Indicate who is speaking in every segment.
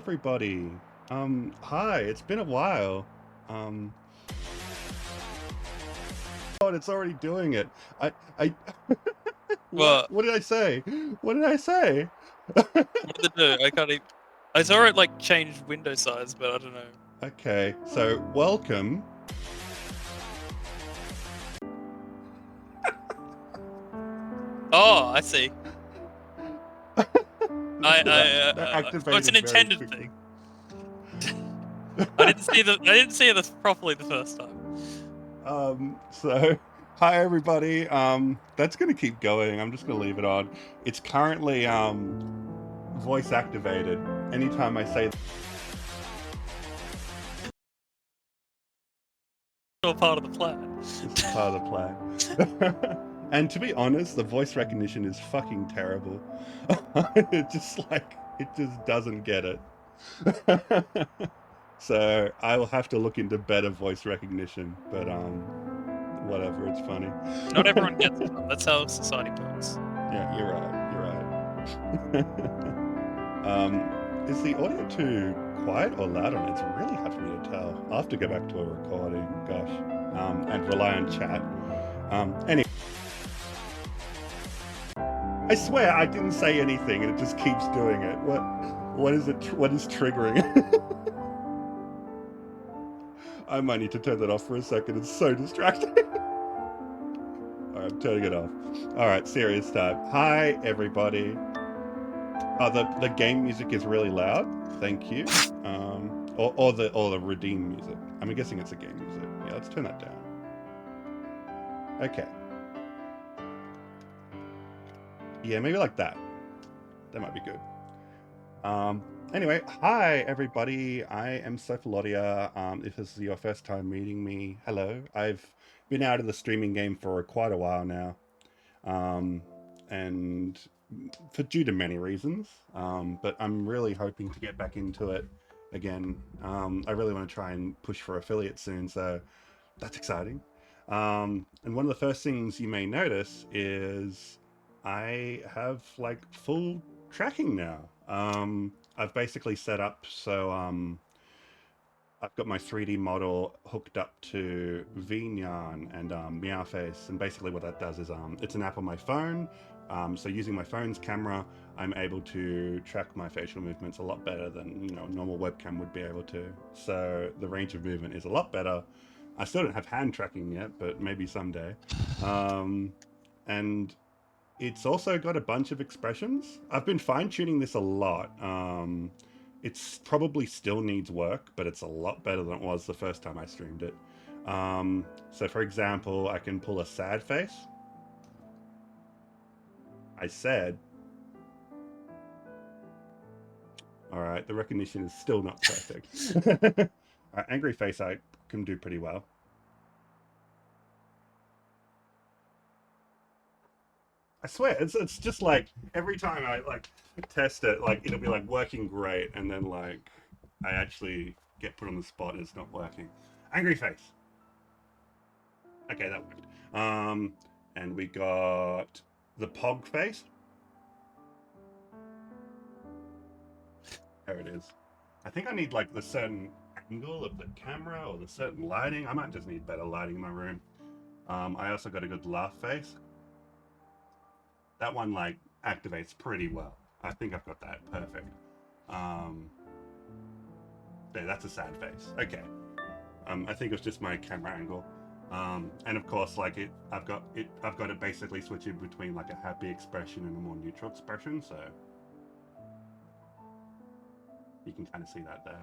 Speaker 1: everybody. Hi, it's been a while. Um, God, it's already doing it. I, what?
Speaker 2: What?
Speaker 1: What did I say? What did I say?
Speaker 2: What did it do? I can't even. I saw it like change window size, but I don't know.
Speaker 1: Okay, so welcome.
Speaker 2: Oh, I see.
Speaker 1: That
Speaker 2: Oh, it's
Speaker 1: activated
Speaker 2: an
Speaker 1: very
Speaker 2: intended
Speaker 1: quickly.
Speaker 2: thing. I didn't see the. I didn't see it properly the first time.
Speaker 1: So hi everybody. That's gonna keep going. I'm just gonna leave it on. It's currently voice activated. Anytime I say
Speaker 2: All part of the plan.
Speaker 1: this is part of the plan. And to be honest, the voice recognition is fucking terrible. It just doesn't get it. So I will have to look into better voice recognition, but whatever, it's funny.
Speaker 2: Not everyone gets it. That's how society works.
Speaker 1: Yeah, you're right. You're right. Is the audio too quiet or loud on it? It's really hard for me to tell. I'll have to go back to a recording, gosh, and rely on chat. Anyway, I swear I didn't say anything, and it just keeps doing it. What is it? What is triggering? I might need to turn that off for a second. It's so distracting. All right, I'm turning it off. All right, serious time. Hi, everybody. Oh, the game music is really loud. Thank you. Or the redeem music. I'm guessing it's a game music. Yeah, let's turn that down. Okay. Yeah, maybe like that. That might be good. Anyway, hi everybody. I am Sophi. If this is your first time meeting me, hello. I've been out of the streaming game for quite a while now, and due to many reasons. But I'm really hoping to get back into it again. I really want to try and push for affiliate soon, so that's exciting. And one of the first things you may notice is I have like full tracking now. I've basically set up so I've got my 3D model hooked up to VNyan and Meowface, and basically what that does is it's an app on my phone. So using my phone's camera, I'm able to track my facial movements a lot better than a normal webcam would be able to. So the range of movement is a lot better. I still don't have hand tracking yet, but maybe someday. Um, and it's also got a bunch of expressions. I've been fine tuning this a lot. It's probably still needs work, but it's a lot better than it was the first time I streamed it. So, for example, I can pull a sad face. I said, all right, the recognition is still not perfect. Angry face, I can do pretty well. I swear, it's just like every time I like test it, like it'll be like working great, and then like I actually get put on the spot and it's not working. Angry face. Okay, that worked. And we got the pog face. There it is. I think I need like the certain angle of the camera or the certain lighting. I might just need better lighting in my room. I also got a good laugh face. That one like activates pretty well. I think I've got that perfect. Um, There, that's a sad face. Okay. I think it was just my camera angle. And of course, like I've got it basically switching between like a happy expression and a more neutral expression. So you can kind of see that there.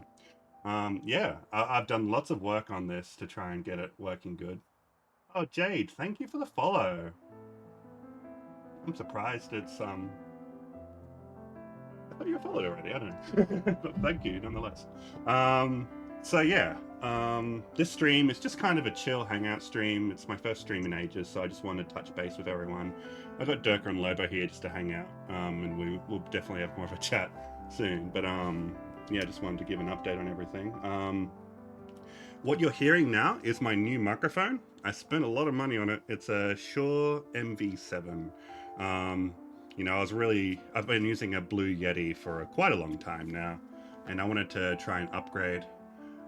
Speaker 1: Yeah, I've done lots of work on this to try and get it working good. Oh, Jade, thank you for the follow. I'm surprised it's I thought you were followed already. I don't know. But thank you nonetheless. So yeah, this stream is just kind of a chill hangout stream. It's my first stream in ages, so I just wanted to touch base with everyone. I got Durka and Lobo here just to hang out, and we'll definitely have more of a chat soon. But yeah, just wanted to give an update on everything. What you're hearing now is my new microphone. I spent a lot of money on it. It's a Shure MV7. I've been using a Blue Yeti for quite a long time now, and I wanted to try and upgrade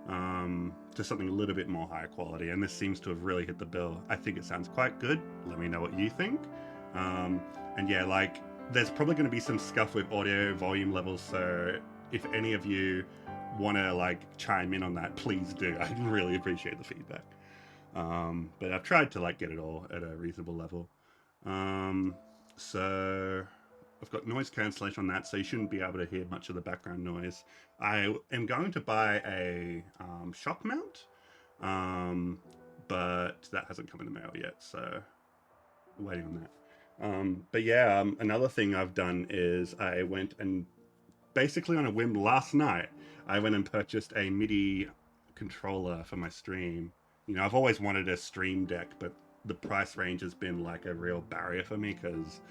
Speaker 1: to something a little bit more higher quality. And this seems to have really hit the bill. I think it sounds quite good. Let me know what you think. Um, and yeah, like there's probably going to be some scuff with audio volume levels. So if any of you want to like chime in on that, please do. I'd really appreciate the feedback. But I've tried to like get it all at a reasonable level. Um, so I've got noise cancellation on that, so you shouldn't be able to hear much of the background noise. I am going to buy a shock mount, um, but that hasn't come in the mail yet, so waiting on that. But yeah, another thing I've done is I went and basically on a whim last night, I went and purchased a MIDI controller for my stream. You know, I've always wanted a stream deck, but the price range has been like a real barrier for me because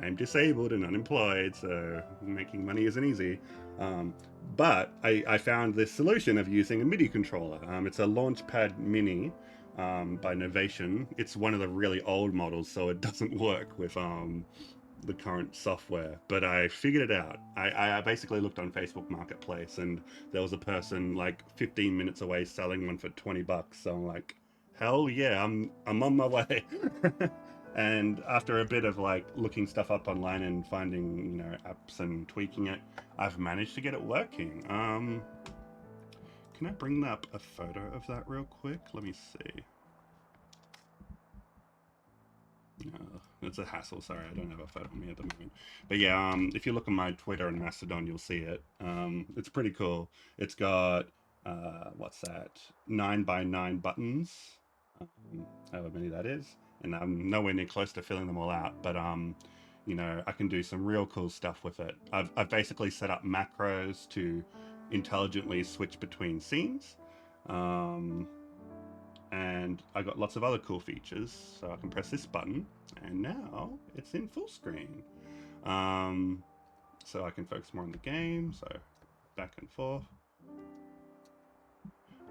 Speaker 1: I'm disabled and unemployed, so making money isn't easy. Um, but I found this solution of using a MIDI controller. It's a Launchpad Mini by Novation. It's one of the really old models, so it doesn't work with the current software, but I figured it out. I basically looked on Facebook Marketplace, and there was a person like 15 minutes away selling one for $20. So I'm like, hell yeah, I'm on my way. And after a bit of like looking stuff up online and finding apps and tweaking it, I've managed to get it working. Can I bring up a photo of that real quick? Let me see. It's a hassle. Sorry, I don't have a photo of me at the moment. But yeah, if you look on my Twitter and Mastodon, you'll see it. It's pretty cool. It's got what's that? 9x9 buttons, however many that is, and I'm nowhere near close to filling them all out. But I can do some real cool stuff with it. I've basically set up macros to intelligently switch between scenes. And I got lots of other cool features. So I can press this button, and now it's in full screen. So I can focus more on the game. So back and forth.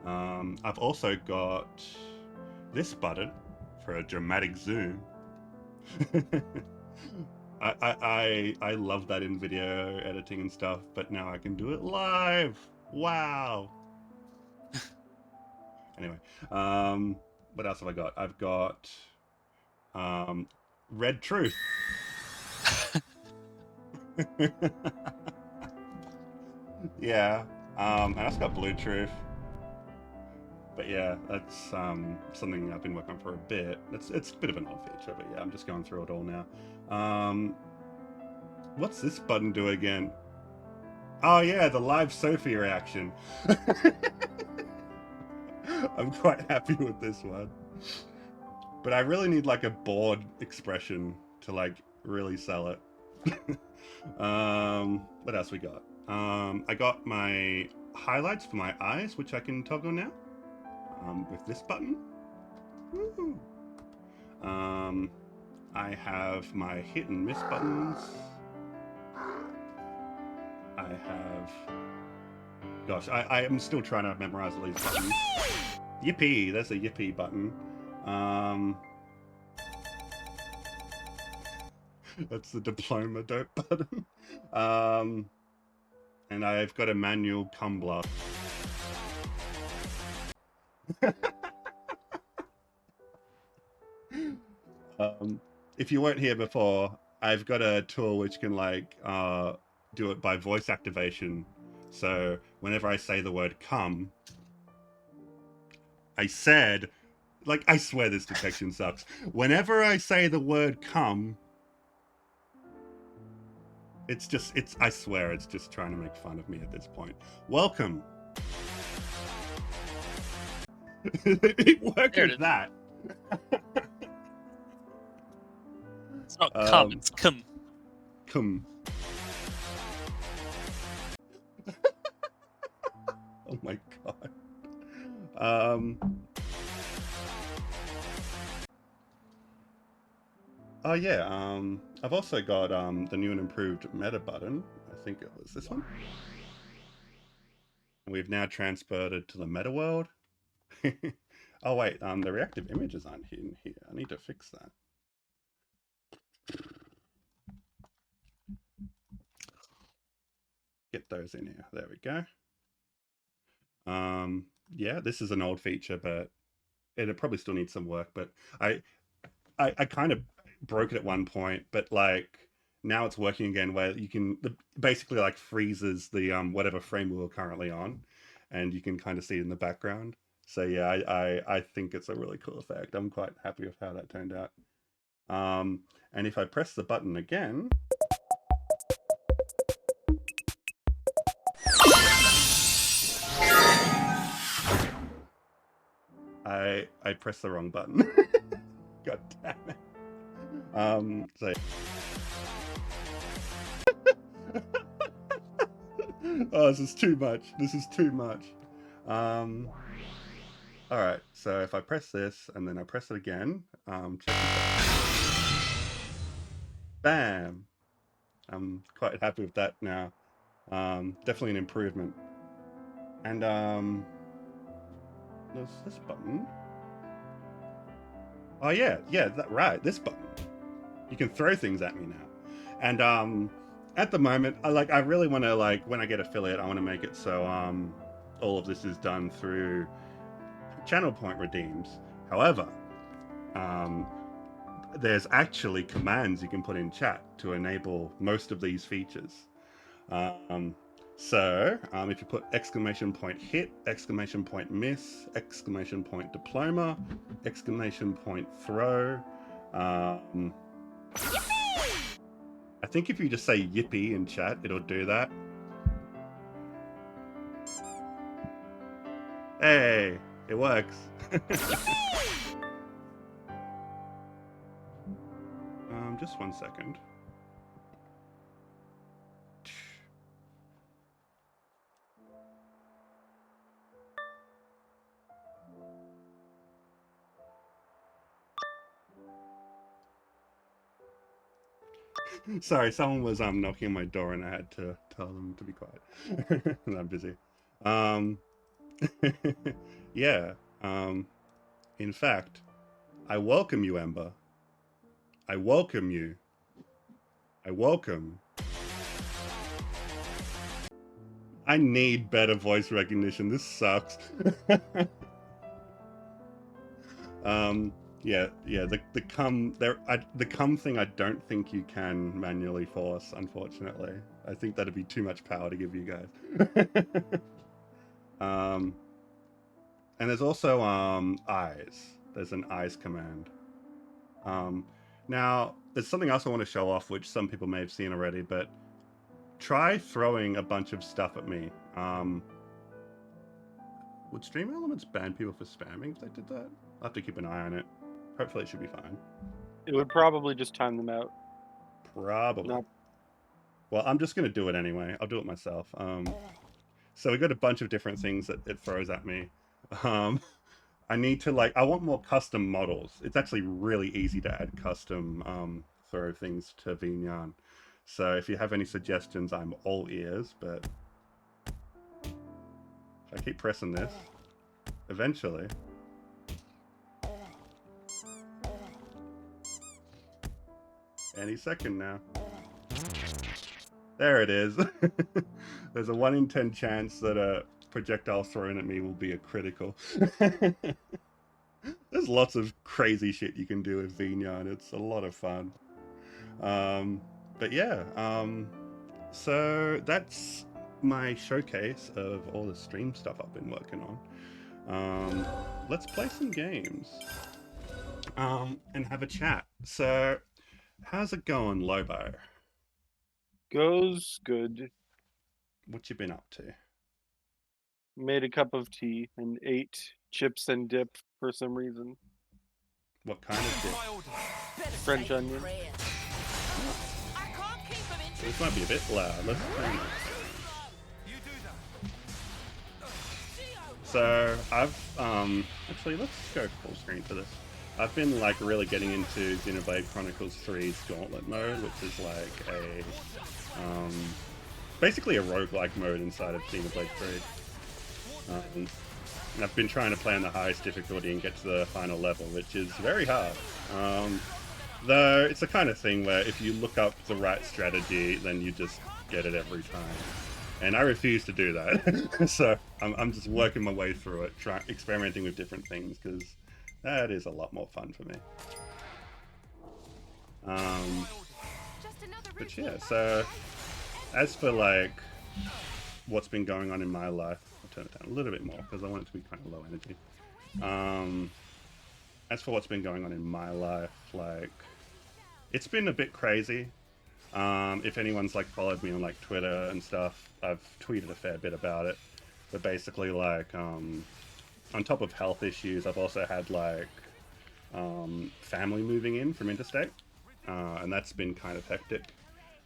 Speaker 1: I've also got this button for a dramatic zoom. I love that in video editing and stuff, but now I can do it live. Wow. Anyway, what else have I got? I've got Red Truth. Yeah, and I've got Blue Truth. But yeah, that's something I've been working on for a bit. It's a bit of an odd feature, but yeah, I'm just going through it all now. What's this button do again? Oh yeah, the live Sophi reaction. I'm quite happy with this one. But I really need like a bored expression to like really sell it. What else we got? I got my highlights for my eyes, which I can toggle now with this button. Woo! I have my hit and miss buttons. I have... Gosh, I am still trying to memorize all these buttons. Yippee! There's a yippee button. That's the diploma dope button. And I've got a manual cumbler. If you weren't here before, I've got a tool which can like do it by voice activation. So whenever I say the word come, I said, like, I swear this detection sucks. Whenever I say the word come, I swear it's just trying to make fun of me at this point. Welcome. It worked with that.
Speaker 2: It's not come, it's come.
Speaker 1: Come. Oh my god. Oh yeah, I've also got the new and improved meta button. I think it was this one. We've now transported to the meta world. Oh wait, the reactive images aren't in here. I need to fix that. get those in here. There we go. Yeah, this is an old feature, but it probably still needs some work. But I kind of broke it at one point, but like now it's working again, where you can basically like freezes the whatever frame we were currently on, and you can kind of see it in the background. So yeah, I think it's a really cool effect. I'm quite happy with how that turned out. And if I press the button again, I pressed the wrong button. God damn it. So oh, this is too much. This is too much. All right. So if I press this and then I press it again, check this out. Bam. I'm quite happy with that now. Definitely an improvement. And there's this button. Oh yeah, right. This button. You can throw things at me now. And at the moment, I really want to, like, when I get affiliate, I want to make it so all of this is done through channel point redeems. However, there's actually commands you can put in chat to enable most of these features. So if you put exclamation point hit, exclamation point miss, exclamation point diploma, exclamation point throw, I think if you just say yippee in chat, it'll do that. Hey, it works. Just 1 second. Sorry, someone was knocking on my door and I had to tell them to be quiet. I'm busy. Yeah. In fact, I welcome you, Ember. I welcome you. I welcome. I need better voice recognition. This sucks. Yeah. The come thing I don't think you can manually force, unfortunately. I think that'd be too much power to give you guys. And there's also eyes. There's an eyes command. Now there's something else I want to show off, which some people may have seen already, but try throwing a bunch of stuff at me. Would Stream Elements ban people for spamming if they did that? I'll have to keep an eye on it. Hopefully it should be fine.
Speaker 3: It would probably just time them out.
Speaker 1: Probably.
Speaker 3: No.
Speaker 1: Well, I'm just going to do it anyway. I'll do it myself. So we got a bunch of different things that it throws at me. I need to, I want more custom models. It's actually really easy to add custom throw things to VNyan. So if you have any suggestions, I'm all ears, but if I keep pressing this, eventually. Any second now. There it is. There's a 1 in 10 chance that a projectile thrown at me will be a critical. There's lots of crazy shit you can do with VNyan. It's a lot of fun. But yeah, so that's my showcase of all the stream stuff I've been working on. Let's play some games and have a chat. So how's it going, Lobo?
Speaker 3: Goes good.
Speaker 1: What you been up to?
Speaker 3: Made a cup of tea and ate chips and dip for some reason.
Speaker 1: What kind of dip?
Speaker 3: French onion.
Speaker 1: This might be a bit loud. Let's turn it. So I've actually let's go full screen for this. I've been really getting into Xenoblade Chronicles 3's Gauntlet mode, which is like a basically a roguelike mode inside of Xenoblade 3. And I've been trying to play on the highest difficulty and get to the final level, which is very hard. Though it's the kind of thing where if you look up the right strategy, then you just get it every time. and I refuse to do that. So I'm just working my way through it, experimenting with different things because that is a lot more fun for me. But yeah, so as for like what's been going on in my life, I'll turn it down a little bit more because I want it to be kind of low energy. As for what's been going on in my life, like it's been a bit crazy. If anyone's like followed me on like Twitter and stuff, I've tweeted a fair bit about it. But basically, like on top of health issues, I've also had like family moving in from interstate, and that's been kind of hectic.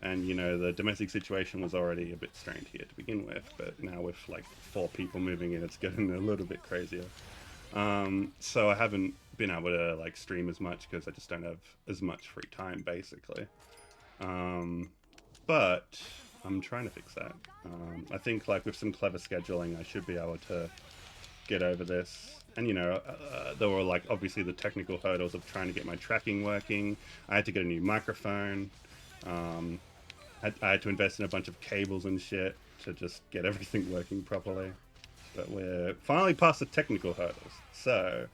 Speaker 1: And you know, the domestic situation was already a bit strained here to begin with, but now with like 4 people moving in, it's getting a little bit crazier. So I haven't been able to like stream as much because I just don't have as much free time, basically. But I'm trying to fix that. I think like with some clever scheduling, I should be able to get over this. And you know, there were like obviously the technical hurdles of trying to get my tracking working. I had to get a new microphone. I had to invest in a bunch of cables and shit to just get everything working properly. But we're finally past the technical hurdles, so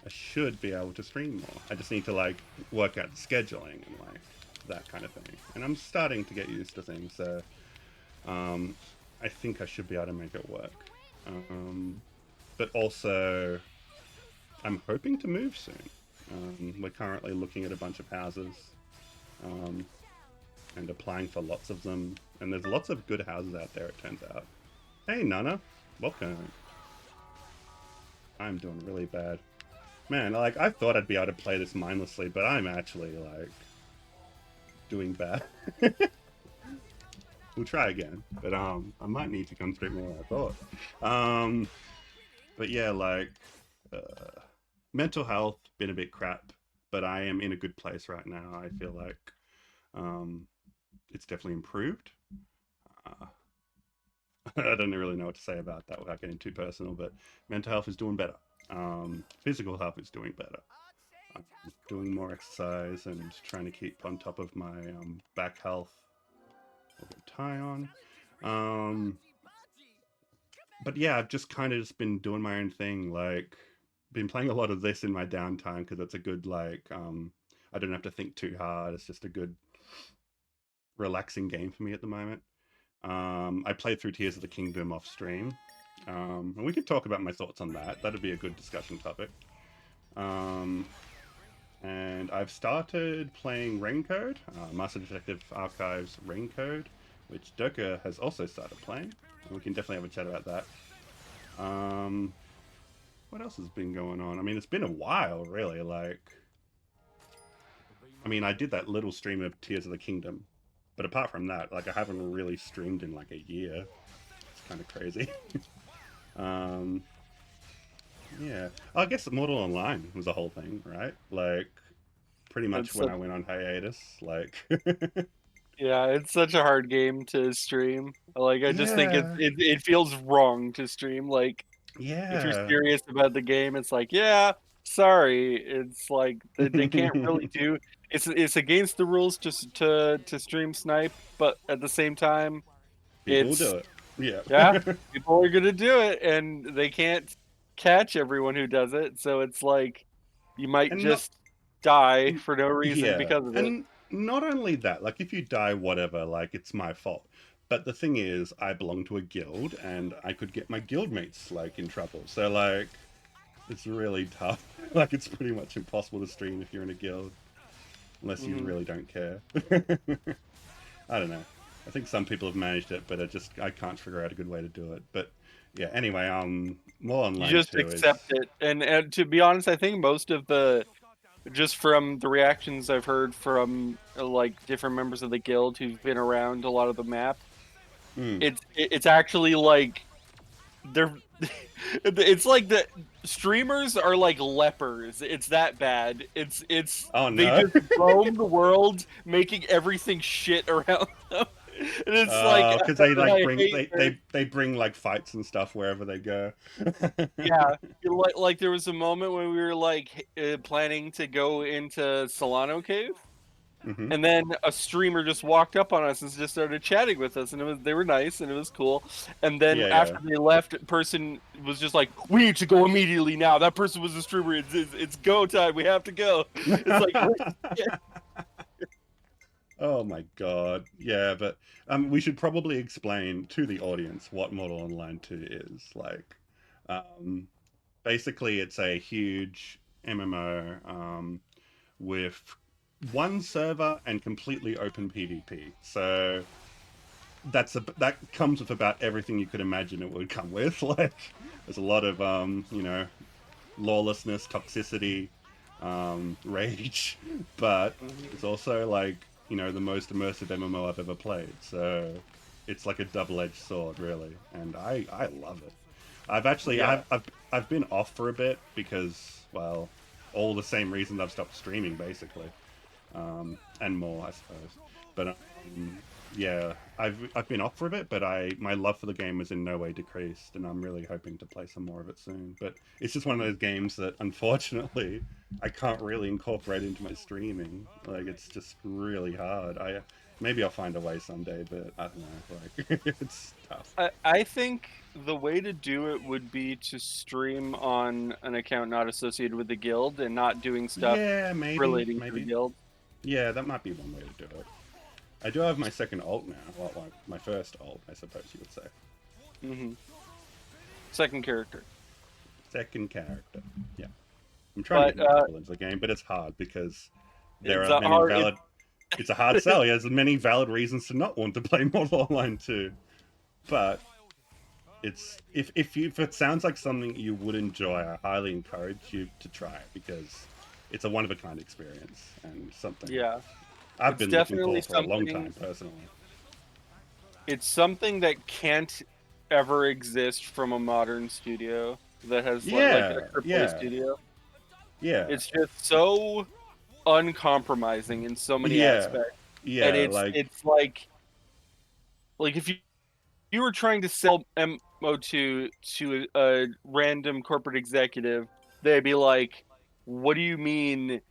Speaker 1: I should be able to stream more. I just need to like work out the scheduling and like that kind of thing. And I'm starting to get used to things, so I think I should be able to make it work. But also, I'm hoping to move soon. We're currently looking at a bunch of houses and applying for lots of them. And there's lots of good houses out there, it turns out. Hey, Nana. Welcome. I'm doing really bad. Man, like, I thought I'd be able to play this mindlessly, but I'm actually, like, doing bad. We'll try again, but I might need to concentrate more than I thought. But yeah, like, mental health, been a bit crap, but I am in a good place right now. I feel like it's definitely improved. I don't really know what to say about that without getting too personal, but mental health is doing better. Physical health is doing better. I'm doing more exercise and trying to keep on top of my back health. I'll get tie on. But yeah, I've just kind of just been doing my own thing. Like, been playing a lot of this in my downtime because it's a good like. I don't have to think too hard. It's just a good, relaxing game for me at the moment. I played through Tears of the Kingdom off stream, and we could talk about my thoughts on that. That'd be a good discussion topic. And I've started playing Raincode, Master Detective Archives Raincode, which Doka has also started playing. And we can definitely have a chat about that. What else has been going on? I mean, it's been a while, really. Like, I mean, I did that little stream of Tears of the Kingdom, but apart from that, like, I haven't really streamed in like a year. It's kind of crazy. Yeah, I guess Mortal Online was the whole thing, right? Like, pretty much when I went on hiatus, like.
Speaker 3: Yeah, it's such a hard game to stream. Like, I just think
Speaker 1: Yeah.
Speaker 3: it feels wrong to stream. Like, if you're
Speaker 1: Yeah.
Speaker 3: serious about the game, it's like, yeah, sorry. It's like they can't really do. It's against the rules just to stream snipe, but at the same time,
Speaker 1: People
Speaker 3: it's
Speaker 1: do it. Yeah.
Speaker 3: yeah, people are gonna do it, and they can't catch everyone who does it. So it's like you might
Speaker 1: And not.
Speaker 3: just die for no reason
Speaker 1: Yeah.
Speaker 3: because of it.
Speaker 1: And not only that, like, if you die, whatever, like, it's my fault. But the thing is, I belong to a guild, and I could get my guildmates, like, in trouble. So, like, it's really tough. Like, it's pretty much impossible to stream if you're in a guild. Unless you really don't care. I don't know. I think some people have managed it, but I can't figure out a good way to do it. But yeah, anyway, more
Speaker 3: You
Speaker 1: online
Speaker 3: just
Speaker 1: too is.
Speaker 3: accept it, and to be honest, I think most of the just from the reactions I've heard from like different members of the guild who've been around a lot of the map,
Speaker 1: Mm.
Speaker 3: it's actually like they're it's like the streamers are like lepers. It's that bad. It's
Speaker 1: Oh
Speaker 3: they
Speaker 1: no.
Speaker 3: just roam the world making everything shit around them. And it's like
Speaker 1: Because they like
Speaker 3: I
Speaker 1: bring
Speaker 3: hate their
Speaker 1: they bring like fights and stuff wherever they go.
Speaker 3: yeah, like there was a moment when we were like planning to go into Solano Cave,
Speaker 1: Hmm.
Speaker 3: And then a streamer just walked up on us and just started chatting with us, and they were nice and it was cool. And then
Speaker 1: Yeah,
Speaker 3: after they left, a person was just like, "We need to go immediately now. That person was a streamer. It's go time. We have to go." It's like,
Speaker 1: Oh my god. Yeah, but we should probably explain to the audience what Mortal Online 2 is. Like, um, basically, it's a huge MMO with one server and completely open PvP. So that comes with about everything you could imagine it would come with. Like, there's a lot of lawlessness, toxicity, rage, but
Speaker 3: Mhm.
Speaker 1: it's also like the most immersive MMO I've ever played. So it's like a double-edged sword, really, and I love it. I've actually
Speaker 3: Yeah.
Speaker 1: I've been off for a bit because, well, all the same reasons I've stopped streaming basically, and more I suppose. But yeah, I've been off for a bit, but my love for the game was in no way decreased, and I'm really hoping to play some more of it soon. But it's just one of those games that unfortunately I can't really incorporate into my streaming. Like, it's just really hard. Maybe I'll find a way someday, but I don't know. Like, it's tough.
Speaker 3: I think the way to do it would be to stream on an account not associated with the guild and not doing stuff
Speaker 1: Yeah,
Speaker 3: relating to the
Speaker 1: maybe.
Speaker 3: guild.
Speaker 1: Yeah, that might be one way to do it. I do have my second alt now. Well, like my first alt, I suppose you would say.
Speaker 3: Hmm. Second character.
Speaker 1: Second character. Yeah. I'm trying to
Speaker 3: But
Speaker 1: get more people into the game, but it's hard because there
Speaker 3: it's
Speaker 1: are
Speaker 3: a
Speaker 1: many
Speaker 3: hard.
Speaker 1: valid. It's a hard sell. There's many valid reasons to not want to play Mortal Online 2. But if it sounds like something you would enjoy, I highly encourage you to try it because it's a one of a kind experience and something
Speaker 3: Yeah,
Speaker 1: I've
Speaker 3: it's
Speaker 1: been looking
Speaker 3: definitely
Speaker 1: for a long
Speaker 3: something.
Speaker 1: time personally.
Speaker 3: It's something that can't ever exist from a modern studio that has like a
Speaker 1: Yeah,
Speaker 3: AAA
Speaker 1: yeah,
Speaker 3: studio.
Speaker 1: yeah,
Speaker 3: It's just so uncompromising in so many
Speaker 1: yeah,
Speaker 3: aspects, and
Speaker 1: yeah.
Speaker 3: it's like if you were trying to sell MO2 to a random corporate executive, they'd be like, "What do you mean?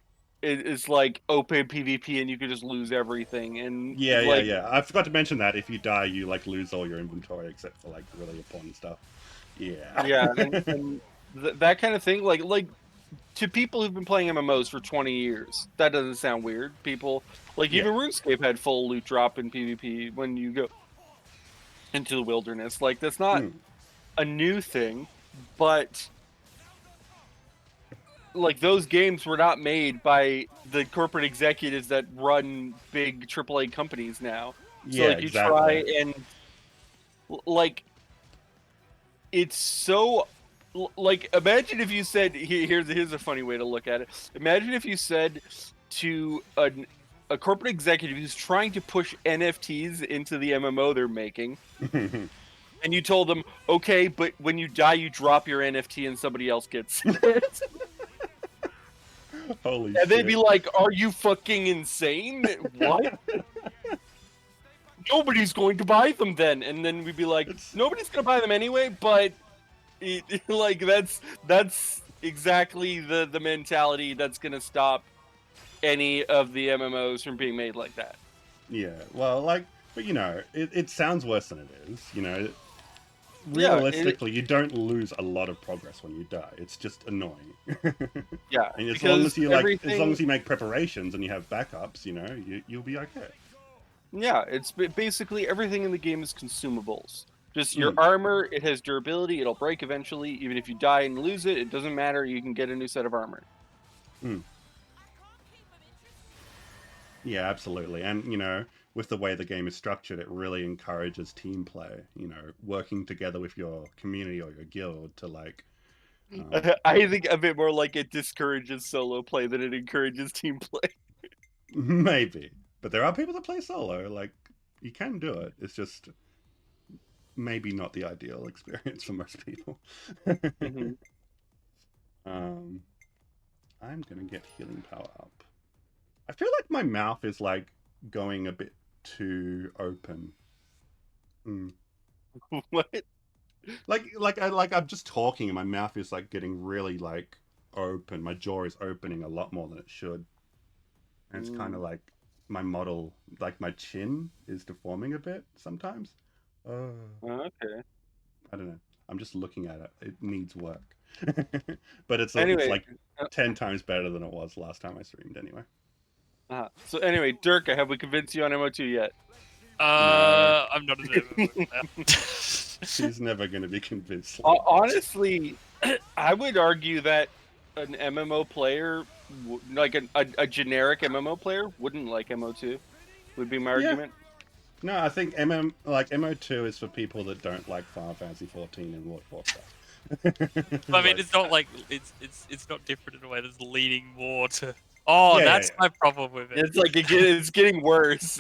Speaker 3: It's like open PvP and you could just lose everything?" And
Speaker 1: Yeah, yeah,
Speaker 3: like,
Speaker 1: yeah. I forgot to mention that if you die, you like lose all your inventory except for like really important stuff. Yeah.
Speaker 3: yeah, and that kind of thing, like to people who've been playing MMOs for 20 years, that doesn't sound weird. People like
Speaker 1: Yeah.
Speaker 3: even RuneScape had full loot drop in PvP when you go into the wilderness. Like that's not
Speaker 1: Mm.
Speaker 3: a new thing, but like those games were not made by the corporate executives that run big AAA companies now. So
Speaker 1: Yeah,
Speaker 3: like you try
Speaker 1: exactly.
Speaker 3: and like it's so like imagine if you said here's a funny way to look at it. Imagine if you said to a corporate executive who's trying to push NFTs into the MMO they're making, and you told them, okay, but when you die, you drop your NFT and somebody else gets it.
Speaker 1: Holy
Speaker 3: And they'd be
Speaker 1: shit.
Speaker 3: like, are you fucking insane? What? Nobody's going to buy them then. And then we'd be like,
Speaker 1: It's
Speaker 3: nobody's going to buy them anyway, but like that's exactly the mentality that's going to stop any of the MMOs from being made like that.
Speaker 1: yeah. Well, like, but it sounds worse than it is.
Speaker 3: Yeah,
Speaker 1: Realistically, you don't lose a lot of progress when you die. It's just annoying.
Speaker 3: yeah,
Speaker 1: And
Speaker 3: because
Speaker 1: as long
Speaker 3: everything.
Speaker 1: as you make preparations and you have backups, you'll be okay.
Speaker 3: Yeah, it's basically everything in the game is consumables. Just your
Speaker 1: Mm,
Speaker 3: armor, it has durability, it'll break eventually. Even if you die and lose it, it doesn't matter. You can get a new set of armor.
Speaker 1: mm. Yeah, absolutely. And, with the way the game is structured, it really encourages team play, working together with your community or your guild to like um,
Speaker 3: I think a bit more like it discourages solo play than it encourages team play.
Speaker 1: maybe. But there are people that play solo. Like, you can do it. It's just maybe not the ideal experience for most people.
Speaker 3: Hmm.
Speaker 1: um, I'm gonna get healing power up. I feel like my mouth is like going a bit too open. Mm.
Speaker 3: What?
Speaker 1: I'm just talking and my mouth is like getting really like open. My jaw is opening a lot more than it should, and it's kind of
Speaker 3: Mm.
Speaker 1: like my model, like my chin, is deforming a bit sometimes.
Speaker 3: Okay.
Speaker 1: I don't know. I'm just looking at it. It needs work. But it's
Speaker 3: Anyway,
Speaker 1: like 10 times better than it was last time I streamed anyway.
Speaker 3: So anyway, Dirk, have we convinced you on MO2 yet?
Speaker 1: No.
Speaker 2: I'm not an MMO player.
Speaker 1: She's never going to be convinced.
Speaker 3: Honestly, I would argue that an MMO player, like a generic MMO player, wouldn't like MO2. Would be my argument.
Speaker 1: No, I think MO2 is for people that don't like Final Fantasy 14 and World of Warcraft.
Speaker 2: I mean, it's not like it's not different in a way that's leading more to. Oh, that's my problem with it.
Speaker 3: It's like it's getting worse.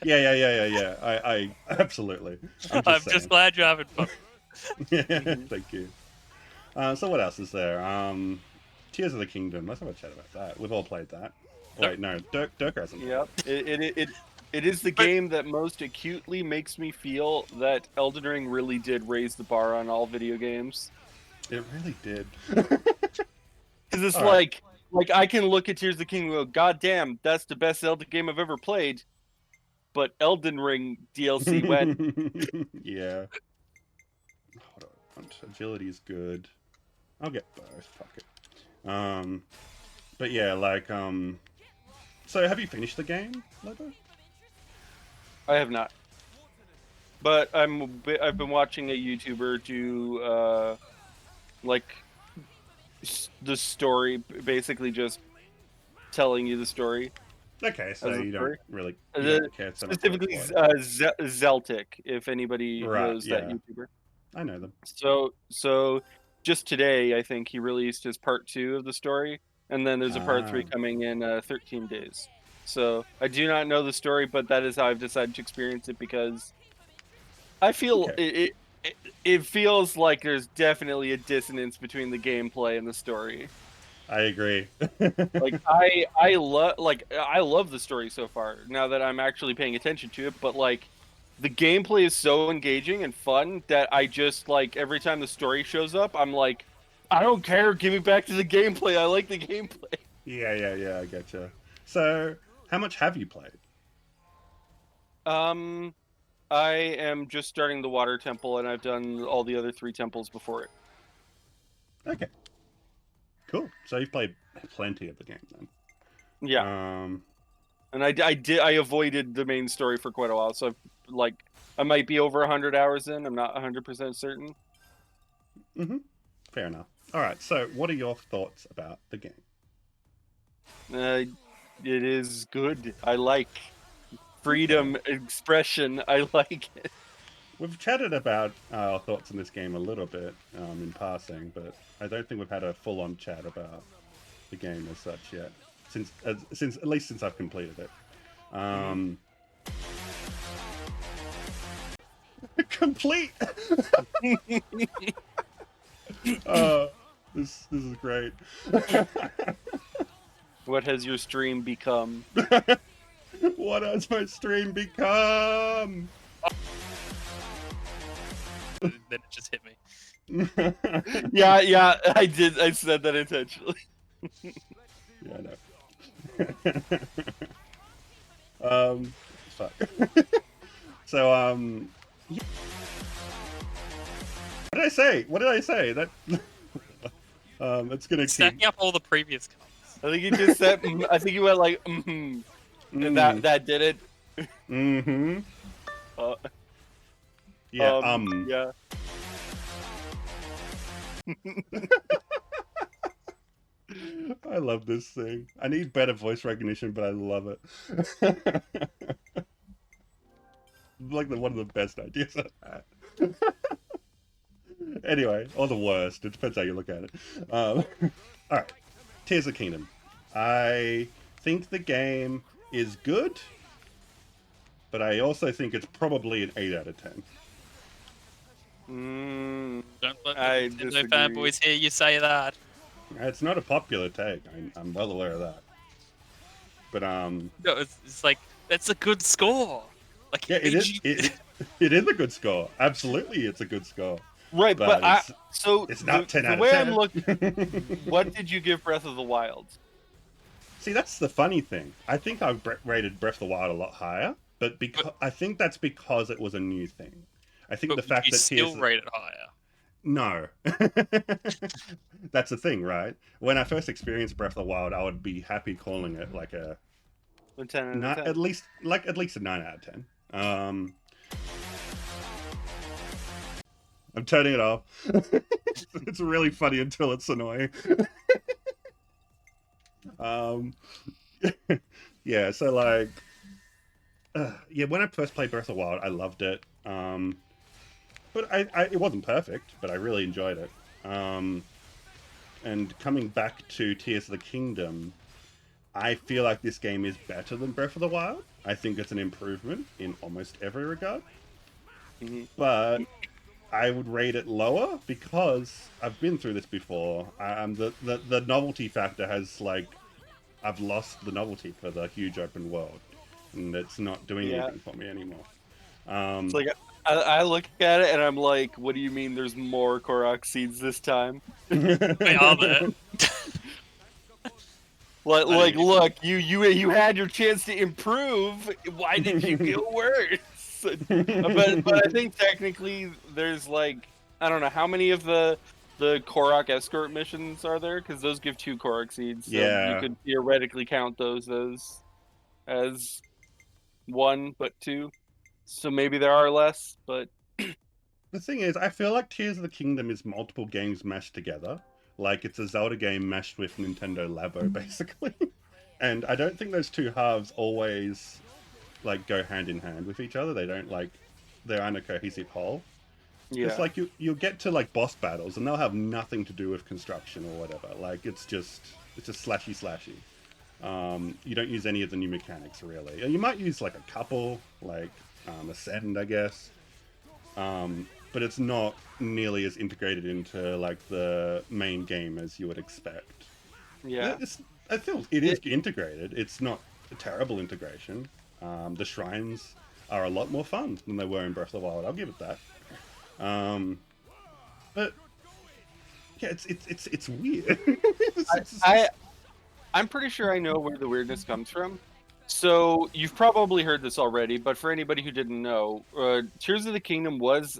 Speaker 1: Yeah. I absolutely.
Speaker 2: I'm just glad you're having fun.
Speaker 1: Thank you. So what else is there? Tears of the Kingdom. Let's have a chat about that. We've all played that. Wait, no, Dirk hasn't.
Speaker 3: Yep. It is the game that most acutely makes me feel that Elden Ring really did raise the bar on all video games.
Speaker 1: It really did.
Speaker 3: Because it's like I can look at Tears of the Kingdom and go, God damn, that's the best Zelda game I've ever played. But Elden Ring DLC went.
Speaker 1: Yeah. Hold on. Agility is good. I'll get both. Fuck it. But yeah, like So have you finished the game, Lobo?
Speaker 3: I have not. But I've been watching a YouTuber do like the story, basically just telling you the story.
Speaker 1: Okay, so you don't really care so much.
Speaker 3: Specifically, Zeltic, if anybody knows that YouTuber.
Speaker 1: I know them.
Speaker 3: So just today, I think he released his part 2 of the story, and then there's a part 3 coming in 13 days. So I do not know the story, but that is how I've decided to experience it, because I feel it feels like there's definitely a dissonance between the gameplay and the story.
Speaker 1: I agree.
Speaker 3: Like I love the story so far, now that I'm actually paying attention to it, but like the gameplay is so engaging and fun that I just like every time the story shows up, I'm like, I don't care, give me back to the gameplay. I like the gameplay.
Speaker 1: Yeah, I getcha. So, how much have you played?
Speaker 3: I am just starting the water temple, and I've done all the other 3 temples before it.
Speaker 1: Okay. Cool. So you've played plenty of the game then.
Speaker 3: Yeah. And I avoided the main story for quite a while, so I might be over 100 hours in. I'm not 100% certain.
Speaker 1: Mm-hmm. Fair enough. All right. So, what are your thoughts about the game?
Speaker 3: It is good. I like freedom, expression. I like it.
Speaker 1: We've chatted about our thoughts on this game a little bit in passing, but I don't think we've had a full-on chat about the game as such yet. Since at least since I've completed it. Complete. This is great.
Speaker 3: What has your stream become?
Speaker 1: What has my stream become?
Speaker 2: Then it just hit me.
Speaker 3: Yeah, I did. I said that intentionally.
Speaker 1: Yeah, I know. Fuck. So, what did I say? What did I say? That, it's gonna
Speaker 2: Stacking
Speaker 1: keep...
Speaker 2: up all the previous comments.
Speaker 3: I think you just said, I think you went like, and that did it.
Speaker 1: Mm-hmm.
Speaker 3: Yeah.
Speaker 1: I love this thing. I need better voice recognition, but I love it. Like one of the best ideas I've had. Anyway, or the worst. It depends how you look at it. Alright. Tears of the Kingdom. I think the game is good, but I also think it's probably an 8 out of 10.
Speaker 2: Don't let the Nintendo fanboys hear you say that.
Speaker 1: It's not a popular take. I'm well aware of that. But
Speaker 2: no, it's like that's a good score. Like
Speaker 1: yeah, it is. It is a good score. Absolutely, it's a good score.
Speaker 3: Right, but
Speaker 1: it's not 10 out of 10.
Speaker 3: The way I'm looking, what did you give Breath of the Wild?
Speaker 1: See, that's the funny thing. I think I rated Breath of the Wild a lot higher, but because I think that's because it was a new thing. I think
Speaker 2: But
Speaker 1: the
Speaker 2: would
Speaker 1: fact
Speaker 2: you
Speaker 1: that Tears
Speaker 2: still rate it higher?
Speaker 1: no, that's the thing, right? When I first experienced Breath of the Wild, I would be happy calling it like a
Speaker 3: 10 out of
Speaker 1: not
Speaker 3: 10.
Speaker 1: at least a 9 out of 10. I'm turning it off. It's really funny until it's annoying. um, yeah, so like, yeah, when I first played Breath of the Wild, I loved it. But it wasn't perfect, but I really enjoyed it. And coming back to Tears of the Kingdom, I feel like this game is better than Breath of the Wild. I think it's an improvement in almost every regard. But I would rate it lower because I've been through this before. The novelty factor has like I've lost the novelty for the huge open world, and it's not doing
Speaker 3: Yeah.
Speaker 1: anything for me anymore.
Speaker 3: It's like I look at it and I'm like, what do you mean there's more Korok seeds this time?
Speaker 2: Wait, are there?
Speaker 3: Like, look, you had your chance to improve. Why did you go worse? But I think technically there's like, I don't know how many of the Korok escort missions are there, because those give 2 Korok seeds. So
Speaker 1: Yeah.
Speaker 3: you could theoretically count those as 1, but 2. So maybe there are less, but
Speaker 1: The thing is, I feel like Tears of the Kingdom is multiple games meshed together. Like it's a Zelda game meshed with Nintendo Labo, basically. And I don't think those two halves always like go hand in hand with each other. They don't like they aren't a cohesive whole.
Speaker 3: yeah.
Speaker 1: It's like you'll get to like boss battles and they'll have nothing to do with construction or whatever. Like it's just slashy. You don't use any of the new mechanics really. You might use like a couple, like Ascend, I guess. But it's not nearly as integrated into like the main game as you would expect.
Speaker 3: Yeah.
Speaker 1: I feel it is integrated. It's not a terrible integration. The shrines are a lot more fun than they were in Breath of the Wild. I'll give it that. But yeah, it's weird.
Speaker 3: I'm pretty sure I know where the weirdness comes from. So you've probably heard this already, but for anybody who didn't know, Tears of the Kingdom was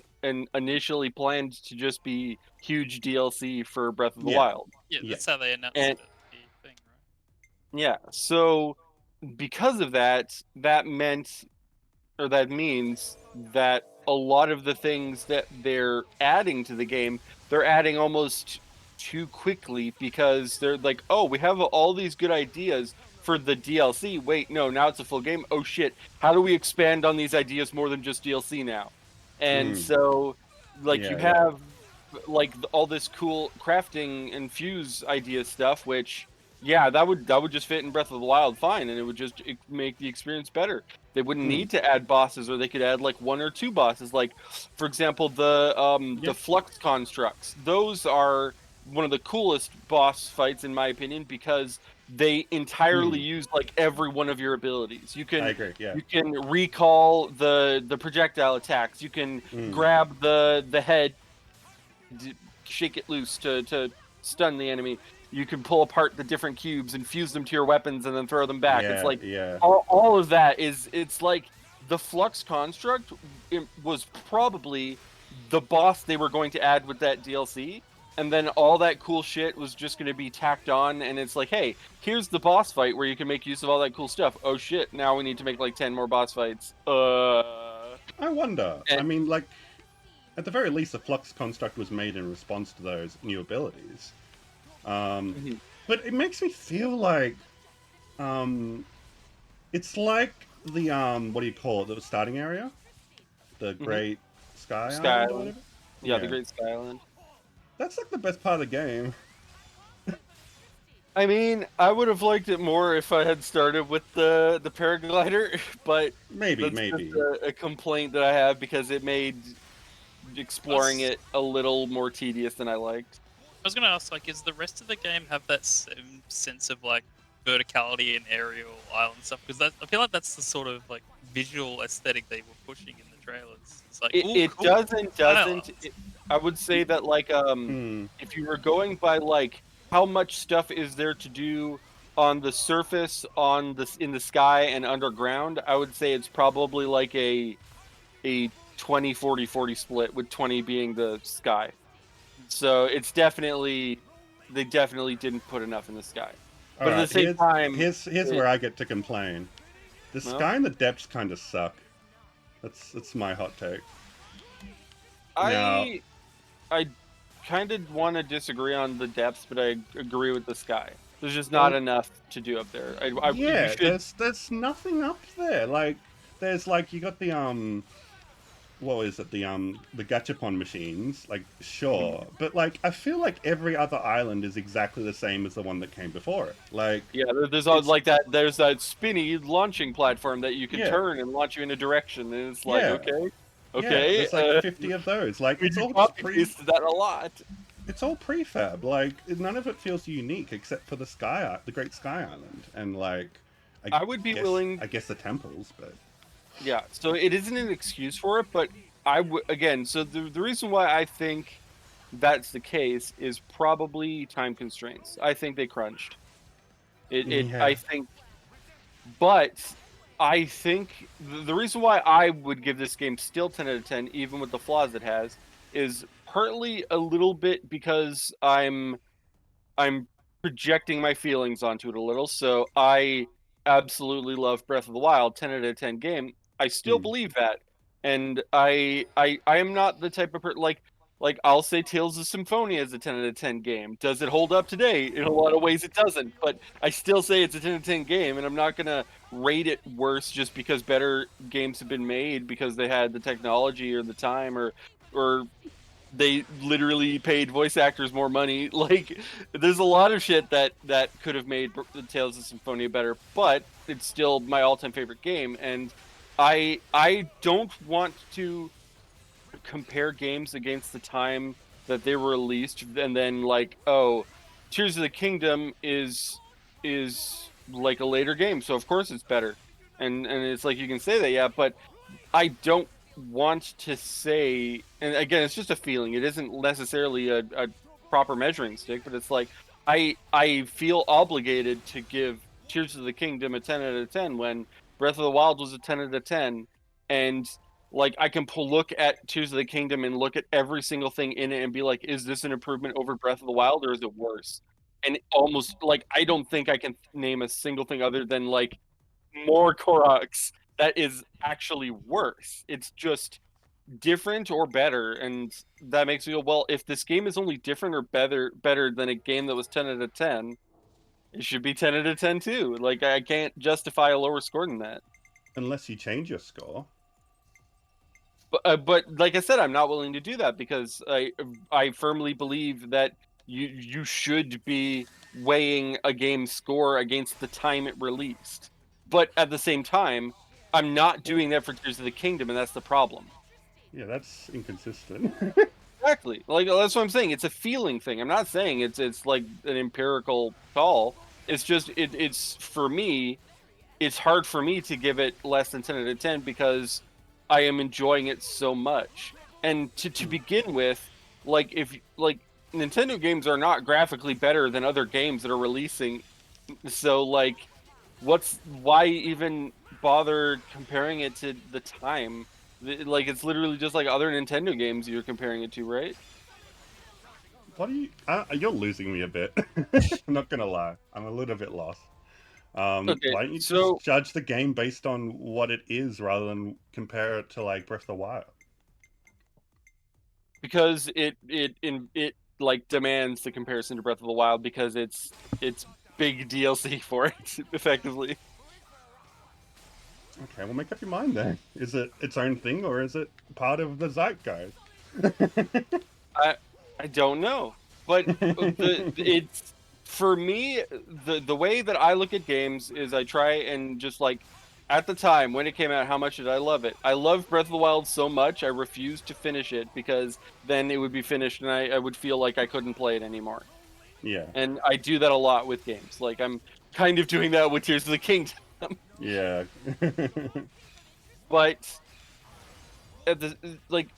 Speaker 3: initially planned to just be huge DLC for Breath of the Wild.
Speaker 2: Yeah, that's how they announced
Speaker 3: And-
Speaker 2: the thing, right?
Speaker 3: Yeah, so because of that, that means that a lot of the things that they're adding to the game, they're adding almost too quickly, because they're like, oh, we have all these good ideas for the DLC. Wait, no, now it's a full game. Oh shit, how do we expand on these ideas more than just DLC now? And so, like, you have like all this cool crafting and fuse idea stuff, which that would just fit in Breath of the Wild fine, and it would just make the experience better. They wouldn't need to add bosses, or they could add like 1 or 2 bosses. Like, for example, the flux constructs. Those are one of the coolest boss fights in my opinion, because they entirely use like every one of your abilities. You can
Speaker 1: I agree, yeah.
Speaker 3: You can recall the projectile attacks. You can grab the head, shake it loose to stun the enemy. You can pull apart the different cubes and fuse them to your weapons and then throw them back. It's like all of that it's like the flux construct. It was probably the boss they were going to add with that DLC, and then all that cool shit was just going to be tacked on, and it's like, hey, here's the boss fight where you can make use of all that cool stuff. Oh shit, now we need to make like 10 more boss fights.
Speaker 1: I wonder. I mean, like, at the very least, the flux construct was made in response to those new abilities. But it makes me feel like it's like the what do you call it? The starting area, the Great Sky Island or whatever?
Speaker 3: Yeah, the Great Sky Island.
Speaker 1: That's like the best part of the game.
Speaker 3: I mean, I would have liked it more if I had started with the paraglider, but
Speaker 1: maybe
Speaker 3: just a complaint that I have, because it made exploring it a little more tedious than I liked.
Speaker 2: I was gonna ask, like, is the rest of the game have that same sense of like verticality and aerial island stuff? Because I feel like that's the sort of like visual aesthetic they were pushing in the trailers. It's like
Speaker 3: it
Speaker 2: cool.
Speaker 3: doesn't. I would say that like if you were going by like how much stuff is there to do on the surface, in the sky and underground, I would say it's probably like a 20-40-40 split, with 20 being the sky. So it's definitely, they definitely didn't put enough in the sky.
Speaker 1: All
Speaker 3: But at the
Speaker 1: right,
Speaker 3: same time,
Speaker 1: here's where I get to complain. The
Speaker 3: well,
Speaker 1: sky and the depths kind of suck. That's my hot take. Now,
Speaker 3: I kind of want to disagree on the depths, but I agree with the sky. There's just not
Speaker 1: well,
Speaker 3: enough to do up there. You
Speaker 1: yeah,
Speaker 3: should.
Speaker 1: there's nothing up there. Like, there's like you got the what is it, the gachapon machines, like, sure, but like I feel like every other island is exactly the same as the one that came before it. Like,
Speaker 3: Yeah, there's
Speaker 1: it's
Speaker 3: like that. There's that spinny launching platform that you can
Speaker 1: yeah,
Speaker 3: turn and launch you in a direction, and it's like,
Speaker 1: yeah,
Speaker 3: okay,
Speaker 1: yeah,
Speaker 3: okay.
Speaker 1: there's like 50 of those. Like, it's
Speaker 3: You
Speaker 1: all just
Speaker 3: copy pasted that a lot.
Speaker 1: it's all prefab. Like, none of it feels unique except for the Great Sky Island, and like,
Speaker 3: I would be willing.
Speaker 1: I guess the temples, but
Speaker 3: Yeah, so it isn't an excuse for it, but I would again. So the reason why I think that's the case is probably time constraints. I think they crunched it.
Speaker 1: yeah,
Speaker 3: I think, but I think the reason why I would give this game still 10 out of 10, even with the flaws it has, is partly a little bit because I'm projecting my feelings onto it a little. So I absolutely love Breath of the Wild, 10 out of 10 game. I still
Speaker 1: mm,
Speaker 3: believe that. And I am not the type of person like I'll say Tales of Symphonia is a 10 out of 10 game. Does it hold up today? In a lot of ways it doesn't, but I still say it's a 10 out of 10 game, and I'm not going to rate it worse just because better games have been made because they had the technology or the time or they literally paid voice actors more money. Like, there's a lot of shit that could have made the Tales of Symphonia better, but it's still my all-time favorite game. And I don't want to compare games against the time that they were released, and then like, oh, Tears of the Kingdom is like a later game, so of course it's better. And it's like you can say that, yeah, but I don't want to say, and again, it's just a feeling. It isn't necessarily a proper measuring stick, but it's like I feel obligated to give Tears of the Kingdom a 10 out of 10 when Breath of the Wild was a 10 out of 10, and like I can look at Tears of the Kingdom and look at every single thing in it and be like, is this an improvement over Breath of the Wild or is it worse? And almost like I don't think I can name a single thing other than like more Koroks that is actually worse. It's just different or better, and that makes me go, well, if this game is only different or better than a game that was 10 out of 10, it should be 10 out of 10 too. Like I can't justify a lower score than that.
Speaker 1: unless you change your score.
Speaker 3: But like I said, I'm not willing to do that because I firmly believe that you should be weighing a game's score against the time it released. But at the same time, I'm not doing that for Tears of the Kingdom, and that's the problem.
Speaker 1: Yeah, that's inconsistent.
Speaker 3: Exactly. Like that's what I'm saying. It's a feeling thing. I'm not saying it's like an empirical call. It's just it's for me, it's hard for me to give it less than 10 out of 10 because I am enjoying it so much. And to begin with, like if like Nintendo games are not graphically better than other games that are releasing. So like why even bother comparing it to the time? Like it's literally just like other Nintendo games you're comparing it to, right?
Speaker 1: What are you? You're losing me a bit. I'm not gonna lie. I'm a little bit lost.
Speaker 3: Okay,
Speaker 1: Why don't you just
Speaker 3: so
Speaker 1: judge the game based on what it is rather than compare it to like Breath of the Wild?
Speaker 3: because it like demands the comparison to Breath of the Wild because it's big DLC for it effectively.
Speaker 1: Okay, well, make up your mind then. Is it its own thing or is it part of the zeitgeist?
Speaker 3: I I don't know, but it's for me the way that I look at games is I try and just like at the time when it came out, how much did I love it? I loved Breath of the Wild so much I refused to finish it because then it would be finished and I would feel like I couldn't play it anymore.
Speaker 1: Yeah,
Speaker 3: And I do that a lot with games. Like I'm kind of doing that with Tears of the Kingdom.
Speaker 1: yeah.
Speaker 3: But at the like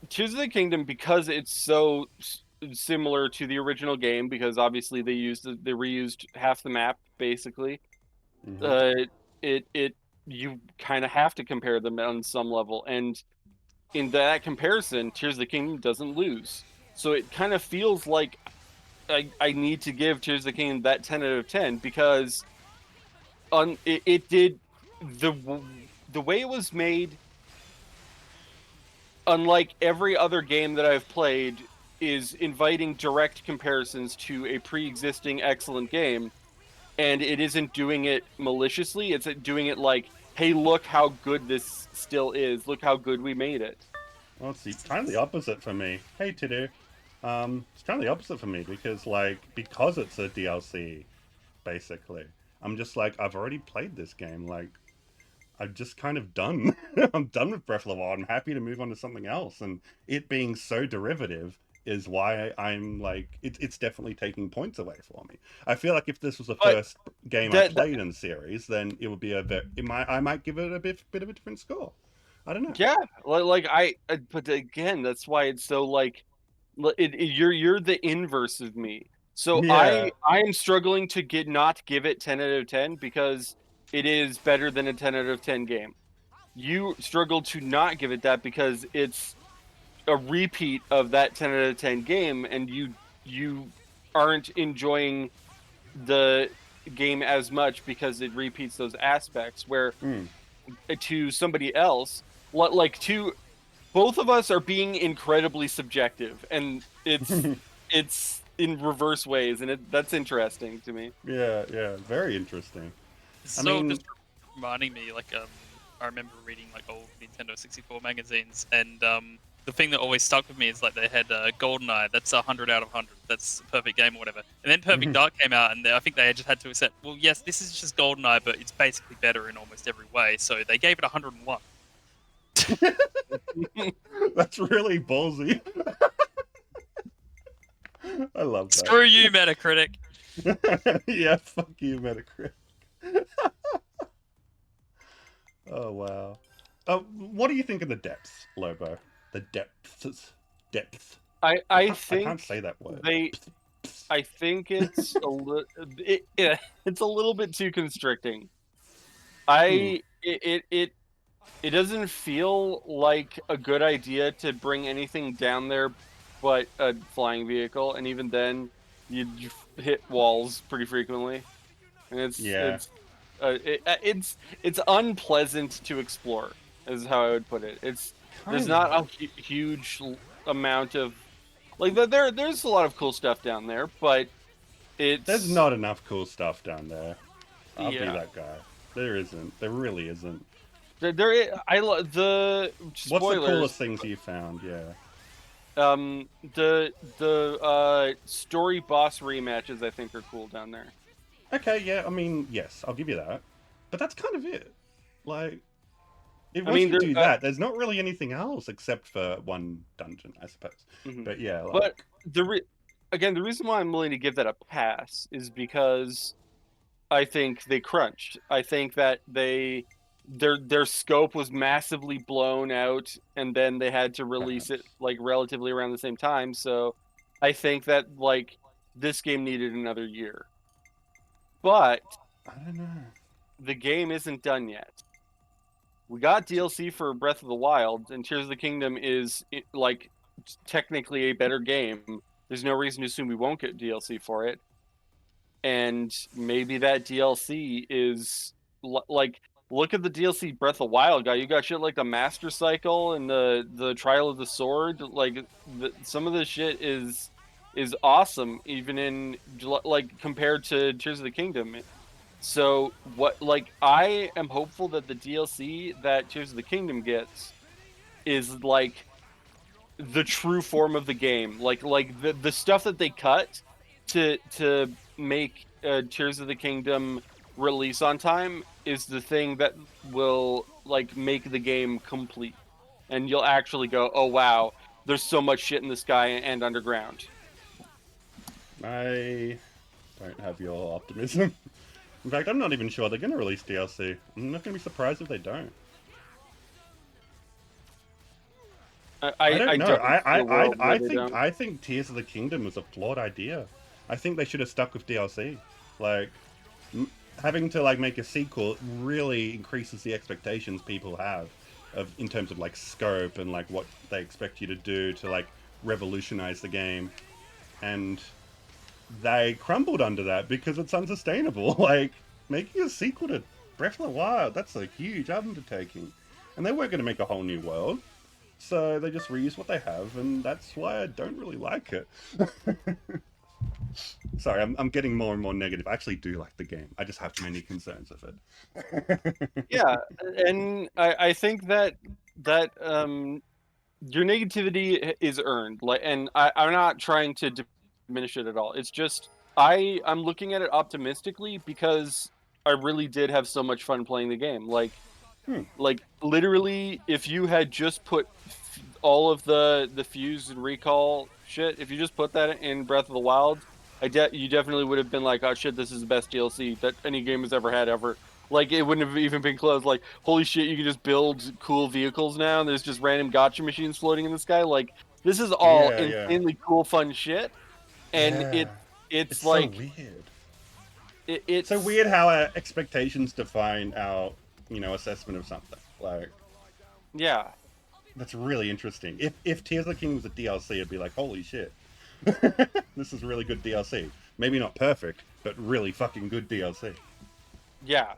Speaker 3: Tears of the Kingdom, because it's so similar to the original game, because obviously they reused half the map basically.
Speaker 1: Mhm.
Speaker 3: It you kind of have to compare them on some level, and in that comparison, Tears of the Kingdom doesn't lose. So it kind of feels like I need to give Tears of the Kingdom that 10 out of 10 because it did the the way it was made, unlike every other game that I've played, is inviting direct comparisons to a pre-existing excellent game, and it isn't doing it maliciously. It's doing it like, hey, look how good this still is. Look how good we made it.
Speaker 1: Well, it's kind of the opposite for me. Hey, Tidu. It's kind of the opposite for me because it's a DLC, basically. I'm just like, I've already played this game. Like, I'm just kind of done. I'm done with Breath of the Wild. I'm happy to move on to something else. And it being so derivative is why I'm like, it's definitely taking points away for me. I feel like if this was the
Speaker 3: But
Speaker 1: first game I
Speaker 3: that
Speaker 1: played in the series, then it would be I might give it a bit of a different score. I don't know.
Speaker 3: yeah, but again, that's why it's so like, you're the inverse of me. So
Speaker 1: Yeah.
Speaker 3: I am struggling to not give it 10 out of 10 because it is better than a 10 out of 10 game. You struggle to not give it that because it's a repeat of that 10 out of 10 game, and you aren't enjoying the game as much because it repeats those aspects, where
Speaker 1: Mm.
Speaker 3: to somebody else, like to both of us are being incredibly subjective, and it's in reverse ways, and that's interesting to me.
Speaker 1: Yeah, yeah, very interesting. I
Speaker 2: So
Speaker 1: mean,
Speaker 2: just reminding me, like, I remember reading like old Nintendo 64 magazines, and the thing that always stuck with me is like they had GoldenEye. That's 100 out of 100. That's a perfect game or whatever. And then Perfect Dark came out, and I think they just had to accept, well, yes, this is just GoldenEye, but it's basically better in almost every way. So they gave it 101.
Speaker 1: that's really ballsy. I love that.
Speaker 2: Screw you, Metacritic.
Speaker 1: Yeah, fuck you, Metacritic. Oh wow. What do you think of the depths, Lobo? The depths. Depth.
Speaker 3: I
Speaker 1: I can't say
Speaker 3: think
Speaker 1: that word.
Speaker 3: they I think it's it's a little bit too constricting.
Speaker 1: Hmm.
Speaker 3: It doesn't feel like a good idea to bring anything down there but a flying vehicle, and even then you hit walls pretty frequently, and
Speaker 1: Yeah.
Speaker 3: it's unpleasant to explore, is how I would put it. There's
Speaker 1: Kind of.
Speaker 3: not a huge amount of, like, there's a lot of cool stuff down there, but
Speaker 1: There's
Speaker 3: it's,
Speaker 1: not enough cool stuff down there. I'll be
Speaker 3: yeah.
Speaker 1: that guy. There isn't. There really isn't.
Speaker 3: The
Speaker 1: What's the
Speaker 3: spoilers.
Speaker 1: coolest things you found? Yeah.
Speaker 3: The story boss rematches I think are cool down there.
Speaker 1: Okay, yeah, I mean, yes, I'll give you that. But that's kind of it. Like,
Speaker 3: I
Speaker 1: once
Speaker 3: mean,
Speaker 1: you
Speaker 3: there,
Speaker 1: do that, there's not really anything else except for one dungeon, I suppose.
Speaker 3: mhm.
Speaker 1: But yeah,
Speaker 3: But
Speaker 1: like,
Speaker 3: again, the reason why I'm willing to give that a pass is because I think they crunched. I think that their scope was massively blown out, and then they had to release it
Speaker 1: perhaps.
Speaker 3: like relatively around the same time. So I think that, like, this game needed another year. But
Speaker 1: I don't know.
Speaker 3: the game isn't done yet. We got DLC for Breath of the Wild, and Tears of the Kingdom is, like, technically a better game. There's no reason to assume we won't get DLC for it, and maybe that DLC is like, look at the DLC Breath of the Wild guy. You got shit like the Master Cycle and the Trial of the Sword. Like, some of this shit is awesome, even in, like, compared to Tears of the Kingdom. So what, like, I am hopeful that the DLC that Tears of the Kingdom gets is like the true form of the game, like the stuff that they cut to make Tears of the Kingdom release on time is the thing that will, like, make the game complete, and you'll actually go, oh wow, there's so much shit in the sky and underground.
Speaker 1: I don't have your optimism. In fact, I'm not even sure they're going to release DLC. I'm not going to be surprised if they don't. I don't
Speaker 3: I
Speaker 1: know.
Speaker 3: don't see a world where they don't.
Speaker 1: I think Tears of the Kingdom was a flawed idea. I think they should have stuck with DLC. Like, having to like make a sequel really increases the expectations people have of in terms of like scope and like what they expect you to do to like revolutionize the game, and they crumbled under that because it's unsustainable. Like making a sequel to Breath of the Wild, that's a huge undertaking, and they weren't going to make a whole new world, so they just reuse what they have, and that's why I don't really like it. Sorry, I'm getting more and more negative. I actually do like the game. I just have many concerns with it.
Speaker 3: Yeah, and I think that your negativity is earned. Like, and I'm not trying to diminish it at all. It's just I'm looking at it optimistically because I really did have so much fun playing the game.
Speaker 1: Hmm.
Speaker 3: Like literally, if you had just put all of the fuse and recall shit, if you just put that in Breath of the Wild, you definitely would have been like, oh shit, this is the best DLC that any game has ever had ever. Like it wouldn't have even been close. Like holy shit, you can just build cool vehicles now, and there's just random gotcha machines floating in the sky. Like this is all
Speaker 1: Yeah, yeah,
Speaker 3: insanely cool, fun shit, and
Speaker 1: yeah.
Speaker 3: it's
Speaker 1: It's so
Speaker 3: like
Speaker 1: weird. So
Speaker 3: it's
Speaker 1: weird how our expectations define our, assessment of something. Like
Speaker 3: yeah.
Speaker 1: that's really interesting. If Tears of the King was a DLC, it'd be like, holy shit, this is really good DLC. Maybe not perfect, but really fucking good DLC.
Speaker 3: Yeah,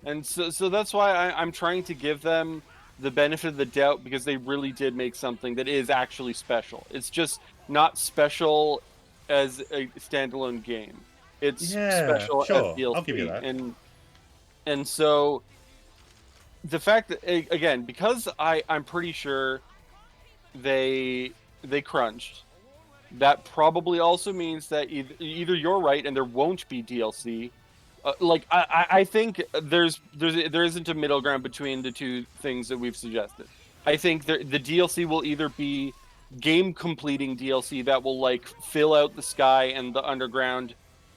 Speaker 3: and so that's why I'm trying to give them the benefit of the doubt because they really did make something that is actually special. It's just not special as a standalone game. It's
Speaker 1: Yeah,
Speaker 3: special as
Speaker 1: sure, I'll give you
Speaker 3: DLC,
Speaker 1: that.
Speaker 3: and so the fact that again because I'm pretty sure they crunched. That probably also means that either you're right and there won't be DLC. Like I think there isn't a middle ground between the two things that we've suggested. I think the DLC will either be game completing DLC that will like fill out the sky and the underground,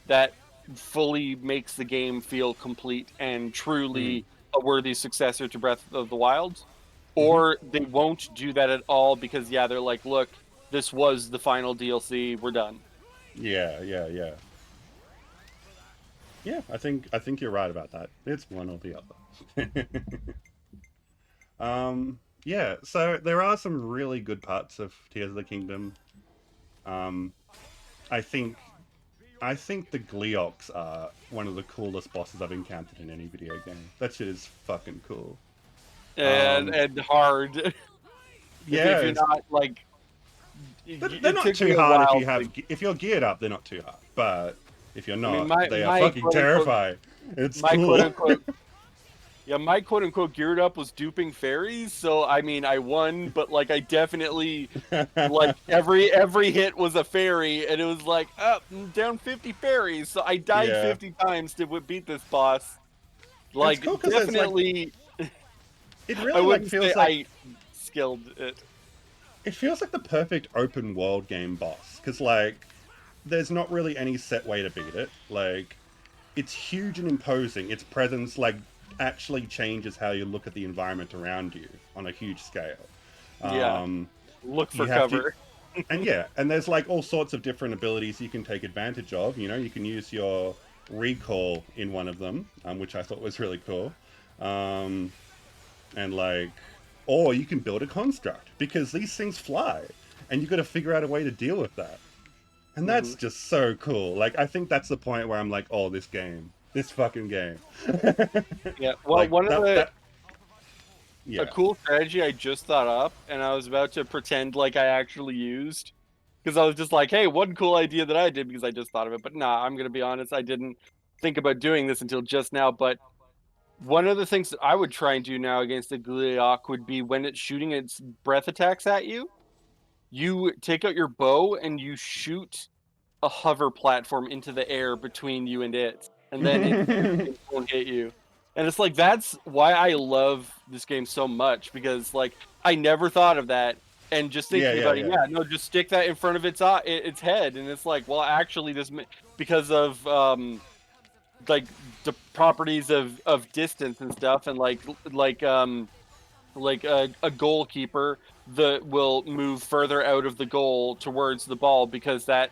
Speaker 3: that fully makes the game feel complete and
Speaker 1: Mm.
Speaker 3: truly a worthy successor to Breath of the Wild,
Speaker 1: Hmm.
Speaker 3: or they won't do that at all because yeah, they're like, look, this was the final DLC, we're done.
Speaker 1: Yeah, yeah, yeah. Yeah, I think you're right about that. It's one or the other. Yeah, so there are some really good parts of Tears of the Kingdom. Um, I think I think the Gleoks are one of the coolest bosses I've encountered in any video game. That shit is fucking cool.
Speaker 3: And
Speaker 1: Um,
Speaker 3: and hard.
Speaker 1: yeah,
Speaker 3: If you're not like,
Speaker 1: they're
Speaker 3: it
Speaker 1: not
Speaker 3: took me
Speaker 1: too
Speaker 3: a
Speaker 1: hard
Speaker 3: while to.
Speaker 1: if you're geared up. They're not too hard, but if you're
Speaker 3: I mean,
Speaker 1: not,
Speaker 3: my
Speaker 1: they are
Speaker 3: my
Speaker 1: fucking
Speaker 3: quote unquote
Speaker 1: terrifying. It's
Speaker 3: my quote
Speaker 1: cool.
Speaker 3: unquote yeah, my quote unquote geared up was duping fairies. So I mean, I won, but like I definitely like every hit was a fairy, and it was like up down 50 fairies. So I died
Speaker 1: Yeah,
Speaker 3: 50 times to beat this boss.
Speaker 1: it's
Speaker 3: Like
Speaker 1: cool because it's like
Speaker 3: definitely,
Speaker 1: it
Speaker 3: I
Speaker 1: really like
Speaker 3: wouldn't say
Speaker 1: feels like
Speaker 3: I skilled it.
Speaker 1: it feels like the perfect open world game boss because like there's not really any set way to beat it. Like it's huge and imposing. Its presence like actually changes how you look at the environment around you on a huge scale.
Speaker 3: Yeah,
Speaker 1: Um,
Speaker 3: look
Speaker 1: you
Speaker 3: for
Speaker 1: have to,
Speaker 3: cover.
Speaker 1: and yeah, and there's like all sorts of different abilities you can take advantage of. You can use your recall in one of them, which I thought was really cool. Um, and like, or you can build a construct because these things fly, and you've got to figure out a way to deal with that. And
Speaker 3: Hmm.
Speaker 1: that's just so cool. Like, I think that's the point where I'm like, oh, this fucking game.
Speaker 3: Yeah. Well,
Speaker 1: Like
Speaker 3: one of
Speaker 1: that,
Speaker 3: a
Speaker 1: yeah.
Speaker 3: cool strategy I just thought up, and I was about to pretend like I actually used, because I was just like, "Hey, one cool idea that I did because I just thought of it." But nah, I'm gonna be honest, I didn't think about doing this until just now. But one of the things that I would try and do now against the Gleeok would be when it's shooting its breath attacks at you, you take out your bow and you shoot a hover platform into the air between you and it, and then it won't hit you. And it's like that's why I love this game so much because like I never thought of that, and just
Speaker 1: Yeah,
Speaker 3: thinking
Speaker 1: yeah,
Speaker 3: about it,
Speaker 1: yeah.
Speaker 3: yeah, no, just stick that in front of its head, and it's like, well, actually, because of like the properties of distance and stuff, and like a goalkeeper that will move further out of the goal towards the ball because that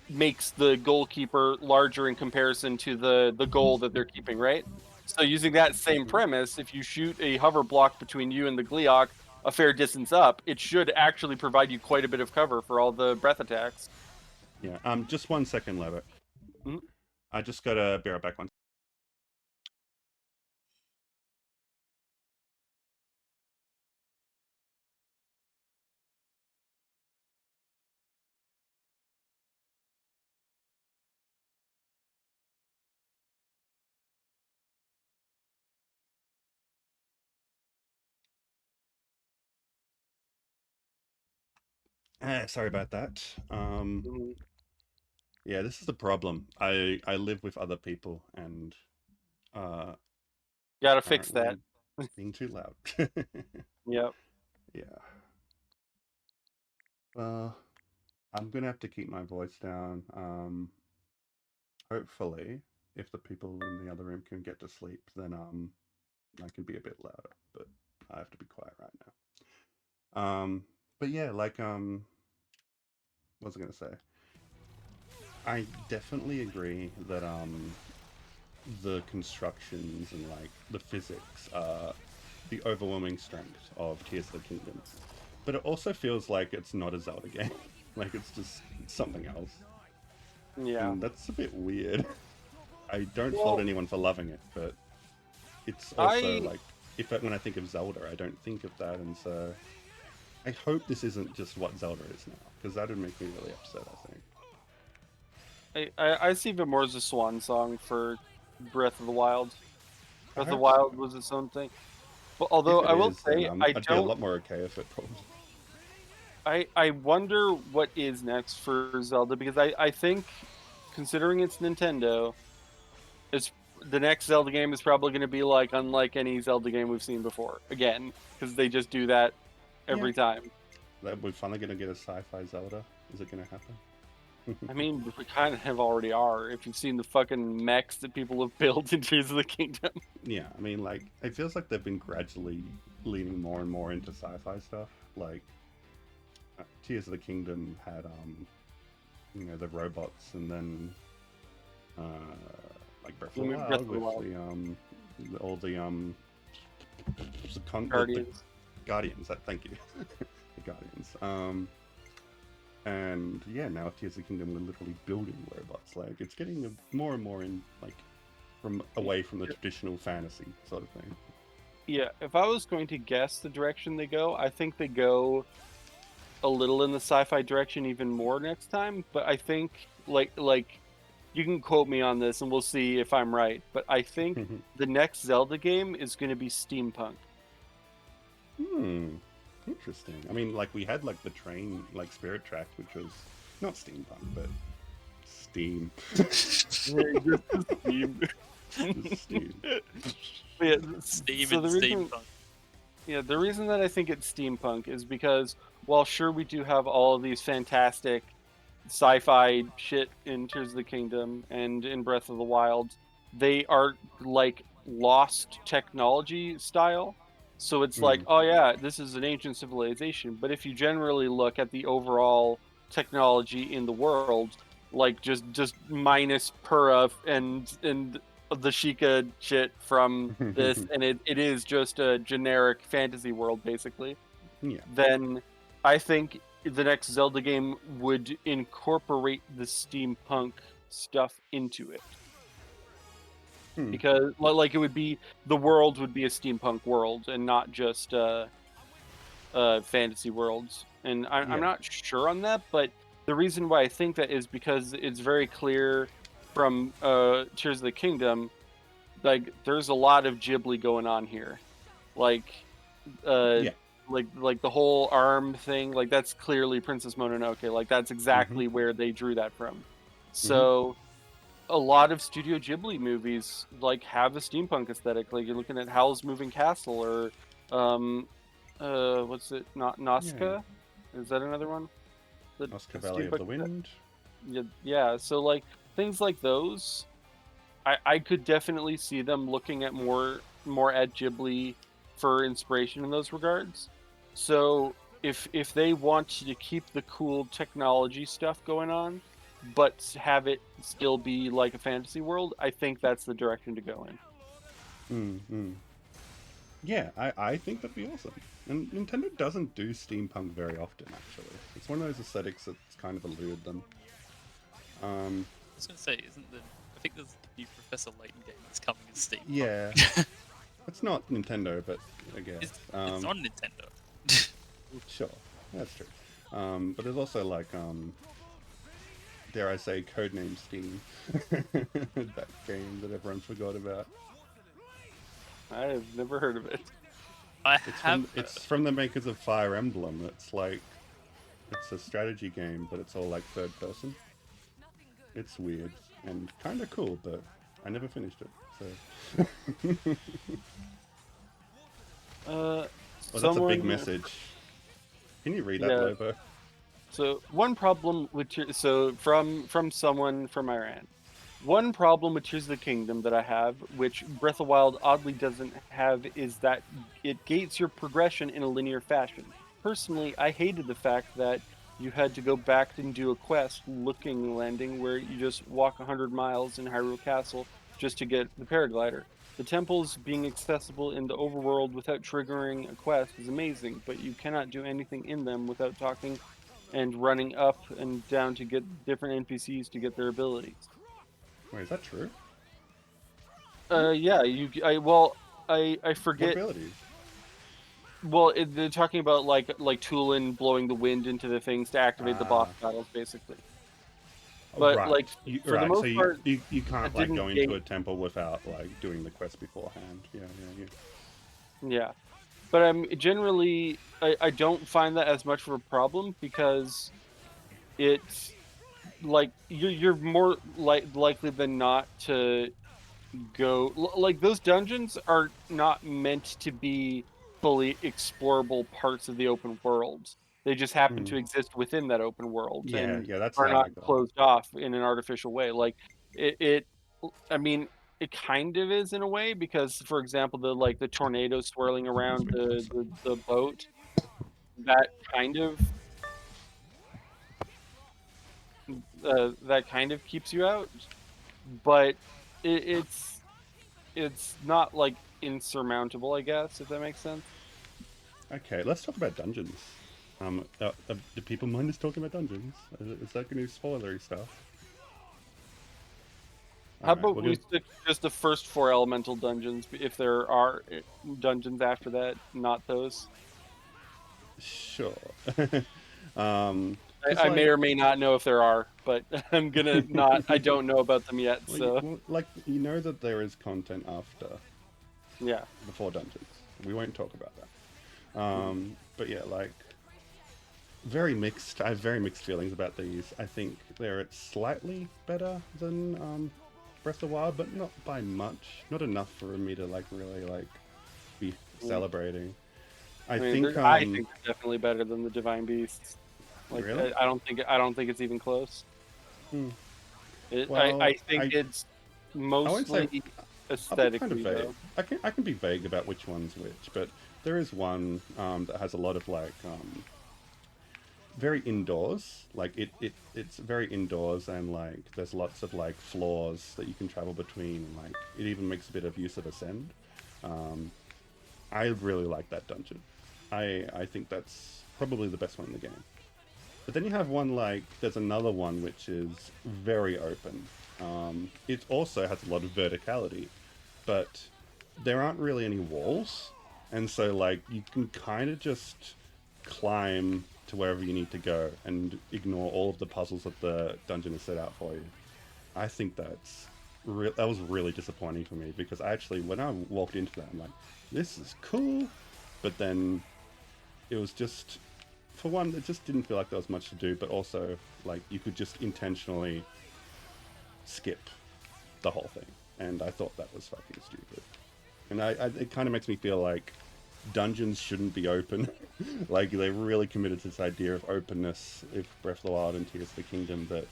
Speaker 3: makes the goalkeeper larger in comparison to the goal that they're keeping, right? So using that same premise, if you shoot a hover block between you and the Gleeok a fair distance up, it should actually provide you quite a bit of cover for all the breath attacks.
Speaker 1: Yeah. Just 1 second, Levitt.
Speaker 3: Mhm.
Speaker 1: I just gotta be right back. One. Sorry about that.
Speaker 3: Mhm.
Speaker 1: Yeah, this is the problem. I live with other people, and uh,
Speaker 3: Gotta fix
Speaker 1: apparently
Speaker 3: that.
Speaker 1: I'm being too loud.
Speaker 3: Yep.
Speaker 1: Yeah. Well, I'm gonna have to keep my voice down. Hopefully, if the people in the other room can get to sleep, then I can be a bit louder. But I have to be quiet right now. But yeah, like what was I gonna say? I definitely agree that the constructions and like the physics are the overwhelming strength of Tears of the Kingdom. But it also feels like it's not a Zelda game. Like it's just something else.
Speaker 3: Yeah.
Speaker 1: And that's a bit weird. I don't fault
Speaker 3: Well,
Speaker 1: anyone for loving it, but it's also
Speaker 3: I
Speaker 1: like when I think of Zelda, I don't think of that, and so I hope this isn't just what Zelda is now, because that would make me really upset. I think.
Speaker 3: I see it more as a swan song for Breath of the Wild.
Speaker 1: I
Speaker 3: Breath of the
Speaker 1: hope so.
Speaker 3: Wild was its own thing. But although
Speaker 1: If it
Speaker 3: I will
Speaker 1: is, then
Speaker 3: say I
Speaker 1: I'd be a
Speaker 3: don't
Speaker 1: lot more okay with it, probably.
Speaker 3: I wonder what is next for Zelda because I think considering it's Nintendo, it's the next Zelda game is probably going to be like unlike any Zelda game we've seen before again because they just do that
Speaker 1: Yeah.
Speaker 3: every time.
Speaker 1: That we're finally gonna get a sci-fi Zelda. Is it gonna happen?
Speaker 3: I mean, we kind of already are. If you've seen the fucking mechs that people have built in Tears of the Kingdom.
Speaker 1: Yeah, I mean, like, it feels like they've been gradually leaning more and more into sci-fi stuff. Like, Tears of the Kingdom had, the robots, and then, uh, like Breath of
Speaker 3: I
Speaker 1: the
Speaker 3: mean, Breath
Speaker 1: Wild
Speaker 3: of the
Speaker 1: with
Speaker 3: Wild,
Speaker 1: all the
Speaker 3: Guardians.
Speaker 1: Guardians. Thank you, the Guardians. And yeah, now Tears of the Kingdom, we're literally building robots. Like, it's getting more and more in like from away from the traditional fantasy sort of thing.
Speaker 3: Yeah, if I was going to guess the direction they go, I think they go a little in the sci-fi direction even more next time. But I think like you can quote me on this and we'll see if I'm right. But I think the next Zelda game is going to be steampunk.
Speaker 1: Hmm. Interesting. I mean, like we had like the train, like Spirit Tracks, which was not steampunk, but steam.
Speaker 3: Just steam.
Speaker 1: Steam.
Speaker 3: Yeah,
Speaker 2: Steam
Speaker 3: so
Speaker 2: and
Speaker 3: the reason,
Speaker 2: steampunk.
Speaker 3: yeah, the reason that I think it's steampunk is because while sure we do have all of these fantastic sci-fi shit in Tears of the Kingdom and in Breath of the Wild, they are like lost technology style. So it's like,
Speaker 1: Mm.
Speaker 3: oh yeah, this is an ancient civilization. But if you generally look at the overall technology in the world, like just minus Pura and the Sheikah shit from this, and it is just a generic fantasy world basically,
Speaker 1: Yeah.
Speaker 3: then I think the next Zelda game would incorporate the steampunk stuff into it.
Speaker 1: Hmm.
Speaker 3: Because like it would be the world would be a steampunk world and not just fantasy worlds. And I'm
Speaker 1: Yeah.
Speaker 3: not sure on that, but the reason why I think that is because it's very clear from Tears of the Kingdom, like there's a lot of Ghibli going on here. Like uh
Speaker 1: Yeah.
Speaker 3: like the whole arm thing, like that's clearly Princess Mononoke. Like that's
Speaker 1: Mm-hmm.
Speaker 3: exactly where they drew that from.
Speaker 1: Mm-hmm.
Speaker 3: So a lot of Studio Ghibli movies like have a steampunk aesthetic. Like you're looking at Howl's Moving Castle or um what's it, not
Speaker 1: Yeah.
Speaker 3: Nausicaa? Is that another one? The
Speaker 1: Oscar Valley of
Speaker 3: steampunk
Speaker 1: the Wind.
Speaker 3: yeah, yeah. So like things like those, I could definitely see them looking at more at Ghibli for inspiration in those regards. So if they want to keep the cool technology stuff going on, but have it still be like a fantasy world, I think that's the direction to go in.
Speaker 1: Mm. Yeah, I think that'd be awesome. And Nintendo doesn't do steampunk very often, actually. It's one of those aesthetics that's kind of eluded them.
Speaker 2: I was gonna say, isn't the I think there's a new Professor Layton game that's coming in Steam.
Speaker 1: Yeah, it's not Nintendo, but I guess.
Speaker 2: It's on Nintendo.
Speaker 1: Sure, that's true. But there's also like, dare I say, Codename Steam. That game that everyone forgot about.
Speaker 3: I've never heard of it.
Speaker 2: I
Speaker 1: It's
Speaker 2: have.
Speaker 1: it's from the makers of Fire Emblem. It's like, it's a strategy game, but it's all like third person. It's weird and kind of cool, but I never finished it. So. Well, that's a big message. Can you read that,
Speaker 3: Yeah.
Speaker 1: Lobo?
Speaker 3: So one problem with from someone from Iran. One problem with Tears of the Kingdom that I have, which Breath of the Wild oddly doesn't have, is that it gates your progression in a linear fashion. Personally, I hated the fact that you had to go back and do a quest looking landing where you just walk 100 miles in Hyrule Castle just to get the paraglider. The temples being accessible in the overworld without triggering a quest is amazing, but you cannot do anything in them without talking and running up and down to get different NPCs to get their abilities.
Speaker 1: Wait, is that true?
Speaker 3: Yeah, I
Speaker 1: What
Speaker 3: forget.
Speaker 1: abilities?
Speaker 3: Well, they're talking about like Tulin blowing the wind into the things to activate the boss battles, basically.
Speaker 1: Oh,
Speaker 3: But
Speaker 1: right.
Speaker 3: like for the
Speaker 1: Right. So
Speaker 3: most part,
Speaker 1: you can't
Speaker 3: it
Speaker 1: like
Speaker 3: didn't
Speaker 1: go into
Speaker 3: gate-
Speaker 1: a temple without like doing the quest beforehand. Yeah.
Speaker 3: yeah. But I'm generally I don't find that as much of a problem because it's like you're more likely than not to like those dungeons are not meant to be fully explorable parts of the open world. They just happen to exist within that open world
Speaker 1: Yeah,
Speaker 3: and
Speaker 1: yeah. That's
Speaker 3: are
Speaker 1: how I
Speaker 3: not
Speaker 1: got.
Speaker 3: closed off in an artificial way. Like it I mean, it kind of is in a way because, for example, the tornado swirling around the boat, that kind of that kind of keeps you out, but it's not like insurmountable, I guess, if that makes sense.
Speaker 1: Okay, let's talk about dungeons. Do people mind us talking about dungeons? Is that going to be spoilery stuff?
Speaker 3: How
Speaker 1: All right,
Speaker 3: about we stick to just the first 4 elemental dungeons, if there are dungeons after that, not those.
Speaker 1: Sure. um,
Speaker 3: I may or may not know if there are, but I'm gonna not. I don't know about them yet,
Speaker 1: well,
Speaker 3: so
Speaker 1: like you know that there is content after
Speaker 3: yeah.
Speaker 1: before dungeons. We won't talk about that. But yeah, like very mixed. I have very mixed feelings about these. I think they're slightly better than Breath of the Wild, but not by much. Not enough for me to like really like be celebrating. I think
Speaker 3: I think they're definitely better than the Divine Beasts. Like
Speaker 1: really?
Speaker 3: I don't think it's even close.
Speaker 1: Well,
Speaker 3: I think it's
Speaker 1: I won't say.
Speaker 3: mostly
Speaker 1: I'll be kind of
Speaker 3: aesthetically
Speaker 1: vague.
Speaker 3: though.
Speaker 1: I can be vague about which one's which, but there is one that has a lot of like very indoors. Like it's very indoors, and like there's lots of like floors that you can travel between, and like it even makes a bit of use of ascend. I really like that dungeon. I think that's probably the best one in the game. But then you have one like there's another one which is very open. It also has a lot of verticality, but there aren't really any walls, and so like you can kind of just climb to wherever you need to go and ignore all of the puzzles that the dungeon has set out for you. I think that was really disappointing for me because I actually when I walked into that I'm like, this is cool, but then it was just for one it just didn't feel like there was much to do, but also like you could just intentionally skip the whole thing, and I thought that was fucking stupid. And it kind of makes me feel like dungeons shouldn't be open. Like they really committed to this idea of openness if Breath of the Wild and Tears of the Kingdom that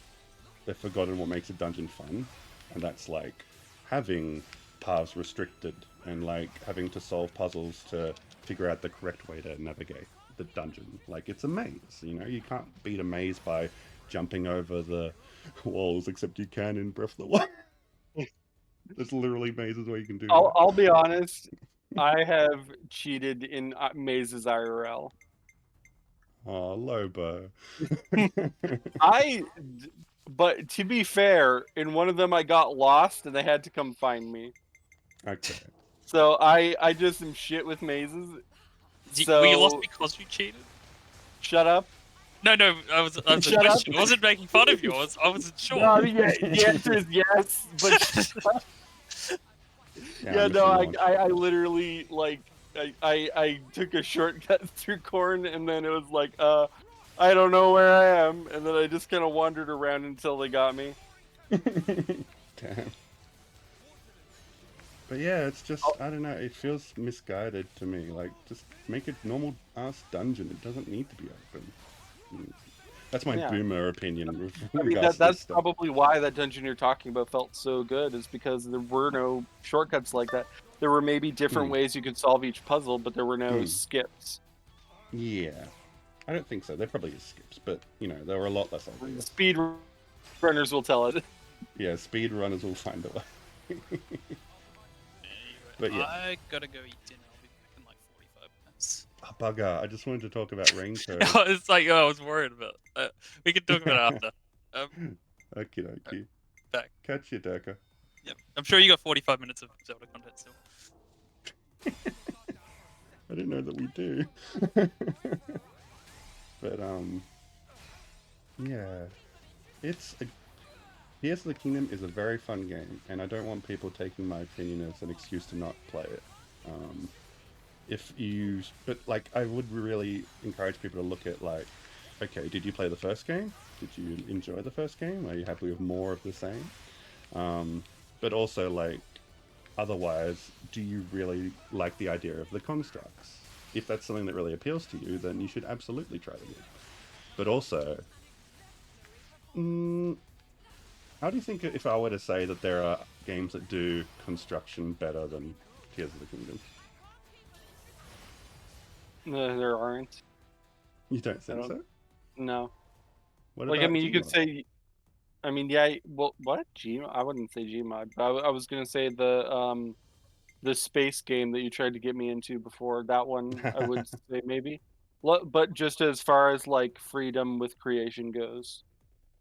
Speaker 1: they've forgotten what makes a dungeon fun, and that's like having paths restricted and like having to solve puzzles to figure out the correct way to navigate the dungeon. Like it's a maze, you know, you can't beat a maze by jumping over the walls, except you can in Breath of the Wild. There's literally mazes where you can do that.
Speaker 3: I'll be honest. I have cheated in mazes IRL.
Speaker 1: Oh, Lobo.
Speaker 3: But to be fair, in one of them I got lost and they had to come find me.
Speaker 1: Okay.
Speaker 3: So I just am shit with mazes.
Speaker 2: Were you lost
Speaker 3: So
Speaker 2: because you cheated?
Speaker 3: shut up.
Speaker 2: No, I was a
Speaker 3: Shut up.
Speaker 2: question. I wasn't making fun of you. I wasn't sure.
Speaker 3: No, yeah, the answer is yes, but yeah, no, I literally like I took a shortcut through corn and then it was like I don't know where I am, and then I just kind of wandered around until they got me.
Speaker 1: Damn. But yeah, it's just, I don't know, it feels misguided to me. Like, just make a normal ass dungeon. It doesn't need to be open. That's my boomer opinion with
Speaker 3: I mean,
Speaker 1: regards to
Speaker 3: that's
Speaker 1: this stuff.
Speaker 3: probably why that dungeon you're talking about felt so good, is because there were no shortcuts like that. There were maybe different ways you could solve each puzzle, but there were no skips.
Speaker 1: Yeah. I don't think so. There probably is skips, but, you know, there were a lot less obvious.
Speaker 3: Speed runners will tell it.
Speaker 1: Yeah, speed runners will find a way. But yeah.
Speaker 2: I gotta go eat dinner. I'll be back in like 45 minutes.
Speaker 1: Oh, bugger. I just wanted to talk about Raincoat.
Speaker 2: It's like, I was worried about. We can talk about it after.
Speaker 1: Okie dokie.
Speaker 2: Back.
Speaker 1: Catch you, Durka.
Speaker 2: Yep. I'm sure you got 45 minutes of Zelda content still.
Speaker 1: I didn't know that we do. But, yeah. Tears of the Kingdom is a very fun game, and I don't want people taking my opinion as an excuse to not play it. But like, I would really encourage people to look at, like, okay, did you play the first game? Did you enjoy the first game? Are you happy with more of the same? But also, like, otherwise, do you really like the idea of the constructs? If that's something that really appeals to you, then you should absolutely try the game. But also, how do you think if I were to say that there are games that do construction better than Tears of the Kingdom?
Speaker 3: No, there aren't.
Speaker 1: You don't think so?
Speaker 3: No.
Speaker 1: What
Speaker 3: like,
Speaker 1: about
Speaker 3: I mean, you could
Speaker 1: Gmod?
Speaker 3: say, I mean, yeah, well, what? I wouldn't say Gmod, but I was going to say the space game that you tried to get me into before. That one, I would say maybe. But just as far as, like, freedom with creation goes.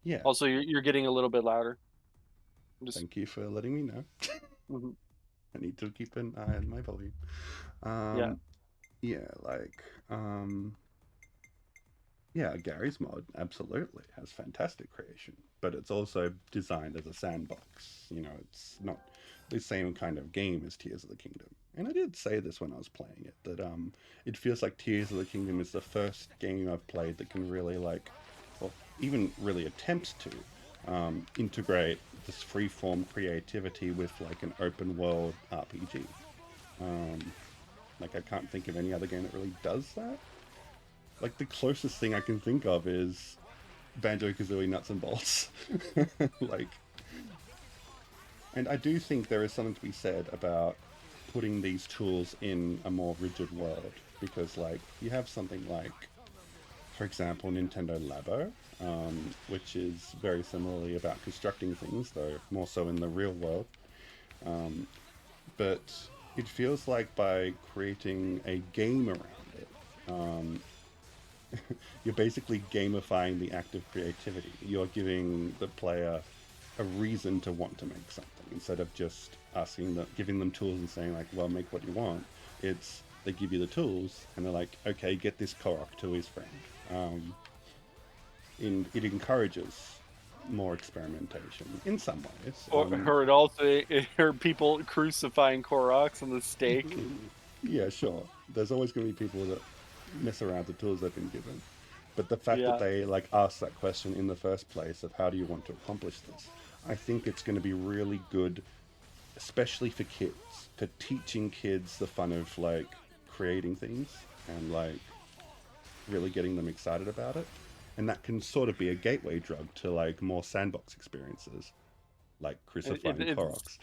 Speaker 1: Yeah.
Speaker 3: Also, you're getting a little bit louder.
Speaker 1: Thank you for letting me know.
Speaker 3: Mhm.
Speaker 1: I need to keep an eye on my volume. Yeah, like, yeah, Gary's mod absolutely has fantastic creation, but it's also designed as a sandbox. You know, it's not the same kind of game as Tears of the Kingdom. And I did say this when I was playing it, that it feels like Tears of the Kingdom is the first game I've played that can really, like, or even really attempt to integrate this freeform creativity with, like, an open world RPG. Like, I can't think of any other game that really does that. Like, the closest thing I can think of is Banjo-Kazooie Nuts and Bolts. Like, and I do think there is something to be said about putting these tools in a more rigid world, because, like, you have something like, for example, Nintendo Labo, which is very similarly about constructing things, though more so in the real world. But it feels like by creating a game around it, you're basically gamifying the act of creativity. You're giving the player a reason to want to make something, instead of just giving them tools and saying, like, well, make what you want. It's, they give you the tools and they're like, okay, get this Korok to his friend. It encourages more experimentation in some ways.
Speaker 3: Or it also heard people crucifying Koroks on the stake.
Speaker 1: Yeah, sure. There's always going to be people that mess around with the tools they've been given. But the fact that they, like, ask that question in the first place of how do you want to accomplish this, I think it's going to be really good, especially for kids, for teaching kids the fun of, like, creating things and, like, really getting them excited about it. And that can sort of be a gateway drug to, like, more sandbox experiences, like crucifying Koroks.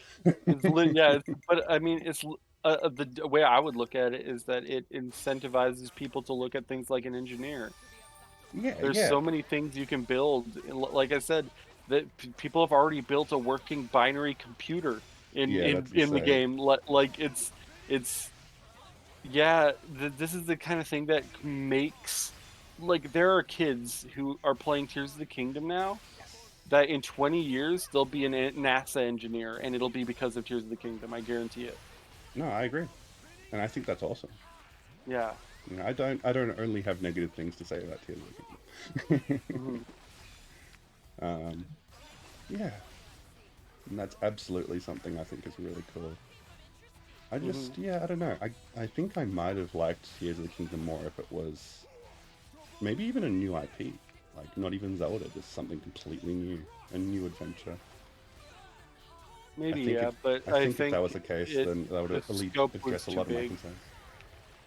Speaker 3: But I mean, it's the way I would look at it is that it incentivizes people to look at things like an engineer.
Speaker 1: Yeah,
Speaker 3: There's
Speaker 1: yeah,
Speaker 3: so many things you can build. Like I said, that people have already built a working binary computer in
Speaker 1: yeah.
Speaker 3: in
Speaker 1: That's
Speaker 3: in the
Speaker 1: insane.
Speaker 3: game. Like it's yeah. This is the kind of thing that makes like there are kids who are playing Tears of the Kingdom now
Speaker 1: Yes.
Speaker 3: that in 20 years they'll be a NASA engineer, and it'll be because of Tears of the Kingdom. I guarantee it.
Speaker 1: No, I agree, and I think that's awesome.
Speaker 3: Yeah.
Speaker 1: You know, I don't only have negative things to say about Tears of the Kingdom.
Speaker 3: Hmm.
Speaker 1: um, yeah, and that's absolutely something I think is really cool.
Speaker 3: Hmm.
Speaker 1: Yeah, I don't know. I think I might have liked Tears of the Kingdom more if it was maybe even a new IP, like not even Zelda, just something completely new, a new adventure. I
Speaker 3: Maybe,
Speaker 1: think
Speaker 3: yeah,
Speaker 1: if
Speaker 3: but
Speaker 1: I
Speaker 3: I
Speaker 1: think if
Speaker 3: think
Speaker 1: that was the case,
Speaker 3: it
Speaker 1: then that would
Speaker 3: the
Speaker 1: at least
Speaker 3: scope was
Speaker 1: address a
Speaker 3: too
Speaker 1: lot of my
Speaker 3: big.
Speaker 1: concerns.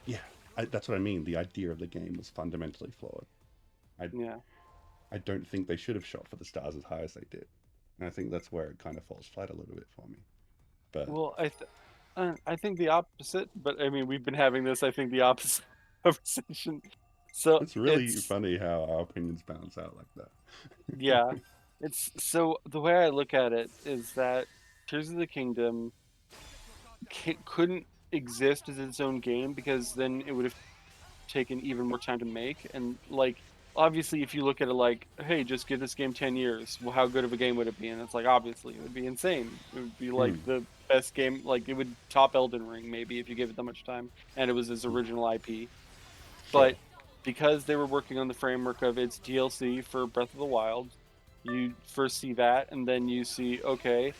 Speaker 1: Yeah, that's what I mean. The idea of the game was fundamentally flawed. I
Speaker 3: Yeah.
Speaker 1: I don't think they should have shot for the stars as high as they did, and I think that's where it kind of falls flat a little bit for me. But
Speaker 3: Well, I think the opposite, but I mean, we've been having this, I think, the opposite conversation. So
Speaker 1: it's really
Speaker 3: it's,
Speaker 1: funny how our opinions balance out like
Speaker 3: yeah,
Speaker 1: that.
Speaker 3: it's so the way I look at it is that Tears of the Kingdom couldn't exist as its own game because then it would have taken even more time to make. And like, obviously, if you look at it like, hey, just give this game 10 years, well, how good of a game would it be? And it's like, obviously, it would be insane. It would be like
Speaker 1: Hmm.
Speaker 3: the best game, like, it would top Elden Ring maybe if you gave it that much time and it was his
Speaker 1: Hmm.
Speaker 3: original IP.
Speaker 1: Sure.
Speaker 3: But because they were working on the framework of its DLC for Breath of the Wild, you first see that, and then you see, okay,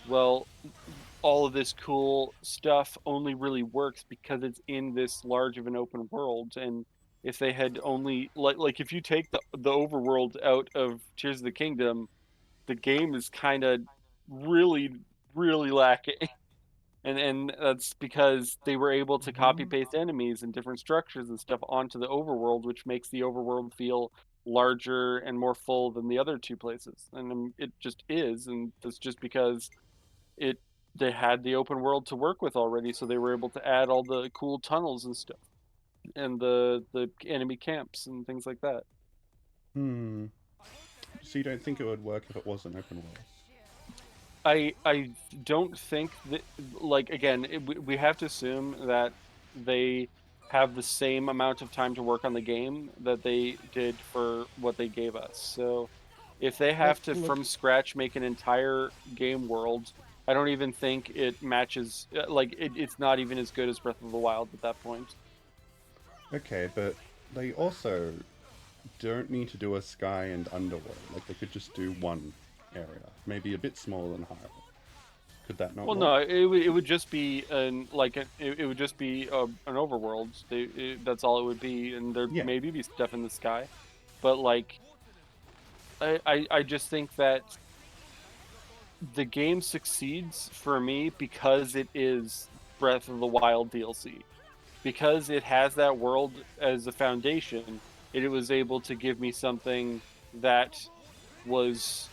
Speaker 3: well, all of this cool stuff only really works because it's in this large of an open world. And if they had only like if you take the overworld out of Tears of the Kingdom, the game is kind of really really lacking. And that's because they were able to copy
Speaker 1: Mhm.
Speaker 3: paste enemies and different structures and stuff onto the overworld, which makes the overworld feel larger and more full than the other two places. And it just is, and that's just because it they had the open world to work with already, so they were able to add all the cool tunnels and stuff and the enemy camps and things like that.
Speaker 1: Hmm. So you don't think it would work if it was an open world?
Speaker 3: I don't think that, like, again, we have to assume that they have the same amount of time to work on the game that they did for what they gave us. So if they have to
Speaker 1: Look,
Speaker 3: from scratch make an entire game world, I don't even think it matches, like it's not even as good as Breath of the Wild at that point.
Speaker 1: okay, but they also don't need to do a sky and underworld. Like they could just do one area, maybe a bit smaller than Hyrule. Could that not
Speaker 3: Well,
Speaker 1: work?
Speaker 3: no, it would just be it would just be an overworld. That's all it would be, and there'd
Speaker 1: Yeah.
Speaker 3: maybe be stuff in the sky. But like I just think that the game succeeds for me because it is Breath of the Wild DLC. Because it has that world as a foundation, it was able to give me something that was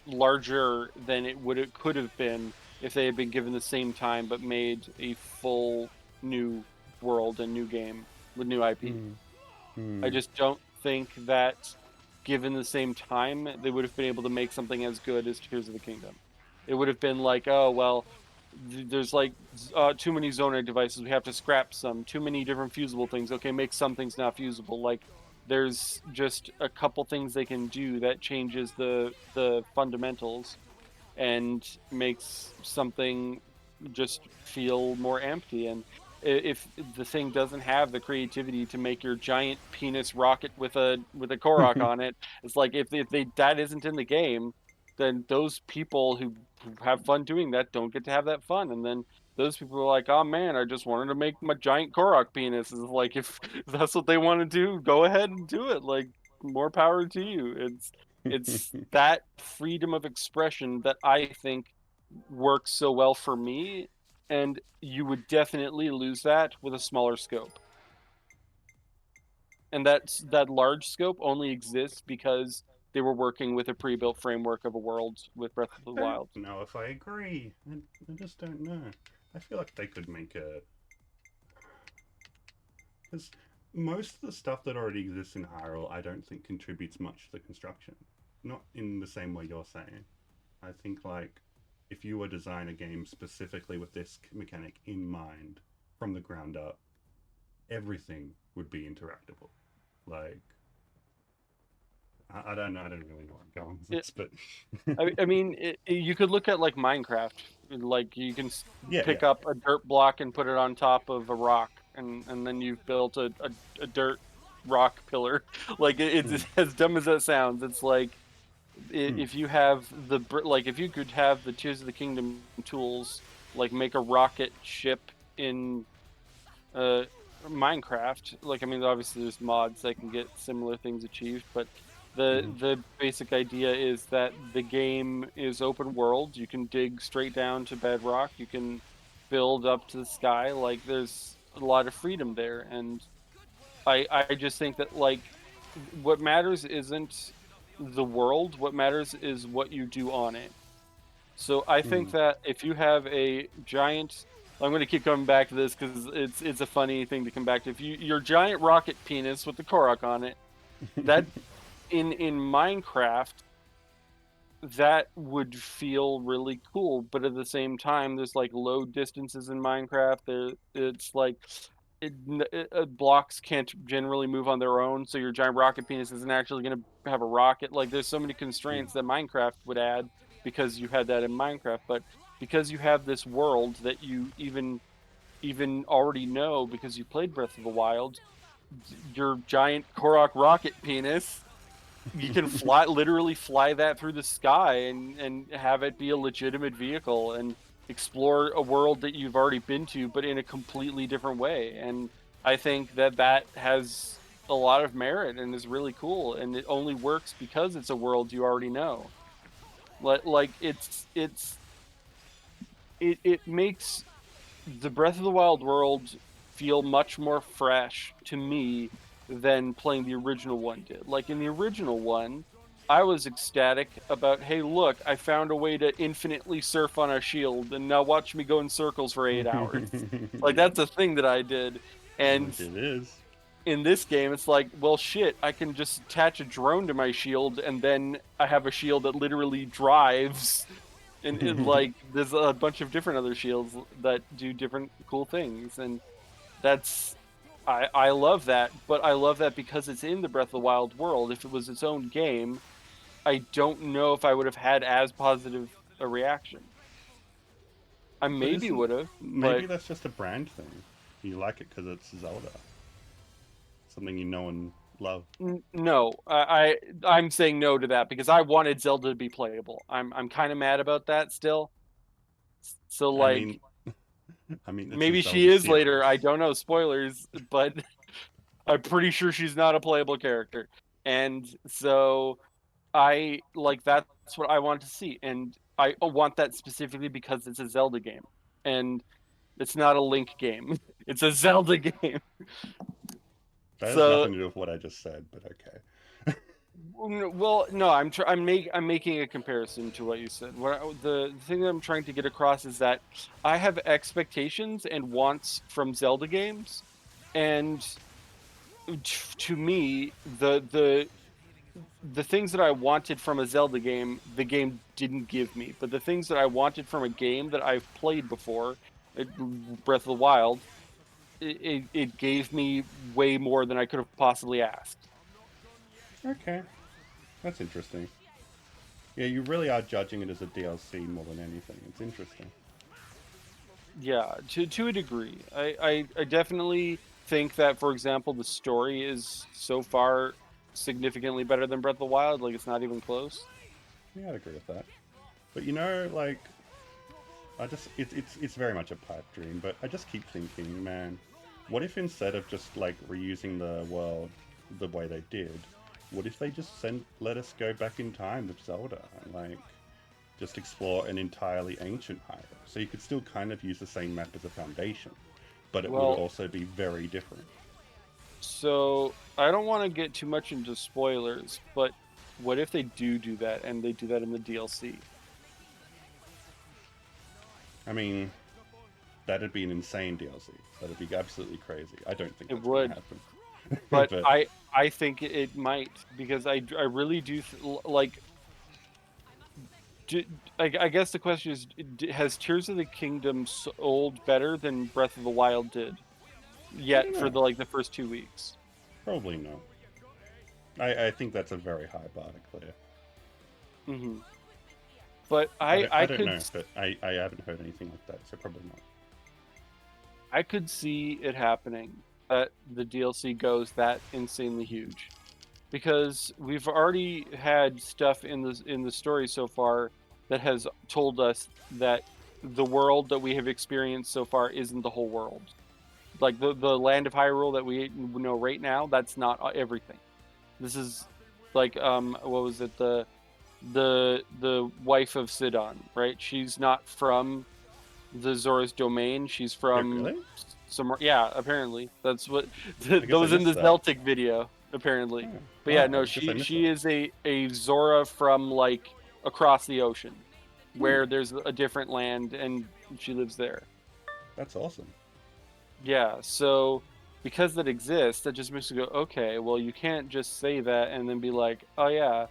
Speaker 3: larger than it could have been if they had been given the same time but made a full new world and new game with new IP.
Speaker 1: Hmm.
Speaker 3: I
Speaker 1: Hmm.
Speaker 3: just don't think that given the same time they would have been able to make something as good as Tears of the Kingdom. It would have been like, oh well, there's like too many Zonai devices. We have to scrap some. Too many different fusible things. Okay, make some things not fusible. Like there's just a couple things they can do that changes the fundamentals and makes something just feel more empty. And if the thing doesn't have the creativity to make your giant penis rocket with a Korok on it, it's like if they that isn't in the game, then those people who have fun doing that don't get to have that fun. And then those people are like, oh man, I just wanted to make my giant Korok penis. Is like if that's what they want to do, go ahead and do it. Like more power to you. It's that freedom of expression that I think works so well for me, and you would definitely lose that with a smaller scope. And that large scope only exists because they were working with a pre-built framework of a world with Breath of the
Speaker 1: I don't
Speaker 3: Wild.
Speaker 1: know if I agree. I just don't know. I feel like they could make a. Because most of the stuff that already exists in Hyrule, I don't think contributes much to the construction. Not in the same way you're saying. I think like if you were to design a game specifically with this mechanic in mind from the ground up, everything would be interactable. Like I don't know. I don't really know where I'm going with
Speaker 3: It,
Speaker 1: this, but
Speaker 3: I mean, you could look at like Minecraft. Like you can
Speaker 1: yeah, yeah.
Speaker 3: pick up a dirt block and put it on top of a rock, and then you've built a dirt rock pillar. Like it's
Speaker 1: Mm,
Speaker 3: as dumb as that sounds. It's like
Speaker 1: mm,
Speaker 3: if you have like if you could have the Tears of the Kingdom tools, like make a rocket ship in uh Minecraft. Like I mean, obviously there's mods that can get similar things achieved, but
Speaker 1: mm-hmm,
Speaker 3: the basic idea is that the game is open world. You can dig straight down to bedrock. You can build up to the sky. Like there's a lot of freedom there, and I just think that like what matters isn't the world. What matters is what you do on it. So I think
Speaker 1: mm.
Speaker 3: that if you have a giant, I'm going to keep coming back to this because it's a funny thing to come back to. If your giant rocket penis with the Korok on it, that in Minecraft, that would feel really cool. But at the same time, there's like load distances in Minecraft. It's like blocks can't generally move on their own, so your giant rocket penis isn't actually going to have a rocket. Like there's so many
Speaker 1: Mm.
Speaker 3: constraints that Minecraft would add because you had that in Minecraft, but because you have this world that you even already know because you played Breath of the Wild, your giant Korok rocket penis, you can fly literally fly that through the sky and have it be a legitimate vehicle and explore a world that you've already been to but in a completely different way. And I think that that has a lot of merit and is really cool, and it only works because it's a world you already know. Like it makes the Breath of the Wild world feel much more fresh to me than playing the original one did. Like in the original one, I was ecstatic about, hey, look, I found a way to infinitely surf on a shield, and now watch me go in circles for 8 hours. Like
Speaker 1: Yeah,
Speaker 3: that's a thing that I did. And
Speaker 1: like it is.
Speaker 3: in this game, it's like, well, shit, I can just attach a drone to my shield, and then I have a shield that literally drives and like there's a bunch of different other shields that do different cool things, and that's I love that, but I love that because it's in the Breath of the Wild world. If it was its own game, I don't know if I would have had as positive a reaction. I
Speaker 1: But
Speaker 3: maybe
Speaker 1: isn't
Speaker 3: would have,
Speaker 1: maybe
Speaker 3: but
Speaker 1: that's just a brand thing? You like it because it's Zelda, something you know and love.
Speaker 3: no, I'm saying no to that because I wanted Zelda to be playable. I'm kind of mad about that still. So
Speaker 1: I mean,
Speaker 3: like
Speaker 1: it's a
Speaker 3: maybe she
Speaker 1: Zelda
Speaker 3: is later. I
Speaker 1: series.
Speaker 3: don't know, spoilers, but I'm pretty sure she's not a playable character. And so I like that's what I want to see. And I want that specifically because it's a Zelda game. And it's not a Link game. It's a Zelda game.
Speaker 1: That has
Speaker 3: So
Speaker 1: nothing to do with what I just said, but okay.
Speaker 3: well, no, I'm making a comparison to what you said. The thing that I'm trying to get across is that I have expectations and wants from Zelda games, and to me, the things that I wanted from a Zelda game, the game didn't give me. But the things that I wanted from a game that I've played before, Breath of the Wild, it gave me way more than I could have possibly asked.
Speaker 1: Okay, that's interesting. Yeah, you really are judging it as a DLC more than anything. It's interesting.
Speaker 3: Yeah, to a degree. I definitely think that, for example, the story is so far significantly better than Breath of the Wild. Like it's not even close.
Speaker 1: Yeah, I'd agree with that. But you know, like, it's very much a pipe dream. But I just keep thinking, man, what if instead of just like reusing the world the way they did, what if they just let us go back in time with Zelda and like just explore an entirely ancient Hyrule? So you could still kind of use the same map as a foundation, but it would
Speaker 3: Well,
Speaker 1: also be very different.
Speaker 3: so I don't want to get too much into spoilers, but what if they do that and they do that in the DLC?
Speaker 1: I mean, that'd be an insane DLC. That'd be absolutely crazy. I don't think
Speaker 3: It
Speaker 1: that's going to
Speaker 3: would.
Speaker 1: happen.
Speaker 3: but
Speaker 1: But
Speaker 3: I think it might, because I really do like. I guess the question is, has Tears of the Kingdom sold better than Breath of the Wild did?
Speaker 1: I don't
Speaker 3: Yet for
Speaker 1: know.
Speaker 3: the first 2 weeks.
Speaker 1: Probably not. I think that's a very high bar to clear.
Speaker 3: Hmm. But
Speaker 1: I
Speaker 3: I
Speaker 1: don't
Speaker 3: could
Speaker 1: know, but I haven't heard anything like that, so probably not.
Speaker 3: I could see it happening that the DLC goes that insanely huge, because we've already had stuff in the story so far that has told us that the world that we have experienced so far isn't the whole world. Like the land of Hyrule that we know right now, that's not everything. This is like what was it, the wife of Sidon, right? She's not from the Zora's domain. She's
Speaker 1: Wait,
Speaker 3: from
Speaker 1: really?
Speaker 3: somewhere. Yeah, apparently that's what
Speaker 1: I
Speaker 3: that
Speaker 1: guess I
Speaker 3: was in the
Speaker 1: missed that.
Speaker 3: Celtic video. Apparently,
Speaker 1: Oh,
Speaker 3: but yeah,
Speaker 1: oh I
Speaker 3: no,
Speaker 1: guess I missed
Speaker 3: she
Speaker 1: that.
Speaker 3: is a Zora from like across the ocean,
Speaker 1: Hmm,
Speaker 3: where there's a different land, and she lives there.
Speaker 1: that's awesome.
Speaker 3: Yeah, so because that exists, that just makes you go, okay, well, you can't just say that and then be like, oh yeah,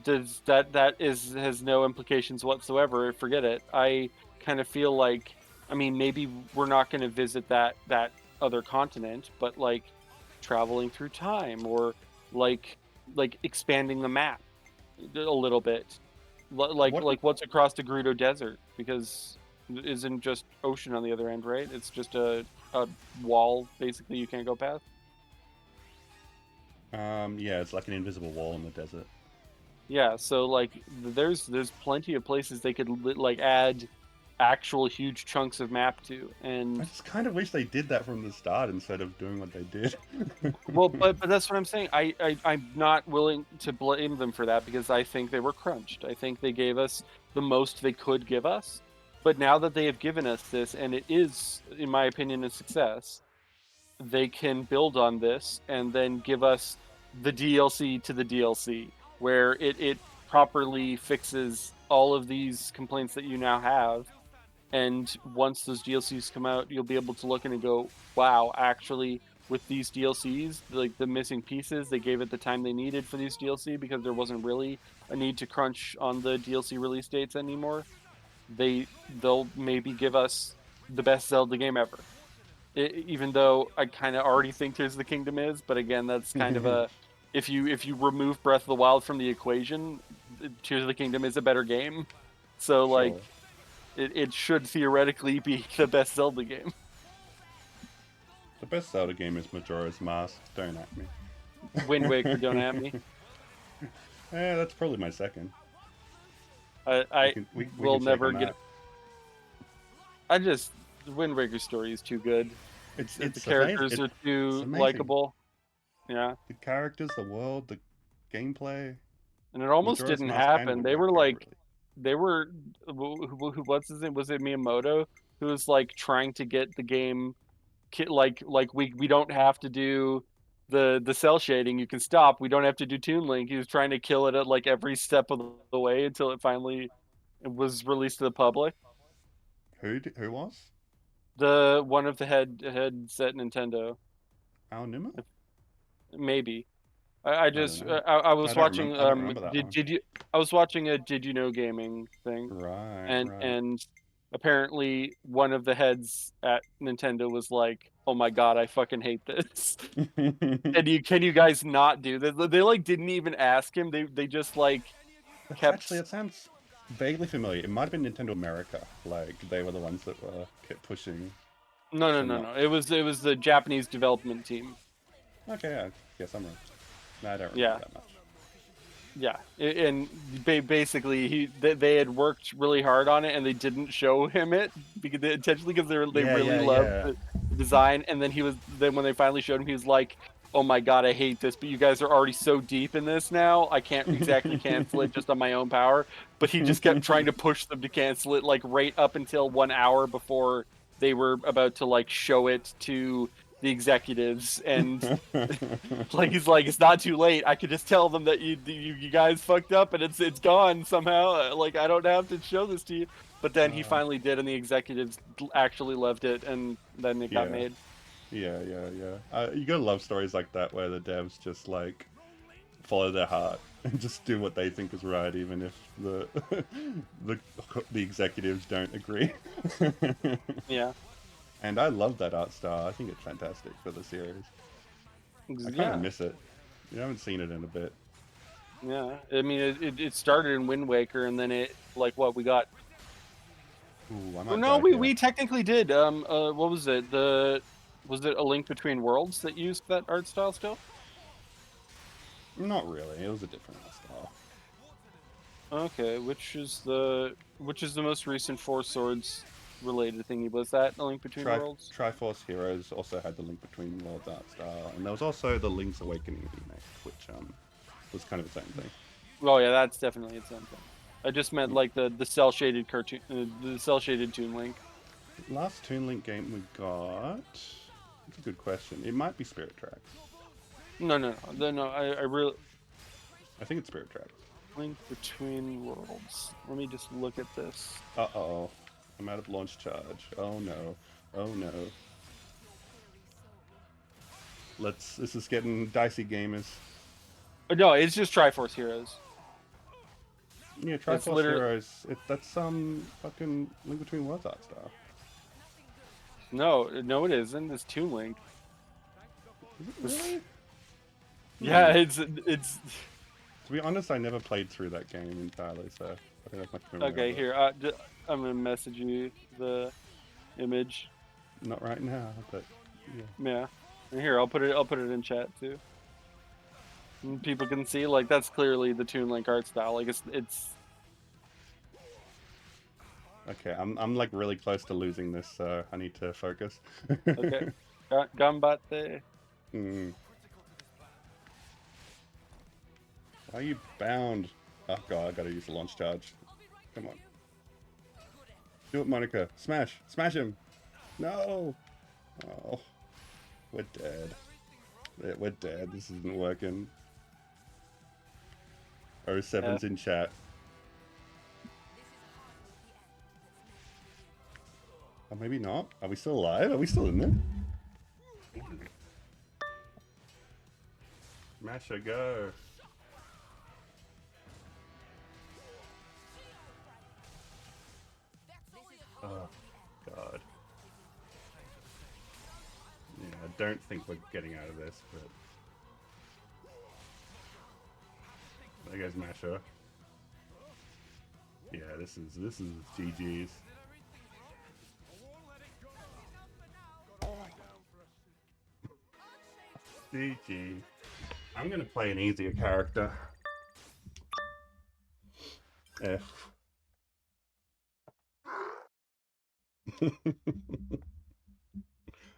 Speaker 3: does that is has no implications whatsoever. Forget it. I kind of feel like, I mean, maybe we're not going to visit that other continent, but like traveling through time, or like expanding the map a little bit,
Speaker 1: What
Speaker 3: like what's across the Gerudo Desert, because it isn't just ocean on the other end, right? It's just a wall basically you can't go past.
Speaker 1: yeah, it's like an invisible wall in the desert.
Speaker 3: Yeah, so like there's plenty of places they could like add actual huge chunks of map to.
Speaker 1: I
Speaker 3: And
Speaker 1: just kind of wish they did that from the start instead of doing what they did.
Speaker 3: well, but that's what I'm saying. I'm not willing to blame them for that, because I think they were crunched. I think they gave us the most they could give us. But now that they have given us this, and it is, in my opinion, a success, they can build on this and then give us the DLC to the DLC, where it properly fixes all of these complaints that you now have. And once those DLCs come out, you'll be able to look in and go, wow, actually, with these DLCs, like the missing pieces, they gave it the time they needed for these DLC, because there wasn't really a need to crunch on the DLC release dates anymore. They'll maybe give us the best Zelda game ever. Even though I kind of already think Tears of the Kingdom is, but again, that's kind of a, if you remove Breath of the Wild from the equation, Tears of the Kingdom is a better game. So like
Speaker 1: Sure.
Speaker 3: it should theoretically be the best Zelda game.
Speaker 1: The best Zelda game is Majora's Mask. Don't at me.
Speaker 3: Wind Waker, don't at me.
Speaker 1: Yeah, that's probably my second.
Speaker 3: I
Speaker 1: We
Speaker 3: will
Speaker 1: can shake
Speaker 3: never
Speaker 1: on
Speaker 3: get.
Speaker 1: that.
Speaker 3: I just, the Wind Waker story is too good. The
Speaker 1: It's amazing.
Speaker 3: characters are
Speaker 1: It's
Speaker 3: too
Speaker 1: amazing.
Speaker 3: likable. Yeah,
Speaker 1: The characters, the world, the gameplay.
Speaker 3: and it almost
Speaker 1: Majora's
Speaker 3: didn't
Speaker 1: Mask and
Speaker 3: happen.
Speaker 1: Wind
Speaker 3: They were
Speaker 1: Waker,
Speaker 3: like,
Speaker 1: really.
Speaker 3: they were what's his name? Was it Miyamoto who was like trying to get the game like we don't have to do the cell shading. You can stop. We don't have to do Toon Link. He was trying to kill it at like every step of the way until it finally was released to the public.
Speaker 1: Who was?
Speaker 3: The one of the headset Nintendo,
Speaker 1: Aonuma?
Speaker 3: maybe. I
Speaker 1: I don't
Speaker 3: just
Speaker 1: know.
Speaker 3: I was watching
Speaker 1: I don't remember that one.
Speaker 3: did you I was watching a Did You Know Gaming thing,
Speaker 1: Right,
Speaker 3: and
Speaker 1: right.
Speaker 3: apparently one of the heads at Nintendo was like, "Oh my god, I fucking hate this." And you can you guys not do this? They like didn't even ask him. They just like
Speaker 1: That's actually,
Speaker 3: kept.
Speaker 1: it sounds vaguely familiar. It might have been Nintendo America. Like they were the ones that were kept pushing to not.
Speaker 3: No. It was the Japanese development team.
Speaker 1: Okay, yeah, guess I'm wrong. No, I don't remember
Speaker 3: Yeah,
Speaker 1: that much.
Speaker 3: yeah. And basically they had worked really hard on it, and they didn't show him it because intentionally, because they
Speaker 1: Yeah,
Speaker 3: really
Speaker 1: yeah,
Speaker 3: loved
Speaker 1: yeah.
Speaker 3: the design. And then when they finally showed him, he was like, "Oh my god, I hate this, but you guys are already so deep in this now. I can't exactly cancel it just on my own power." But he just kept trying to push them to cancel it, like right up until 1 hour before they were about to like show it to the executives. And like he's like, "It's not too late. I could just tell them that you guys fucked up, and it's gone somehow. Like I don't have to show this to you." But then he
Speaker 1: Uh,
Speaker 3: finally did, and the executives actually loved it, and then it got
Speaker 1: yeah.
Speaker 3: made.
Speaker 1: Yeah. You gotta love stories like that where the devs just like follow their heart and just do what they think is right, even if the the, the executives don't agree.
Speaker 3: Yeah.
Speaker 1: And I love that art style. I think it's fantastic for the series. I kind of
Speaker 3: Yeah.
Speaker 1: miss it. You haven't seen it in a bit.
Speaker 3: Yeah. I mean, it started in Wind Waker, and then it like what we got.
Speaker 1: Ooh, I
Speaker 3: Oh,
Speaker 1: might
Speaker 3: no,
Speaker 1: die here.
Speaker 3: we technically did. What was it? Was it A Link Between Worlds that used that art style still?
Speaker 1: Not really. It was a different art style.
Speaker 3: Okay, which is the most recent Four Swords related thingy? Was that A Link Between Worlds?
Speaker 1: Triforce Heroes also had the Link Between Worlds art style, and there was also the Link's Awakening remake, which was kind of the same thing.
Speaker 3: Oh yeah, that's definitely its own thing. I just meant
Speaker 1: Hmm.
Speaker 3: like the cell shaded cartoon, the cell shaded Toon Link.
Speaker 1: Last Toon Link game we got. That's a good question. It might be Spirit Tracks.
Speaker 3: No. I really
Speaker 1: I think it's Spirit Tracks.
Speaker 3: Link Between Worlds. Let me just look at this.
Speaker 1: Uh-oh. I'm out of launch charge. Oh no. Oh no. This is getting dicey, gamers.
Speaker 3: No, it's just Triforce Heroes.
Speaker 1: Yeah,
Speaker 3: It's
Speaker 1: Triforce
Speaker 3: literally
Speaker 1: Heroes. That's some fucking Link Between Worlds art style.
Speaker 3: no, it isn't. It's Toon Link.
Speaker 1: Is it really?
Speaker 3: Yeah,
Speaker 1: Hmm.
Speaker 3: it's
Speaker 1: To be honest, I never played through that game entirely, so I don't have much memory
Speaker 3: okay.
Speaker 1: of it.
Speaker 3: Here, I'm gonna message you the image.
Speaker 1: Not right now, but yeah.
Speaker 3: Yeah, and here I'll put it in chat too. And people can see like that's clearly the Toon Link art style. Like it's
Speaker 1: Okay, I'm like really close to losing this, so I need to focus.
Speaker 3: okay. Gambate.
Speaker 1: Hmm. Why are you bound? Oh god, I gotta use the launch charge. Come on. Do it, Monica. Smash! Smash him! No! Oh, we're dead. We're dead. This isn't working. 07's in chat. Oh, maybe not. Are we still alive? Are we still in there? Masha, go. Oh, God. Yeah, I don't think we're getting out of this, but... There goes Masha. Yeah, this is GG's. GG. I'm gonna play an easier character. F.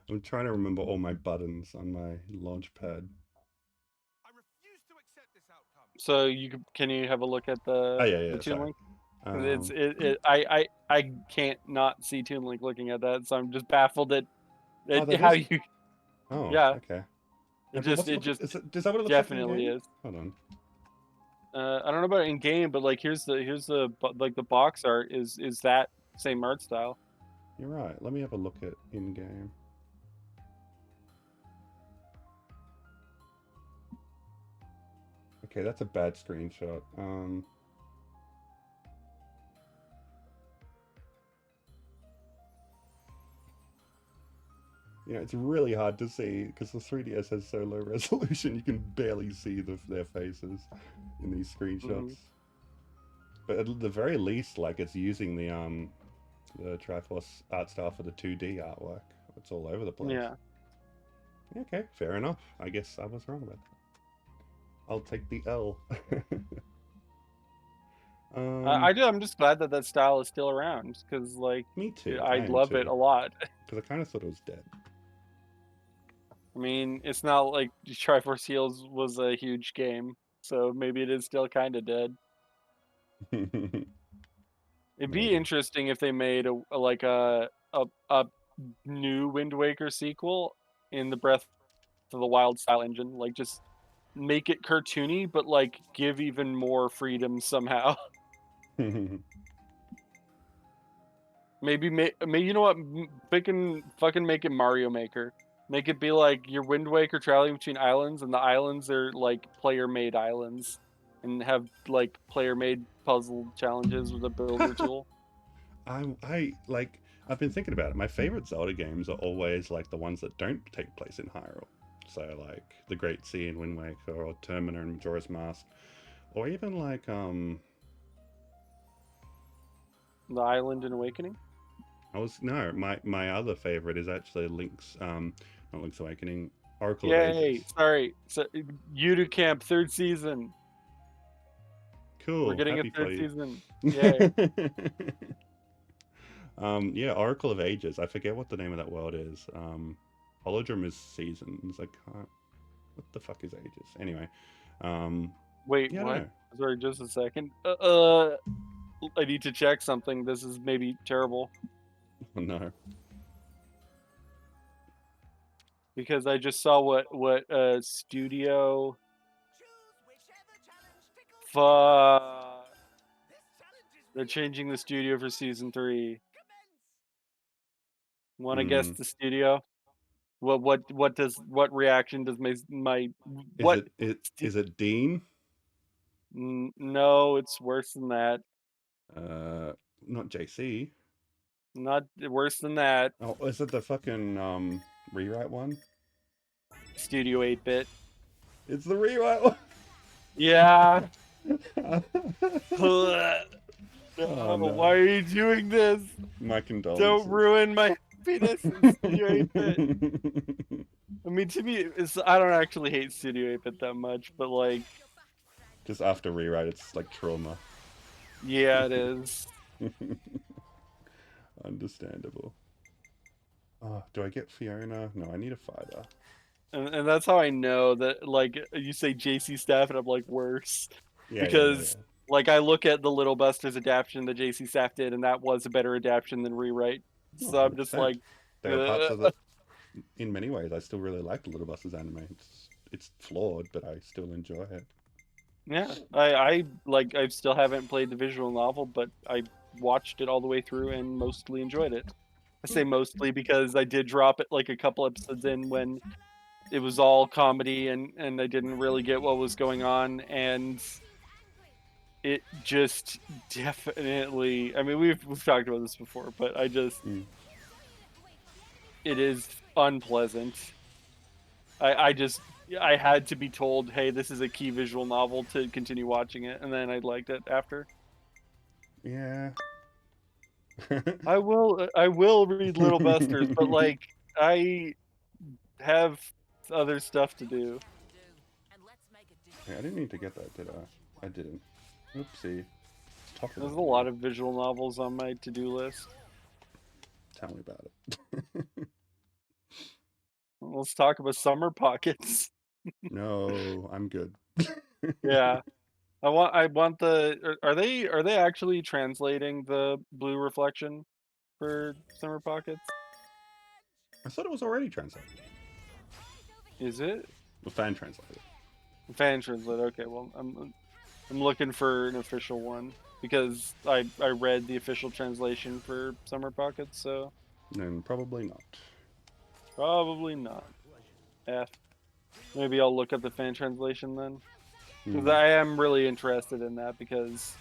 Speaker 1: I'm trying to remember all my buttons on my launch pad.
Speaker 3: So can you have a look at
Speaker 1: Oh yeah,
Speaker 3: the Toon
Speaker 1: sorry.
Speaker 3: Link? 'Cause I can't not see Toon Link looking at that, so I'm just baffled at
Speaker 1: Oh, that
Speaker 3: how
Speaker 1: is.
Speaker 3: you.
Speaker 1: Oh,
Speaker 3: Yeah,
Speaker 1: okay.
Speaker 3: it
Speaker 1: But what's
Speaker 3: just
Speaker 1: it
Speaker 3: it
Speaker 1: look?
Speaker 3: just
Speaker 1: Is that what it looks like in
Speaker 3: definitely
Speaker 1: game?
Speaker 3: is.
Speaker 1: Hold on.
Speaker 3: I don't know about in game, but like here's the like the box art is that same art style.
Speaker 1: You're right. Let me have a look at in game. Okay, that's a bad screenshot. It's really hard to see because the 3DS has so low resolution. You can barely see their faces in these screenshots. But at the very least, like it's using the Triforce art style for the 2D artwork. It's all over the place.
Speaker 3: Yeah.
Speaker 1: Okay, fair enough. I guess I was wrong about that. I'll take the L.
Speaker 3: I'm just glad that that style is still around because like
Speaker 1: Me too.
Speaker 3: I
Speaker 1: I am
Speaker 3: love it
Speaker 1: too.
Speaker 3: a lot.
Speaker 1: Because I kind of thought it was dead.
Speaker 3: I mean, it's not like Triforce Heroes was a huge game, so maybe it is still kind of dead. It'd be
Speaker 1: Maybe.
Speaker 3: interesting if they made a new Wind Waker sequel in the Breath of the Wild style engine, like just make it cartoony, but like give even more freedom somehow. Maybe you know what? Fucking make it Mario Maker. Make it be like your Wind Waker traveling between islands, and the islands are like player-made islands, and have like player-made puzzle challenges with a builder tool.
Speaker 1: I like. I've been thinking about it. My favorite Zelda games are always like the ones that don't take place in Hyrule. So like the Great Sea in Wind Waker, or Termina and Majora's Mask, or even like
Speaker 3: The Island in Awakening.
Speaker 1: I was no my other favorite is actually Link's not Link's Awakening, Oracle of
Speaker 3: Yay!
Speaker 1: Ages.
Speaker 3: Sorry, so Yudu Camp 3rd season. We're
Speaker 1: Cool,
Speaker 3: getting a
Speaker 1: happy for
Speaker 3: 3rd
Speaker 1: you.
Speaker 3: season. Yay!
Speaker 1: Yeah, Oracle of Ages. I forget what the name of that world is. Holodrum is seasons. I can't. What the fuck is ages? Anyway,
Speaker 3: Wait,
Speaker 1: yeah, I don't
Speaker 3: what?
Speaker 1: know.
Speaker 3: Sorry, just a second. I need to check something. This is maybe terrible
Speaker 1: Oh, no.
Speaker 3: because I just saw what studio. Fuck. They're changing the studio for season 3. Want to guess
Speaker 1: Hmm.
Speaker 3: the studio? What reaction does my
Speaker 1: Is
Speaker 3: what?
Speaker 1: it Dean?
Speaker 3: No, it's worse than that.
Speaker 1: Uh, Not JC.
Speaker 3: Not worse than that.
Speaker 1: Oh, is it the fucking rewrite one?
Speaker 3: Studio 8-bit.
Speaker 1: It's the rewrite one.
Speaker 3: Yeah.
Speaker 1: Oh
Speaker 3: No, why
Speaker 1: no.
Speaker 3: are you doing this?
Speaker 1: My
Speaker 3: Don't
Speaker 1: condolences.
Speaker 3: ruin my happiness in Studio 8-bit. I mean, to me, I don't actually hate Studio 8-bit that much, but like,
Speaker 1: Just after rewrite, it's like trauma.
Speaker 3: yeah, it is.
Speaker 1: Understandable. Oh, do I get Fiona? No, I need a fighter.
Speaker 3: And that's how I know that, like, you say JC Staff, and I'm like, worse.
Speaker 1: Yeah, yeah, yeah,
Speaker 3: Because, like, I look at the Little Busters adaptation that JC Staff did, and that was a better adaptation than Rewrite.
Speaker 1: yeah. Oh,
Speaker 3: So I'm just
Speaker 1: 100%.
Speaker 3: like,
Speaker 1: There are parts of it, in many ways, I still really like the Little Busters anime. It's flawed, but I still enjoy it.
Speaker 3: yeah. I still haven't played the visual novel, but I watched it all the way through and mostly enjoyed it. I say mostly because I did drop it like a couple episodes in when it was all comedy and I didn't really get what was going on, and it just definitely, I mean, we've talked about this before, but
Speaker 1: Mm.
Speaker 3: it is unpleasant. I just I had to be told, hey, this is a key visual novel to continue watching it, and then I liked it after.
Speaker 1: Yeah.
Speaker 3: I will read Little Busters, but like I have other stuff to do.
Speaker 1: Yeah, I didn't need to get that, did I? I didn't. Oopsie. It's tough
Speaker 3: There's
Speaker 1: about
Speaker 3: a lot of visual novels on my to-do list.
Speaker 1: Tell me about it.
Speaker 3: Let's talk about Summer Pockets.
Speaker 1: No, I'm good.
Speaker 3: Yeah. I want the are they actually translating the blue reflection for Summer Pockets?
Speaker 1: I thought it was already translated.
Speaker 3: Is it?
Speaker 1: The fan translated.
Speaker 3: Fan translate. Okay, well I'm looking for an official one because I read the official translation for Summer Pockets, so
Speaker 1: And probably not.
Speaker 3: probably not. F. Maybe I'll look up the fan translation then. Because
Speaker 1: Hmm.
Speaker 3: I am really interested in that because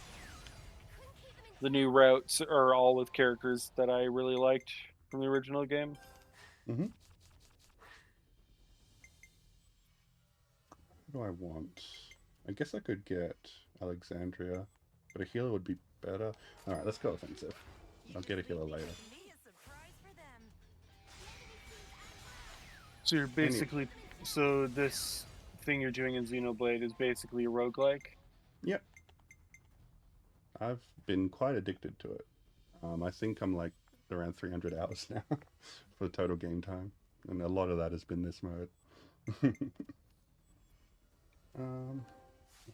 Speaker 3: the new routes are all with characters that I really liked from the original game.
Speaker 1: Mm-hmm. What do I want? I guess I could get Alexandria, but a healer would be better. Alright, let's go offensive. I'll get a healer later.
Speaker 3: So you're basically so this thing you're doing in Xenoblade is basically a roguelike?
Speaker 1: Yep. I've been quite addicted to it. I think I'm like around 300 hours now for total game time, and a lot of that has been this mode. um,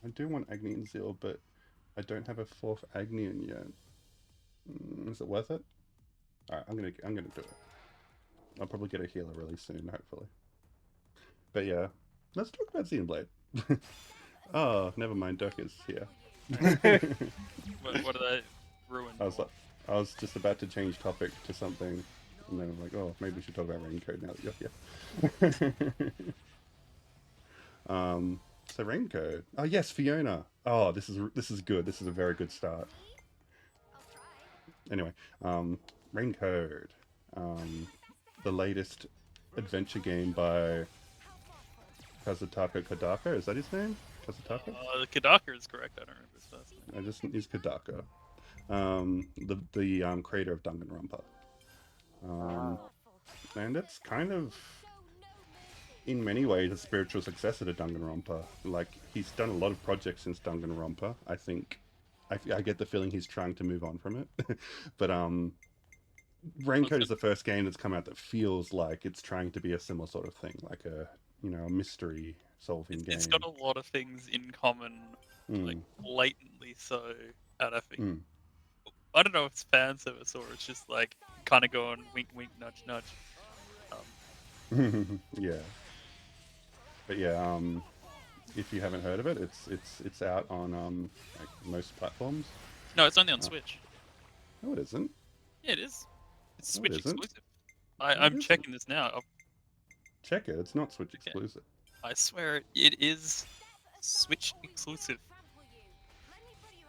Speaker 1: I do want Agni and Zeal, but I don't have a fourth Agnian yet. Is it worth it? Alright, I'm gonna do it. I'll probably get a healer really soon, hopefully. But yeah, let's talk about Xenoblade. Oh, never mind, Dirk is here.
Speaker 2: What are they ruined?
Speaker 1: I was just about to change topic to something And then I'm like, oh, maybe we should talk about Raincoat now that you're here. So Raincoat. Oh yes, Fiona. Oh, this is good. This is a very good start. Anyway, Raincoat. The latest adventure game by Kazutaka Kodaka. Is that his name? Kazutaka?
Speaker 2: Kadaka is correct. I don't remember his first name.
Speaker 1: I just he's Kodaka. The creator of Danganronpa. And it's kind of, in many ways, a spiritual successor to Danganronpa. Like, he's done a lot of projects since Danganronpa. I think, I get the feeling he's trying to move on from it. But Raincoat is the first game that's come out that feels like it's trying to be a similar sort of thing, like a a mystery solving game.
Speaker 2: It's got a lot of things in common, like blatantly so. And I think I don't know if it's fan service or it's just like kind of going wink, wink, nudge, nudge.
Speaker 1: Yeah, but yeah, if you haven't heard of it, it's out on like most platforms.
Speaker 2: No, it's only on Switch.
Speaker 1: No, it isn't.
Speaker 2: Yeah, it is. It's
Speaker 1: No,
Speaker 2: Switch
Speaker 1: it isn't.
Speaker 2: exclusive. I'm checking this now.
Speaker 1: Check it. It's not Switch exclusive.
Speaker 2: I swear it is Switch exclusive.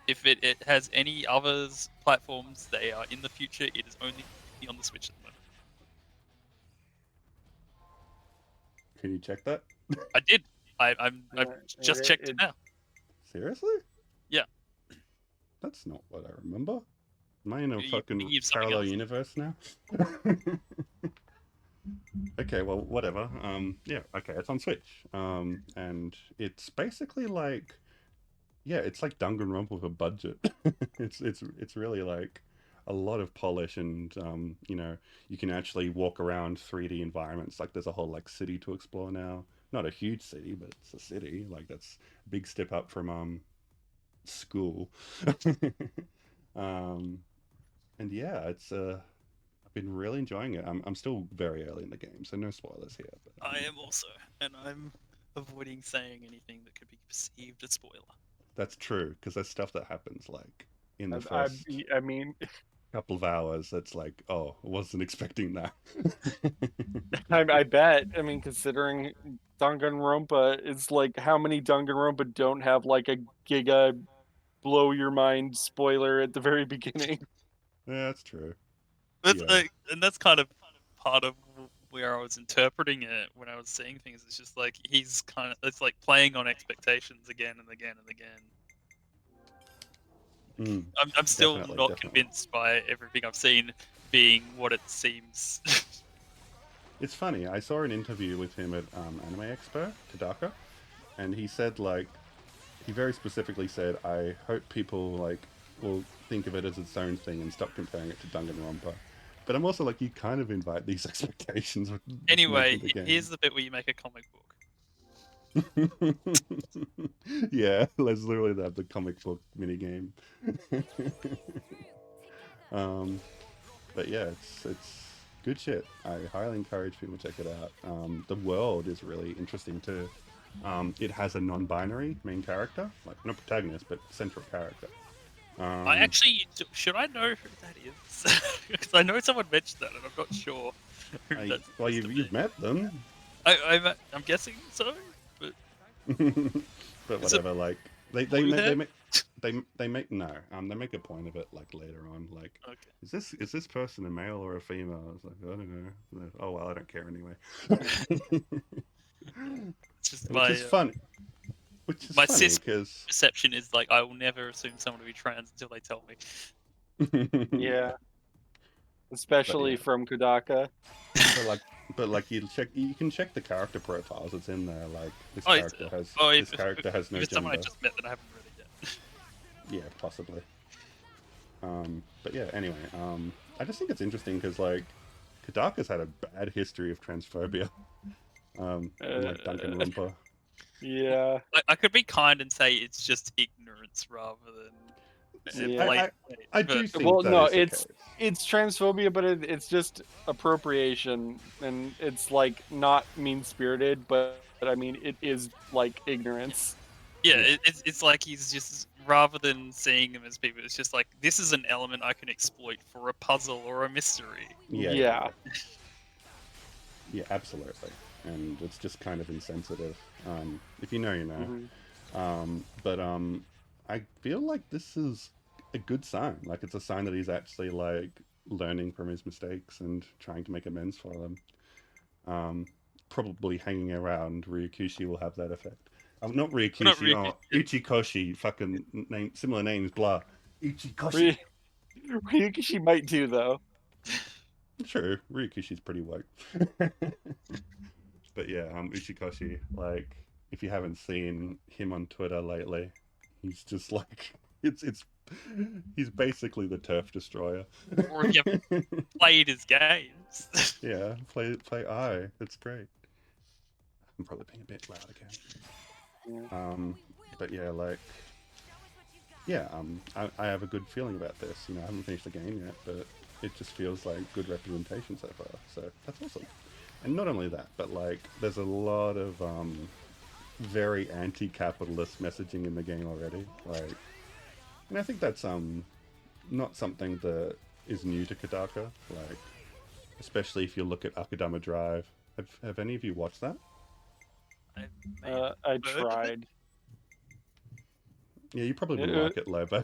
Speaker 2: If it has any others platforms, they are in the future. It is only on the Switch at the moment.
Speaker 1: Can you check that?
Speaker 2: I did. I've just checked it now.
Speaker 1: Seriously?
Speaker 2: Yeah.
Speaker 1: That's not what I remember. Am I in a
Speaker 2: You
Speaker 1: fucking
Speaker 2: have something
Speaker 1: parallel
Speaker 2: else.
Speaker 1: universe now? Okay, well, whatever. Yeah, okay, it's on Switch. And it's basically like, yeah, it's like Danganronpa with a budget. It's really like a lot of polish, and you can actually walk around 3D environments. Like, there's a whole like city to explore now. Not a huge city, but it's a city. Like, that's a big step up from school. And yeah, it's I've been really enjoying it. I'm still very early in the game, so no spoilers here. But,
Speaker 2: I am also, and I'm avoiding saying anything that could be perceived as spoiler.
Speaker 1: That's true, because there's stuff that happens like in the first
Speaker 3: I mean,
Speaker 1: couple of hours that's like, oh, I wasn't expecting that.
Speaker 3: I bet. I mean, considering Danganronpa is like, how many Danganronpa don't have like a giga blow your mind spoiler at the very beginning?
Speaker 1: Yeah, that's true.
Speaker 2: That's
Speaker 1: Yeah.
Speaker 2: and that's kind of part of where I was interpreting it when I was seeing things. It's just like it's like playing on expectations again and again and again. I'm still not convinced by everything I've seen being what it seems.
Speaker 1: It's funny. I saw an interview with him at Anime Expo, Tadaka, and he said, like, he very specifically said, I hope people like will think of it as its own thing and stop comparing it to Danganronpa. But I'm also like, you kind of invite these expectations.
Speaker 2: Anyway, here's the bit where you make a comic book.
Speaker 1: Yeah, let's literally have the comic book minigame. But yeah, it's good shit. I highly encourage people to check it out. The world is really interesting too. It has a non-binary main character, like not protagonist, but central character.
Speaker 2: I actually should I know who that is? Because I know someone mentioned that, and I'm not sure.
Speaker 1: Well, you've met them.
Speaker 2: I'm guessing so. But
Speaker 1: But whatever, like they make no, they make a point of it like later on, like,
Speaker 2: okay.
Speaker 1: is this person a male or a female? I was like, I don't know. Oh well, I don't care anyway.
Speaker 2: It's just
Speaker 1: Which is funny. Which is
Speaker 2: my
Speaker 1: funny because
Speaker 2: perception is like I will never assume someone to be trans until they tell me.
Speaker 3: Yeah, especially from Kodaka.
Speaker 1: But like you can check the character profiles. It's in there. Like this character has no
Speaker 2: if it's
Speaker 1: gender.
Speaker 2: someone I just met that I haven't really yet.
Speaker 1: Yeah, possibly. But yeah, anyway, I just think it's interesting because like Kodaka's had a bad history of transphobia. Like Danganronpa.
Speaker 3: Yeah,
Speaker 2: I could be kind and say it's just ignorance rather than.
Speaker 3: Yeah.
Speaker 1: I do think
Speaker 3: well,
Speaker 1: that
Speaker 3: no,
Speaker 1: is the
Speaker 3: it's
Speaker 1: case.
Speaker 3: it's transphobia, but it's just appropriation, and it's like not mean spirited, but I mean it is like ignorance.
Speaker 2: Yeah, it's like he's just rather than seeing them as people, it's just like this is an element I can exploit for a puzzle or a mystery.
Speaker 3: Yeah.
Speaker 1: Yeah, absolutely. And it's just kind of insensitive. If you know, you know. But I feel like this is a good sign. Like it's a sign that he's actually like learning from his mistakes and trying to make amends for them. Um, Probably hanging around Ryukushi will have that effect. Not
Speaker 2: Well, not
Speaker 1: Ryukushi,
Speaker 2: really.
Speaker 1: oh, Ichikoshi, fucking name, similar names, blah. Ichikoshi.
Speaker 3: Ry- Ryukishi might do though.
Speaker 1: True, Ryukushi's pretty woke. But yeah, Uchikoshi, like, if you haven't seen him on Twitter lately, he's just like, it's, he's basically the turf destroyer.
Speaker 2: Or if you haven't played his games.
Speaker 1: Yeah, play I. It's great. I'm probably being a bit loud again. But yeah, like, yeah, I have a good feeling about this. You know, I haven't finished the game yet, but it just feels like good representation so far. So that's awesome. And not only that, but like, there's a lot of very anti-capitalist messaging in the game already. Like, and I think that's not something that is new to Kodaka. Like, especially if you look at Akudama Drive. Have any of you watched that?
Speaker 2: I may have
Speaker 3: I
Speaker 2: heard of it.
Speaker 3: tried.
Speaker 1: Yeah, you probably wouldn't like it, Lobo.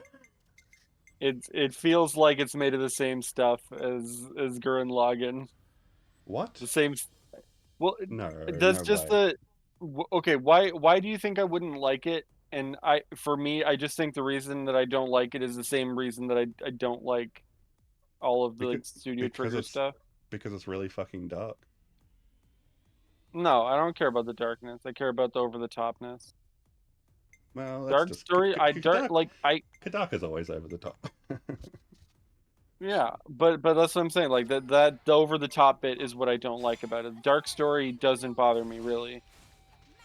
Speaker 3: It feels like it's made of the same stuff as Gurren Lagann.
Speaker 1: What?
Speaker 3: The same. Well,
Speaker 1: No,
Speaker 3: does
Speaker 1: no
Speaker 3: just
Speaker 1: way.
Speaker 3: okay? Why do you think I wouldn't like it? And for me, I just think the reason that I don't like it is the same reason that I don't like all of the
Speaker 1: Because,
Speaker 3: like, Studio
Speaker 1: because
Speaker 3: Trigger stuff.
Speaker 1: it's really fucking dark.
Speaker 3: No, I don't care about the darkness. I care about the over the topness.
Speaker 1: Well, that's
Speaker 3: Dark
Speaker 1: just
Speaker 3: story.
Speaker 1: Kodaka's always over the top.
Speaker 3: Yeah, but that's what I'm saying. Like that the over the top bit is what I don't like about it. Dark story doesn't bother me really.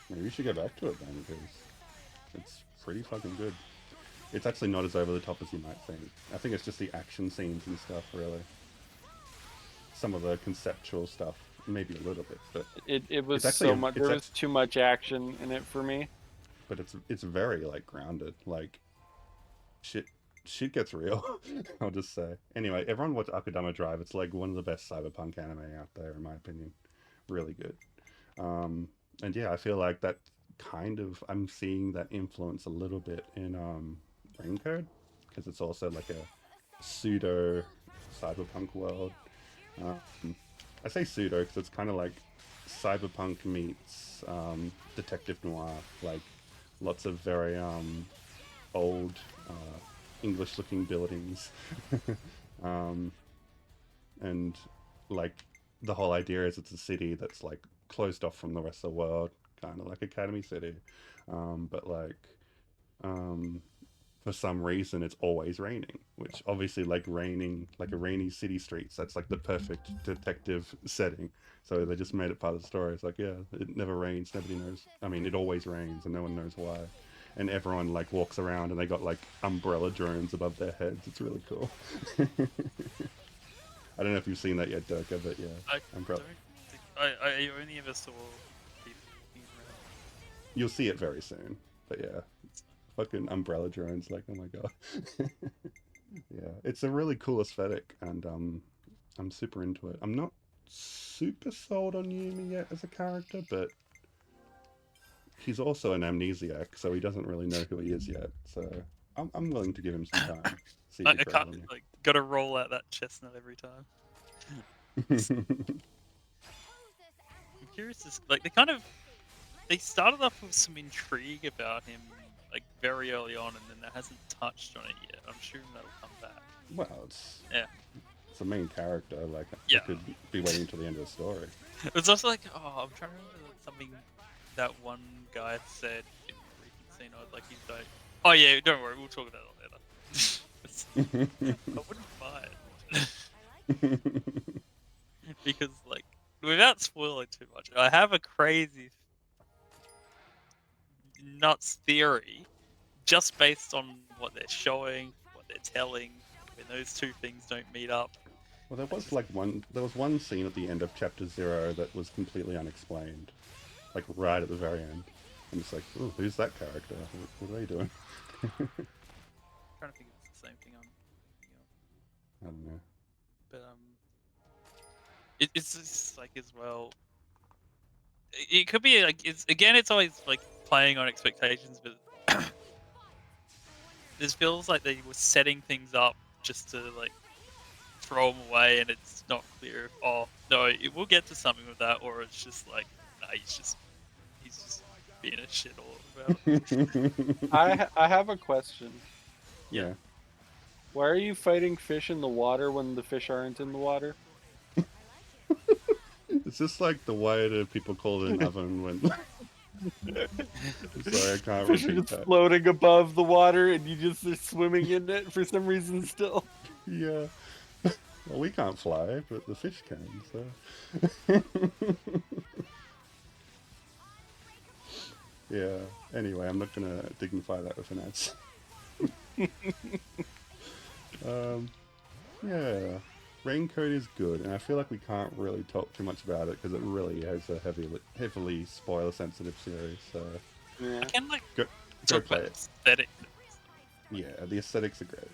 Speaker 1: Maybe you should go back to it then, because it's pretty fucking good. It's actually not as over the top as you might think. I think it's just the action scenes and stuff, really. Some of the conceptual stuff, maybe a little bit, but
Speaker 3: It was
Speaker 1: it's actually
Speaker 3: so much. There was too much action in it for me.
Speaker 1: but it's very like grounded. Like shit gets real. I'll just say. Anyway, everyone watch Akudama Drive. It's like one of the best cyberpunk anime out there, in my opinion. Really good. And yeah, I feel like that kind of I'm seeing that influence a little bit in Raincode, because it's also like a pseudo cyberpunk world. Um, I say pseudo because it's kind of like cyberpunk meets detective noir, like lots of very old English-looking buildings, um, and like the whole idea is it's a city that's like closed off from the rest of the world, kind of like Academy City, but like um, for some reason it's always raining, which obviously like raining like a rainy city streets, that's like the perfect detective setting. So they just made it part of the story. It's like, yeah, it never rains, nobody knows, I mean it always rains and no one knows why, and everyone like walks around and they got like umbrella drones above their heads. It's really cool. I don't know if you've seen that yet, Durka, but yeah,
Speaker 2: I
Speaker 1: umbrella.
Speaker 2: don't think I only ever saw people walking around.
Speaker 1: You'll see it very soon, but yeah, fucking umbrella drones, like, oh my god. Yeah, it's a really cool aesthetic, and I'm super into it. I'm not super sold on Yumi yet as a character, but he's also an amnesiac, so he doesn't really know who he is yet. So I'm willing to give him some time. See if
Speaker 2: I
Speaker 1: he grows
Speaker 2: can't
Speaker 1: on me.
Speaker 2: like gotta roll out that chestnut every time. I'm curious, like they started off with some intrigue about him like very early on, and then that hasn't touched on it yet. I'm sure that'll come back.
Speaker 1: Well, it's
Speaker 2: Yeah.
Speaker 1: it's a main character. Like,
Speaker 2: Yeah.
Speaker 1: I could be waiting until the end of the story.
Speaker 2: It's also like, oh, I'm trying to remember something that one guy said in the recent scene. I was like, he's like, oh yeah, don't worry, we'll talk about it later. I wouldn't mind. Because like, without spoiling too much, I have a crazy nuts theory just based on what they're showing, what they're telling, when those two things don't meet up.
Speaker 1: Well, there was one scene at the end of chapter 0 that was completely unexplained, like right at the very end. I'm just like, oh, who's that character? What are they doing?
Speaker 2: trying to think if it's the same thing I'm thinking of.
Speaker 1: I don't know.
Speaker 2: But it's just like as well. It could be like it's always like playing on expectations, but this feels like they were setting things up just to like throw them away, and it's not clear if no, it will get to something with that, or it's just like nah, he's just being a shit all about it.
Speaker 3: I have a question.
Speaker 1: Yeah.
Speaker 3: Why are you fighting fish in the water when the fish aren't in the water?
Speaker 1: It's just like the way that people call it an oven when. Sorry, I can't
Speaker 3: Fish are
Speaker 1: repeat
Speaker 3: just
Speaker 1: that.
Speaker 3: floating above the water, and you just are swimming in it for some reason still.
Speaker 1: Yeah. Well, we can't fly, but the fish can, so. Yeah. Anyway, I'm not gonna dignify that with an answer. Yeah. Raincoat is good, and I feel like we can't really talk too much about it because it really is a heavily spoiler-sensitive series. So
Speaker 3: Yeah.
Speaker 2: I can like
Speaker 1: go
Speaker 2: talk
Speaker 1: play
Speaker 2: about
Speaker 1: it.
Speaker 2: aesthetic.
Speaker 1: Yeah, the aesthetics are great,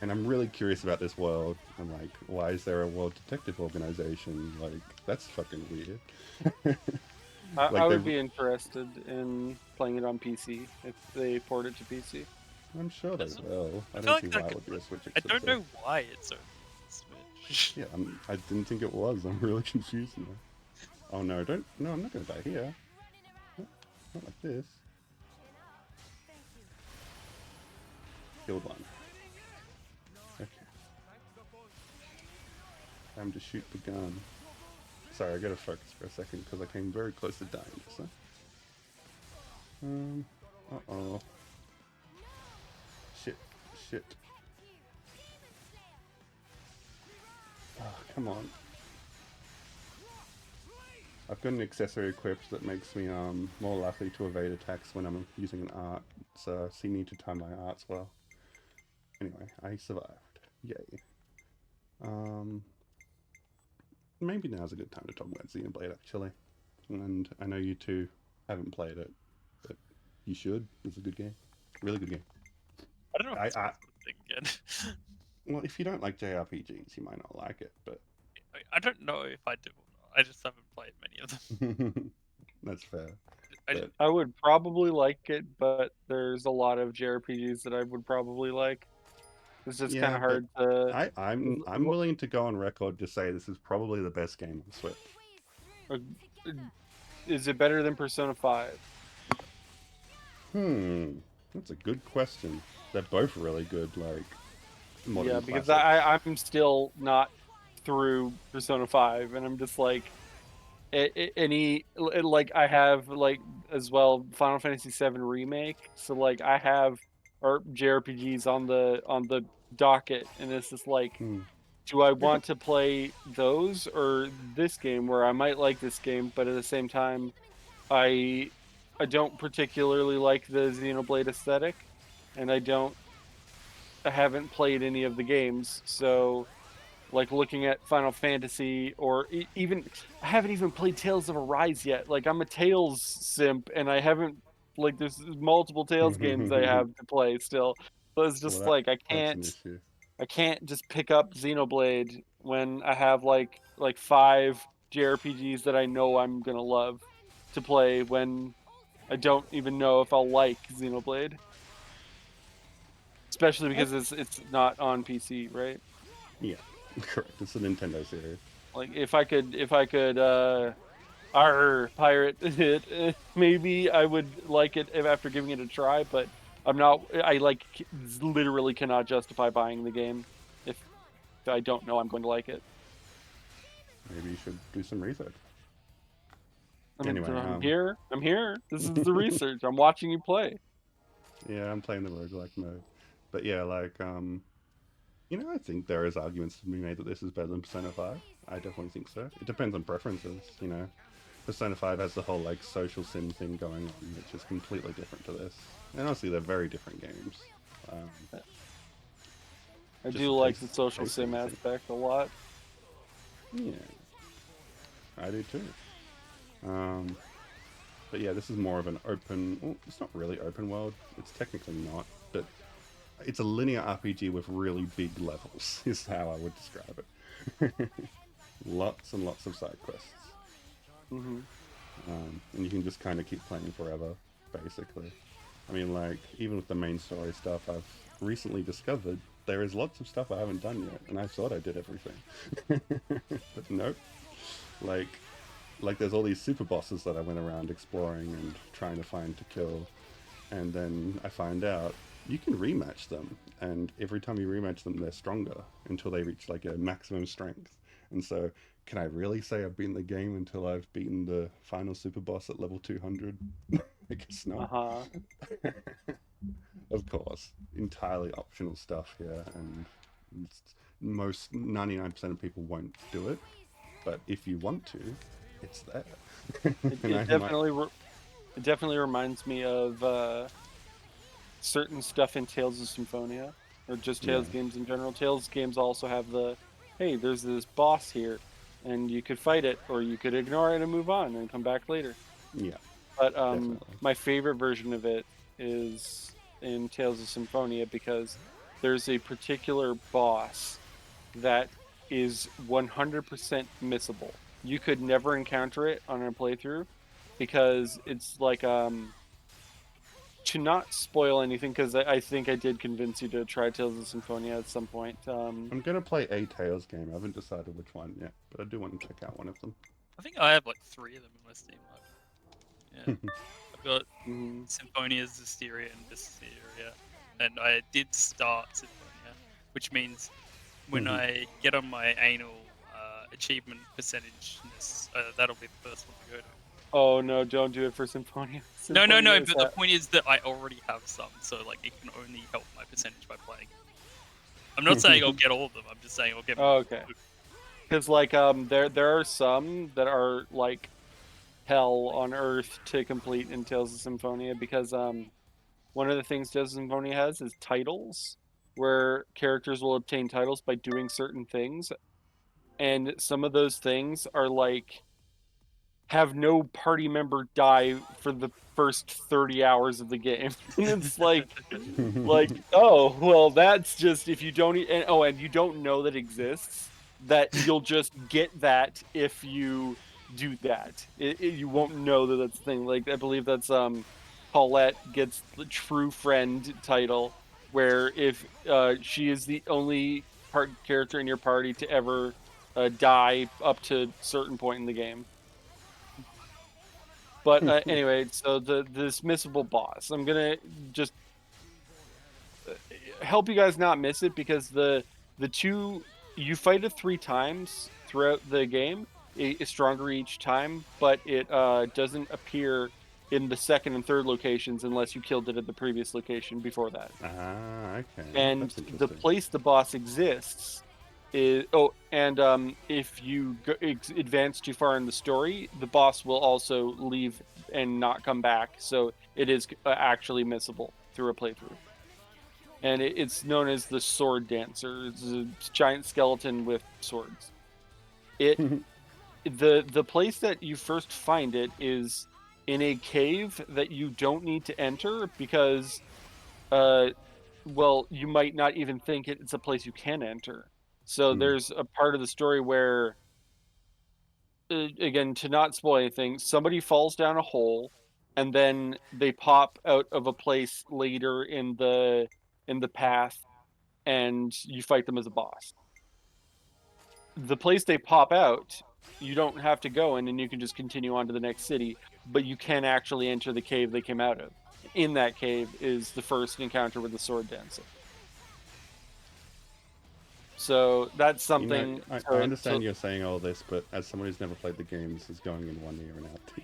Speaker 1: and I'm really curious about this world. And like, why is there a world detective organization? Like, that's fucking weird.
Speaker 3: I
Speaker 1: Like they,
Speaker 3: would be interested in playing it on PC if they port it to PC.
Speaker 1: I'm sure they will. I
Speaker 2: I feel
Speaker 1: don't
Speaker 2: like
Speaker 1: see
Speaker 2: that
Speaker 1: why it
Speaker 2: could,
Speaker 1: would be a Switch
Speaker 2: I don't
Speaker 1: exclusive.
Speaker 2: know why it's only Switch.
Speaker 1: Yeah, I didn't think it was. I'm really confused now. Oh no, don't. No, I'm not gonna die here. Not like this. Killed one. Okay. Time to shoot the gun. Sorry, I gotta focus for a second because I came very close to dying. So. Uh-oh. Shit. Shit. Oh, come on. I've got an accessory equipped that makes me more likely to evade attacks when I'm using an art, so I need to time my arts well. Anyway, I survived. Yay. Maybe now's a good time to talk about Xenoblade, actually. And I know you two haven't played it, but you should. It's a good game. Really good game.
Speaker 2: I don't know if it's a thing again.
Speaker 1: Well, if you don't like JRPGs, you might not like it, but...
Speaker 2: I don't know if I do or not. I just haven't played many of them.
Speaker 1: That's fair.
Speaker 3: I would probably like it, but there's a lot of JRPGs that I would probably like. It's just kind of hard to.
Speaker 1: I'm willing to go on record to say this is probably the best game on Switch.
Speaker 3: Is it better than Persona 5?
Speaker 1: That's a good question. They're both really good, like modern
Speaker 3: Yeah, because
Speaker 1: classics.
Speaker 3: I'm still not through Persona 5, and I'm just like, like I have like as well Final Fantasy 7 remake, so like I have JRPGs on the docket, and it's just like, do I want to play those or this game where I might like this game, but at the same time, I don't particularly like the Xenoblade aesthetic, and I haven't played any of the games, so like looking at Final Fantasy or even I haven't even played Tales of Arise yet. Like I'm a Tales simp, and I haven't like there's multiple Tales games I have to play still. So it's just like
Speaker 1: that's an issue.
Speaker 3: I can't just pick up Xenoblade when I have like 5 JRPGs that I know I'm gonna love to play when I don't even know if I'll like Xenoblade. Especially because it's not on PC, right?
Speaker 1: Yeah, correct. It's a Nintendo series.
Speaker 3: Like if I could pirate it, maybe I would like it after giving it a try, but I'm not. I like literally cannot justify buying the game if I don't know I'm going to like it.
Speaker 1: Maybe you should do some research.
Speaker 3: I mean,
Speaker 1: Anyway,
Speaker 3: I'm here. I'm here. This is the research. I'm watching you play.
Speaker 1: Yeah, I'm playing the roguelike mode. But yeah, like, I think there is arguments to be made that this is better than Persona 5. I definitely think so. It depends on preferences, Persona 5 has the whole, like, social sim thing going on, which is completely different to this. And honestly, they're very different games.
Speaker 3: I do like the social sim aspect a lot.
Speaker 1: Yeah. I do too. But yeah, this is more of an open... Well, it's not really open world. It's technically not. But it's a linear RPG with really big levels. Is how I would describe it. Lots and lots of side quests.
Speaker 3: Mm-hmm.
Speaker 1: And you can just kind of keep playing forever, basically. I mean, like, even with the main story stuff, I've recently discovered there is lots of stuff I haven't done yet, and I thought I did everything. But nope. Like, like there's all these super bosses that I went around exploring and trying to find to kill, and then I find out you can rematch them, and every time you rematch them, they're stronger until they reach like a maximum strength. And so, can I really say I've beaten the game until I've beaten the final super boss at level 200? I guess not.
Speaker 3: Uh-huh.
Speaker 1: Of course, entirely optional stuff here, and most 99% of people won't do it. But if you want to, it's there.
Speaker 3: It,
Speaker 1: And
Speaker 3: it definitely it definitely reminds me of certain stuff in Tales of Symphonia, or just Tales
Speaker 1: Yeah.
Speaker 3: games in general. Tales games also have the, hey, there's this boss here, and you could fight it, or you could ignore it and move on and come back later.
Speaker 1: Yeah,
Speaker 3: But
Speaker 1: definitely.
Speaker 3: my favorite version of it is in Tales of Symphonia because there's a particular boss that is 100% missable. You could never encounter it on a playthrough because it's like to not spoil anything, because I think I did convince you to try Tales of Symphonia at some point.
Speaker 1: I'm gonna play a Tales game. I haven't decided which one yet, but I do want to check out one of them.
Speaker 2: I think I have like 3 of them in my Steam library. Yeah, I've got
Speaker 3: mhm.
Speaker 2: Symphonia, Zisteria, and Mysteria, and I did start Symphonia, which means when
Speaker 1: Mhm.
Speaker 2: I get on my anal achievement percentage, that'll be the first one to go to.
Speaker 3: Oh no, don't do it for Symphonia.
Speaker 2: No,
Speaker 3: Symphonia is
Speaker 2: but the point is that I already have some, so like it can only help my percentage by playing. I'm not saying I'll get all of them. I'm just saying I'll get
Speaker 3: Oh,
Speaker 2: more.
Speaker 3: okay. Because like there are some that are like hell on earth to complete in Tales of Symphonia, because one of the things Tales of Symphonia has is titles, where characters will obtain titles by doing certain things, and some of those things are like have no party member die for the first 30 hours of the game. And it's like, oh, well, that's just if you don't and you don't know that exists, that you'll just get that if you do that. You won't know that that's the thing. Like, I believe that's Paulette gets the true friend title, where if she is the only character in your party to ever die up to a certain point in the game. But anyway, so the dismissible boss, I'm gonna just help you guys not miss it, because the two, you fight it 3 times throughout the game. It is stronger each time, but it doesn't appear in the second and third locations unless you killed it at the previous location before that.
Speaker 1: Ah, okay.
Speaker 3: And
Speaker 1: That's
Speaker 3: the
Speaker 1: interesting.
Speaker 3: place the boss exists is if you advance too far in the story, the boss will also leave and not come back, so it is actually missable through a playthrough. And it's known as the Sword Dancer. It's a giant skeleton with swords. It the place that you first find it is in a cave that you don't need to enter, because well, you might not even think it's a place you can enter. So
Speaker 1: Hmm.
Speaker 3: there's a part of the story where, again, to not spoil anything, somebody falls down a hole, and then they pop out of a place later in the path, and you fight them as a boss. The place they pop out, you don't have to go in, and you can just continue on to the next city, but you can actually enter the cave they came out of. In that cave is the first encounter with the sword dancer. So that's
Speaker 1: You know,
Speaker 3: something
Speaker 1: I
Speaker 3: to
Speaker 1: understand you're saying all this, but as someone who's never played the game, this is going in one ear and out the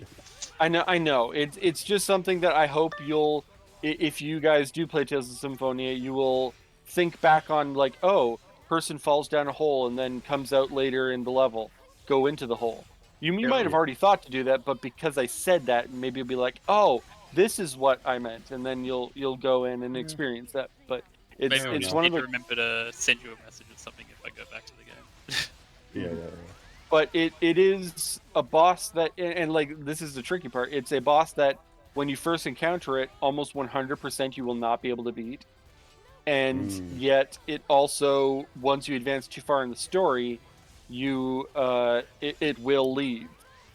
Speaker 1: other.
Speaker 3: I know. It's just something that I hope you'll, if you guys do play Tales of Symphonia, you will think back on, like, oh, person falls down a hole and then comes out later in the level. Go into the hole. You might have
Speaker 1: Yeah.
Speaker 3: already thought to do that, but because I said that, maybe you'll be like, oh, this is what I meant, and then you'll go in and
Speaker 1: Yeah.
Speaker 3: experience that. But
Speaker 2: Maybe
Speaker 1: Fair
Speaker 2: I
Speaker 3: it's
Speaker 2: just
Speaker 1: enough.
Speaker 3: one of
Speaker 2: need to
Speaker 3: the
Speaker 2: remember to send you a message or something if I go back to the game.
Speaker 1: Yeah,
Speaker 3: Mhm.
Speaker 1: yeah,
Speaker 3: But it is a boss that, and like, this is the tricky part, it's a boss that when you first encounter it, almost 100% you will not be able to beat. and yet it also, once you advance too far in the story, it will leave.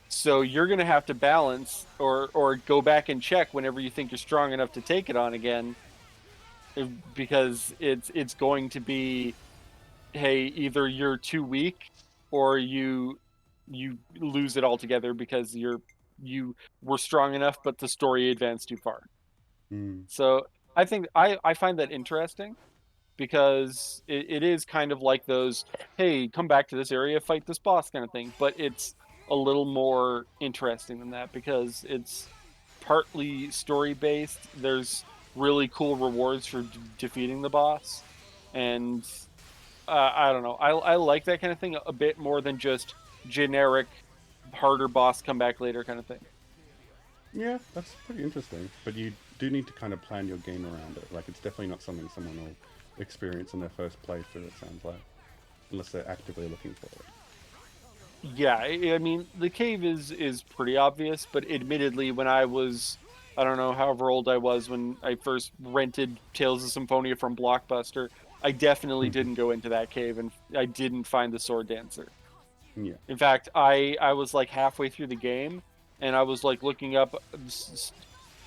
Speaker 3: So you're going to have to balance or go back and check whenever you think you're strong enough to take it on again, because it's going to be, hey, either you're too weak or you lose it altogether because you were strong enough but the story advanced too far.
Speaker 1: Mm.
Speaker 3: So I think I find that interesting, because it is kind of like those, hey, come back to this area, fight this boss kind of thing, but it's a little more interesting than that because it's partly story based. There's really cool rewards for defeating the boss, and I don't know. I like that kind of thing a bit more than just generic harder boss come back later kind of thing.
Speaker 1: Yeah, that's pretty interesting. But you do need to kind of plan your game around it. Like, it's definitely not something someone will experience in their first playthrough, it sounds like. Unless they're actively looking for it.
Speaker 3: Yeah, I mean the cave is pretty obvious, but admittedly, when I was, I don't know, however old I was when I first rented Tales of Symphonia from Blockbuster, I definitely didn't go into that cave, and I didn't find the sword dancer.
Speaker 1: Yeah.
Speaker 3: In fact, I was like halfway through the game, and I was like looking up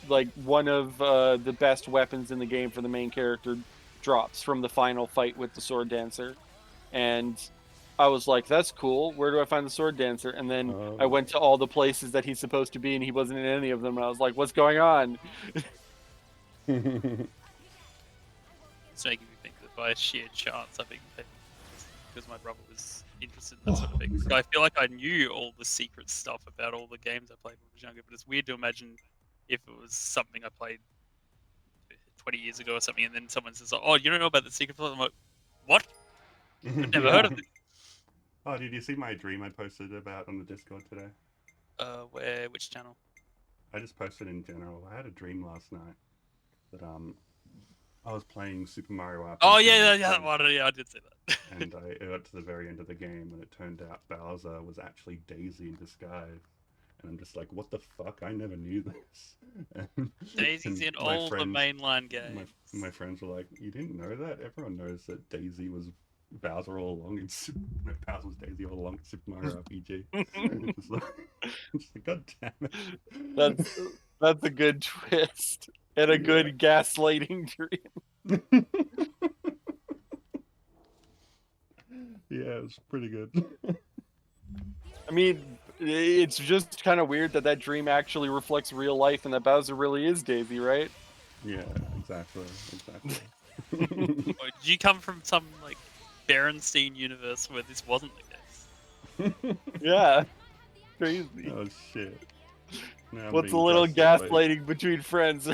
Speaker 3: like one of the best weapons in the game for the main character drops from the final fight with the sword dancer, and I was like, "That's cool. Where do I find the sword dancer?" And then I
Speaker 1: Oh.
Speaker 3: went to all the places that he's supposed to be, and he wasn't in any of them. And I was like, "What's going on?"
Speaker 2: It's making me think that by a sheer chance, I think because my brother was interested in that sort of thing. So I feel like I knew all the secret stuff about all the games I played when I was younger. But it's weird to imagine if it was something I played 20 years ago or something, and then someone says, "Oh, you don't know about the secret plot?" I'm like, "What? I've never heard
Speaker 1: Yeah.
Speaker 2: of this."
Speaker 1: Oh, did you see my dream I posted about on the Discord today?
Speaker 2: Which channel?
Speaker 1: I just posted in general. I had a dream last night that I was playing Super Mario
Speaker 2: Oh
Speaker 1: RPG
Speaker 2: yeah,
Speaker 1: with
Speaker 2: yeah,
Speaker 1: friends,
Speaker 2: yeah, I did say that.
Speaker 1: and I got to the very end of the game, and it turned out Bowser was actually Daisy in disguise. And I'm just like, what the fuck? I never knew this.
Speaker 2: Daisy's
Speaker 1: And
Speaker 2: in
Speaker 1: my
Speaker 2: all the
Speaker 1: friends,
Speaker 2: mainline
Speaker 1: my
Speaker 2: games.
Speaker 1: my friends were like, you didn't know that? Everyone knows that Daisy was Bowser all along. No, Bowser was Daisy all along in Super Mario RPG. It's just like, it's like, God damn it.
Speaker 3: that's that's a good twist and a
Speaker 1: Yeah.
Speaker 3: good gaslighting dream.
Speaker 1: Yeah, it was pretty good.
Speaker 3: I mean, it's just kind of weird that that dream actually reflects real life, and that Bowser really is Daisy, right?
Speaker 1: Yeah, exactly, exactly.
Speaker 2: Or did you come from some like Berenstein universe where this wasn't the case?
Speaker 3: Yeah, crazy.
Speaker 1: Oh shit. Now I'm
Speaker 3: What's a
Speaker 1: being
Speaker 3: little
Speaker 1: gaslit by...
Speaker 3: gaslighting between friends?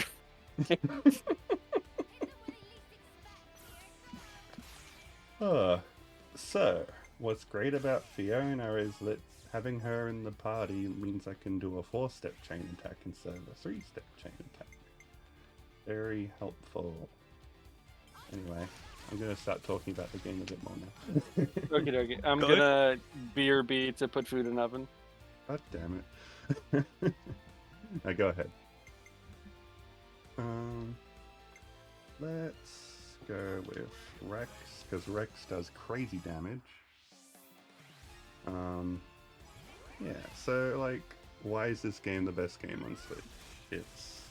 Speaker 1: So, what's great about Fiona is that having her in the party means I can do a 4-step chain attack instead of a 3-step chain attack. Very helpful. Anyway, I'm going to start talking about the game a bit more now.
Speaker 3: Okay. I'm
Speaker 2: Go
Speaker 3: gonna BRB to put food in oven.
Speaker 1: God damn it. Now go ahead. Let's go with Rex, because Rex does crazy damage. Yeah, so, like, why is this game the best game on Switch? It's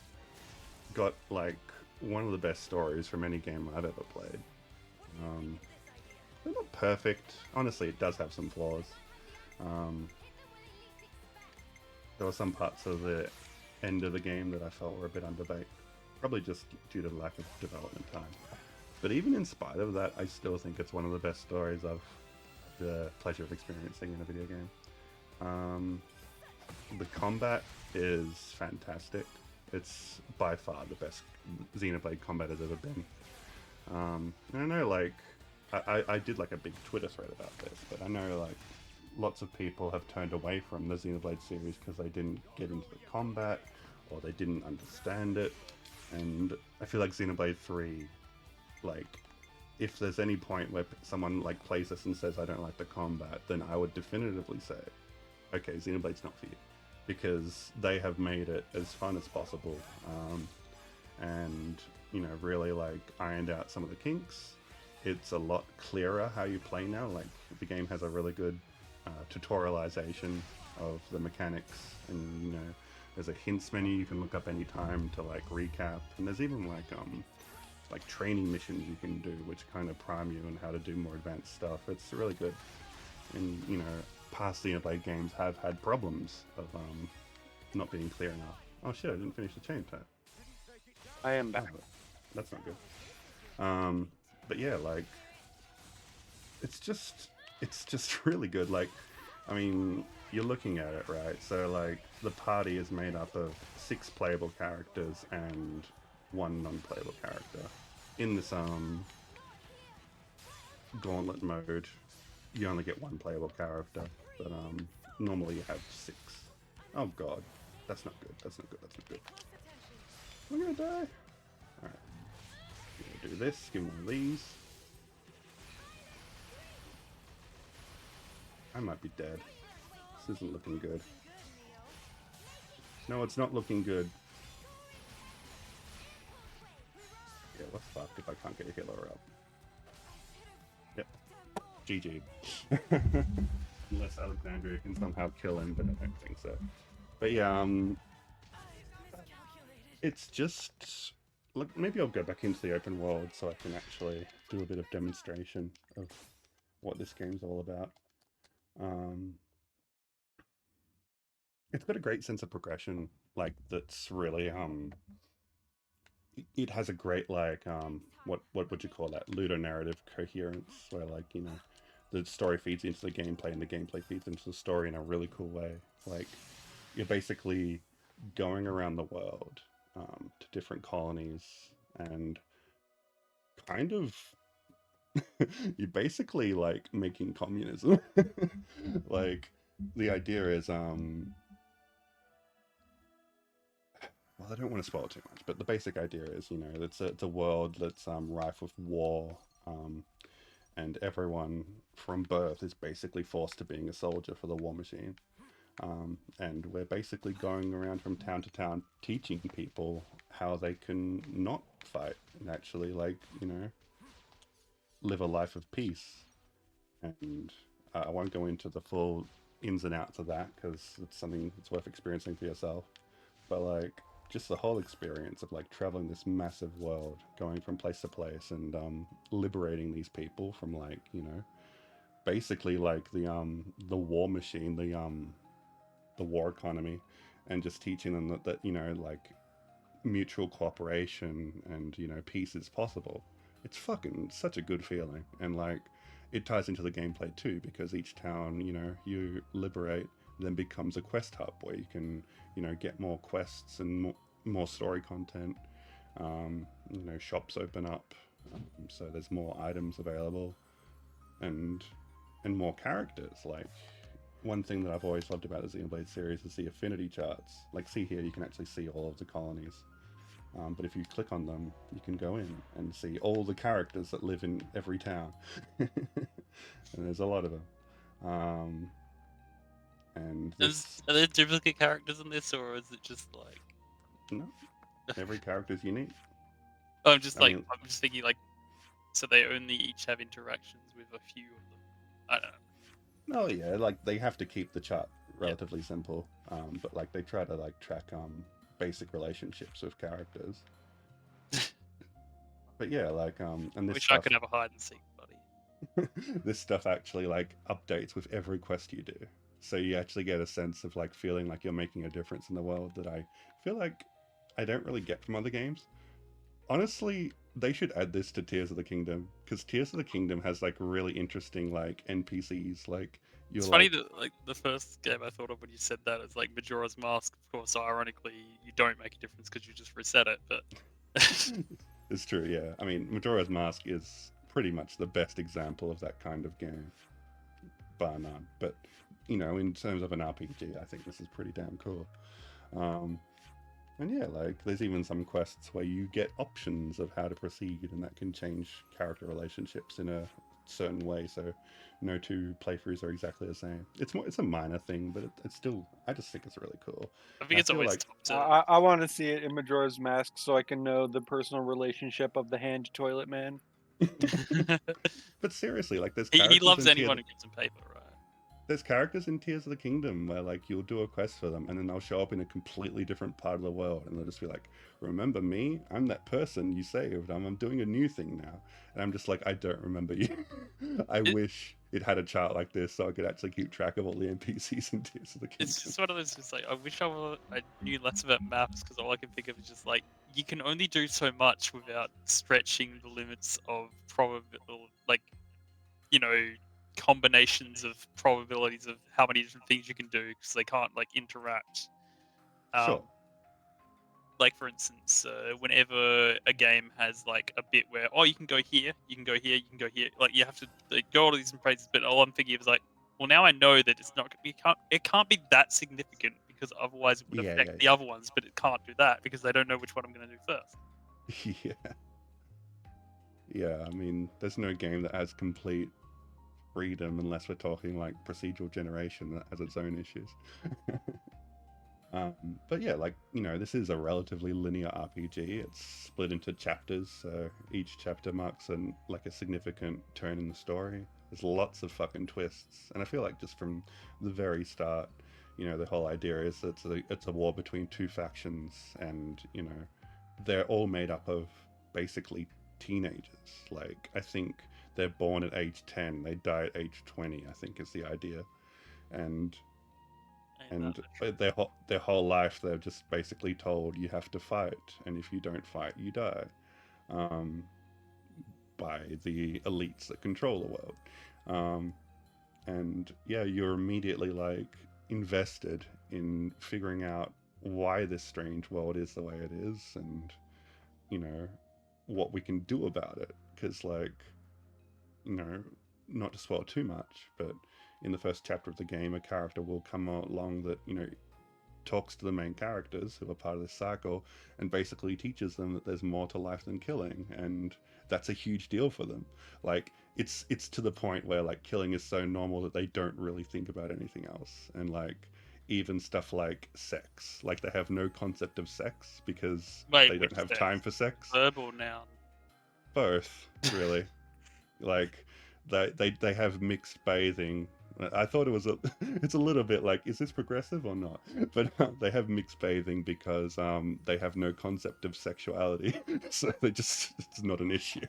Speaker 1: got, like, one of the best stories from any game I've ever played. They're not perfect. Honestly, it does have some flaws. There were some parts of the end of the game that I felt were a bit underbaked. Probably just due to the lack of development time. But even in spite of that, I still think it's one of the best stories I've the pleasure of experiencing in a video game. The combat is fantastic. It's by far the best Xenoblade combat has ever been. And I know, like, I did like a big Twitter thread about this, but I know, like, lots of people have turned away from the Xenoblade series because they didn't get into the combat or they didn't understand it. And I feel like Xenoblade 3, like, if there's any point where someone like plays this and says I don't like the combat, then I would definitively say, okay, Xenoblade's not for you, because they have made it as fun as possible. and really like ironed out some of the kinks. It's a lot clearer how you play now. Like the game has a really good tutorialization of the mechanics, and there's a hints menu you can look up anytime to like recap, and there's even like training missions you can do which kind of prime you on how to do more advanced stuff. It's really good. And past Xenoblade games have had problems of not being clear enough. Oh shit, I didn't finish the chain type.
Speaker 3: I am back.
Speaker 1: Oh, that's not good. But yeah, like it's just really good. Like, I mean, you're looking at it, right? So like the party is made up of 6 playable characters and 1 non-playable character. In this gauntlet mode, you only get 1 playable character, but normally you have 6. Oh god, that's not good. That's not good. That's not good. I'm gonna die. All right, I'm gonna do this. Give me one of these. I might be dead. This isn't looking good. No, it's not looking good. Yeah, we're fucked if I can't get a healer up. Yep. GG. Unless Alexandria can somehow kill him, but I don't think so. But yeah, it's just... Look, maybe I'll go back into the open world so I can actually do a bit of demonstration of what this game's all about. It's got a great sense of progression, like that's really it has a great like what would you call that, ludonarrative coherence, where like the story feeds into the gameplay and the gameplay feeds into the story in a really cool way. Like you're basically going around the world to different colonies and kind of you're basically like making communism. Like the idea is well, I don't want to spoil too much, but the basic idea is, it's a world that's rife with war, and everyone from birth is basically forced to being a soldier for the war machine. And we're basically going around from town to town teaching people how they can not fight and actually, like, live a life of peace. And I won't go into the full ins and outs of that because it's something that's worth experiencing for yourself. But like just the whole experience of like traveling this massive world, going from place to place, and liberating these people from like basically like the war machine, the war economy, and just teaching them that like mutual cooperation and peace is possible. It's fucking such a good feeling. And like it ties into the gameplay too, because each town you liberate then becomes a quest hub where you can get more quests and more story content. Shops open up, so there's more items available, and more characters. Like one thing that I've always loved about the Xenoblade series is the affinity charts. Like, see here, you can actually see all of the colonies. But if you click on them, you can go in and see all the characters that live in every town. And there's a lot of them. And this...
Speaker 2: Are there duplicate characters in this, or is it just like...
Speaker 1: No, every character is unique.
Speaker 2: Oh, I'm just
Speaker 1: I mean,
Speaker 2: I'm just thinking like, so they only each have interactions with a few of them. I don't know.
Speaker 1: Oh yeah, like they have to keep the chart relatively simple, but like they try to like track basic relationships with characters. But yeah, like and
Speaker 2: I
Speaker 1: this
Speaker 2: wish
Speaker 1: stuff,
Speaker 2: I could have a hide and seek buddy.
Speaker 1: this stuff actually like updates with every quest you do, so you actually get a sense of like feeling like you're making a difference in the world that I feel like I don't really get from other games. Honestly, they should add this to Tears of the Kingdom, because Tears of the Kingdom has like really interesting like NPCs. Like you're
Speaker 2: It's
Speaker 1: like...
Speaker 2: funny that like the first game I thought of when you said that is like Majora's Mask. Of course, so ironically, you don't make a difference because you just reset it. But
Speaker 1: It's true, yeah. I mean, Majora's Mask is pretty much the best example of that kind of game, bar none. But in terms of an RPG, I think this is pretty damn cool. And yeah, like there's even some quests where you get options of how to proceed, and that can change character relationships in a certain way, so no two playthroughs are exactly the same. It's a minor thing, but it's still, I just think it's really cool.
Speaker 2: I
Speaker 1: And
Speaker 2: think
Speaker 1: I
Speaker 2: it's
Speaker 1: feel
Speaker 2: always
Speaker 1: like
Speaker 2: top to.
Speaker 3: I want to see it in Majora's Mask so I can know the personal relationship of the hand toilet man.
Speaker 1: but seriously, like
Speaker 2: He loves anyone who gives him paper, right?
Speaker 1: there's characters in Tears of the Kingdom where like you'll do a quest for them and then they'll show up in a completely different part of the world and they'll just be like, remember me? I'm that person you saved. I'm doing a new thing now. And I'm just like, I don't remember you. I
Speaker 2: It,
Speaker 1: wish it had a chart like this so I could actually keep track of all the NPCs in Tears of the Kingdom.
Speaker 2: it's just one of those. Just like I wish I knew less about maps because all I can think of is just like you can only do so much without stretching the limits of probability, like you know, combinations of probabilities of how many different things you can do because they can't like interact.
Speaker 1: Sure.
Speaker 2: Like for instance, whenever a game has like a bit where you can go here, you can go here, you can go here, like you have to like, go all these different places. But all I'm thinking of is like, well, now I know that it's not. It can't be that significant because otherwise it would
Speaker 1: Yeah,
Speaker 2: affect
Speaker 1: yeah,
Speaker 2: the other ones. But it can't do that because they don't know which one I'm going to do first.
Speaker 1: yeah. Yeah. Yeah, I mean, there's no game that has complete freedom unless we're talking like procedural generation that has its own issues. But yeah, like, you know, this is a relatively linear RPG. It's split into chapters, so each chapter marks like a significant turn in the story. There's lots of fucking twists, and I feel like just from the very start, you know, the whole idea is it's a war between two factions, and you know, they're all made up of basically teenagers. Like, I think they're born at age 10, they die at age 20. I think is the idea, and and their whole life they're just basically told you have to fight, and if you don't fight you die, um, by the elites that control the world. And yeah, you're immediately like invested in figuring out why this strange world is the way it is, and you know what we can do about it, because like, you know, not to spoil too much, but in the first chapter of the game a character will come along that, you know, talks to the main characters who are part of this cycle and basically teaches them that there's more to life than killing, and that's a huge deal for them. Like, it's to the point where like killing is so normal that they don't really think about anything else, and like even stuff like sex, like they have no concept of sex because
Speaker 2: Wait,
Speaker 1: they
Speaker 2: which
Speaker 1: don't have
Speaker 2: sex?
Speaker 1: time for sex.
Speaker 2: Verb or noun?
Speaker 1: Both, really. Like they have mixed bathing. I thought it was it's a little bit like, is this progressive or not? But they have mixed bathing because they have no concept of sexuality, so they just, it's not an issue.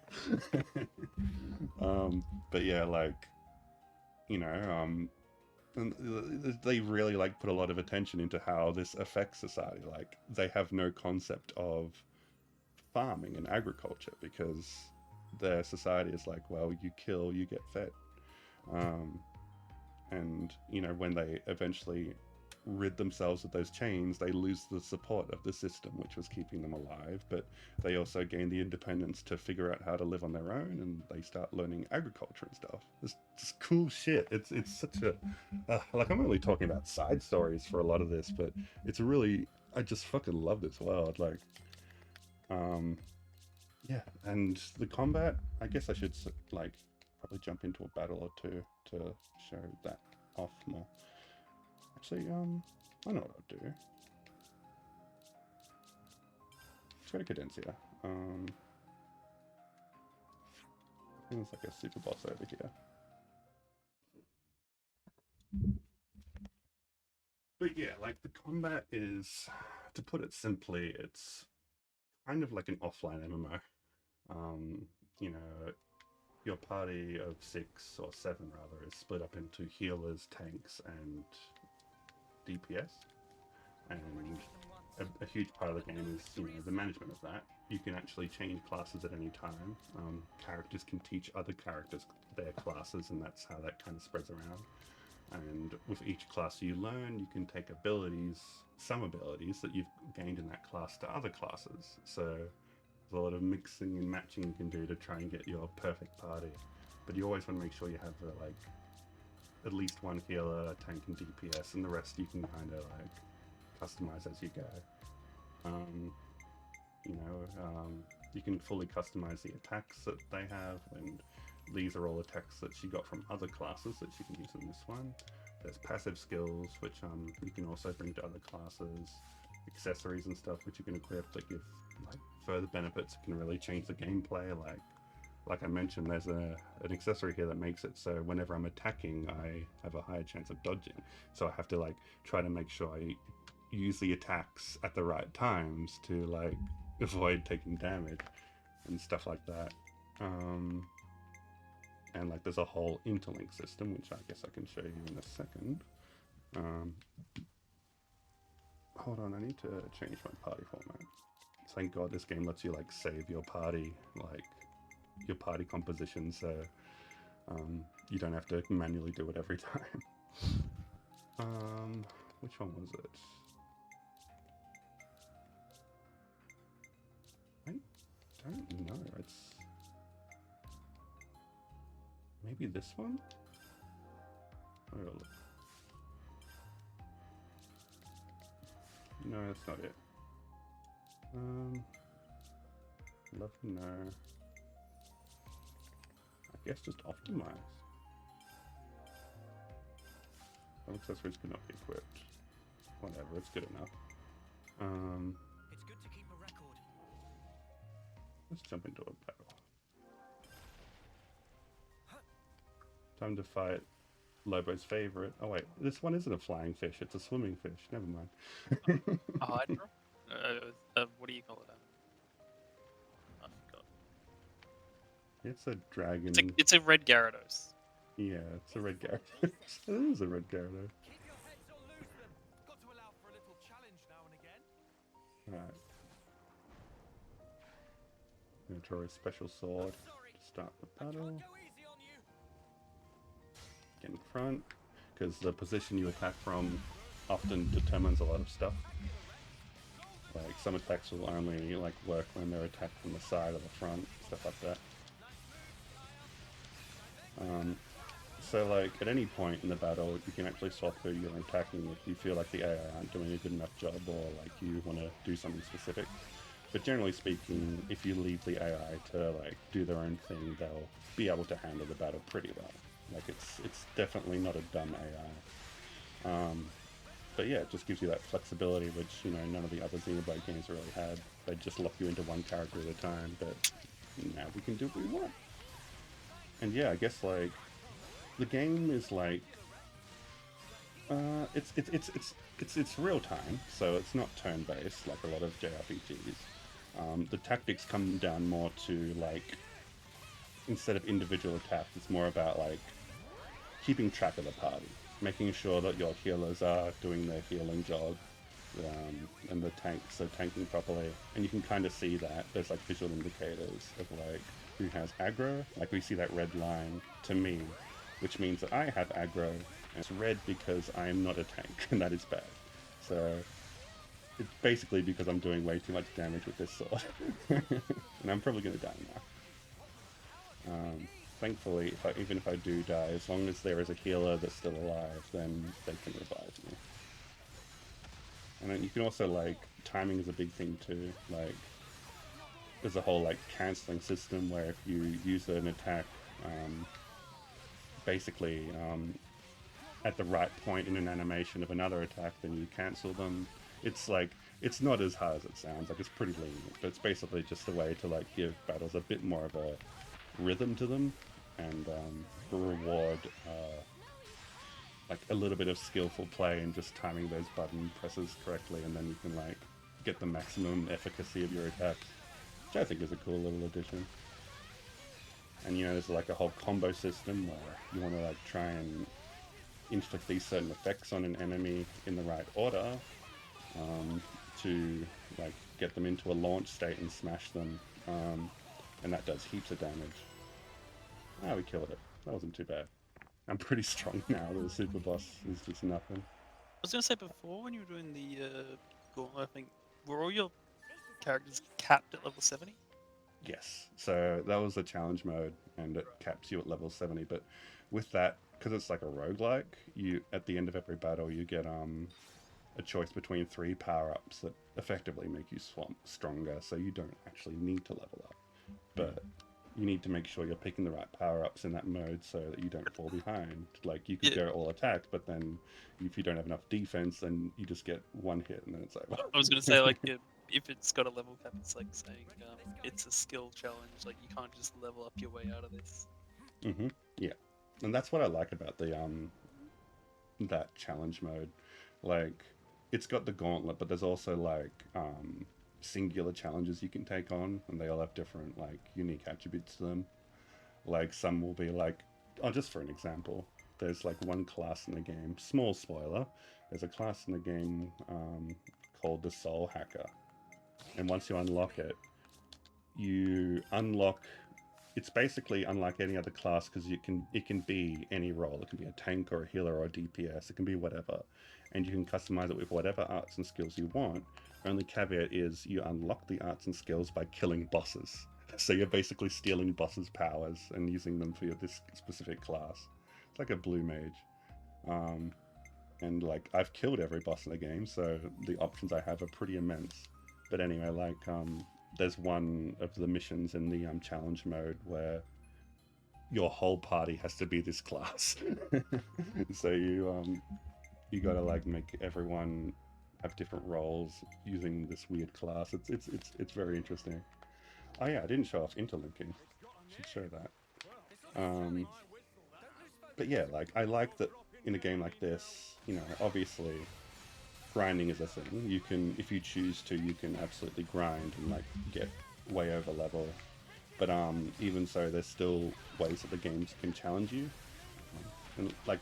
Speaker 1: But yeah, like, you know, and they really like put a lot of attention into how this affects society. Like, they have no concept of farming and agriculture because their society is like, well, you kill, you get fed. Um, and you know, when they eventually rid themselves of those chains, they lose the support of the system which was keeping them alive, but they also gain the independence to figure out how to live on their own, and they start learning agriculture and stuff. It's just cool shit. It's such a like, I'm only talking about side stories for a lot of this, but it's really, I just fucking love this world. Like, um yeah, and the combat, I guess I should like probably jump into a battle or two to show that off more. Actually, I know what I'll do. Let's go to Cadencia. I think there's like a super boss over here. But yeah, like the combat is, to put it simply, it's kind of like an offline MMO. You know, your party of 6 or 7 rather is split up into healers, tanks, and DPS. And a huge part of the game is, you know, the management of that. You can actually change classes at any time. Characters can teach other characters their classes, and that's how that kind of spreads around. And with each class you learn, you can take abilities, some abilities that you've gained in that class, to other classes. So there's a lot of mixing and matching you can do to try and get your perfect party. But you always want to make sure you have like at least one healer, tank, and DPS, and the rest you can kind of like customize as you go. Um, you know, you can fully customize the attacks that they have, and these are all attacks that she got from other classes that she can use in this one. There's passive skills, which you can also bring to other classes, accessories and stuff which you can equip that give like further benefits that can really change the gameplay. Like I mentioned, there's an accessory here that makes it so whenever I'm attacking, I have a higher chance of dodging. So I have to like try to make sure I use the attacks at the right times to like avoid taking damage and stuff like that. And like there's a whole interlink system, which I guess I can show you in a second. Hold on, I need to change my party format. Thank God this game lets you like save your party, like your party composition, so you don't have to manually do it every time. Which one was it? I don't know. It's maybe this one. Oh, look. No, that's not it. Love to know. I guess just optimize. Some accessories cannot be equipped. Whatever, it's good enough.
Speaker 4: It's good to keep a record.
Speaker 1: Let's jump into a battle. Time to fight Lobo's favorite. Oh wait, this one isn't a flying fish, it's a swimming fish. Never mind.
Speaker 2: A hydra? What do you call it? I forgot.
Speaker 1: It's a dragon.
Speaker 2: It's a red Gyarados.
Speaker 1: Yeah, it's a red Gyarados. It is a red Gyarados.
Speaker 4: Keep your heads or lose them. Got to allow for a little challenge now and again.
Speaker 1: Alright. I'm gonna draw a special sword
Speaker 4: Sorry,
Speaker 1: to start the
Speaker 4: I can't
Speaker 1: battle.
Speaker 4: go easy on you.
Speaker 1: Get in front, because the position you attack from often determines a lot of stuff. Like some attacks will only like work when they're attacked from the side or the front, stuff like that. So like at any point in the battle, you can actually swap who you're attacking if you feel like the AI aren't doing a good enough job or like you want to do something specific. But generally speaking, if you leave the AI to like do their own thing, they'll be able to handle the battle pretty well. Like it's definitely not a dumb AI. But yeah, it just gives you that flexibility, which you know none of the other Xenoblade games really had. They just lock you into one character at a time. But now we can do what we want. And yeah, I guess like the game is like it's real time, so it's not turn based like a lot of JRPGs. The tactics come down more to like instead of individual attacks, it's more about like keeping track of the party, making sure that your healers are doing their healing job, and the tanks are tanking properly. And you can kind of see that there's like visual indicators of like who has aggro. Like we see that red line to me, which means that I have aggro, and it's red because I am not a tank, and that is bad. So it's basically because I'm doing way too much damage with this sword, and I'm probably gonna die now. Thankfully, even if I do die, as long as there is a healer that's still alive, then they can revive me. And then you can also, like, timing is a big thing too. Like, there's a whole, like, cancelling system where if you use an attack, basically, at the right point in an animation of another attack, then you cancel them. It's like, it's not as hard as it sounds, like, it's pretty lenient, but it's basically just a way to, like, give battles a bit more of a rhythm to them, and reward like a little bit of skillful play and just timing those button presses correctly, and then you can like get the maximum efficacy of your attacks, which I think is a cool little addition. And you know, there's like a whole combo system where you want to like try and inflict these certain effects on an enemy in the right order, to like get them into a launch state and smash them, and that does heaps of damage. Ah, we killed it. That wasn't too bad. I'm pretty strong now. The super boss is just nothing.
Speaker 2: I was gonna say before when you were doing the Gauntlet thing, were all your characters capped at level 70?
Speaker 1: Yes. So that was the challenge mode, and it caps you at level 70. But with that, because it's like a roguelike, you at the end of every battle you get a choice between 3 power-ups that effectively make you stronger. So you don't actually need to level up, but you need to make sure you're picking the right power-ups in that mode so that you don't fall behind. Like, you could
Speaker 2: Yeah.
Speaker 1: go all attack, but then if you don't have enough defense, then you just get one hit and then it's over.
Speaker 2: I was gonna say like if it's got a level cap, it's like saying it's a skill challenge. Like you can't just level up your way out of this.
Speaker 1: Yeah, and that's what I like about the that challenge mode. Like, it's got the gauntlet, but there's also like singular challenges you can take on, and they all have different like unique attributes to them. Like, some will be like, oh, just for an example, there's like one class in the game. Small spoiler. There's a class in the game called the Soul Hacker, and once you unlock it, you unlock. It's basically unlike any other class because it can be any role. It can be a tank or a healer or a DPS. It can be whatever, and you can customize it with whatever arts and skills you want. Only caveat is you unlock the arts and skills by killing bosses. So you're basically stealing bosses' powers and using them for this specific class. It's like a blue mage. And like, I've killed every boss in the game, so the options I have are pretty immense. But anyway, like, there's one of the missions in the challenge mode where your whole party has to be this class. So you gotta like make everyone have different roles using this weird class. It's very interesting. Oh yeah, I didn't show off interlinking. Should show that. But yeah, like, I like that in a game like this, obviously grinding is a thing. You can, if you choose to, you can absolutely grind and like get way over level. But even so, there's still ways that the games can challenge you, and like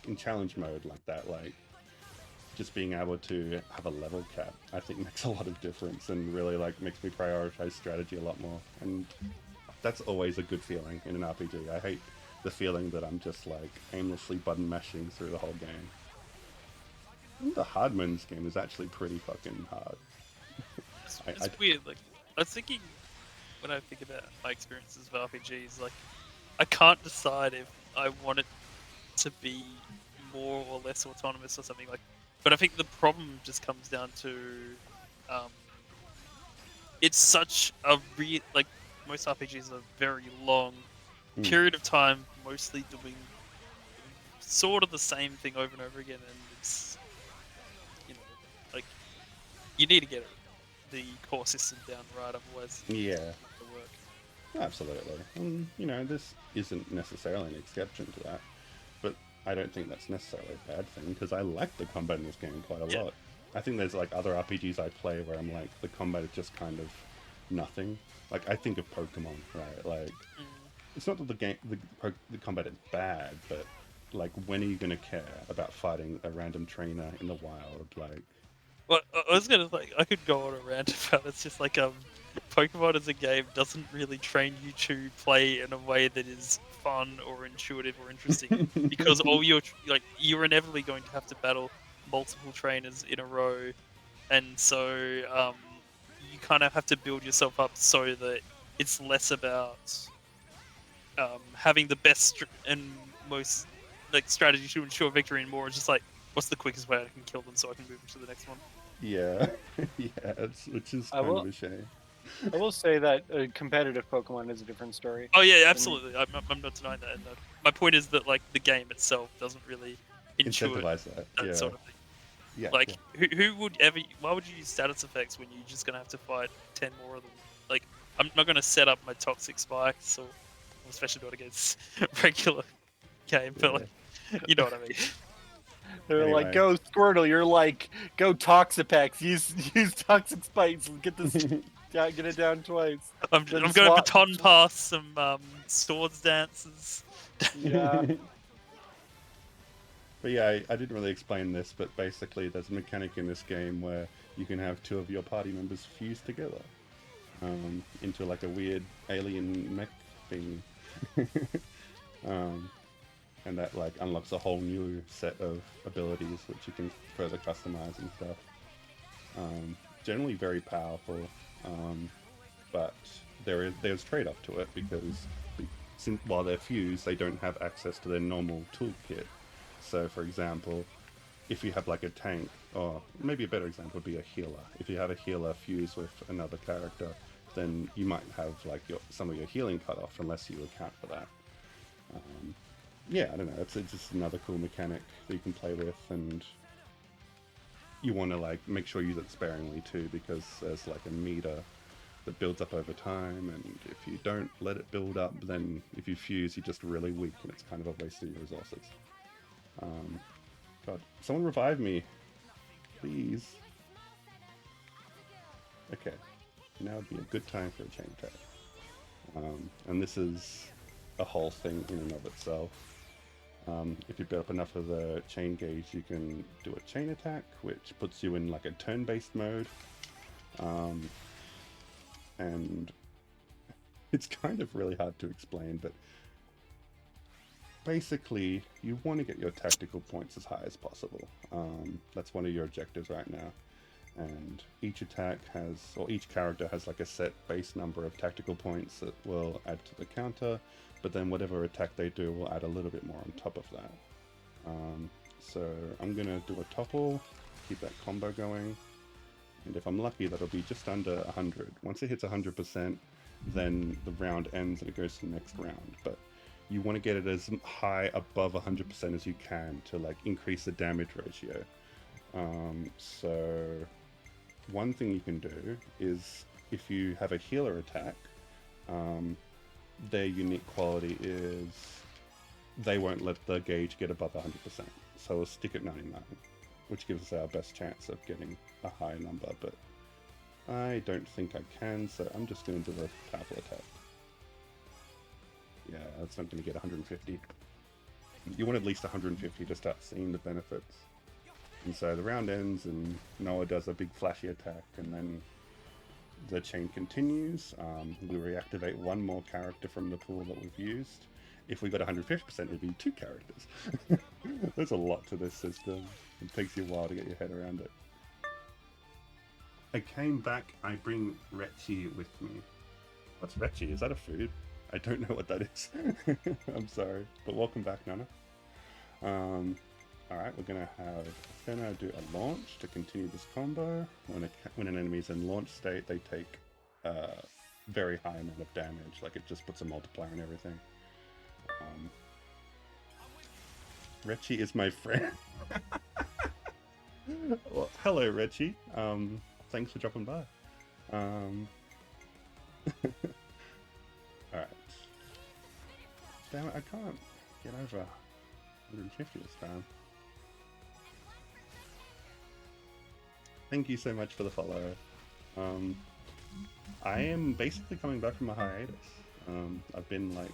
Speaker 1: in challenge mode like that, like just being able to have a level cap, I think makes a lot of difference and really like makes me prioritize strategy a lot more. And that's always a good feeling in an RPG. I hate the feeling that I'm just like aimlessly button mashing through the whole game. The hard mode in this game is actually pretty fucking hard.
Speaker 2: It's weird. Like I was thinking when I think about my experiences with RPGs, like I can't decide if I want it to be more or less autonomous or something like. But I think the problem just comes down to it's such a like most RPGs are very long period of time, mostly doing sort of the same thing over and over again, and it's like you need to get the core system down right, otherwise
Speaker 1: Yeah,
Speaker 2: it won't work.
Speaker 1: absolutely. And this isn't necessarily an exception to that, but I don't think that's necessarily a bad thing because I like the combat in this game quite a lot. I think there's like other RPGs I play where I'm like, the combat is just kind of nothing. Like, I think of Pokemon, right? Like, it's not that the combat is bad, but like, when are you gonna care about fighting a random trainer in the wild? Like,
Speaker 2: Well, I was gonna like I could go on a rant about it. It's just like Pokemon as a game doesn't really train you to play in a way that is fun or intuitive or interesting because all you're inevitably going to have to battle multiple trainers in a row, and so you kind of have to build yourself up so that it's less about having the best and most like strategy to ensure victory, and more it's just like what's the quickest way I can kill them so I can move to the next one.
Speaker 1: yeah, yeah, which is kind of a shame.
Speaker 3: I will say that competitive Pokemon is a different story.
Speaker 2: Oh yeah, absolutely. I'm not denying that. And my point is that like the game itself doesn't really intuit
Speaker 1: Incentivize that. Yeah.
Speaker 2: sort of thing.
Speaker 1: Yeah.
Speaker 2: Like
Speaker 1: yeah.
Speaker 2: who would ever? Why would you use status effects when you're just gonna have to fight 10 more of them? Like I'm not gonna set up my toxic spikes, or especially not against regular game, but like you know what I mean.
Speaker 3: They're like,
Speaker 1: Anyway.
Speaker 3: go Squirtle. You're like, go Toxapex. Use Toxic Spikes and get this, get it down twice.
Speaker 2: I'm
Speaker 3: Then
Speaker 2: going
Speaker 3: swap-
Speaker 2: baton pass some swords dances.
Speaker 3: Yeah.
Speaker 1: But yeah, I didn't really explain this, but basically there's a mechanic in this game where you can have two of your party members fuse together into like a weird alien mech thing. And that like unlocks a whole new set of abilities which you can further customize and stuff. Generally very powerful, but there's trade-off to it because while they're fused, they don't have access to their normal toolkit. So, for example, if you have like a tank, or maybe a better example would be a healer. If you have a healer fused with another character, then you might have like some of your healing cut off unless you account for that. Yeah, I don't know. It's just another cool mechanic that you can play with, and you want to like make sure you use it sparingly too, because there's like a meter that builds up over time, and if you don't let it build up, then if you fuse, you're just really weak, and it's kind of a waste of your resources. God, someone revive me, please. Okay, now would be a good time for a chain attack. And this is a whole thing in and of itself. If you build up enough of the chain gauge, you can do a chain attack, which puts you in like a turn-based mode. And it's kind of really hard to explain, but basically you want to get your tactical points as high as possible. That's one of your objectives right now. And each attack has, or each character has like a set base number of tactical points that will add to the counter, but then whatever attack they do will add a little bit more on top of that. So I'm gonna do a topple, keep that combo going, and if I'm lucky that'll be just under 100. Once it hits 100%, then the round ends and it goes to the next round, but you want to get it as high above 100% as you can to like increase the damage ratio. So one thing you can do is if you have a healer attack, their unique quality is they won't let the gauge get above 100%. So we'll stick at 99, which gives us our best chance of getting a high number, but I don't think I can, so I'm just going to do a powerful attack. Yeah, that's not going to get 150. You want at least 150 to start seeing the benefits. And so the round ends and Noah does a big flashy attack, and then the chain continues. We reactivate one more character from the pool that we've used. If we got 150%, it'd be 2 characters. There's a lot to this system. It takes you a while to get your head around it. I came back, I bring Retchi with me. What's Retchi? Is that a food? I don't know what that is. I'm sorry, but welcome back, Nana. Alright, we're gonna have Fena do a launch to continue this combo. When an enemy's in launch state, they take a very high amount of damage, like it just puts a multiplier on everything. Retchi is my friend. Well, hello, Retchi. Thanks for dropping by. Alright. Damn it, I can't get over 150 this time. Thank you so much for the follow. I am basically coming back from a hiatus. I've been like...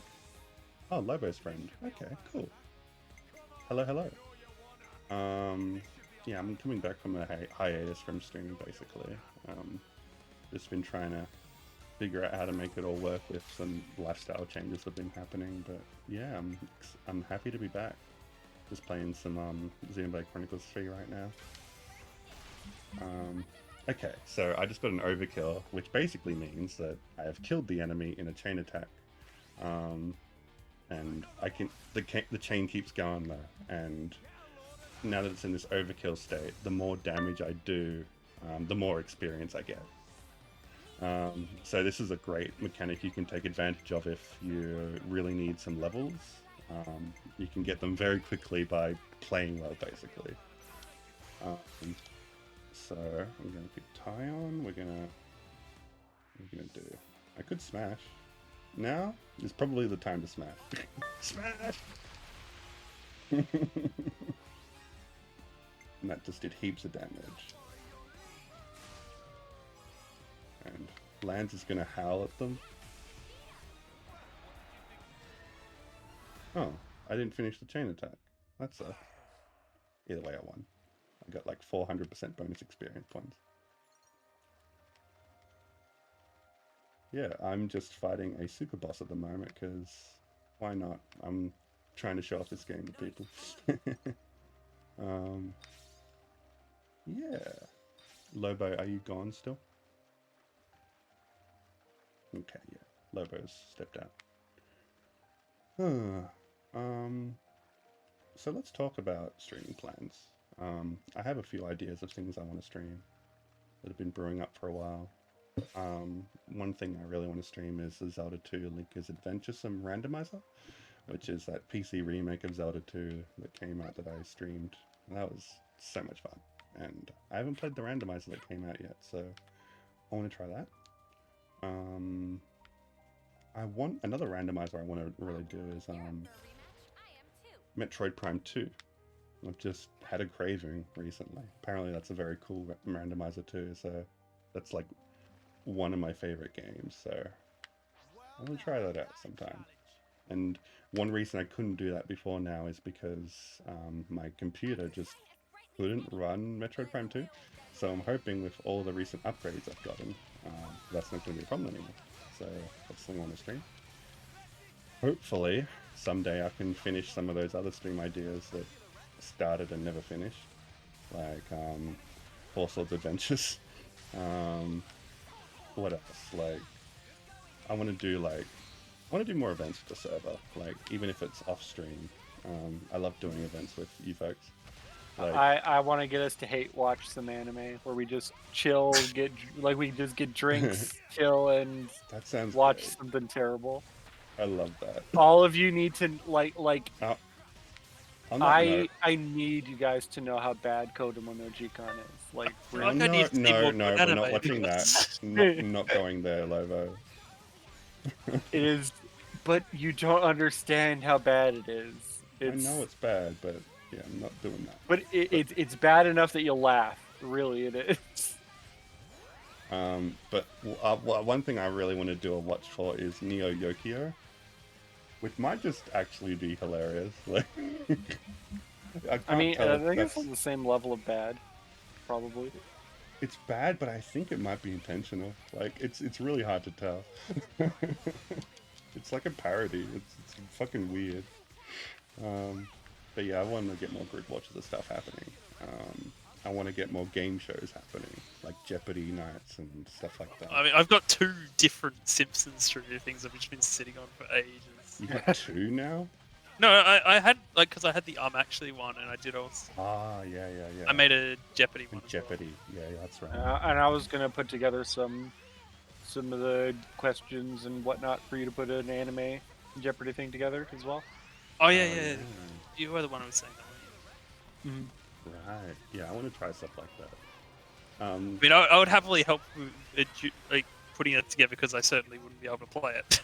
Speaker 1: Oh, Lobo's friend. Okay, cool. Hello, hello. Yeah, I'm coming back from a hiatus from streaming, basically. Just been trying to figure out how to make it all work with some lifestyle changes that have been happening, but yeah, I'm happy to be back. Just playing some Xenoblade Chronicles 3 right now. Okay, so I just got an overkill, which basically means that I have killed the enemy in a chain attack. And the chain keeps going though, and now that it's in this overkill state, the more damage I do, the more experience I get. So this is a great mechanic you can take advantage of if you really need some levels. You can get them very quickly by playing well, basically. So I'm gonna pick Tyon. We're gonna do. I could smash. Now is probably the time to smash. Smash! And that just did heaps of damage. And Lance is gonna howl at them. Oh, I didn't finish the chain attack. That sucks. Either way, I won. I got like 400% bonus experience points. Yeah, I'm just fighting a super boss at the moment, because why not? I'm trying to show off this game to people. Yeah. Lobo, are you gone still? Okay, yeah. Lobo's stepped out. So let's talk about streaming plans. I have a few ideas of things I want to stream that have been brewing up for a while. One thing I really want to stream is the Zelda 2 Link's Adventuresome Randomizer, which is that PC remake of Zelda 2 that came out that I streamed. That was so much fun. And I haven't played the randomizer that came out yet, so I want to try that. I want another randomizer I want to really do is Metroid Prime 2. I've just had a craving recently. Apparently that's a very cool randomizer too, so that's like one of my favorite games, so I'm gonna try that out sometime. And one reason I couldn't do that before now is because my computer just couldn't run Metroid Prime 2, so I'm hoping with all the recent upgrades I've gotten, that's not going to be a problem anymore. So that's something I want to stream. Hopefully, someday I can finish some of those other stream ideas that started and never finished, like Four Swords Adventures. What else? Like, I want to do more events with the server, like even if it's off stream. I love doing events with you folks. Like,
Speaker 5: I want to get us to hate watch some anime where we just chill, we just get drinks, chill, and
Speaker 1: that sounds
Speaker 5: watch
Speaker 1: great.
Speaker 5: something terrible.
Speaker 1: I love that.
Speaker 5: All of you need to
Speaker 1: On that note,
Speaker 5: I need you guys to know how bad Kodomo no Jikan is. Like,
Speaker 2: I
Speaker 5: really.
Speaker 2: like I need to see more
Speaker 1: no, we're
Speaker 2: anime.
Speaker 1: not watching that. Not going there, Lovo.
Speaker 5: It is, but you don't understand how bad it is.
Speaker 1: I know it's bad, but yeah, I'm not doing that.
Speaker 5: But it's bad enough that you'll laugh. Really, it is.
Speaker 1: But one thing I really want to do a watch for is Neo Yokio, which might just actually be hilarious. Like,
Speaker 5: I mean, I think
Speaker 1: that's...
Speaker 5: it's on the same level of bad, probably.
Speaker 1: It's bad, but I think it might be intentional. Like, it's really hard to tell. It's like a parody. It's fucking weird. But yeah, I want to get more group watches of stuff happening. I want to get more game shows happening, like Jeopardy nights and stuff like that.
Speaker 2: I mean, I've got 2 different Simpsons trivia things I've just been sitting on for ages.
Speaker 1: You got 2 now?
Speaker 2: No, I had because I had the Actually one, and I did also.
Speaker 1: Ah, yeah.
Speaker 2: I made a Jeopardy one.
Speaker 1: Jeopardy, yeah, that's right.
Speaker 5: And I was gonna put together some of the questions and whatnot for you to put an anime Jeopardy thing together as well.
Speaker 2: Oh yeah. You were the one who was saying that.
Speaker 5: Mm-hmm.
Speaker 1: Right. Yeah, I want to try stuff like that.
Speaker 2: I mean, I would happily help with like putting it together because I certainly wouldn't be able to play it.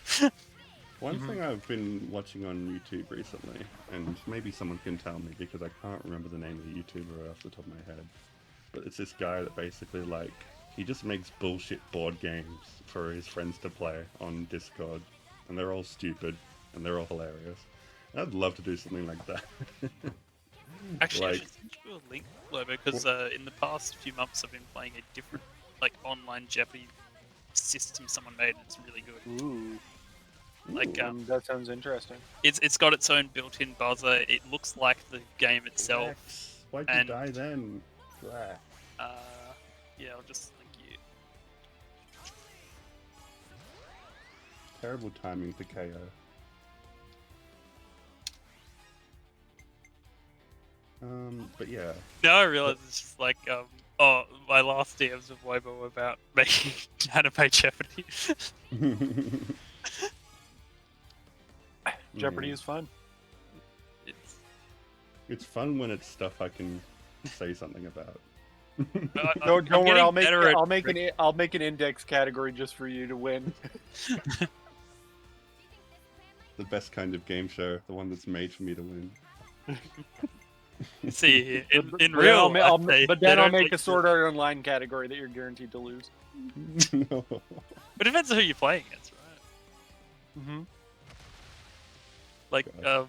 Speaker 1: One thing I've been watching on YouTube recently, and maybe someone can tell me because I can't remember the name of the YouTuber off the top of my head, but it's this guy that basically, like, he just makes bullshit board games for his friends to play on Discord, and they're all stupid, and they're all hilarious. And I'd love to do something like that.
Speaker 2: Actually, I
Speaker 1: Like-
Speaker 2: should send you a link, Lobo, because in the past few months I've been playing a different, like, online Jeopardy system someone made, and it's really good.
Speaker 5: Ooh,
Speaker 2: Like,
Speaker 5: that sounds interesting.
Speaker 2: it's got its own built-in buzzer. It looks like the game itself.
Speaker 1: Rex, why'd you
Speaker 2: and-
Speaker 1: die then? Blah.
Speaker 2: Yeah, I'll just link you.
Speaker 1: Terrible timing to KO. But yeah.
Speaker 2: Now I realize it's just like, my last DMs of Lobo were about making anime Jeopardy.
Speaker 5: Jeopardy is fun.
Speaker 1: It's fun when it's stuff I can say something about.
Speaker 5: Don't worry,
Speaker 2: getting
Speaker 5: I'll make
Speaker 2: better at
Speaker 5: I'll make an index category just for you to win.
Speaker 1: The best kind of game show, the one that's made for me to win.
Speaker 2: See here in
Speaker 5: But then
Speaker 2: real.
Speaker 5: I'll
Speaker 2: life,
Speaker 5: but
Speaker 2: they
Speaker 5: then I'll
Speaker 2: don't
Speaker 5: make
Speaker 2: like
Speaker 5: a Sword Art Online category that you're guaranteed to lose.
Speaker 1: No.
Speaker 2: But it depends on who you're playing against, right?
Speaker 5: Mm-hmm.
Speaker 2: Like,
Speaker 1: God.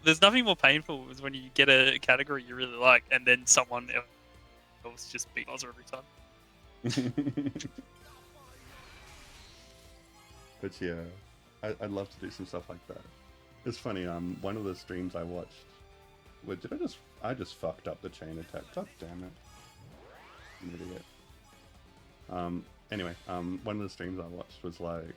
Speaker 2: there's nothing more painful is when you get a category you really like, and then someone else just beat Buzzer every time.
Speaker 1: But yeah, I'd love to do some stuff like that. It's funny. One of the streams I watched, I just fucked up the chain attack. God damn it, I'm an idiot. Anyway, one of the streams I watched was like,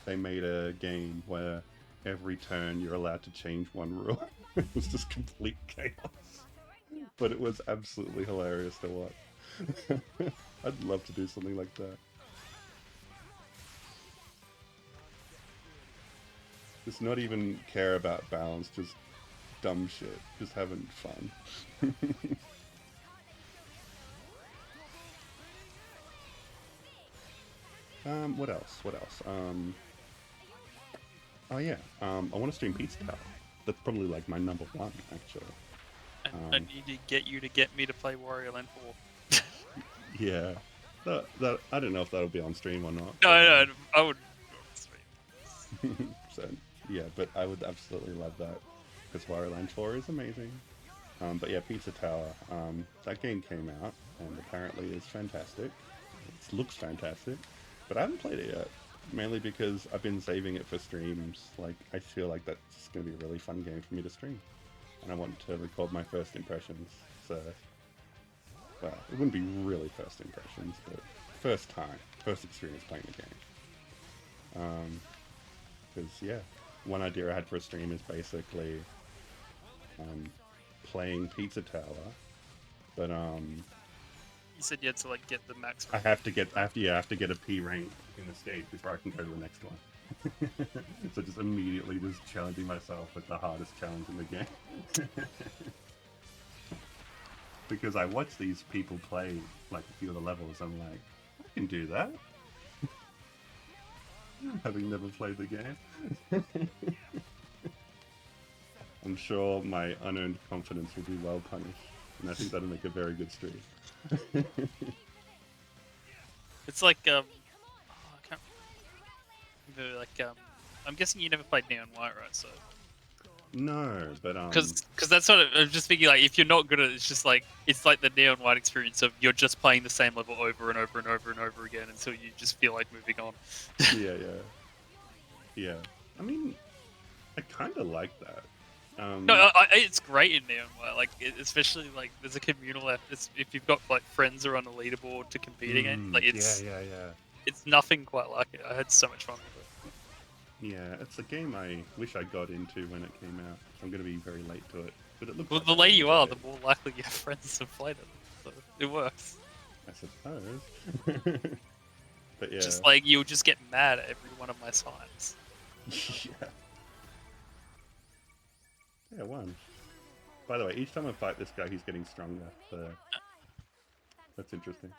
Speaker 1: they made a game where every turn you're allowed to change one rule. It was just complete chaos, but it was absolutely hilarious to watch. I'd love to do something like that. Just not even care about balance, just dumb shit, just having fun. What else? What else? Oh yeah. I want to stream Pizza Tower. That's probably like my number one, actually.
Speaker 2: I need to get you to get me to play Wario Land 4.
Speaker 1: Yeah. That I don't know if that'll be on stream or not.
Speaker 2: No, I would.
Speaker 1: So yeah, but I would absolutely love that because Wario Land 4 is amazing. But yeah, Pizza Tower. That game came out and apparently is fantastic. It looks fantastic, but I haven't played it yet. Mainly because I've been saving it for streams. Like I feel like that's going to be a really fun game for me to stream, and I want to record my first impressions. So, well, it wouldn't be really first impressions, but first time, first experience playing the game. Because yeah, one idea I had for a stream is basically playing Pizza Tower, but
Speaker 2: You said you had to like get the max.
Speaker 1: I have to get a P rank in the stage before I can go to the next one. So just immediately just challenging myself with the hardest challenge in the game. Because I watch these people play like a few of the levels, I'm like, I can do that. Having never played the game. I'm sure my unearned confidence will be well punished, and I think that'll make a very good stream.
Speaker 2: It's like I can't remember, like I'm guessing you never played Neon White, right? So
Speaker 1: No, but
Speaker 2: because that's what I'm just thinking. Like if you're not good at it, it's like the Neon White experience of you're just playing the same level over and over and over and over again until you just feel like moving on.
Speaker 1: yeah. I mean, I kind of like that.
Speaker 2: No, it's great in Neon White. Like especially like there's a communal effort. If you've got like friends who are on the leaderboard to compete against, like it's
Speaker 1: yeah.
Speaker 2: it's nothing quite like it. I had so much fun with it.
Speaker 1: Yeah, it's a game I wish I got into when it came out. I'm going to be very late to it, but it looks.
Speaker 2: Well,
Speaker 1: like
Speaker 2: the
Speaker 1: I
Speaker 2: later you are,
Speaker 1: enjoy
Speaker 2: the
Speaker 1: it,
Speaker 2: more likely you have friends to play them. So it works.
Speaker 1: I suppose. But yeah.
Speaker 2: Just like you'll just get mad at every one of my signs.
Speaker 1: Yeah. Yeah, one. By the way, each time I fight this guy, he's getting stronger. So that's interesting.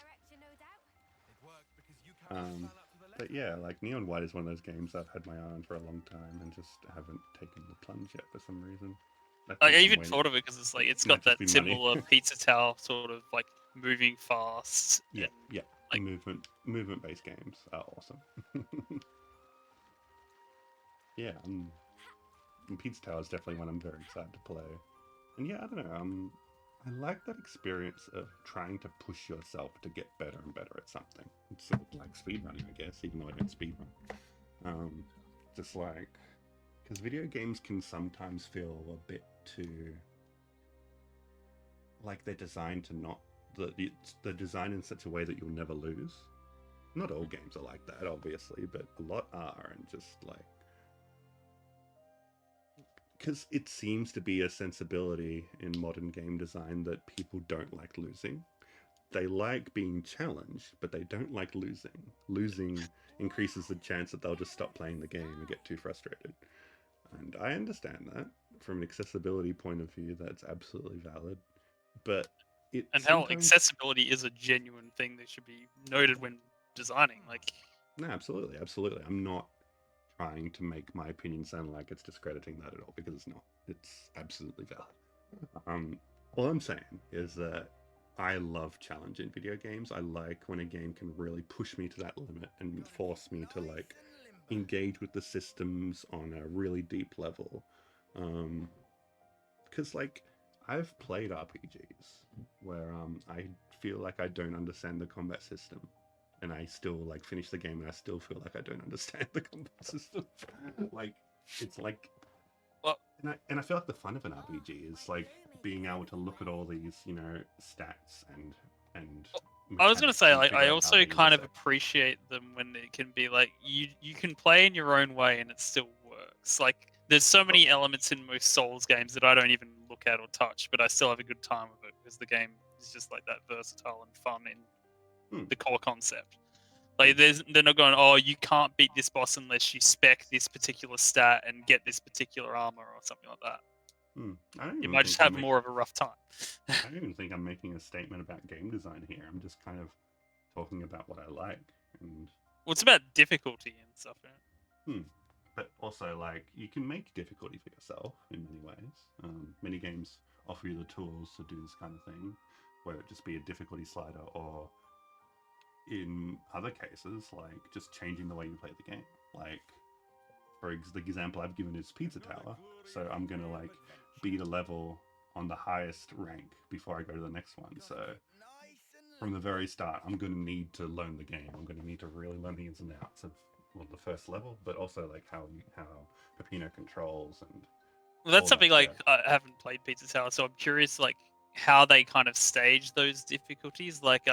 Speaker 1: But yeah, like Neon White is one of those games I've had my eye on for a long time and just haven't taken the plunge yet for some reason.
Speaker 2: I even thought of it because it's like it's got that similar Pizza Tower sort of like moving fast.
Speaker 1: Yeah,
Speaker 2: and,
Speaker 1: yeah.
Speaker 2: like,
Speaker 1: Movement-based games are awesome. Yeah, and Pizza Tower is definitely one I'm very excited to play. And yeah, I don't know. I like that experience of trying to push yourself to get better and better at something. It's sort of like speedrunning, I guess, even though I don't speedrun. Just like, because video games can sometimes feel a bit too like they're designed to not they're designed in such a way that you'll never lose. Not all games are like that, obviously, but a lot are, and just like because it seems to be a sensibility in modern game design that people don't like losing. They like being challenged, but they don't like losing. Losing increases the chance that they'll just stop playing the game and get too frustrated. And I understand that. From an accessibility point of view, that's absolutely valid. But it
Speaker 2: and hell, accessibility is a genuine thing that should be noted when designing. Like,
Speaker 1: no, absolutely. I'm not trying to make my opinion sound like it's discrediting that at all, because it's not. It's absolutely valid. All I'm saying is that I love challenge in video games. I like when a game can really push me to that limit and force me to like engage with the systems on a really deep level. Because like I've played RPGs where I feel like I don't understand the combat system, and I still like finish the game and I still feel like I don't understand the combat system. Like it's like,
Speaker 2: well,
Speaker 1: and I feel like the fun of an RPG is like being able to look at all these, you know, stats and.
Speaker 2: I was gonna say, like,
Speaker 1: figure
Speaker 2: I
Speaker 1: out how
Speaker 2: also
Speaker 1: they
Speaker 2: kind of
Speaker 1: intersect.
Speaker 2: appreciate them when it can be like you can play in your own way and it still works. Like, there's so many elements in most Souls games that I don't even look at or touch, but I still have a good time with it because the game is just like that versatile and fun in the core concept. Like, they're not going, oh, you can't beat this boss unless you spec this particular stat and get this particular armor or something like that.
Speaker 1: I don't
Speaker 2: You
Speaker 1: even
Speaker 2: might just
Speaker 1: think
Speaker 2: have more of a rough time.
Speaker 1: I don't even think I'm making a statement about game design here. I'm just kind of talking about what I like, and
Speaker 2: Well, it's about difficulty and stuff. Yeah?
Speaker 1: but also like you can make difficulty for yourself in many ways. Many games offer you the tools to do this kind of thing, whether it just be a difficulty slider or in other cases like just changing the way you play the game. Like the example I've given is Pizza Tower, so I'm gonna like beat a level on the highest rank before I go to the next one. So from the very start, I'm going to need to learn the game. I'm going to need to really learn the ins and outs of the first level, but also like how Peppino controls and
Speaker 2: Well, that's
Speaker 1: all
Speaker 2: something
Speaker 1: that
Speaker 2: like
Speaker 1: jazz.
Speaker 2: I haven't played Pizza Tower, so I'm curious like how they kind of stage those difficulties. Like,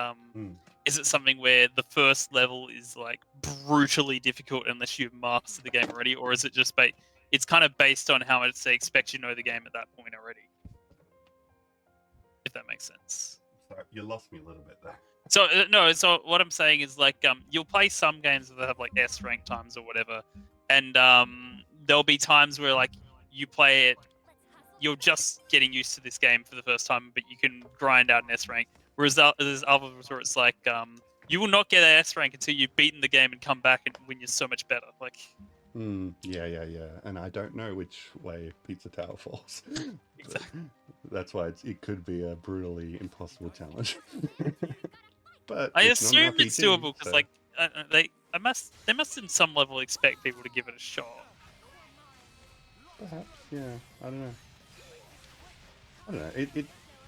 Speaker 2: is it something where the first level is like brutally difficult unless you've mastered the game already, or is it just it's kind of based on how much they expect you to know the game at that point already? If that makes sense.
Speaker 1: Sorry, you lost me a little bit there.
Speaker 2: So no, so what I'm saying is like you'll play some games that have like S rank times or whatever, and there'll be times where like you play it, you're just getting used to this game for the first time, but you can grind out an S rank. Whereas there's others where it's like you will not get an S rank until you've beaten the game and come back and when you're so much better. Like,
Speaker 1: Yeah. And I don't know which way Pizza Tower falls.
Speaker 2: exactly.
Speaker 1: That's why it could be a brutally impossible challenge. But
Speaker 2: I
Speaker 1: it's not an
Speaker 2: assume it's
Speaker 1: RPG,
Speaker 2: doable because
Speaker 1: so
Speaker 2: like they must in some level expect people to give it a shot.
Speaker 1: perhaps, yeah. I don't know.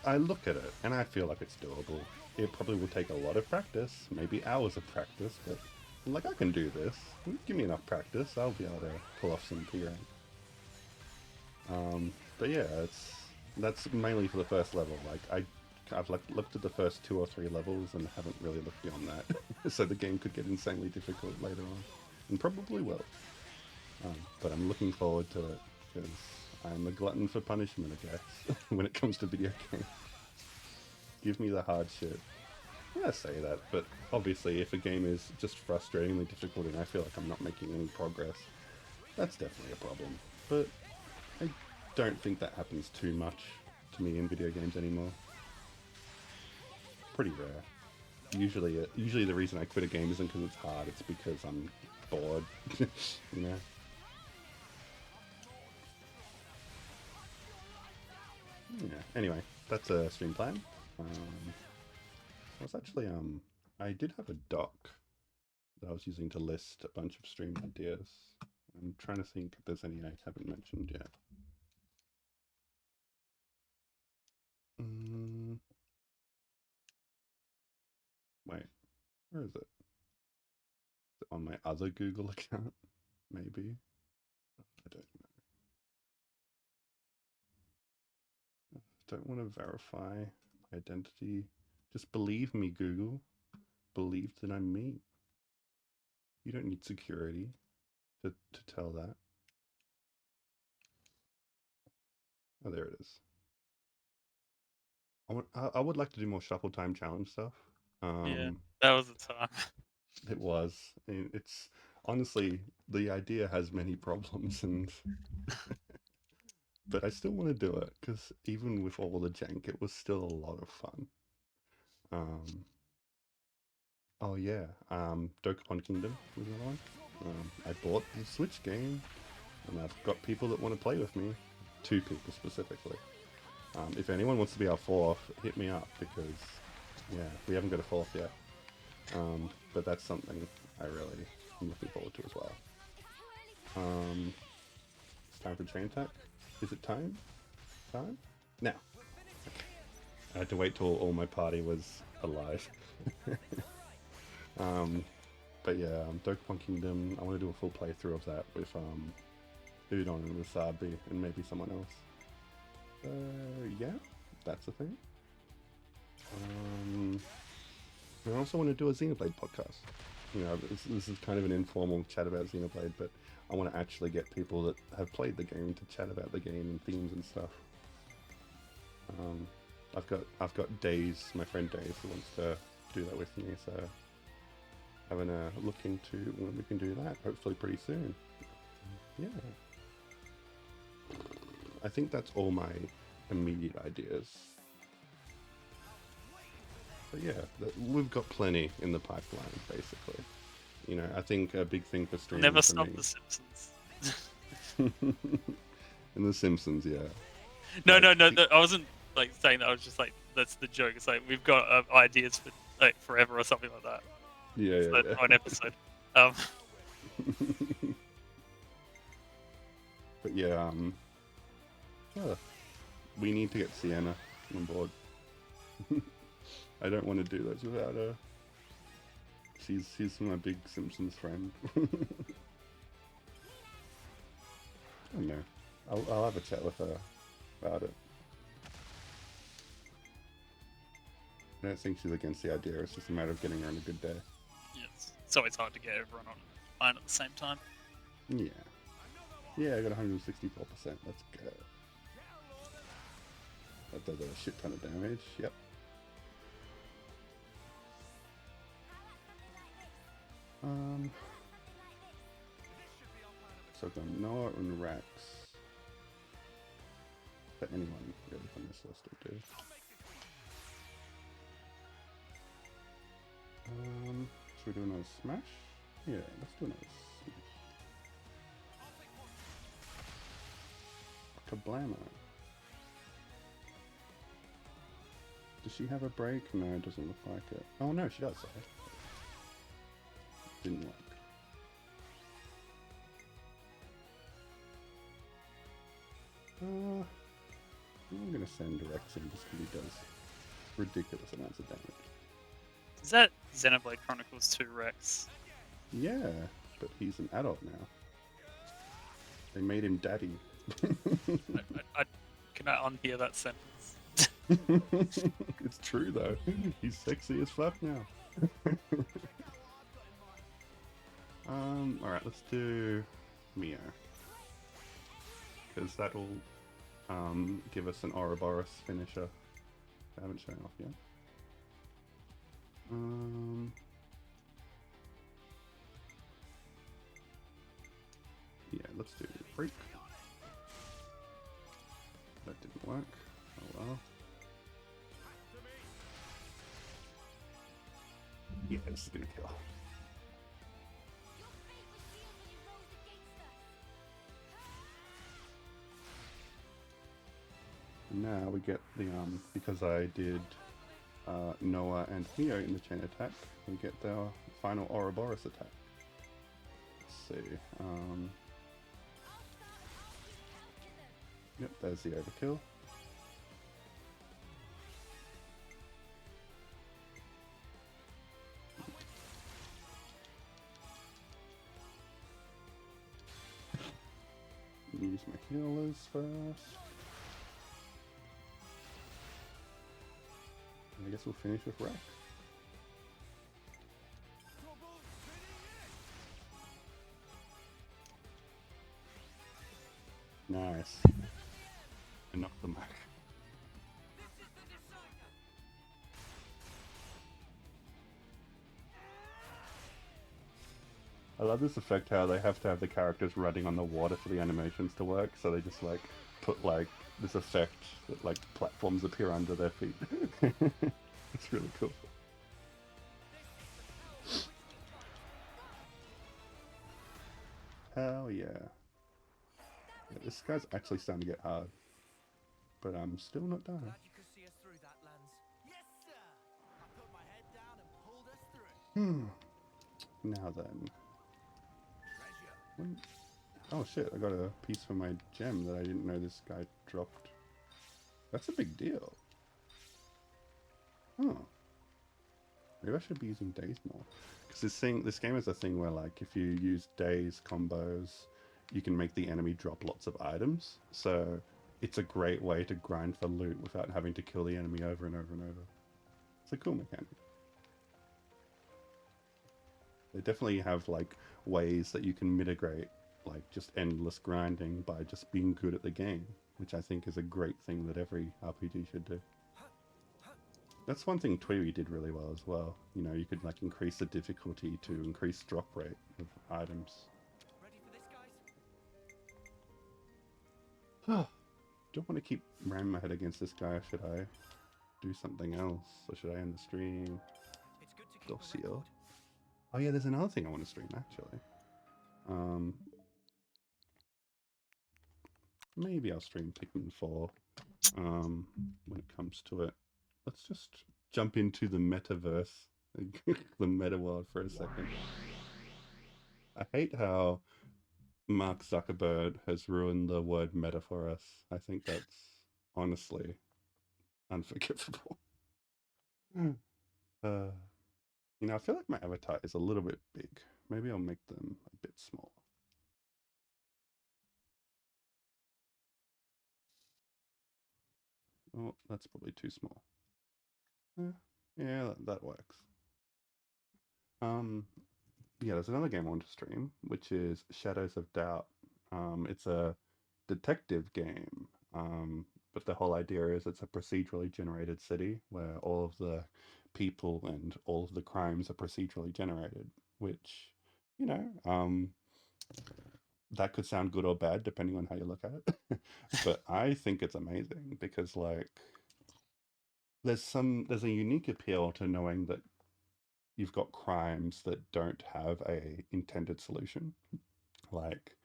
Speaker 1: I look at it and I feel like it's doable. It probably will take a lot of practice, maybe hours of practice, but like I can do this. Give me enough practice, I'll be able to pull off some P rank. But yeah, that's mainly for the first level. Like I've looked at the first 2 or 3 levels and haven't really looked beyond that. So the game could get insanely difficult later on, and probably will. But I'm looking forward to it because I'm a glutton for punishment, I guess, when it comes to video games. Give me the hard shit. Yeah, I say that, but obviously if a game is just frustratingly difficult and I feel like I'm not making any progress, that's definitely a problem. But I don't think that happens too much to me in video games anymore. Pretty rare. Usually the reason I quit a game isn't because it's hard, it's because I'm bored, you know? Yeah, anyway, that's a stream plan. I was actually, I did have a doc that I was using to list a bunch of stream ideas. I'm trying to think if there's any I haven't mentioned yet. Wait, where is it? Is it on my other Google account? Maybe? I don't know. Don't want to verify my identity. Just believe me, Google. Believe that I'm me. You don't need security to tell that. Oh, there it is. I would like to do more shuffle time challenge stuff.
Speaker 2: Yeah, that was the time.
Speaker 1: It was. It's honestly, the idea has many problems, and but I still want to do it because even with all the jank, it was still a lot of fun. Oh yeah, Dokapon Kingdom was another one. I bought the Switch game, and I've got people that want to play with me. 2 people specifically. If anyone wants to be our 4th, hit me up because, yeah, we haven't got a 4th yet. But that's something I really am looking forward to as well. It's time for train attack. Is it time? Time? Now. Okay. I had to wait till all my party was alive. But yeah, Dokapon Kingdom, I want to do a full playthrough of that with Udon and Wasabi and maybe someone else. Yeah, that's the thing. I also want to do a Xenoblade podcast. You know, this is kind of an informal chat about Xenoblade, but I want to actually get people that have played the game to chat about the game and themes and stuff. I've got Days, my friend Days, who wants to do that with me. So having a look into when we can do that, hopefully pretty soon. Yeah. I think that's all my immediate ideas. But yeah, we've got plenty in the pipeline, basically. You know, I think a big thing for streaming
Speaker 2: Never
Speaker 1: for
Speaker 2: stop
Speaker 1: me.
Speaker 2: The Simpsons.
Speaker 1: In The Simpsons, yeah.
Speaker 2: No,
Speaker 1: Like,
Speaker 2: no. I wasn't like saying that. I was just like, that's the joke. It's like we've got ideas for like forever or something like that.
Speaker 1: Yeah,
Speaker 2: So
Speaker 1: yeah,
Speaker 2: an episode. Um,
Speaker 1: yeah. But yeah, yeah, we need to get Sienna on board. I don't want to do this without her. She's my big Simpsons friend. I don't know. I'll have a chat with her about it. I don't think she's against the idea. It's just a matter of getting her on a good day.
Speaker 2: yes. It's always hard to get everyone on line at the same time.
Speaker 1: Yeah. Yeah, I got 164%. Let's go. That does a shit ton of damage. Yep. So I've got Noah and Rex. But anyone really from this list will do. Should we do another smash? Yeah, let's do another smash. Kablamo. Does she have a break? No, it doesn't look like it. Oh no, she does. Okay. Didn't work. I'm gonna send Rex in just because he does ridiculous amounts of damage.
Speaker 2: Is that Xenoblade Chronicles 2 Rex?
Speaker 1: Yeah, but he's an adult now. They made him daddy.
Speaker 2: Can I unhear that sentence?
Speaker 1: It's true though. He's sexy as fuck now. Alright, let's do Mio. Because that'll give us an Ouroboros finisher. I haven't shown off yet. Yeah, let's do Freak. That didn't work. Oh well. Yeah, this is gonna kill. Now we get the because I did Noah and Mio in the chain attack, we get their final Ouroboros attack. Let's see. Yep, there's the overkill. Use my healers first. I guess we'll finish with Rex. Nice. I knocked them back. I love this effect how they have to have the characters running on the water for the animations to work, so they just like put like this effect that like platforms appear under their feet. It's really cool. Hell yeah. Yeah, this guy's actually starting to get hard. But I'm still not done.
Speaker 4: Glad you could see us through that, Lance. Yes, sir. I put my head down and pulled us through it.
Speaker 1: Now then.
Speaker 4: Treasure.
Speaker 1: When... Oh shit, I got a piece for my gem that I didn't know this guy dropped. That's a big deal. Oh. Maybe I should be using days more. Because this game is a thing where like if you use days combos, you can make the enemy drop lots of items. So it's a great way to grind for loot without having to kill the enemy over and over and over. It's a cool mechanic. They definitely have like ways that you can mitigate like just endless grinding by just being good at the game, which I think is a great thing that every RPG should do. That's one thing Tweety did really well as well. You know, you could like increase the difficulty to increase drop rate of items.
Speaker 4: Ready for this, guys?
Speaker 1: Don't want to keep ramming my head against this guy. Should I do something else, or should I end the stream?
Speaker 4: It's good to keep a
Speaker 1: Dossier.
Speaker 4: record.
Speaker 1: Oh yeah, there's another thing I want to stream actually. Maybe I'll stream Pikmin 4 when it comes to it. Let's just jump into the metaverse, the meta world for a second. I hate how Mark Zuckerberg has ruined the word meta for us. I think that's honestly unforgivable. You know, I feel like my avatar is a little bit big. Maybe I'll make them a bit smaller. Oh, that's probably too small. Yeah, that works. Yeah, there's another game I want to stream, which is Shadows of Doubt. It's a detective game, but the whole idea is it's a procedurally generated city where all of the people and all of the crimes are procedurally generated, which, you know, that could sound good or bad depending on how you look at it. But I think it's amazing because, like, there's a unique appeal to knowing that you've got crimes that don't have a intended solution. Like,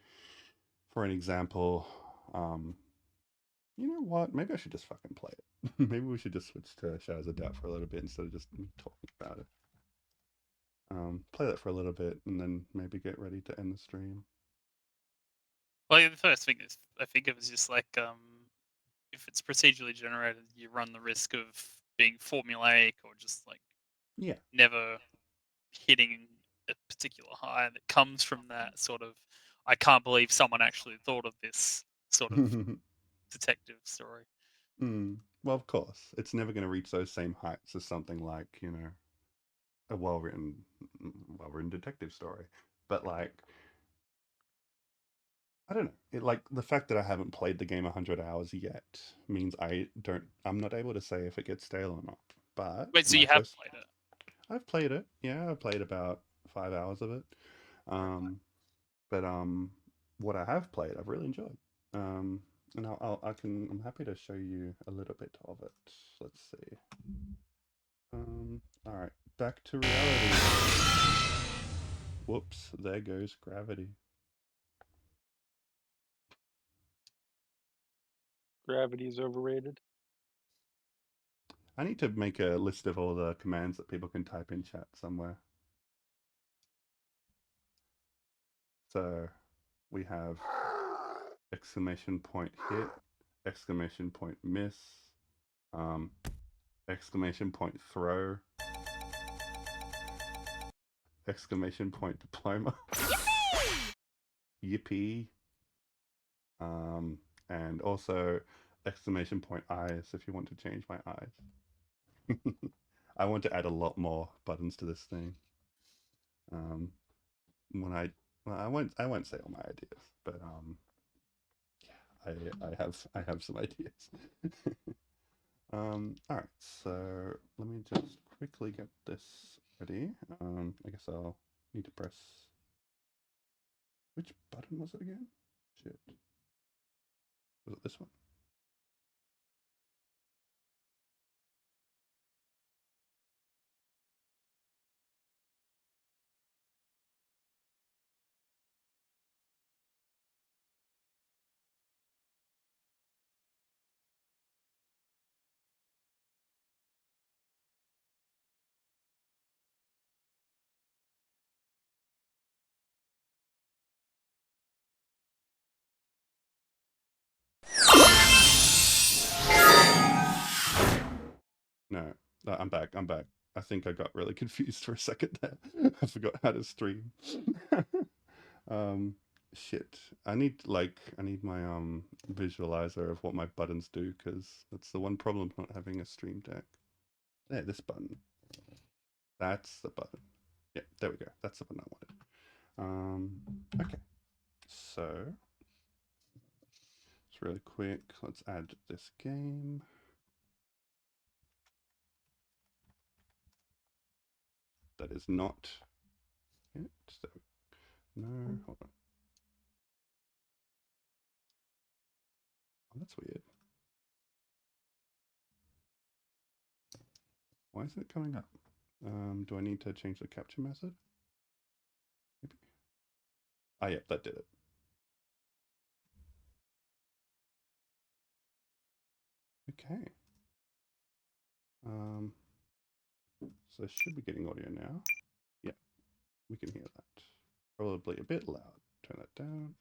Speaker 1: for an example, you know what? Maybe I should just fucking play it. Maybe we should just switch to Shadows of Doubt for a little bit instead of just me talking about it. Play that for a little bit and then maybe get ready to end the stream.
Speaker 2: Well, yeah, the first thing is I think of is just like if it's procedurally generated, you run the risk of being formulaic or just like
Speaker 1: Yeah.
Speaker 2: never hitting a particular high that comes from that sort of. I can't believe someone actually thought of this sort of detective story.
Speaker 1: Well, of course, it's never going to reach those same heights as something like, you know, a well-written detective story. But like, I don't know. It, like, the fact that I haven't played the game 100 hours yet means I'm not able to say if it gets stale or not. But
Speaker 2: Wait, so
Speaker 1: my
Speaker 2: you have
Speaker 1: first,
Speaker 2: played it?
Speaker 1: I've played it. Yeah, I played about 5 hours of it. Um, but what I have played, I've really enjoyed. Um, and I'm happy to show you a little bit of it. Let's see. All right, back to reality. Whoops, there goes gravity.
Speaker 5: Gravity is overrated.
Speaker 1: I need to make a list of all the commands that people can type in chat somewhere. So we have exclamation point hit, exclamation point miss, um, exclamation point throw, exclamation point diploma, yippee, and also exclamation point eyes if you want to change my eyes. I want to add a lot more buttons to this thing. When well, I won't say all my ideas, but yeah, I have some ideas. All right, so let me just quickly get this ready. I guess I'll need to press. Which button was it again? Shit. Was it this one? No, I'm back. I'm back. I think I got really confused for a second there. I forgot how to stream. um, shit. I need my visualizer of what my buttons do because that's the one problem not having a stream deck. There, this button. That's the button. Yeah, there we go. That's the button I wanted. Okay. So, it's really quick. Let's add this game. that is not it. So, no, hold on. Oh, that's weird. Why isn't it coming up? Do I need to change the capture method? Maybe. Ah, yeah, that did it. Okay. So I should be getting audio now. Yeah, we can hear that. Probably a bit loud. Turn that down.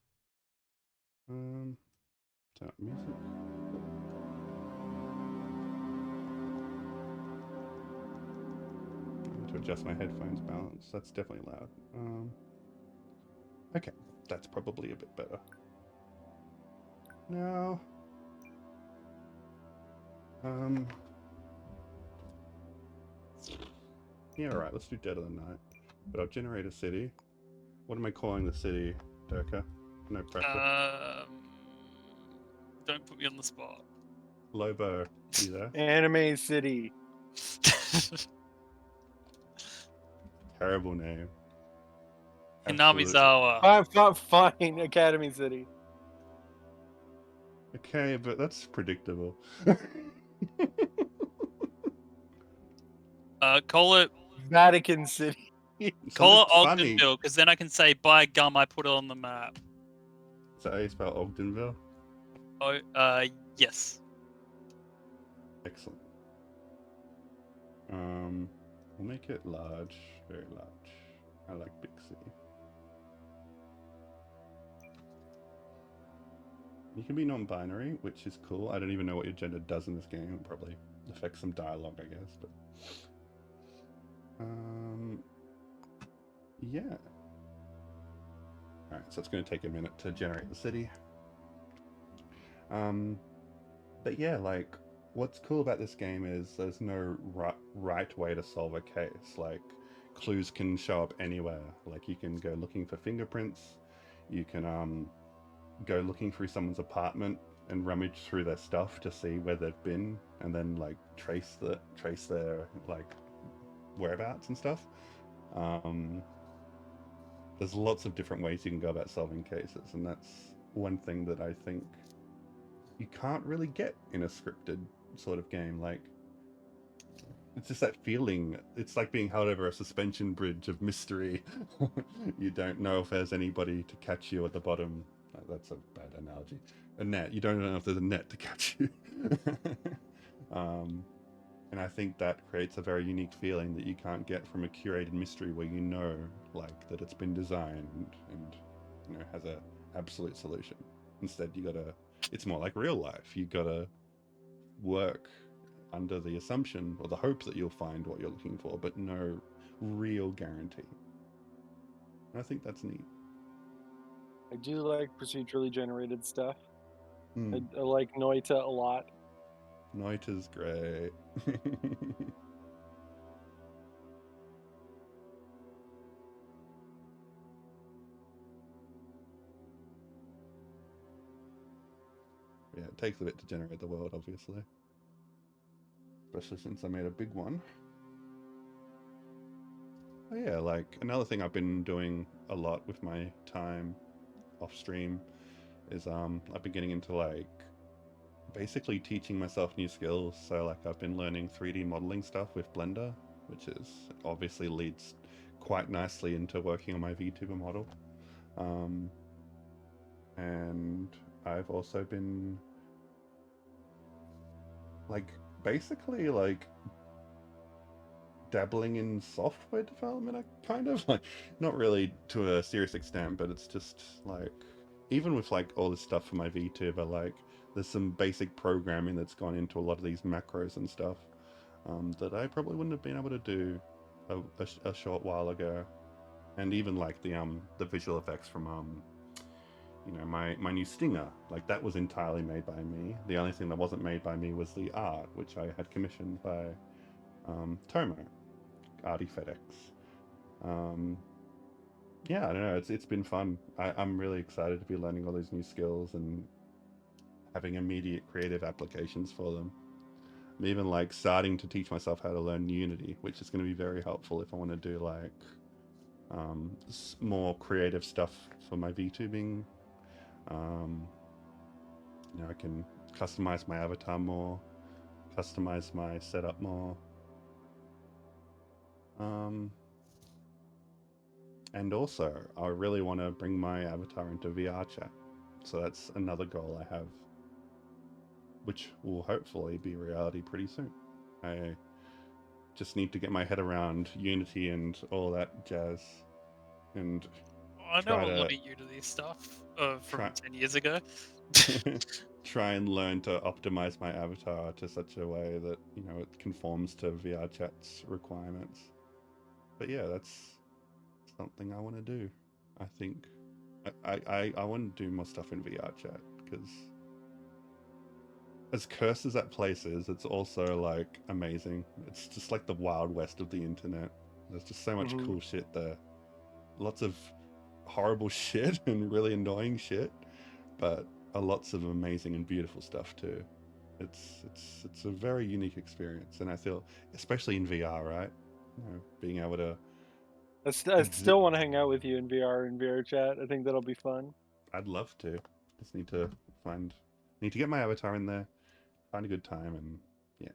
Speaker 1: Turn up music. To adjust my headphones balance. That's definitely loud. Okay, that's probably a bit better. Now, yeah, all right. Let's do Dead of the Night. But I'll generate a city. What am I calling the city, Durka? No pressure.
Speaker 2: Don't put me on the spot.
Speaker 1: Lobo, you there?
Speaker 3: Anime City.
Speaker 1: Terrible name.
Speaker 2: Hinamizawa.
Speaker 3: Fine, Academy City.
Speaker 1: Okay, but that's predictable.
Speaker 2: Call it
Speaker 3: Vatican City.
Speaker 2: call it
Speaker 1: funny.
Speaker 2: Ogdenville, because then I can say, by gum, I put it on the map.
Speaker 1: Is that how you spell Ogdenville?
Speaker 2: Oh, yes.
Speaker 1: Excellent. We'll make it large, very large. I like big city. You can be non-binary, which is cool. I don't even know what your gender does in this game. It probably affects some dialogue, I guess. But yeah. All right, so it's going to take a minute to generate the city. But yeah, like, what's cool about this game is there's no right way to solve a case. Like, clues can show up anywhere. Like, you can go looking for fingerprints. You can go looking through someone's apartment and rummage through their stuff to see where they've been, and then like trace their like whereabouts and stuff. There's lots of different ways you can go about solving cases, and that's one thing that I think you can't really get in a scripted sort of game. Like, it's just that feeling. It's like being held over a suspension bridge of mystery. You don't know if there's anybody to catch you at the bottom. That's a bad analogy. A net. You don't know if there's a net to catch you. And I think that creates a very unique feeling that you can't get from a curated mystery where you know, like, that it's been designed and you know has a absolute solution. Instead, it's more like real life. You gotta work under the assumption or the hope that you'll find what you're looking for, but no real guarantee. And I think that's neat.
Speaker 5: I do like procedurally generated stuff.
Speaker 1: Mm.
Speaker 5: I like Noita a lot.
Speaker 1: Noita's great. Yeah, it takes a bit to generate the world, obviously. Especially since I made a big one. Oh yeah, like, another thing I've been doing a lot with my time off stream is I've been getting into like basically teaching myself new skills. So like I've been learning 3D modeling stuff with Blender, which is obviously leads quite nicely into working on my VTuber model. And I've also been like basically like dabbling in software development, kind of like, not really to a serious extent, but it's just like, even with like all this stuff for my VTuber, like there's some basic programming that's gone into a lot of these macros and stuff that I probably wouldn't have been able to do a short while ago. And even like the visual effects from you know, my new stinger, like that was entirely made by me. The only thing that wasn't made by me was the art, which I had commissioned by Tomo, Artie FedEx. Yeah, I don't know. It's been fun. I'm really excited to be learning all these new skills and having immediate creative applications for them. I'm even like starting to teach myself how to learn Unity, which is going to be very helpful if I want to do like more creative stuff for my VTubing. I can customize my avatar more, customize my setup more. And also, I really want to bring my avatar into VR chat. So that's another goal I have, which will hopefully be reality pretty soon. I just need to get my head around Unity and all that jazz, and
Speaker 2: I know
Speaker 1: try
Speaker 2: a lot
Speaker 1: to
Speaker 2: of Unity stuff from
Speaker 1: try
Speaker 2: 10 years ago.
Speaker 1: try and learn to optimize my avatar to such a way that it conforms to VR chat's requirements. But yeah, that's something I want to do. I think I want to do more stuff in VR chat, because as cursed as that place is, it's also like amazing. It's just like the wild west of the internet. There's just so much cool shit there. Lots of horrible shit and really annoying shit, but lots of amazing and beautiful stuff too. It's a very unique experience, and I feel, especially in VR, right? Being able to.
Speaker 5: I still want to hang out with you in VR and VR chat. I think that'll be fun.
Speaker 1: I'd love to. Just need to get my avatar in there, find a good time, and yeah.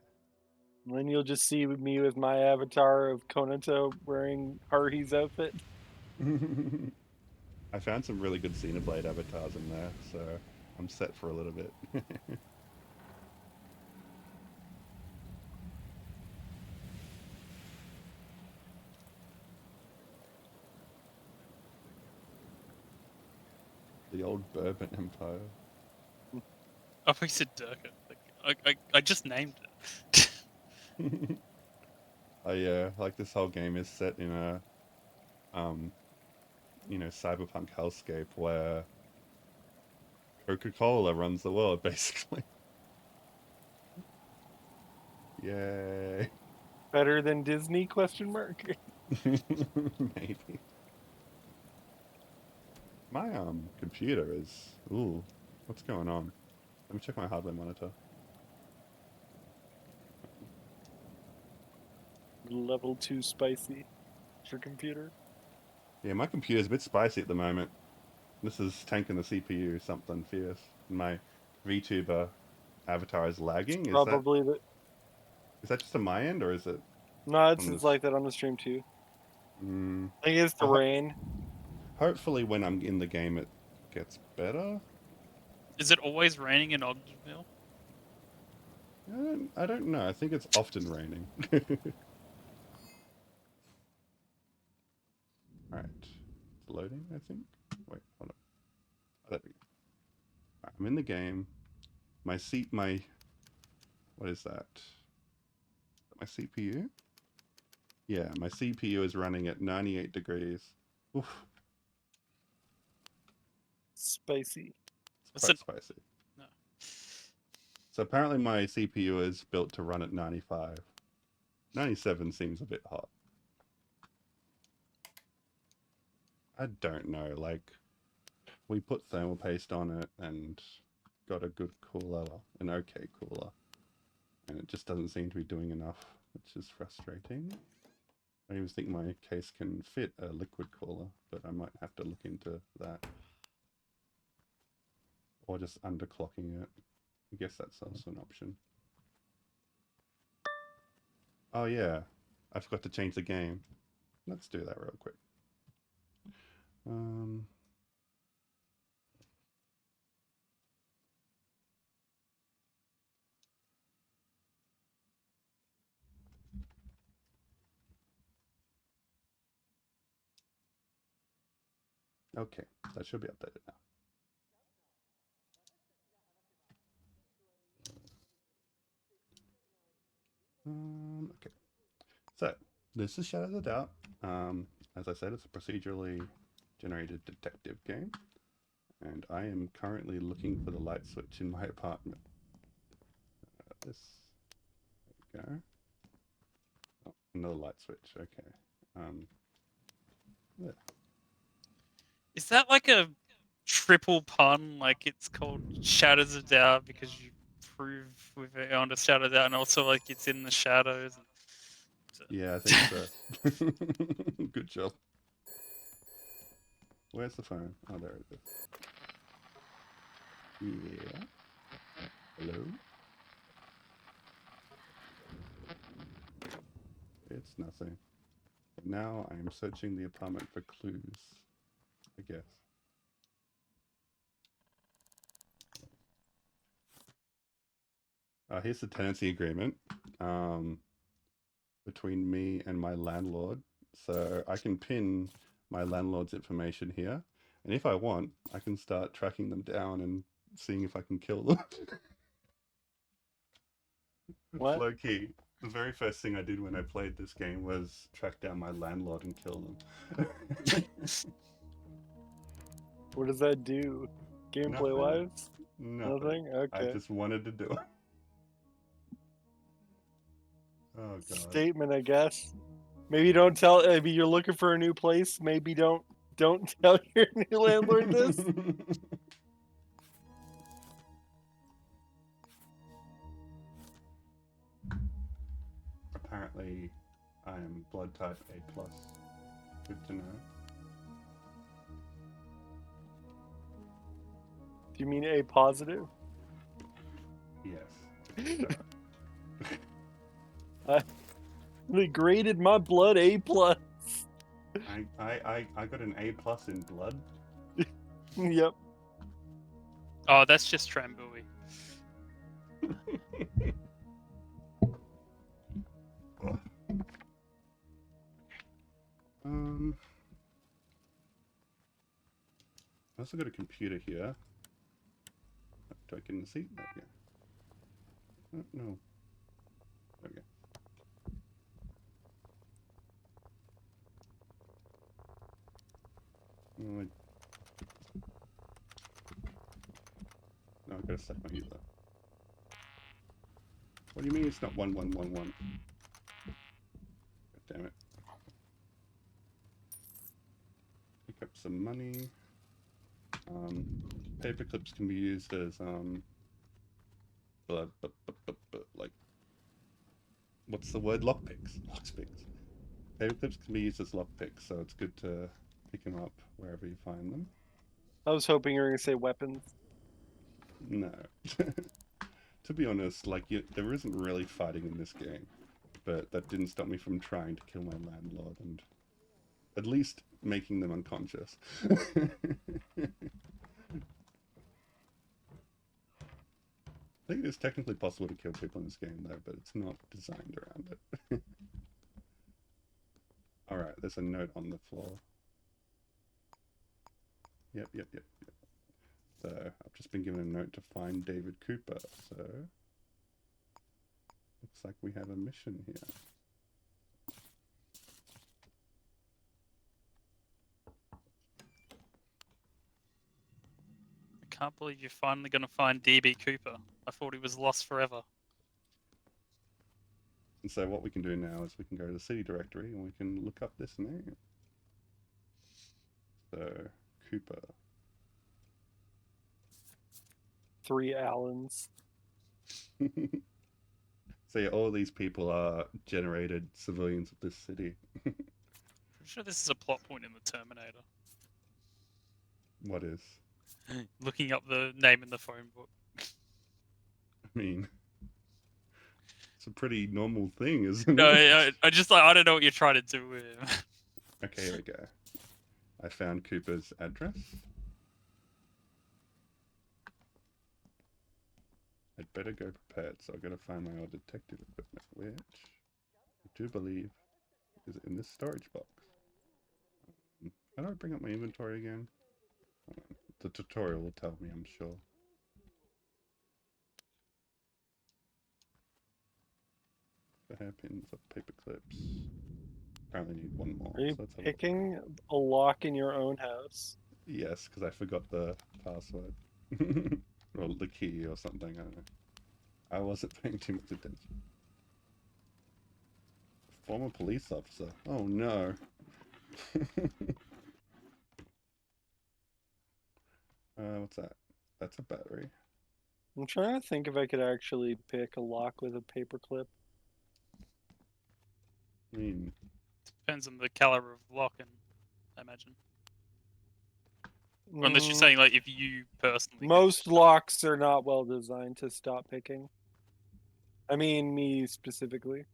Speaker 5: And then you'll just see me with my avatar of Konato wearing Haruhi's outfit.
Speaker 1: I found some really good Xenoblade avatars in there, so I'm set for a little bit. The old Bourbon Empire.
Speaker 2: Oh, he said Durka. I just named it.
Speaker 1: Like this whole game is set in a, cyberpunk hellscape where Coca-Cola runs the world, basically. Yay.
Speaker 5: Better than Disney? Question mark.
Speaker 1: Maybe. My computer is. Ooh, what's going on? Let me check my hardware monitor.
Speaker 5: Level 2 spicy. Your computer.
Speaker 1: Yeah, my computer's a bit spicy at the moment. This is tanking the CPU something fierce. My VTuber avatar is lagging.
Speaker 5: Probably the.
Speaker 1: Is that just on my end, or is it
Speaker 5: No,
Speaker 1: on
Speaker 5: it's
Speaker 1: this?
Speaker 5: like that on the stream too.
Speaker 1: Mm,
Speaker 5: I think it's the rain.
Speaker 1: hopefully, when I'm in the game, it gets better.
Speaker 2: Is it always raining in Ogdenville?
Speaker 1: I don't know. I think it's often raining. Alright. It's loading, I think. Wait, hold on. Oh, there we go. Right, I'm in the game. What is that? My CPU? Yeah, my CPU is running at 98 degrees. Oof,
Speaker 5: Spicy.
Speaker 1: it's quite spicy.
Speaker 2: No.
Speaker 1: So apparently my CPU is built to run at 95. 97 seems a bit hot. I don't know, like, we put thermal paste on it and got a good cooler, an okay cooler, and it just doesn't seem to be doing enough, which is frustrating. I even think my case can fit a liquid cooler, but I might have to look into that. Or just underclocking it. I guess that's also an option. Oh yeah, I forgot to change the game. Let's do that real quick. Okay, that should be updated now. Okay, so this is Shadow of the Doubt. As I said, it's a procedurally generated detective game, and I am currently looking for the light switch in my apartment. There we go. Oh, another light switch. Okay. Yeah.
Speaker 2: Is that like a triple pun? Like it's called Shadows of Doubt because you improve with it on the shadows out, and also like it's in the shadows. So,
Speaker 1: Yeah, I think so. Good job. Where's the phone? Oh, there it is. Yeah. Hello? It's nothing. But now I am searching the apartment for clues, I guess. Here's the tenancy agreement between me and my landlord. So I can pin my landlord's information here. And if I want, I can start tracking them down and seeing if I can kill them.
Speaker 5: What?
Speaker 1: Low key. The very first thing I did when I played this game was track down my landlord and kill them.
Speaker 5: What does that do? Gameplay wise? Nothing?
Speaker 1: I
Speaker 5: Okay.
Speaker 1: just wanted to do it. Oh god.
Speaker 5: Statement, I guess. Maybe don't tell. Maybe you're looking for a new place. Maybe don't tell your new landlord this.
Speaker 1: Apparently, I am blood type A plus. Good to know.
Speaker 5: Do you mean A positive?
Speaker 1: Yes.
Speaker 5: They graded my blood A plus.
Speaker 1: I got an A plus in blood.
Speaker 5: Yep.
Speaker 2: oh, that's just Trambui.
Speaker 1: I also got a computer here. Do I get in the seat? Okay. No. Okay. No, no, I gotta set my user. What do you mean it's not 1111? God damn it. Pick up some money. Paper clips can be used as like, what's the word? Lockpicks. Lockpicks. Paper clips can be used as lockpicks, so it's good to pick them up wherever you find them.
Speaker 5: I was hoping you were gonna say weapons.
Speaker 1: No. To be honest, like, there isn't really fighting in this game, but that didn't stop me from trying to kill my landlord and at least making them unconscious. I think it is technically possible to kill people in this game, though, but it's not designed around it. Alright, there's a note on the floor. Yep. So, I've just been given a note to find David Cooper, so... Looks like we have a mission here.
Speaker 2: I can't believe you're finally going to find DB Cooper. I thought he was lost forever.
Speaker 1: And so what we can do now is we can go to the city directory and we can look up this name. So, Cooper.
Speaker 5: 3 Allens.
Speaker 1: So yeah, all these people are generated civilians of this city.
Speaker 2: I'm sure this is a plot point in the Terminator.
Speaker 1: What is?
Speaker 2: Looking up the name in the phone book.
Speaker 1: I mean, it's a pretty normal thing, isn't
Speaker 2: No,
Speaker 1: it?
Speaker 2: I just like I don't know what you're trying to do with him.
Speaker 1: Okay, here we go. I found Cooper's address. I'd better go prepared, so I've got to find my old detective equipment, which I do believe is in this storage box. How do I bring up my inventory again? The tutorial will tell me, I'm sure. The hairpins of paper clips. Apparently need one more.
Speaker 5: Are you
Speaker 1: So let's have a look.
Speaker 5: picking a lock in your own house?
Speaker 1: Yes, because I forgot the password. Or the key or something, I don't know. I wasn't paying too much attention. Former police officer. Oh no. What's that? That's a battery.
Speaker 5: I'm trying to think if I could actually pick a lock with a paperclip.
Speaker 1: I mean,
Speaker 2: Depends on the caliber of lock, and I imagine. Or unless you're
Speaker 5: Mm,
Speaker 2: saying like if you personally.
Speaker 5: most locks are not well designed to stop picking. I mean, me specifically.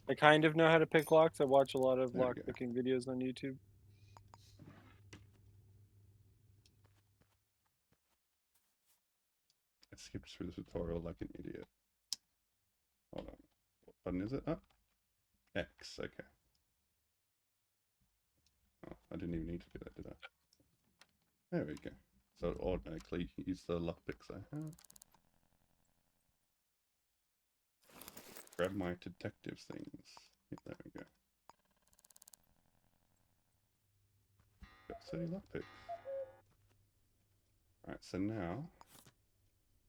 Speaker 5: I kind of know how to pick locks. I watch a lot of
Speaker 1: There we
Speaker 5: lock
Speaker 1: go.
Speaker 5: picking videos on YouTube.
Speaker 1: I skipped through the tutorial like an idiot. Hold on. What button is it? Oh, X. Okay. Oh, I didn't even need to do that, did I? There we go. So it automatically use the lockpicks I have. Grab my detective things. Yeah, there we go. Got 30 lockpicks. Alright, so now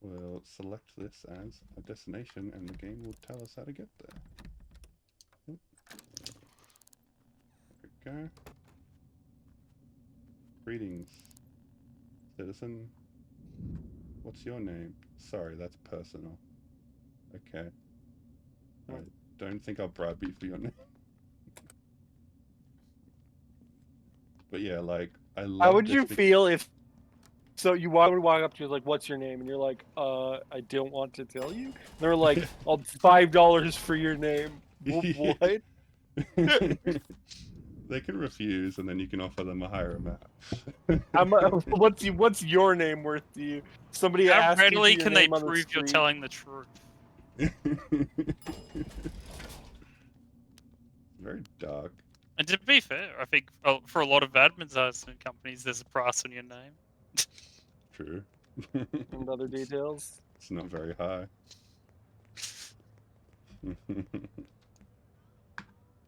Speaker 1: we'll select this as a destination and the game will tell us how to get there. Oop. There we go. Greetings, citizen. What's your name? Sorry, that's personal. Okay. I don't think I'll bribe you for your name. But yeah, like, I
Speaker 5: How
Speaker 1: love
Speaker 5: would
Speaker 1: this.
Speaker 5: you feel if you would walk up to you like, "What's your name?" and you're like, I don't want to tell you. They're like, "I'll $5 for your name." What?
Speaker 1: They can refuse, and then you can offer them a higher amount.
Speaker 5: What's your name worth to you? Somebody
Speaker 2: How
Speaker 5: asks you for
Speaker 2: readily
Speaker 5: your
Speaker 2: can they
Speaker 5: name on the
Speaker 2: prove you're
Speaker 5: street.
Speaker 2: telling the truth?
Speaker 1: Very dark.
Speaker 2: And to be fair, I think for a lot of advertising companies, there's a price on your name.
Speaker 1: True.
Speaker 5: And other details.
Speaker 1: It's not very high.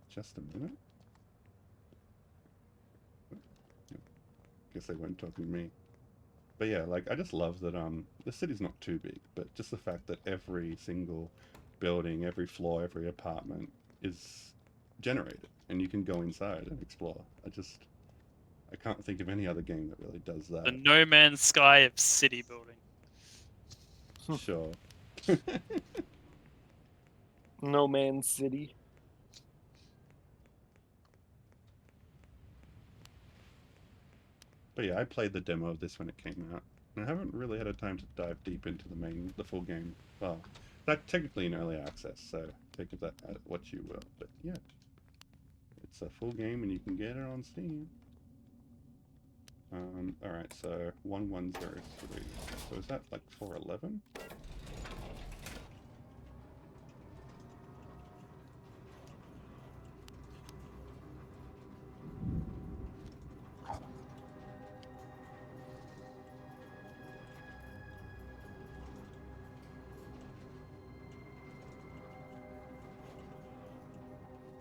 Speaker 1: Just a minute. Guess they weren't talking to me. But yeah, like I just love that the city's not too big, but just the fact that every single building, every floor, every apartment is generated and you can go inside and explore. I can't think of any other game that really does
Speaker 2: The
Speaker 1: that.
Speaker 2: No Man's Sky of city building.
Speaker 1: Sure.
Speaker 5: No Man's City.
Speaker 1: But yeah, I played the demo of this when it came out, and I haven't really had a time to dive deep into the full game. Well, that's technically in early access, so take of that as what you will. But yeah, it's a full game, and you can get it on Steam. All right, so 1103. So is that like 411?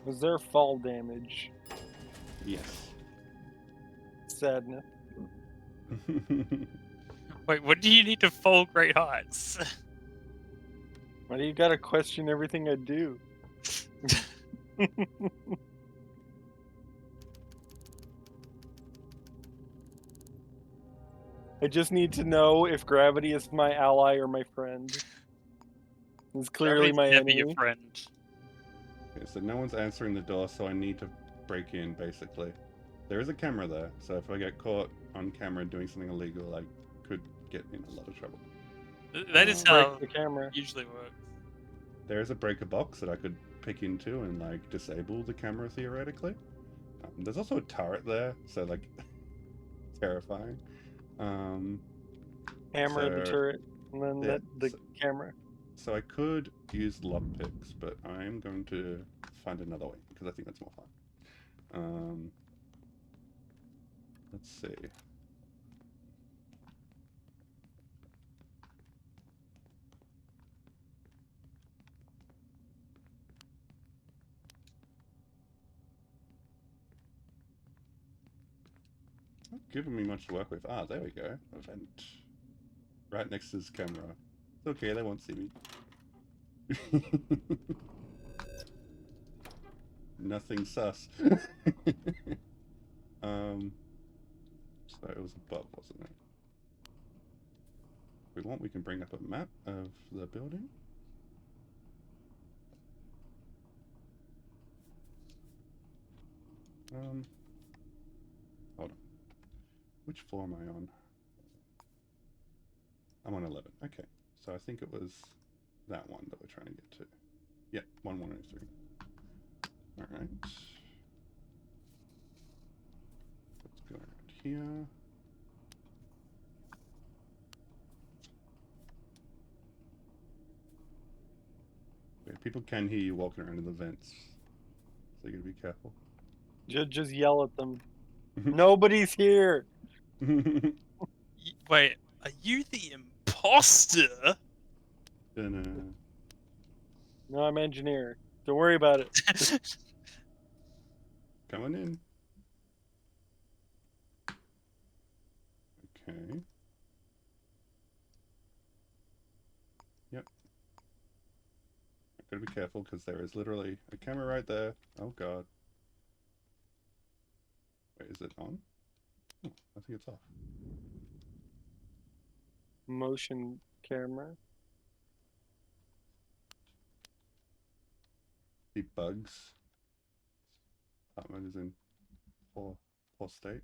Speaker 5: Was there fall damage?
Speaker 1: Yes.
Speaker 5: Sadness.
Speaker 2: Wait, what do you need to fall Great Heights?
Speaker 5: Why do you gotta question everything I do? I just need to know if gravity is my ally or my friend. It's clearly
Speaker 2: Gravity's
Speaker 5: my
Speaker 2: never
Speaker 5: enemy.
Speaker 2: your friend.
Speaker 1: Okay, so no one's answering the door, so I need to break in, basically. There is a camera there, so if I get caught on camera doing something illegal, I could get in a lot of trouble.
Speaker 2: That is
Speaker 5: Break
Speaker 2: how
Speaker 5: the camera.
Speaker 2: it usually works.
Speaker 1: There is a breaker box that I could pick into and, like, disable the camera, theoretically. There's also a turret there, so, like, terrifying.
Speaker 5: Hammer the
Speaker 1: So-
Speaker 5: turret, and then
Speaker 1: yeah,
Speaker 5: the
Speaker 1: so-
Speaker 5: camera.
Speaker 1: So I could use lockpicks, but I'm going to find another way, because I think that's more fun. Let's see. Not giving me much to work with. Ah, there we go. Event. Right next to this camera. It's okay, they won't see me. Nothing sus. So it was above, wasn't it? we want, we can bring up a map of the building. Hold on. Which floor am I on? I'm on 11. Okay. So I think it was that one that we're trying to get to. Yeah, 1103. Alright. Let's go around here. Yeah, people can hear you walking around in the vents. So you gotta be careful.
Speaker 5: Just yell at them. Nobody's here.
Speaker 2: Wait, are you the imposter?
Speaker 1: Dun,
Speaker 5: No, I'm engineer. Don't worry about it.
Speaker 1: coming in. Okay. Yep. Gotta be careful because there is literally a camera right there. Oh god. Wait, is it on? Oh, I think it's off.
Speaker 5: Motion camera.
Speaker 1: The bugs. Apartment is in poor state.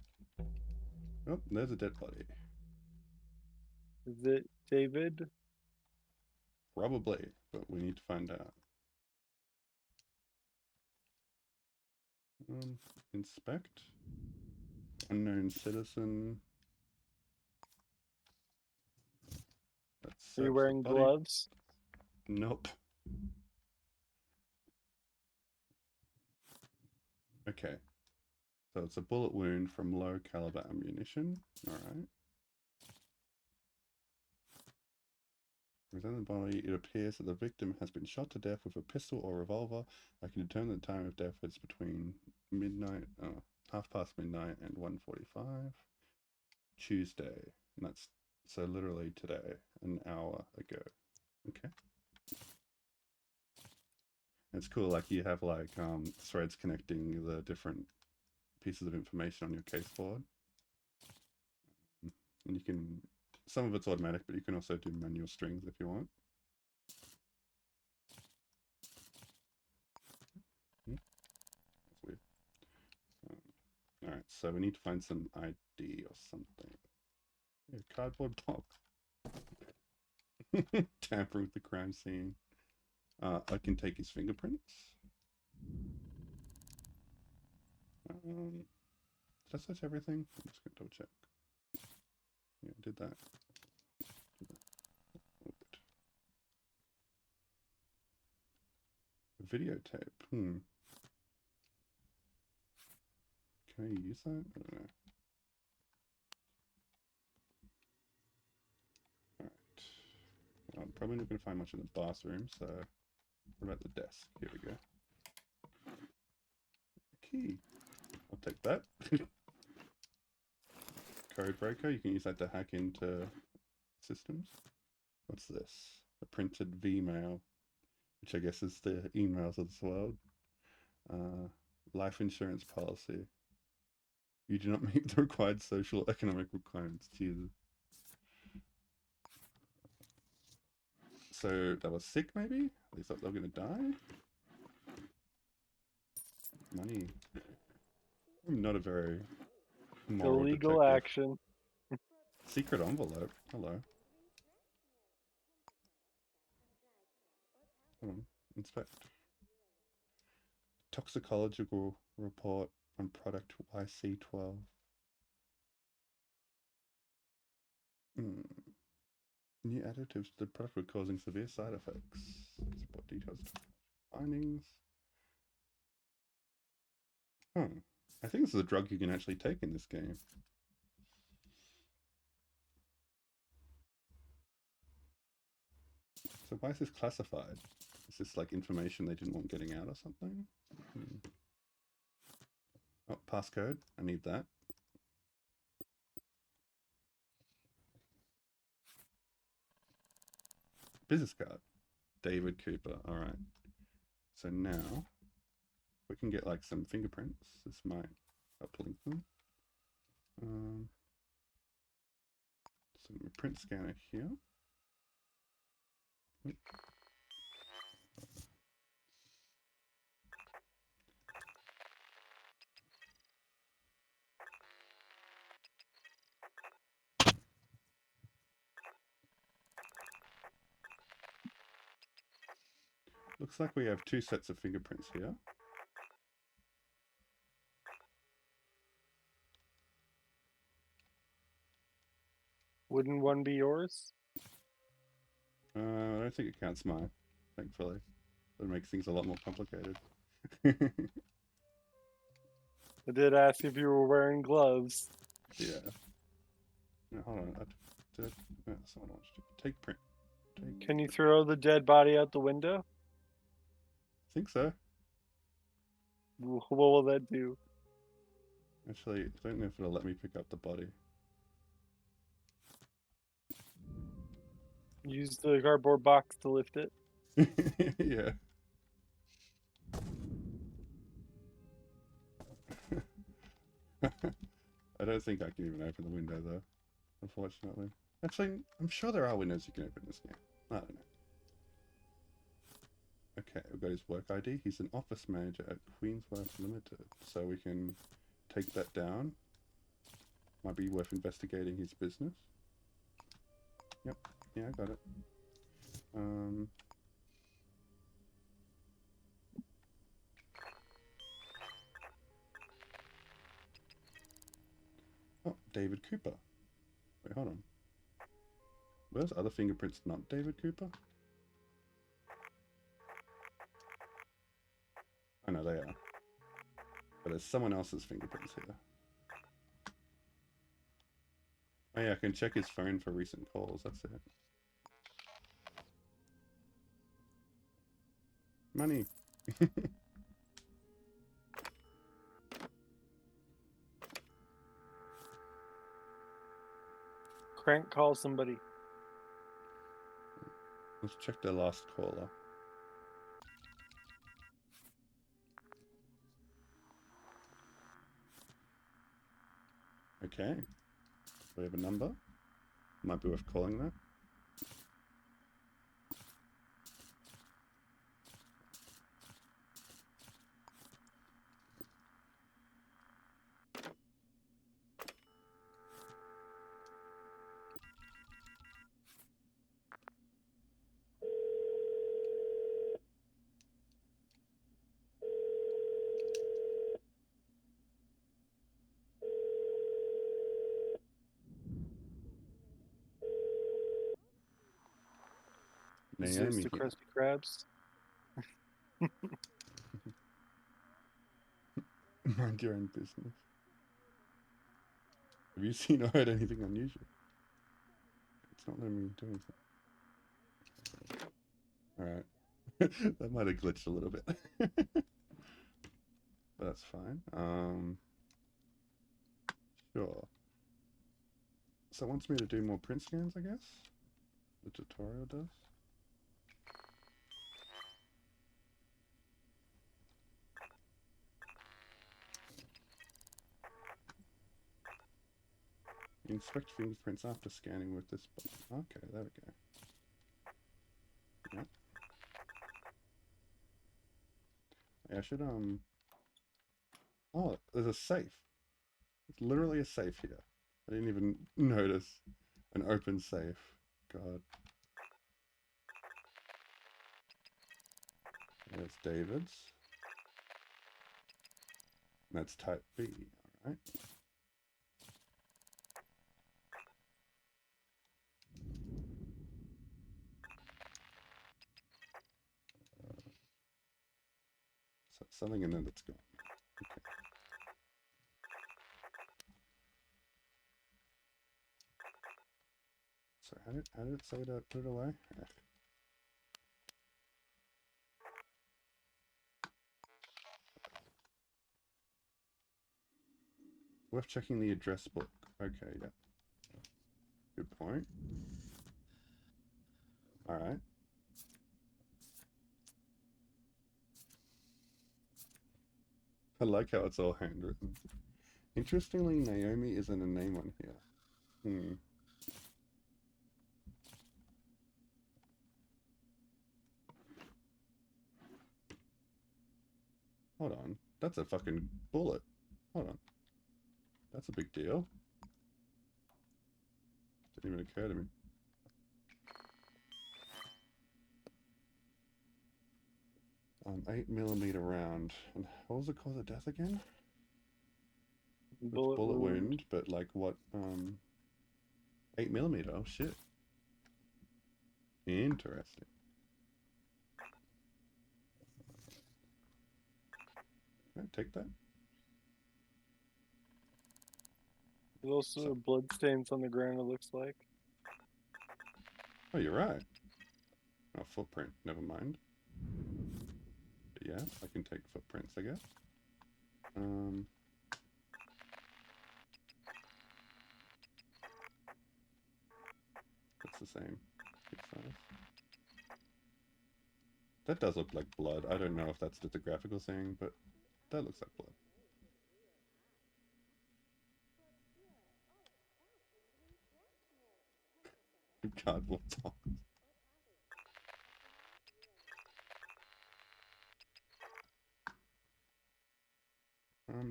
Speaker 1: Oh, there's a dead body.
Speaker 5: Is it David?
Speaker 1: Probably, but we need to find out. Inspect. Unknown citizen. Let's
Speaker 5: Are you
Speaker 1: search the
Speaker 5: wearing
Speaker 1: body.
Speaker 5: gloves?
Speaker 1: Nope. Okay. So it's a bullet wound from low caliber ammunition. Alright. Within the body, it appears that the victim has been shot to death with a pistol or revolver. I can determine the time of death is between midnight, midnight and 1:45. Tuesday. And that's so literally today, an hour ago. Okay. It's cool, like you have like threads connecting the different pieces of information on your case board. And you can, some of it's automatic, but you can also do manual strings if you want. That's weird. Alright, so we need to find some ID or something. Yeah, cardboard box. Tampering with the crime scene. I can take his fingerprints. Did I search everything? I'm just gonna double check. Yeah, I did that. Oh, videotape. Can I use that? I don't know. Alright. Well, I'm probably not going to find much in the bathroom, so what about the desk? Here we go. Key. I'll take that. Code breaker. You can use that to hack into systems. What's this? A printed V-mail, which I guess is the emails of this world. Life insurance policy. You do not meet the required social economic requirements. Jesus. So they were sick, maybe? They thought they were going to die? Money. I'm not a very moral
Speaker 5: Illegal
Speaker 1: detective.
Speaker 5: action.
Speaker 1: Secret envelope. Hello. Hold on. Inspect. Toxicological report on product YC12. New additives to the product were causing severe side effects. Support details. Findings. I think this is a drug you can actually take in this game. So why is this classified? Is this like information they didn't want getting out or something? Oh, passcode. I need that. Business card. David Cooper. All right. So now we can get like some fingerprints. This might uplink them. So print scanner here. Looks like we have 2 sets of fingerprints here.
Speaker 5: Wouldn't one be yours?
Speaker 1: I don't think it counts mine, thankfully. That makes things a lot more complicated.
Speaker 5: I did ask if you were wearing gloves.
Speaker 1: Yeah. No, hold on. No, someone wants to take print. I
Speaker 5: Can you throw the dead body out the window?
Speaker 1: think so.
Speaker 5: What will that do?
Speaker 1: Actually, I don't know if it'll let me pick up the body.
Speaker 5: Use the cardboard box to lift it.
Speaker 1: Yeah. I don't think I can even open the window though, unfortunately. Actually, I'm sure there are windows you can open in this game. I don't know. Okay, we've got his work ID. He's an office manager at Queensworth Limited, so we can take that down. Might be worth investigating his business. Yep, yeah, I got it. Oh, David Cooper. Wait, hold on. Were those other fingerprints not David Cooper? I know they are. But there's someone else's fingerprints here. Oh yeah, I can check his phone for recent calls, that's it. Money!
Speaker 5: Crank call somebody.
Speaker 1: Let's check the last caller. Okay. We have a number. Might be worth calling that.
Speaker 5: Zeus
Speaker 1: Naomi
Speaker 5: the
Speaker 1: here.
Speaker 5: Krusty Krabs.
Speaker 1: Mind your own business. Have you seen or heard anything unusual? It's not letting me do anything. Alright. That might have glitched a little bit. But that's fine. Sure. So it wants me to do more print scans, I guess? The tutorial does? Inspect fingerprints after scanning with this button. Okay, there we go. Yep. I should, Oh, there's a safe. It's literally a safe here. I didn't even notice an open safe. God. There's David's. And that's type B, alright. So something in there that's gone. Okay. So how did it say to put it away? Ugh. Worth checking the address book. Okay, yeah. Good point. Alright. I like how it's all handwritten. Interestingly, Naomi isn't a name on here. Hmm. Hold on. That's a fucking bullet. Hold on. That's a big deal. Didn't even occur to me. Um, 8mm round. And what was the cause of death again?
Speaker 5: Bullet
Speaker 1: Wound, but like what, 8mm, oh shit. Interesting. Can I take that?
Speaker 5: There's also blood stains on the ground, it looks like.
Speaker 1: Oh, you're right. Oh, footprint, never mind. But yeah, I can take footprints, I guess. It's the same. That does look like blood. I don't know if that's just a graphical thing, but that looks like blood. Cardboard box.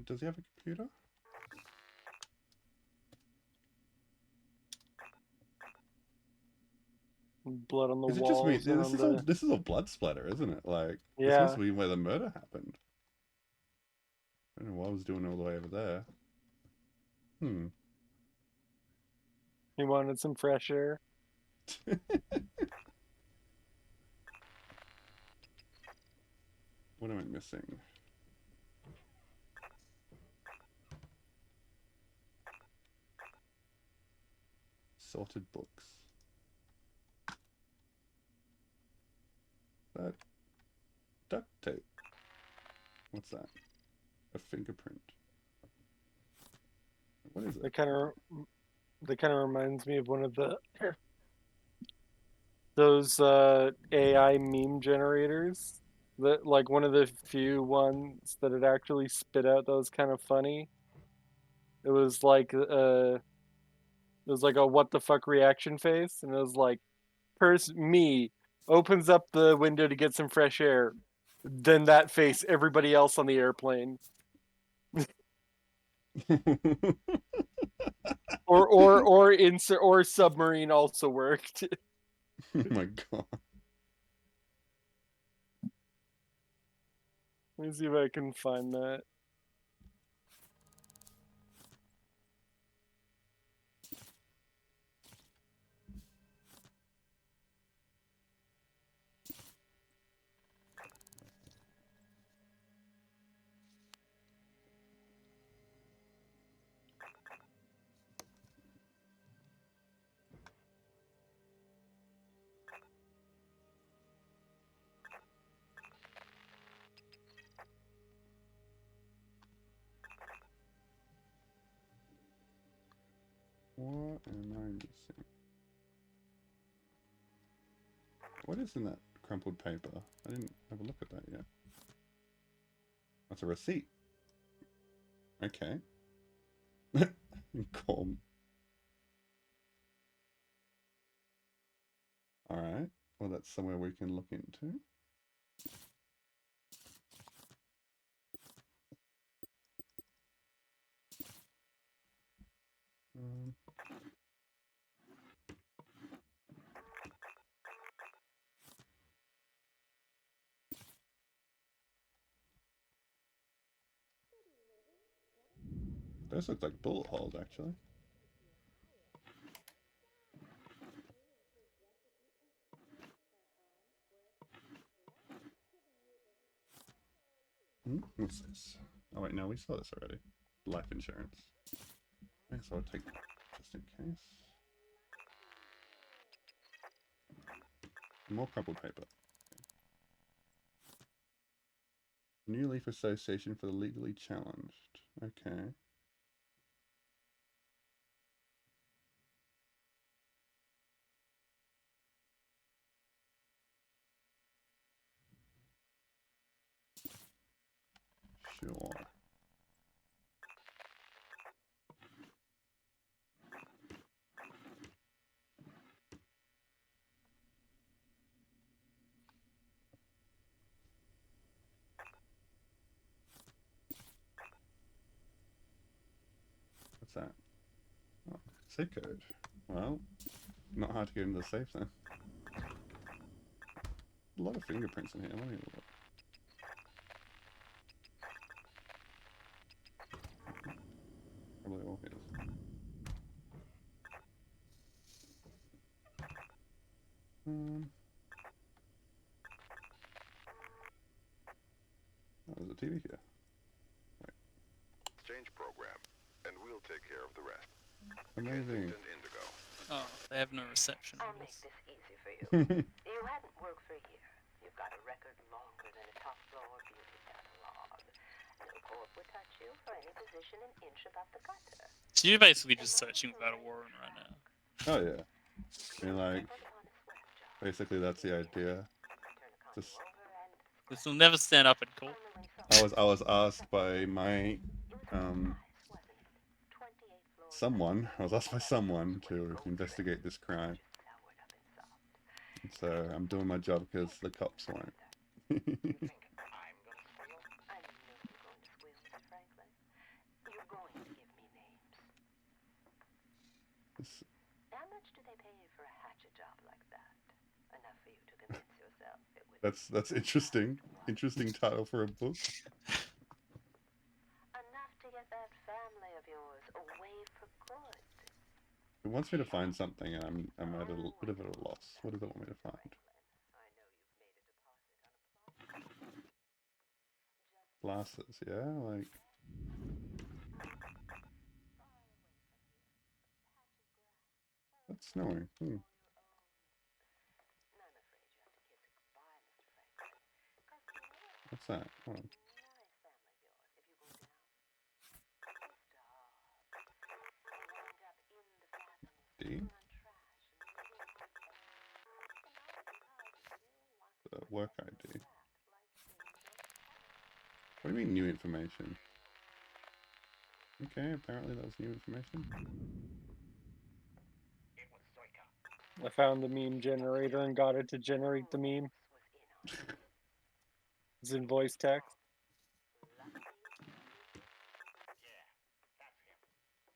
Speaker 1: Does he have a computer?
Speaker 5: Blood on the
Speaker 1: Is it just me?
Speaker 5: walls and on the...
Speaker 1: This is a blood splatter, isn't it? Like this
Speaker 5: Yeah.
Speaker 1: must be where the murder happened. I don't know what I was doing all the way over there. Hmm.
Speaker 5: He wanted some fresh air.
Speaker 1: What am I missing? Sorted books. That duct tape. What's that? A fingerprint. What is it?
Speaker 5: That kind of reminds me of one of the those AI meme generators. That, like, one of the few ones that had actually spit out that was kind of funny. It was like a what the fuck reaction face, and it was like, me opens up the window to get some fresh air, then that face, everybody else on the airplane, or submarine also worked.
Speaker 1: Oh my god.
Speaker 5: Let me see if I can find that.
Speaker 1: What am I missing? What is in that crumpled paper? I didn't have a look at that yet. That's a receipt. Okay. Calm. Alright. Well, that's somewhere we can look into. Um, those look like bullet holes, actually. What's this? Oh wait, no, we saw this already. Life insurance. Okay, so I'll take that just in case. More crumpled paper. New Leaf Association for the Legally Challenged. Okay. Sure. What's that? Oh, safe code. Well, not hard to get into the safe then. A lot of fingerprints in here. Let me look. Probably all his. Oh, there's a TV here.
Speaker 6: Exchange program, and we'll take care of the rest.
Speaker 1: Amazing.
Speaker 6: And Indigo.
Speaker 2: Oh, they have no reception.
Speaker 7: I'll
Speaker 2: on
Speaker 7: make
Speaker 2: this.
Speaker 7: this easy for you. You hadn't worked for a year. You've got a record longer than a top floor beauty catalog. No court would touch you for any position an inch above the gutter.
Speaker 2: So you're basically just searching about a Warren right now.
Speaker 1: Oh yeah. I mean, like, basically that's the idea. Just,
Speaker 2: This will never stand up in court.
Speaker 1: I was asked by my someone. I was asked by someone to investigate this crime. So I'm doing my job because the cops won't. This-
Speaker 7: How much do they pay you for a hatchet job like that? Enough for you to convince yourself it would
Speaker 1: that's interesting. Interesting title for a book.
Speaker 7: enough to get that family of yours away for good.
Speaker 1: It wants me to find something, and I'm at a little bit of a loss. What does it want me to find?
Speaker 7: I know you've made a deposit on a plot.
Speaker 1: Glasses, yeah, like. That's snowing.
Speaker 7: And I'm afraid you have to kiss it goodbye, Mr. Franklin. 'Cause you know
Speaker 1: What's that? Hold on.
Speaker 7: nice family of yours if you go down. Stop. You wind up in the fathoms,
Speaker 1: D?
Speaker 7: on trash and living
Speaker 1: Work ID. What do you mean new information? Okay, apparently that was new information.
Speaker 5: I found the meme generator and got it to generate the meme. It's in voice text.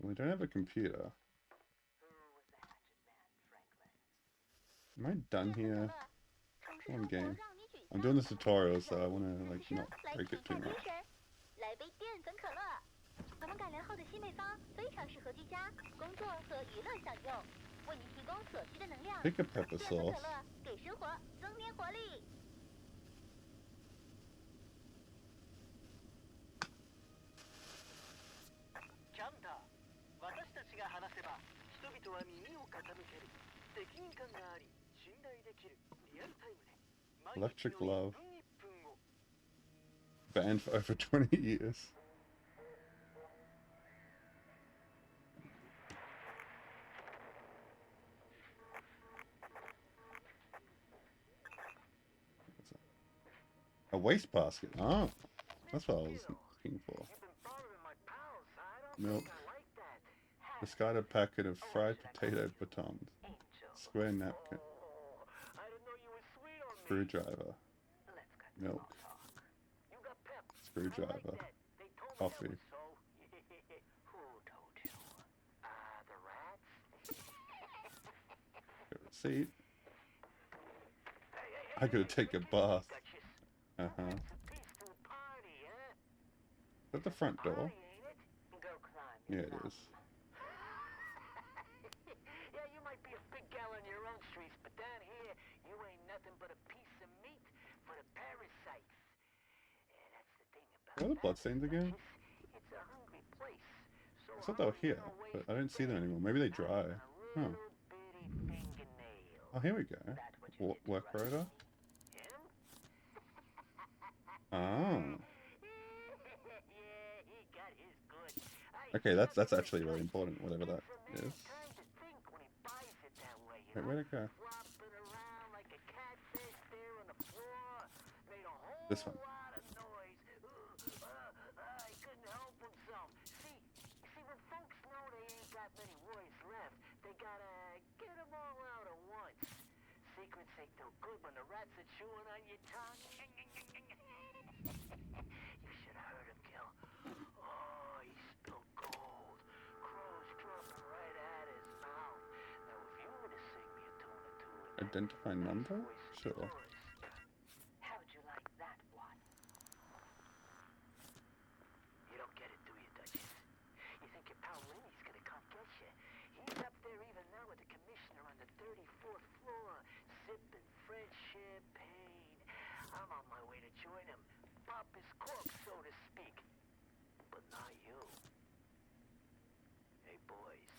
Speaker 1: We don't have a computer. Am I done here? Come on, game. I'm doing this tutorial, so I want to like not break it too much.
Speaker 8: 来杯淀粉可乐。我们改良后的新配方非常适合居家、工作和娱乐享用，为您提供所需的能量。
Speaker 1: Pick a pepper
Speaker 8: 淀粉
Speaker 1: sauce.
Speaker 8: 可乐给生活增添活力。
Speaker 4: キャンター、私たちが話せば人々は耳を傾ける。責任感があり、信頼できる。リアルタイムで。
Speaker 1: Electric glove.
Speaker 4: 1分1分を
Speaker 1: Banned for over 20 years. What's that? A wastebasket. Oh, that's what I was looking for.
Speaker 4: You've been bothering my pals. I don't
Speaker 1: Milk.
Speaker 4: think I like that.
Speaker 1: Discarded packet of fried potato batons. Square napkin.
Speaker 4: Oh, I didn't know you were sweet on me.
Speaker 1: Screwdriver. Milk.
Speaker 4: You got pep. I like
Speaker 1: Screwdriver.
Speaker 4: that. They told me
Speaker 1: Coffee.
Speaker 4: that was so. Who told you? The rats?
Speaker 1: A receipt. I gotta take a bath. Uh huh.
Speaker 4: It's a peaceful party, huh?
Speaker 1: Is that the front door?
Speaker 4: Party, ain't it?
Speaker 7: Go climb
Speaker 1: Yeah,
Speaker 7: your
Speaker 1: it is.
Speaker 4: Yeah, you might be a big gal in your own streets, but down here, you ain't nothing but a piece of meat for the parasites. Yeah, that's the thing about
Speaker 1: Where are the bloodstains again?
Speaker 4: It's a hungry place. So
Speaker 1: I thought they were here, but I don't see them anymore. Maybe they dry. Huh. Oh, here we go. Work rotor. Oh. Okay, that's actually really important, whatever that is. Wait, where'd it go? This one.
Speaker 4: Secrets ain't no good when the rats are chewing on your tongue. You should have heard him, Gil. Oh, he spilled gold.
Speaker 1: Identify number? Sure.
Speaker 4: How'd you like that one? You don't get it, do you, Duchess? You think your pal Lenny's gonna come get you? He's up there even now with the commissioner on the 34th floor, sipping French champagne. I'm on my way to join him, pop his cork, so to speak. But not you. Hey, boys,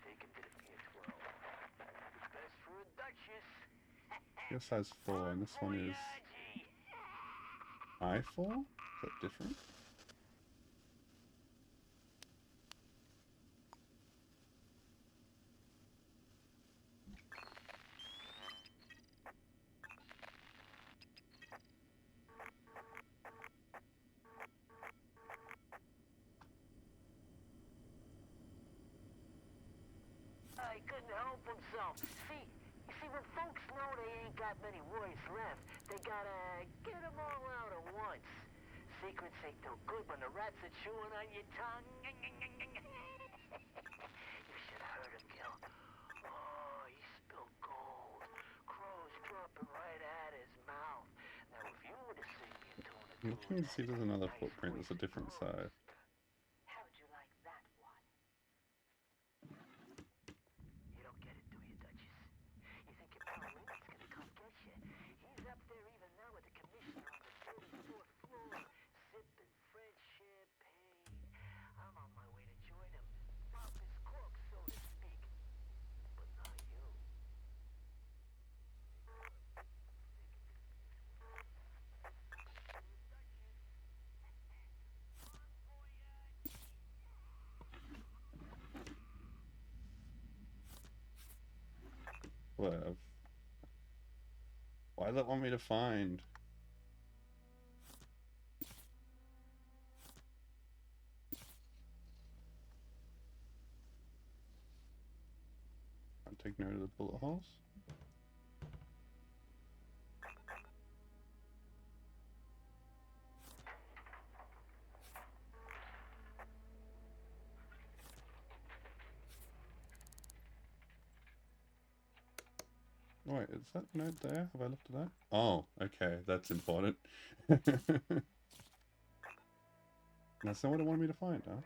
Speaker 4: take him to the Pier 12. Best for a Duchess.
Speaker 1: Your size 4, and this one is I4? Is that different?
Speaker 4: He couldn't help himself. You see, when folks know they ain't got many words left, they gotta get them all out at once. Secrets ain't no good when the rats are chewing on your tongue. You should have heard him, Gil. Oh, he spilled gold. Crows dropping right at his mouth. Now, if you would have seen me doing it,
Speaker 1: I'm looking to see if there's another footprint that's a different size.
Speaker 4: how'd you like that one? You don't get it, do you, Duchess? You think your pal Lenny's gonna come get you? He's up there even now with the commissioner on the 34th floor, sipping French champagne. I'm on my way to join him, pop his cork, so to speak. But not you.
Speaker 1: Whatever. Why does that want me to find? I'll take note of the bullet holes. Wait, is that note there? Have I looked at that? Oh, okay, that's important. That's not what it wanted me to find, huh?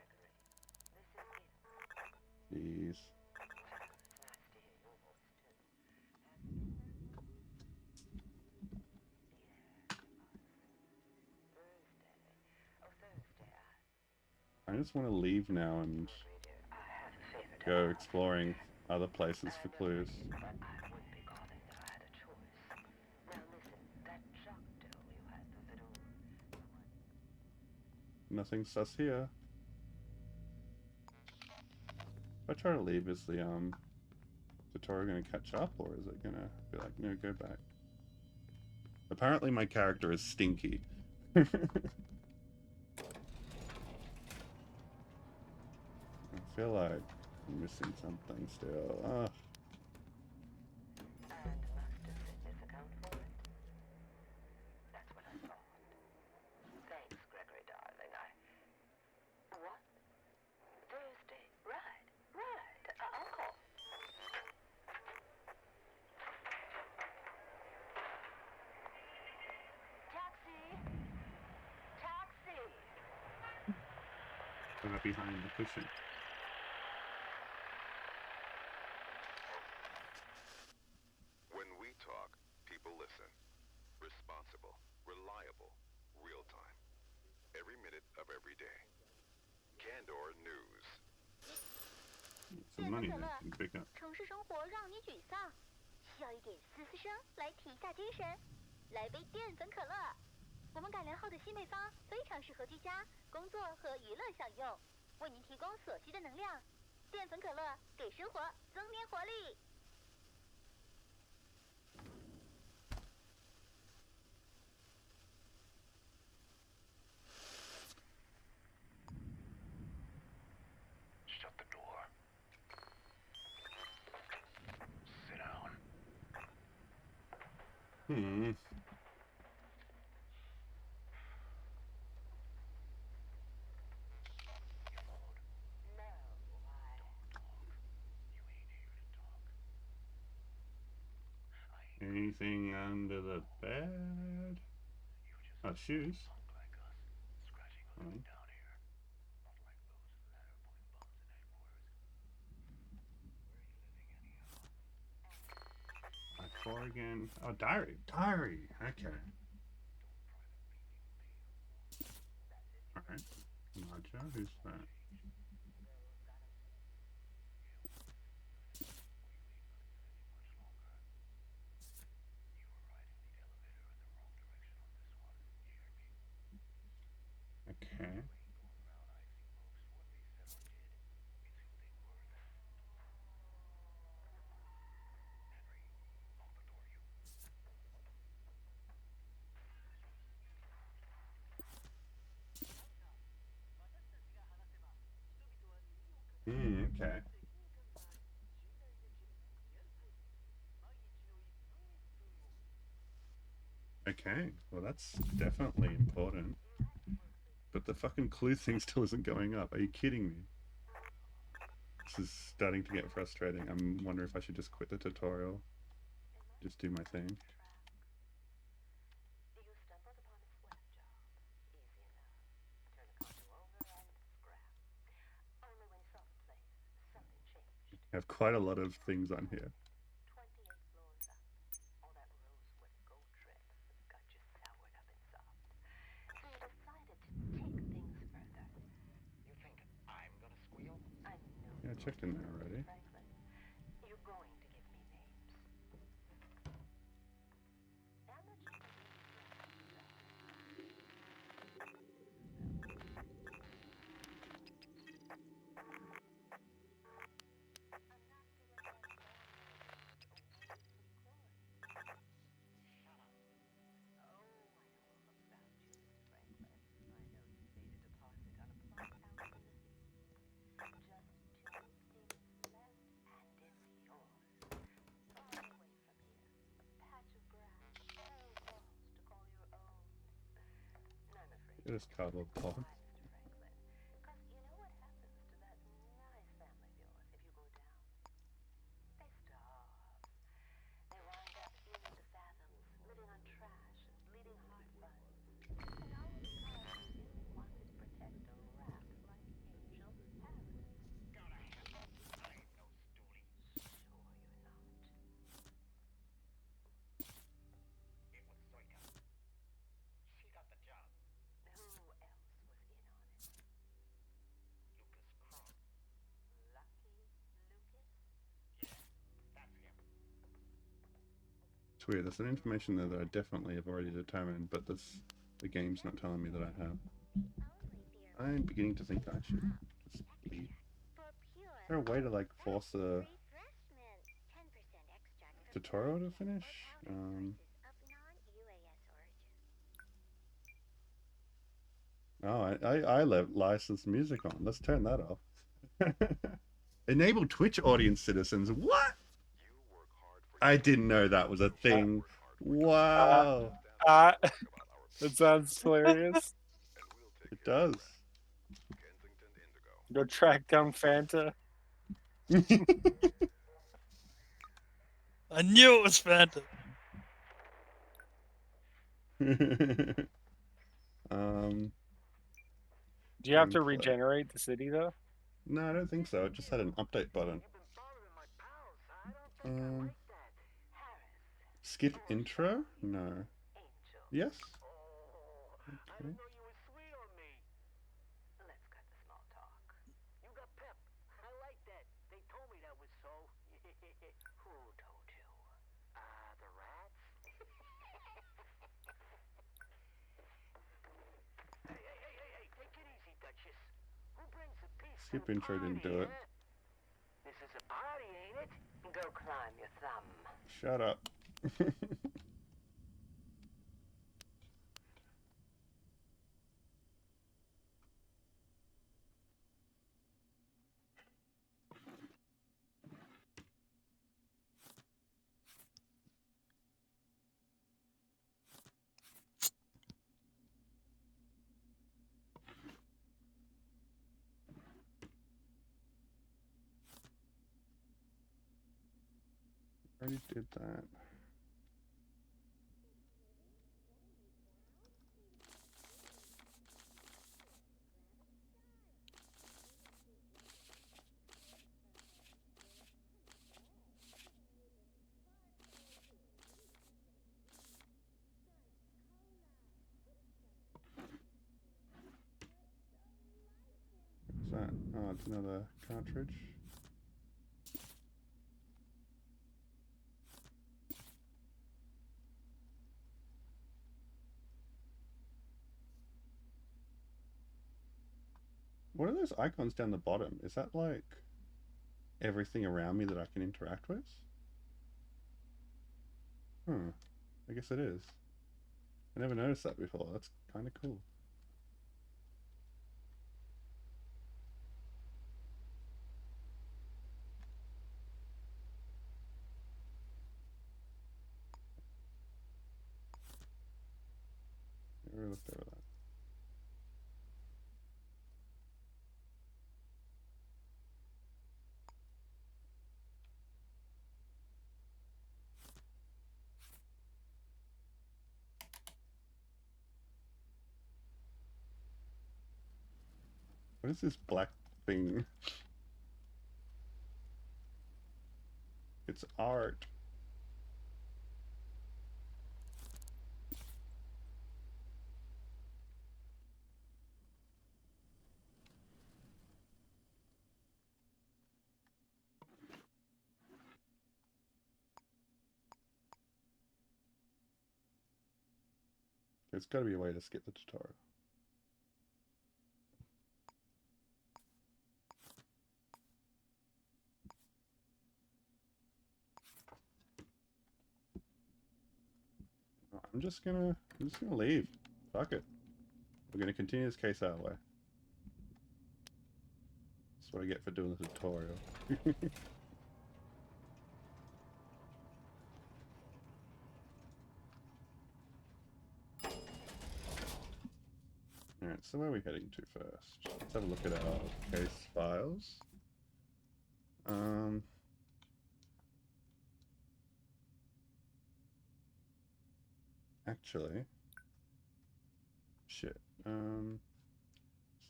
Speaker 1: Jeez. I just want to leave now and go exploring other places for clues.
Speaker 4: But I wouldn't be calling if I had a choice. Now listen, that jock dough you had through the door.
Speaker 1: Nothing sus here. If I try to leave, is the tutorial gonna catch up, or is it gonna be like, no, go back? Apparently my character is stinky. I feel like I'm missing something still. Ugh.
Speaker 4: And Master Fitness account for it? That's what I thought. Thanks, Gregory, darling. What? Thursday? Right. I'll call. Taxi!
Speaker 1: I got behind the cushion.
Speaker 6: When we talk, people listen. Responsible, reliable, real time. Every minute of every day. Candor News.
Speaker 1: Some money that you can pick up.
Speaker 8: 城市生活让你沮丧，需要一点嘶嘶声来提一下精神。来杯淀粉可乐，我们改良后的新配方非常适合居家、工作和娱乐享用，为您提供所需的能量。淀粉可乐给生活增添活力。
Speaker 6: Shut the door. Sit down.
Speaker 1: anything under the bed? Oh, shoes. Oh. Four again. Oh, diary. Diary. Okay. Alright. Roger. Who's that? Okay. Okay. Okay. Well, that's definitely important. But the fucking clue thing still isn't going up. Are you kidding me? This is starting to get frustrating. I'm wondering if I should just quit the tutorial. Just do my thing.
Speaker 7: You stumbled upon a sweat job. Easy enough. Turn the cargo over and scrap. Only when you saw the place, something changed.
Speaker 1: I have quite a lot of things on here.
Speaker 7: 28 floors up. All that rosewood gold drip got you soured up and soft. So you decided to take things further.
Speaker 6: You think I'm gonna squeal?
Speaker 7: I know
Speaker 1: Yeah, I checked in there already.
Speaker 7: Franklin. You're going to give me names. How much do you
Speaker 1: It is cardboard box.
Speaker 7: Mr. Franklin? Because you know what happens to that nice family of yours if you go down? They starve. They wind up in the fathoms, living on trash and bleeding heart funds. And all because you wanted to protect a rat like Angel Harris.
Speaker 6: Go to hell. I ain't no stoolie.
Speaker 7: Sure you're not.
Speaker 6: It was Zoika. She got the job.
Speaker 7: Who else was in on it?
Speaker 6: Lucas Crumb.
Speaker 7: Lucky Lucas?
Speaker 6: Yeah, that's him.
Speaker 1: It's weird. There's some information there that I definitely have already determined, but the game's not telling me that I have. I'm beginning to think I should just leave. Is there a way to like force a tutorial to finish? Oh, I left licensed music on. Let's turn that off. Enable Twitch audience citizens. What? I didn't know that was a thing. Wow.
Speaker 5: That sounds hilarious.
Speaker 1: It does.
Speaker 5: Go track down Fanta.
Speaker 2: I knew it was Phantom.
Speaker 5: Do you have to
Speaker 1: gameplay.
Speaker 5: regenerate the city though?
Speaker 1: No, I don't think so. It just had an update button.
Speaker 4: You've been bothering my pals. I don't think I like that.
Speaker 7: Harris.
Speaker 1: Skip intro? No.
Speaker 7: Angel.
Speaker 1: Yes?
Speaker 4: Oh, I didn't know you were sweet on me.
Speaker 7: Let's cut the small talk.
Speaker 4: You got pep. I like that. They told me that was so.
Speaker 7: Who told you?
Speaker 4: The rats? Hey, take it easy, Duchess. Who brings the peace to
Speaker 1: Skip
Speaker 4: the
Speaker 1: intro didn't
Speaker 4: party,
Speaker 1: do it.
Speaker 4: huh? This is a party, ain't it?
Speaker 7: Go climb your thumb.
Speaker 1: Shut up. Already did that. that? Oh, it's another cartridge. What are those icons down the bottom? Is that like everything around me that I can interact with? Huh. I guess it is. I never noticed that before. That's kind of cool. Never looked over that. What is this black thing? It's art. There's got to be a way to skip the tutorial. I'm just gonna leave. Fuck it. We're gonna continue this case our way. That's what I get for doing the tutorial. Alright, so where are we heading to first? Let's have a look at our case files. Actually, shit. So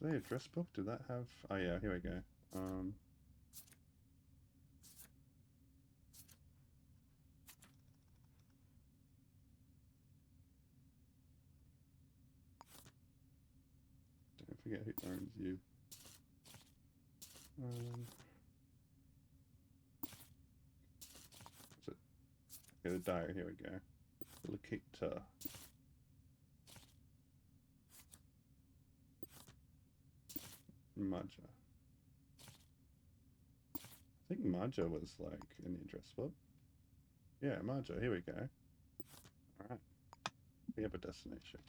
Speaker 1: the address book, did that have? Oh yeah, here we go. Don't forget who owns you. What's it? Get a diary. Here we go. Locator. Maja. I think Maja was like in the address book. Yeah, Maja. Here we go. All right. We have a destination.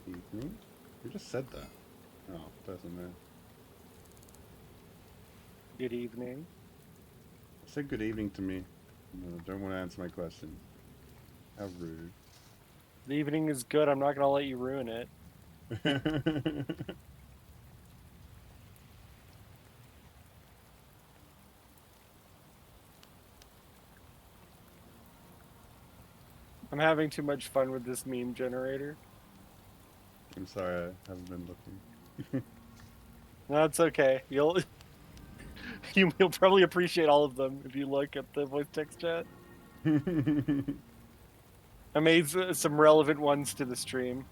Speaker 1: Good evening. You just said that. Oh, doesn't matter.
Speaker 5: Good evening.
Speaker 1: Say good evening to me. No, don't want to answer my question. How rude.
Speaker 5: The evening is good. I'm not gonna let you ruin it. I'm having too much fun with this meme generator.
Speaker 1: I'm sorry, I haven't been looking.
Speaker 5: No, it's okay. You'll you'll probably appreciate all of them if you look at the voice text chat. I made some relevant ones to the stream.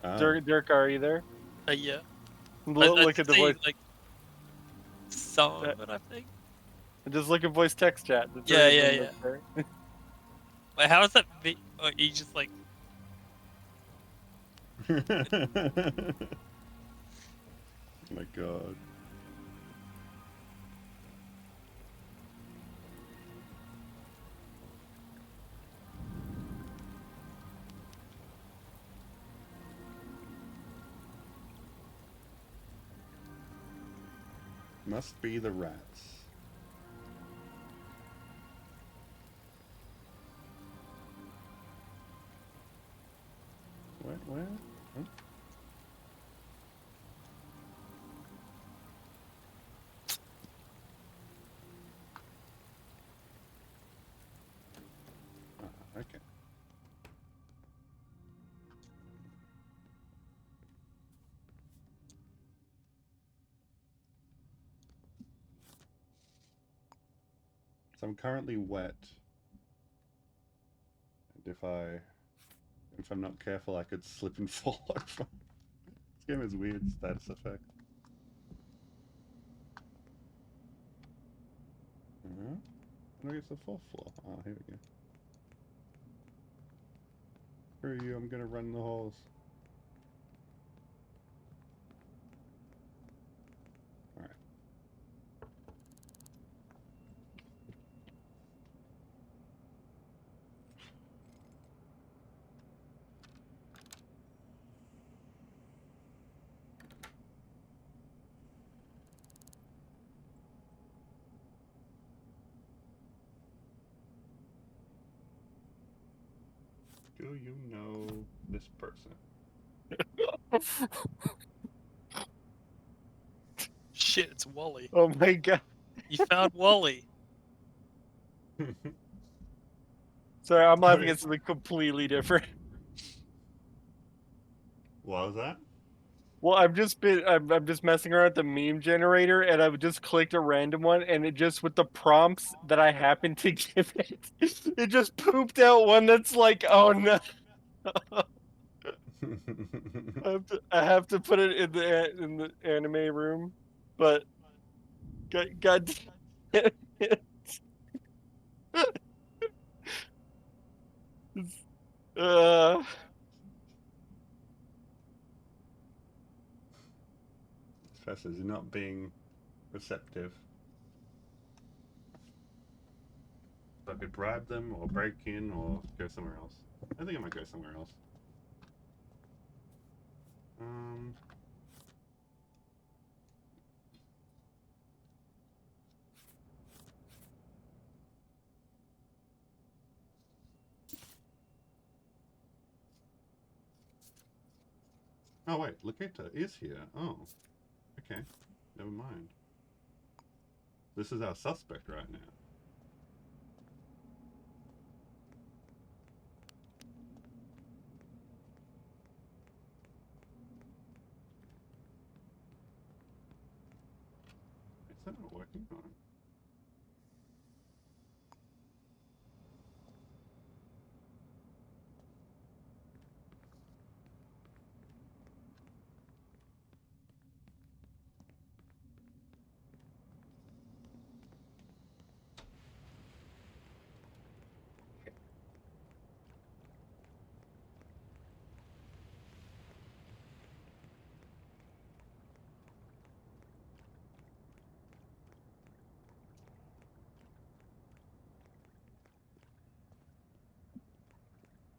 Speaker 5: Dirk, are you there?
Speaker 2: Yeah.
Speaker 5: Look at the
Speaker 2: see,
Speaker 5: voice.
Speaker 2: like some of it, I think.
Speaker 5: Just look at voice text chat. The
Speaker 2: Yeah,
Speaker 5: three of
Speaker 2: yeah,
Speaker 5: them look there.
Speaker 2: Wait, how is that? Oh, you just like
Speaker 1: Oh my god. Must be the rats. Where? Huh? So I'm currently wet. And if I'm not careful, I could slip and fall over. This game has weird status effect. I think it's the fourth floor. Oh, here we go. Screw you, I'm gonna run the halls. Alright. Do you know this person?
Speaker 2: Shit, it's Wally.
Speaker 5: Oh my god.
Speaker 2: You found Wally.
Speaker 5: Sorry, I'm laughing
Speaker 1: Okay.
Speaker 5: at something completely different.
Speaker 1: What was that?
Speaker 5: Well, I'm just messing around with the meme generator, and I've just clicked a random one, and it just with the prompts that I happen to give it, it just pooped out one that's like, oh no, I have to put it in the anime room, but God damn it. Uh,
Speaker 1: Professors, you're not being receptive. So I could bribe them, or break in, or go somewhere else. I think I might go somewhere else. Um... Oh wait, Lakita is here. Oh, okay. Never mind. This is our suspect right now. Is that not working? Oh.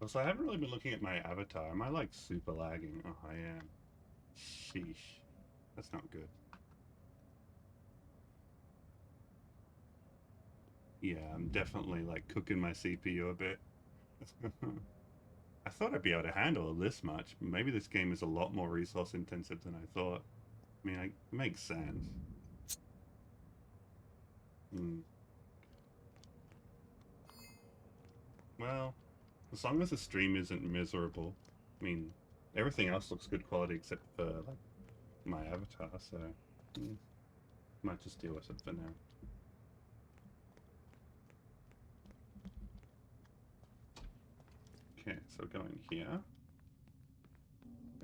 Speaker 1: So I haven't really been looking at my avatar. Am I like super lagging? Oh, I am. Sheesh. That's not good. Yeah, I'm definitely like cooking my CPU a bit. I thought I'd be able to handle this much. Maybe this game is a lot more resource intensive than I thought. I mean, it makes sense. Hmm. Well, as long as the stream isn't miserable. I mean, everything else looks good quality except for like my avatar, so might just deal with it for now. Okay, so going here.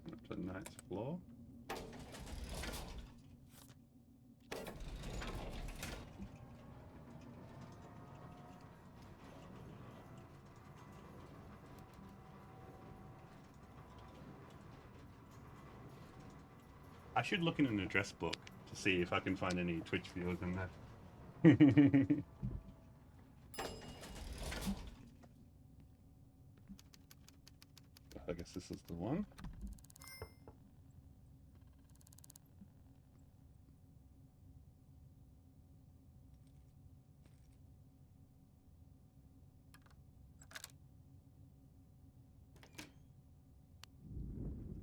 Speaker 1: Going up to the ninth floor. I should look in an address book to see if I can find any Twitch viewers in there. I guess this is the one.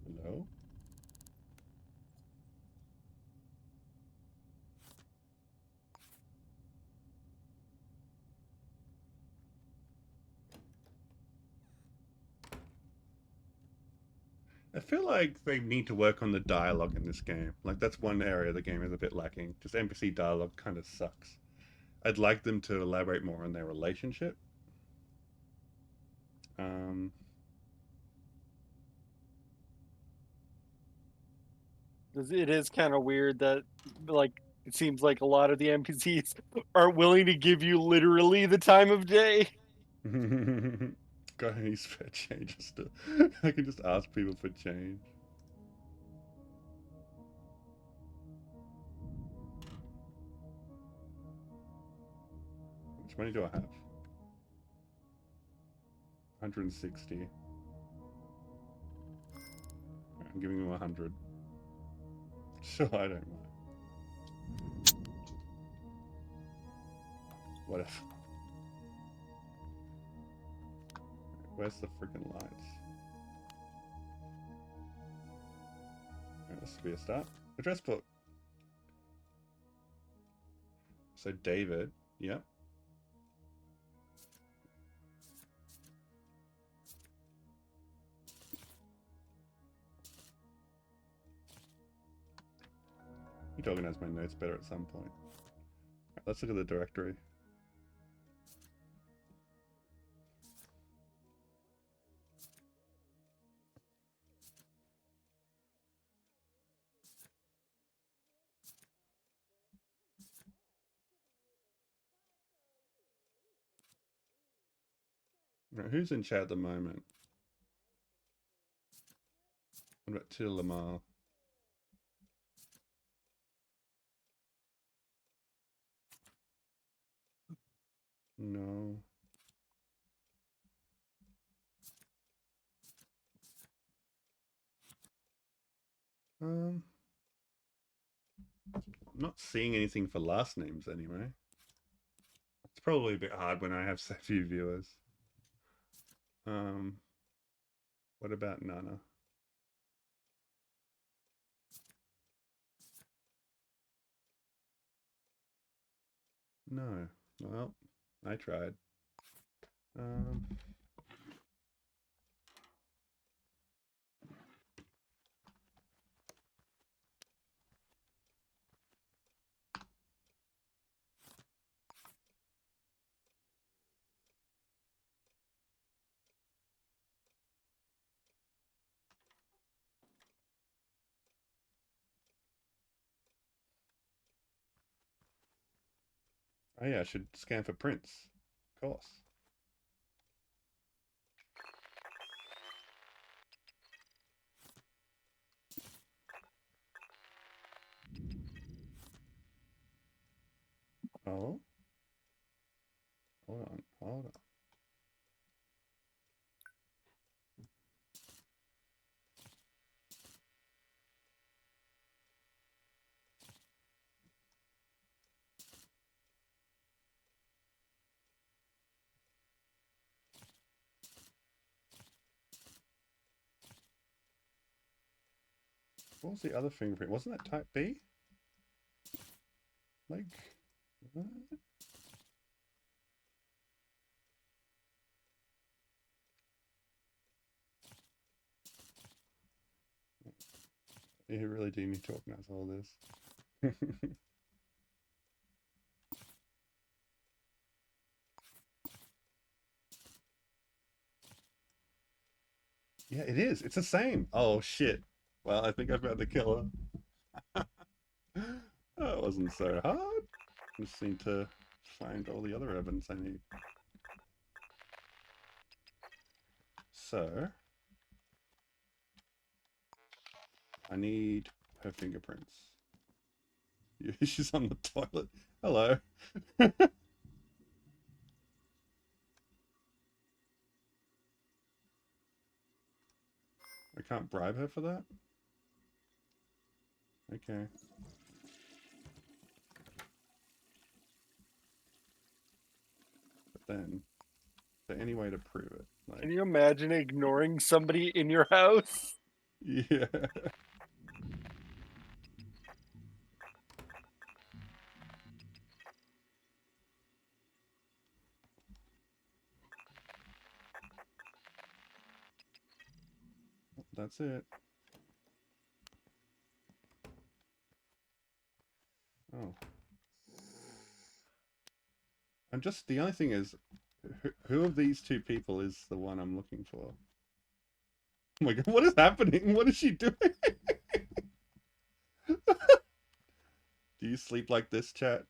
Speaker 1: Hello? I feel like they need to work on the dialogue in this game. Like, that's one area the game is a bit lacking. Just NPC dialogue kind of sucks. I'd like them to elaborate more on their relationship.
Speaker 5: It is kind of weird that, like, it seems like a lot of the NPCs aren't willing to give you literally the time of day.
Speaker 1: Got any spare changes to? I can just ask people for change. Which money do I have? 160. I'm giving him 100. Sure, I don't mind. Whatever. Where's the freaking lights? This should be a start. Address book. So David, yep. Need to organize my notes better at some point. Right, let's look at the directory. Right, who's in chat at the moment? What about Till Lamar? No. I'm not seeing anything for last names anyway. It's probably a bit hard when I have so few viewers. What about Nana? No. Well, I tried. Oh yeah, I should scan for prints. Of course. Oh. Hold on, hold on. What was the other fingerprint? Wasn't that type B? Like, what? You really do need to organize all this. Yeah, it is. It's the same. Oh shit. Well, I think I've got the killer. That wasn't so hard. Just need to find all the other evidence I need. So, I need her fingerprints. She's on the toilet. Hello. I can't bribe her for that? Okay. But then, is there any way to prove it? Like,
Speaker 5: Can you imagine ignoring somebody in your house?
Speaker 1: yeah. That's it. Oh. I'm just, the only thing is, who of these two people is the one I'm looking for? Oh my god, what is happening? What is she doing? Do you sleep like this, chat?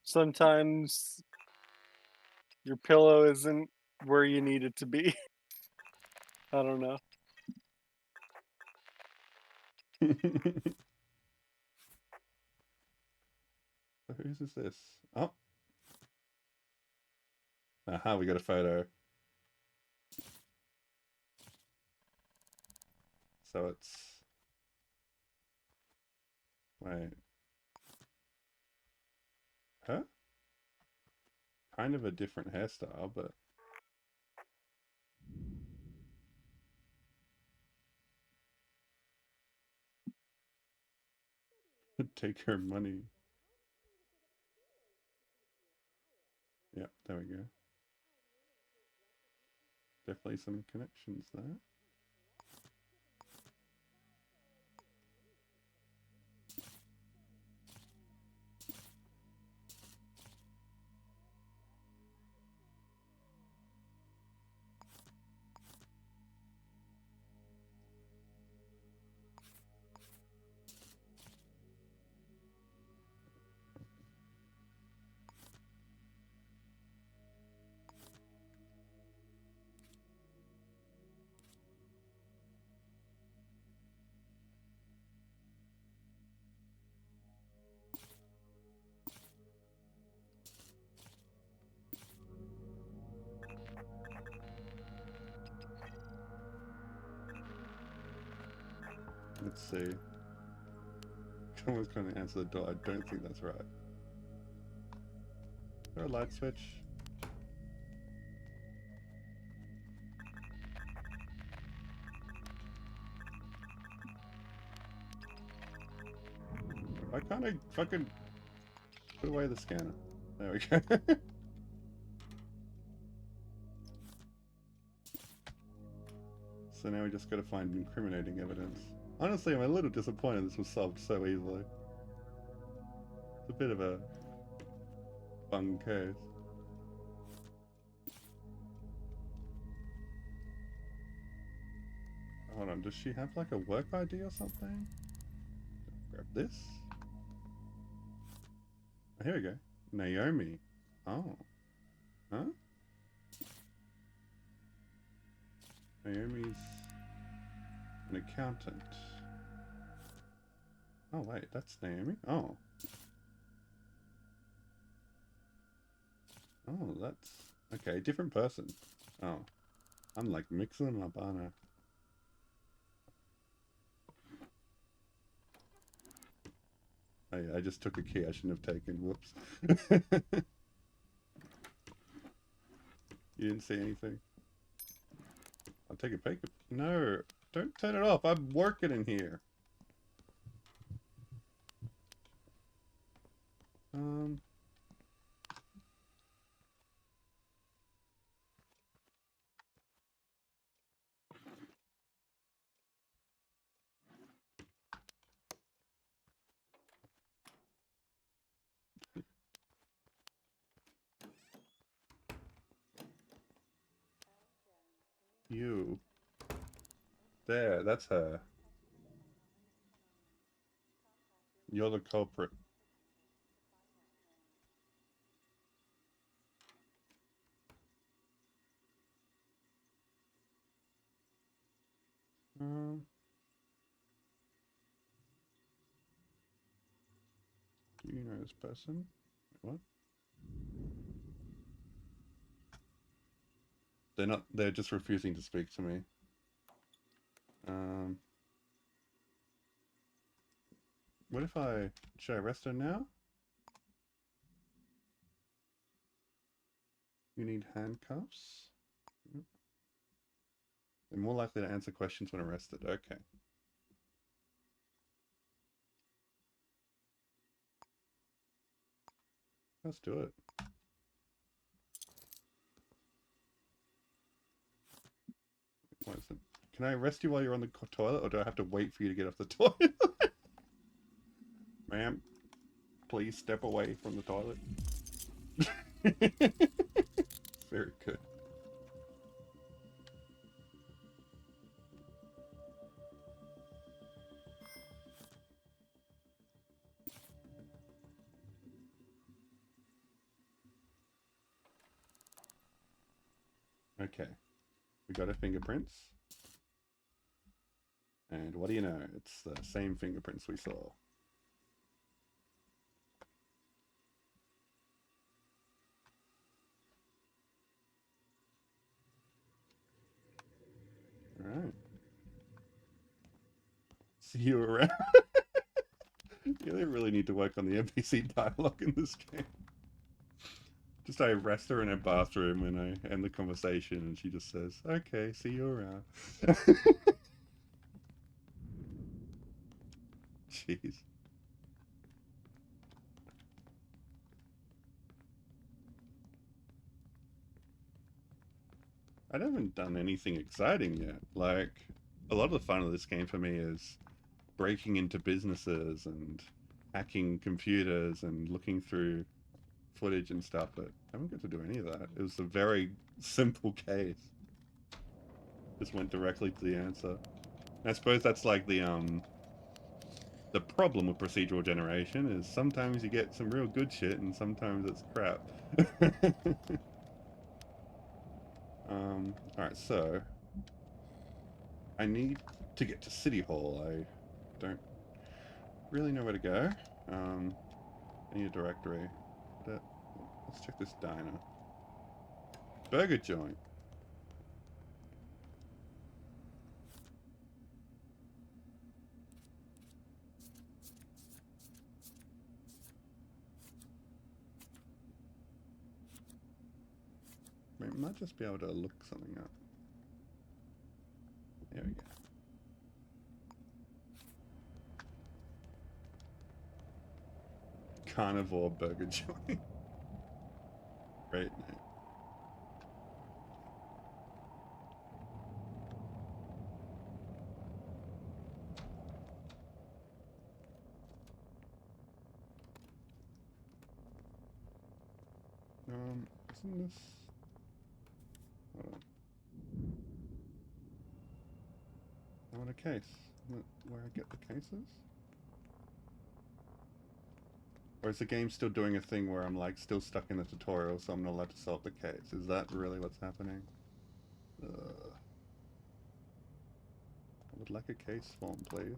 Speaker 5: Sometimes your pillow isn't where you need it to be. I don't know.
Speaker 1: Whose is this? Oh. Aha, we got a photo. So it's... Wait. Huh? Kind of a different hairstyle, but... Take her money. Yeah, there we go. Definitely some connections there. Let's see. Someone's trying to answer the door. I don't think that's right. Is there a light switch? Why can't I fucking put away the scanner? There we go. So now we just gotta find incriminating evidence. Honestly, I'm a little disappointed this was solved so easily. It's a bit of a fun case. Hold on, does she have like a work ID or something? Grab this. Oh, here we go. Naomi. Oh. Huh? Naomi's an accountant. Oh wait, that's Naomi? Oh. Oh, that's... Okay, different person. Oh. I'm like mixing them up, aren't I? Oh yeah, I just took a key I shouldn't have taken. Whoops. You didn't see anything? I'll take a pay. No, don't turn it off. I'm working in here. You. There, that's her. You're the culprit. Do you know this person? What? They're not, they're just refusing to speak to me. What if should I arrest her now? You need handcuffs? They're more likely to answer questions when arrested. Okay. Let's do it. What is it? Can I arrest you while you're on the toilet, or do I have to wait for you to get off the toilet? Ma'am, please step away from the toilet. Very good. Okay, we got our fingerprints. And what do you know? It's the same fingerprints we saw. Alright. See you around. Yeah, they really need to work on the NPC dialogue in this game. Just I arrest her in her bathroom and I end the conversation and she just says, okay, see you around. Jeez. I haven't done anything exciting yet. Like, a lot of the fun of this game for me is breaking into businesses and hacking computers and looking through footage and stuff, but I haven't got to do any of that. It was a very simple case. Just went directly to the answer. And I suppose that's like the problem with procedural generation is sometimes you get some real good shit and sometimes it's crap. Alright, so I need to get to City Hall. I don't really know where to go. I need a directory. Let's check this diner. Burger joint. We might just be able to look something up. There we go. Carnivore burger joint. Great name. Isn't this... Hold on. I want a case. Isn't that where I get the cases? Or is the game still doing a thing where I'm like still stuck in the tutorial so I'm not allowed to solve the case? Is that really what's happening? I would like a case form, please.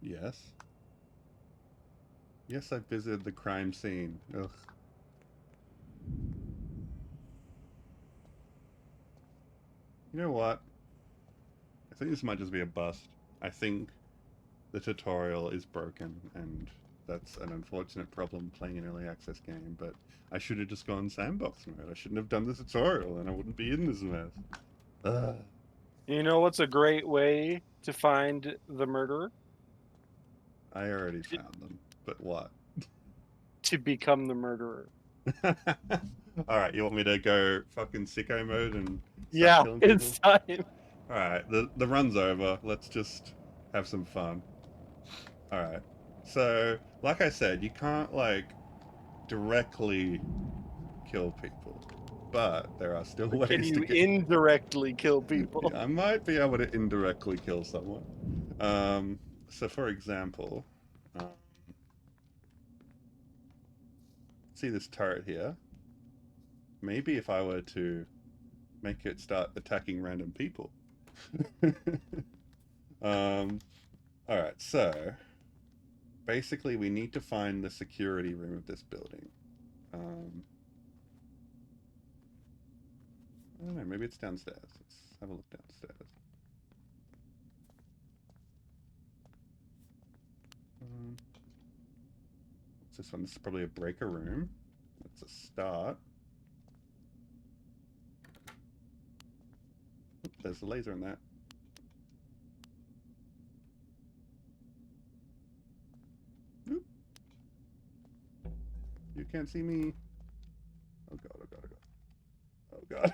Speaker 1: Yes. Yes, I visited the crime scene. Ugh. You know what? I think this might just be a bust. I think the tutorial is broken, and that's an unfortunate problem playing an early access game, but I should have just gone sandbox mode. I shouldn't have done the tutorial, and I wouldn't be in this mess. Ugh.
Speaker 5: You know what's a great way to find the murderer?
Speaker 1: I already found them, but what?
Speaker 5: To become the murderer.
Speaker 1: Alright, you want me to go fucking sicko mode and start
Speaker 5: Yeah,
Speaker 1: killing people?
Speaker 5: it's time.
Speaker 1: Alright, the run's over. Let's just have some fun. Alright. So, like I said, you can't, like, directly kill people. But there are still ways
Speaker 5: Can
Speaker 1: to
Speaker 5: you
Speaker 1: get...
Speaker 5: indirectly kill people?
Speaker 1: I might be able to indirectly kill someone. So for example... see this turret here? Maybe if I were to make it start attacking random people. Alright, so basically we need to find the security room of this building. I don't know, maybe it's downstairs. Let's have a look downstairs. What's this one? This is probably a breaker room. That's a start. There's a laser in that. You can't see me. Oh god, oh god, oh god. Oh god.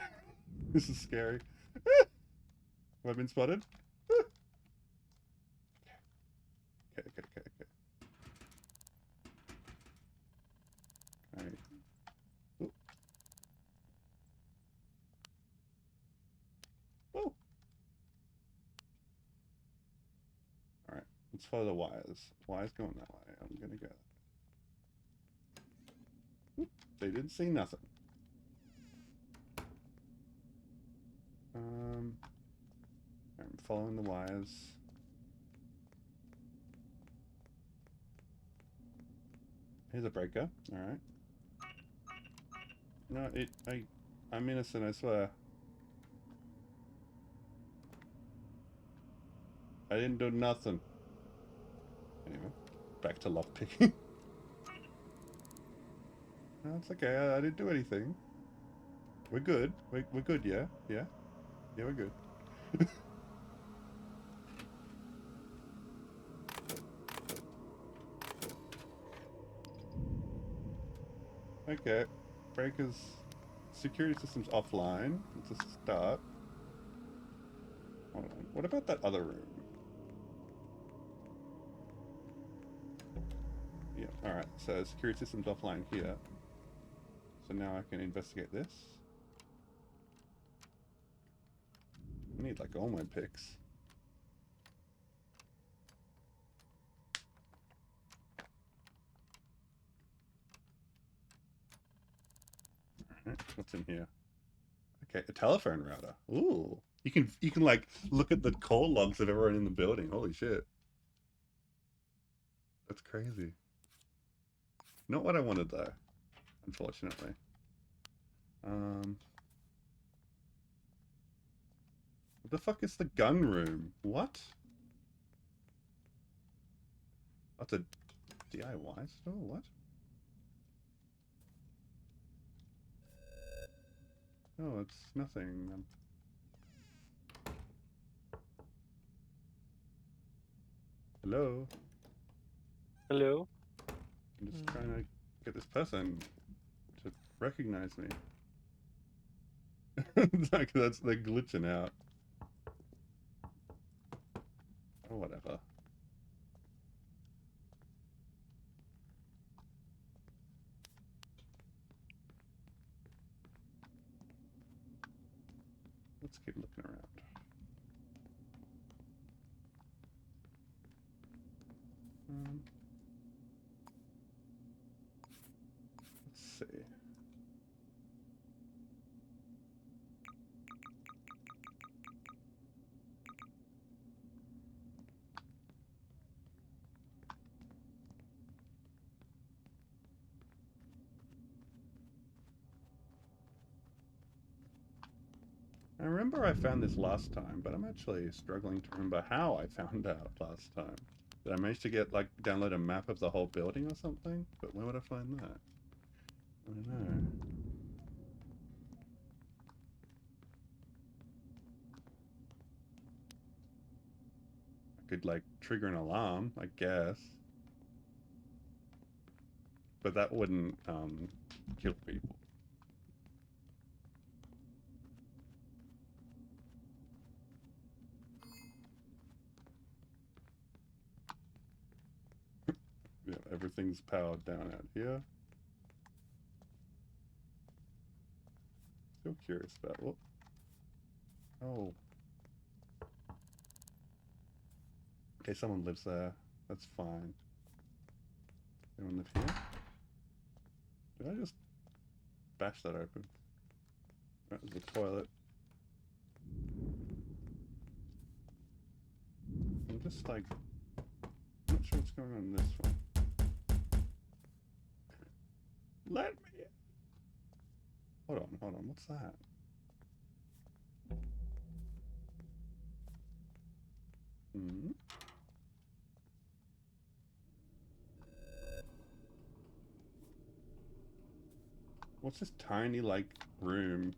Speaker 1: This is scary. Have I been spotted? Okay, okay, okay, okay. Alright. Oh. Oh. Alright, let's follow the wires. Wires going that way. I'm gonna go. Oop, they didn't see nothing. I'm following the wires. Here's a breaker. Alright. No, I'm innocent, I swear. I didn't do nothing. Anyway, back to lockpicking. No, it's okay. I didn't do anything. We're good. We're good, yeah? Yeah? Yeah, we're good. Okay. Breakers. Security system's offline. It's a start. Hold on. What about that other room? Yeah, alright. So security system's offline here. So now I can investigate this. I need like all my picks. Alright, what's in here? Okay, a telephone router. Ooh. You can like look at the call logs of everyone in the building. Holy shit. That's crazy. Not what I wanted though, unfortunately. What the fuck is the gun room? What? That's a DIY store? What? No, it's nothing. Hello?
Speaker 5: Hello?
Speaker 1: I'm just trying to get this person to recognize me. It's like they're glitching out. Or whatever. Let's keep looking around. Let's see. I remember I found this last time, but I'm actually struggling to remember how I found out last time. Did I manage to get, like, download a map of the whole building or something? But where would I find that? I don't know. I could, like, trigger an alarm, I guess. But that wouldn't, kill people. Yeah, everything's powered down out here. Still curious about what. Oh. Okay, someone lives there. That's fine. Anyone live here? Did I just bash that open? That was the toilet. I'm just like not sure what's going on in this one. Let me in. Hold on, what's that? Hmm? What's this tiny, like, room?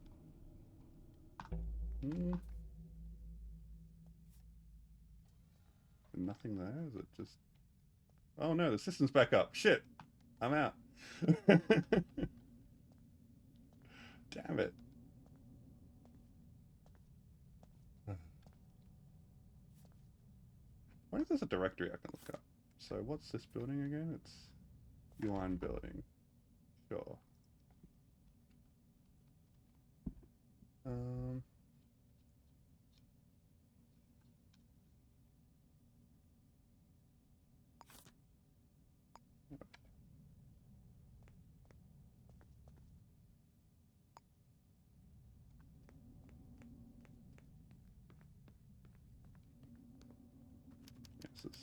Speaker 1: Hmm? Nothing there? Is it just... Oh no, the system's back up. Shit! I'm out. Damn it. I wonder if there's a directory I can look up. So what's this building again? It's Yuan building. Sure. Um, yes, this.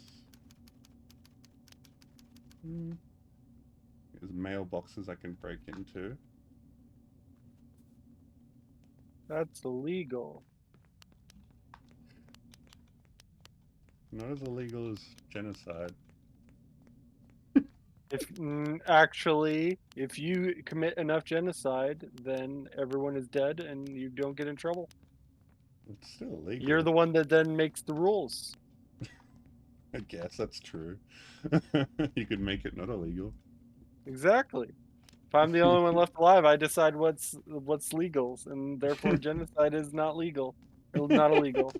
Speaker 1: There's mailboxes I can break into.
Speaker 5: That's illegal.
Speaker 1: Not as illegal as genocide.
Speaker 5: If actually, if you commit enough genocide, then everyone is dead and you don't get in trouble.
Speaker 1: It's still illegal.
Speaker 5: You're the one that then makes the rules.
Speaker 1: I guess that's true. You could make it not illegal.
Speaker 5: Exactly. If I'm the only one left alive, I decide what's legal, and therefore genocide is not legal, or not illegal.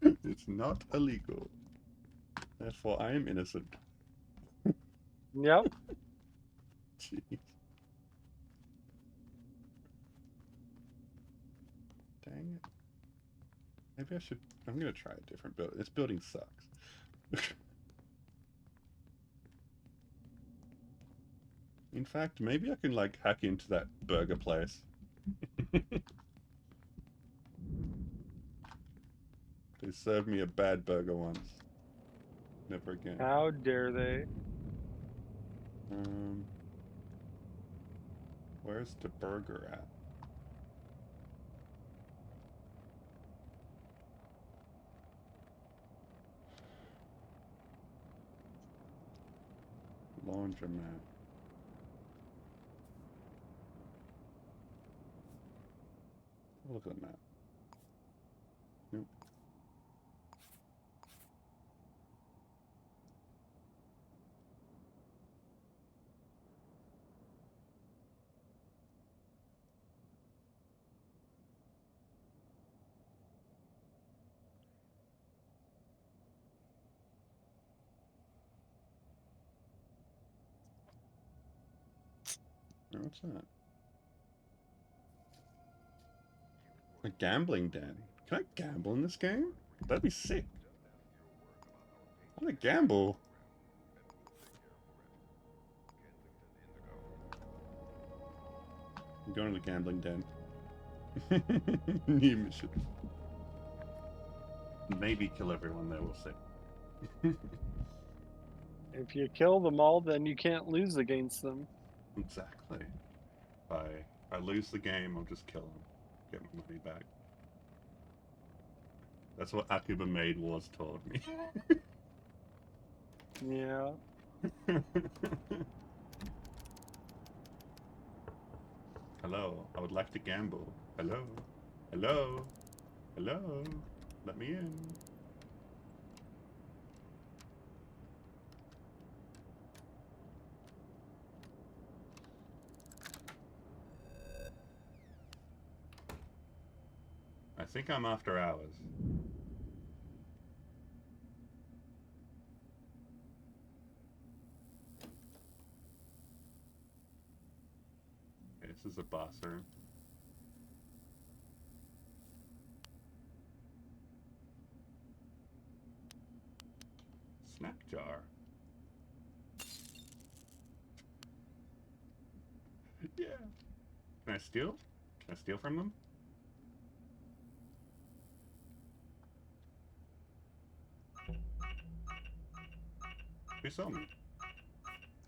Speaker 1: It's not illegal. Therefore, I am innocent.
Speaker 5: Yep.
Speaker 1: Jeez. Dang it. Maybe I should. I'm gonna try a different building. This building sucks. In fact, maybe I can like hack into that burger place. They served me a bad burger once. Never again.
Speaker 5: How dare they?
Speaker 1: Where's the burger at? Laundromat. Have a look at the map. Nope. Oh, what's that? A gambling den. Can I gamble in this game? That'd be sick. I want to gamble. I'm going to the gambling den. New mission. Maybe kill everyone there, we'll see.
Speaker 5: If you kill them all, then you can't lose against them.
Speaker 1: Exactly. If I lose the game, I'll just kill them. Get my money back. That's what Akuba Maid Wars told me.
Speaker 5: Yeah.
Speaker 1: Hello, I would like to gamble. Hello? Hello? Hello? Let me in. I think I'm after hours. Okay, this is a boss room. Snack jar. Yeah. Can I steal? Can I steal from them? Who saw me?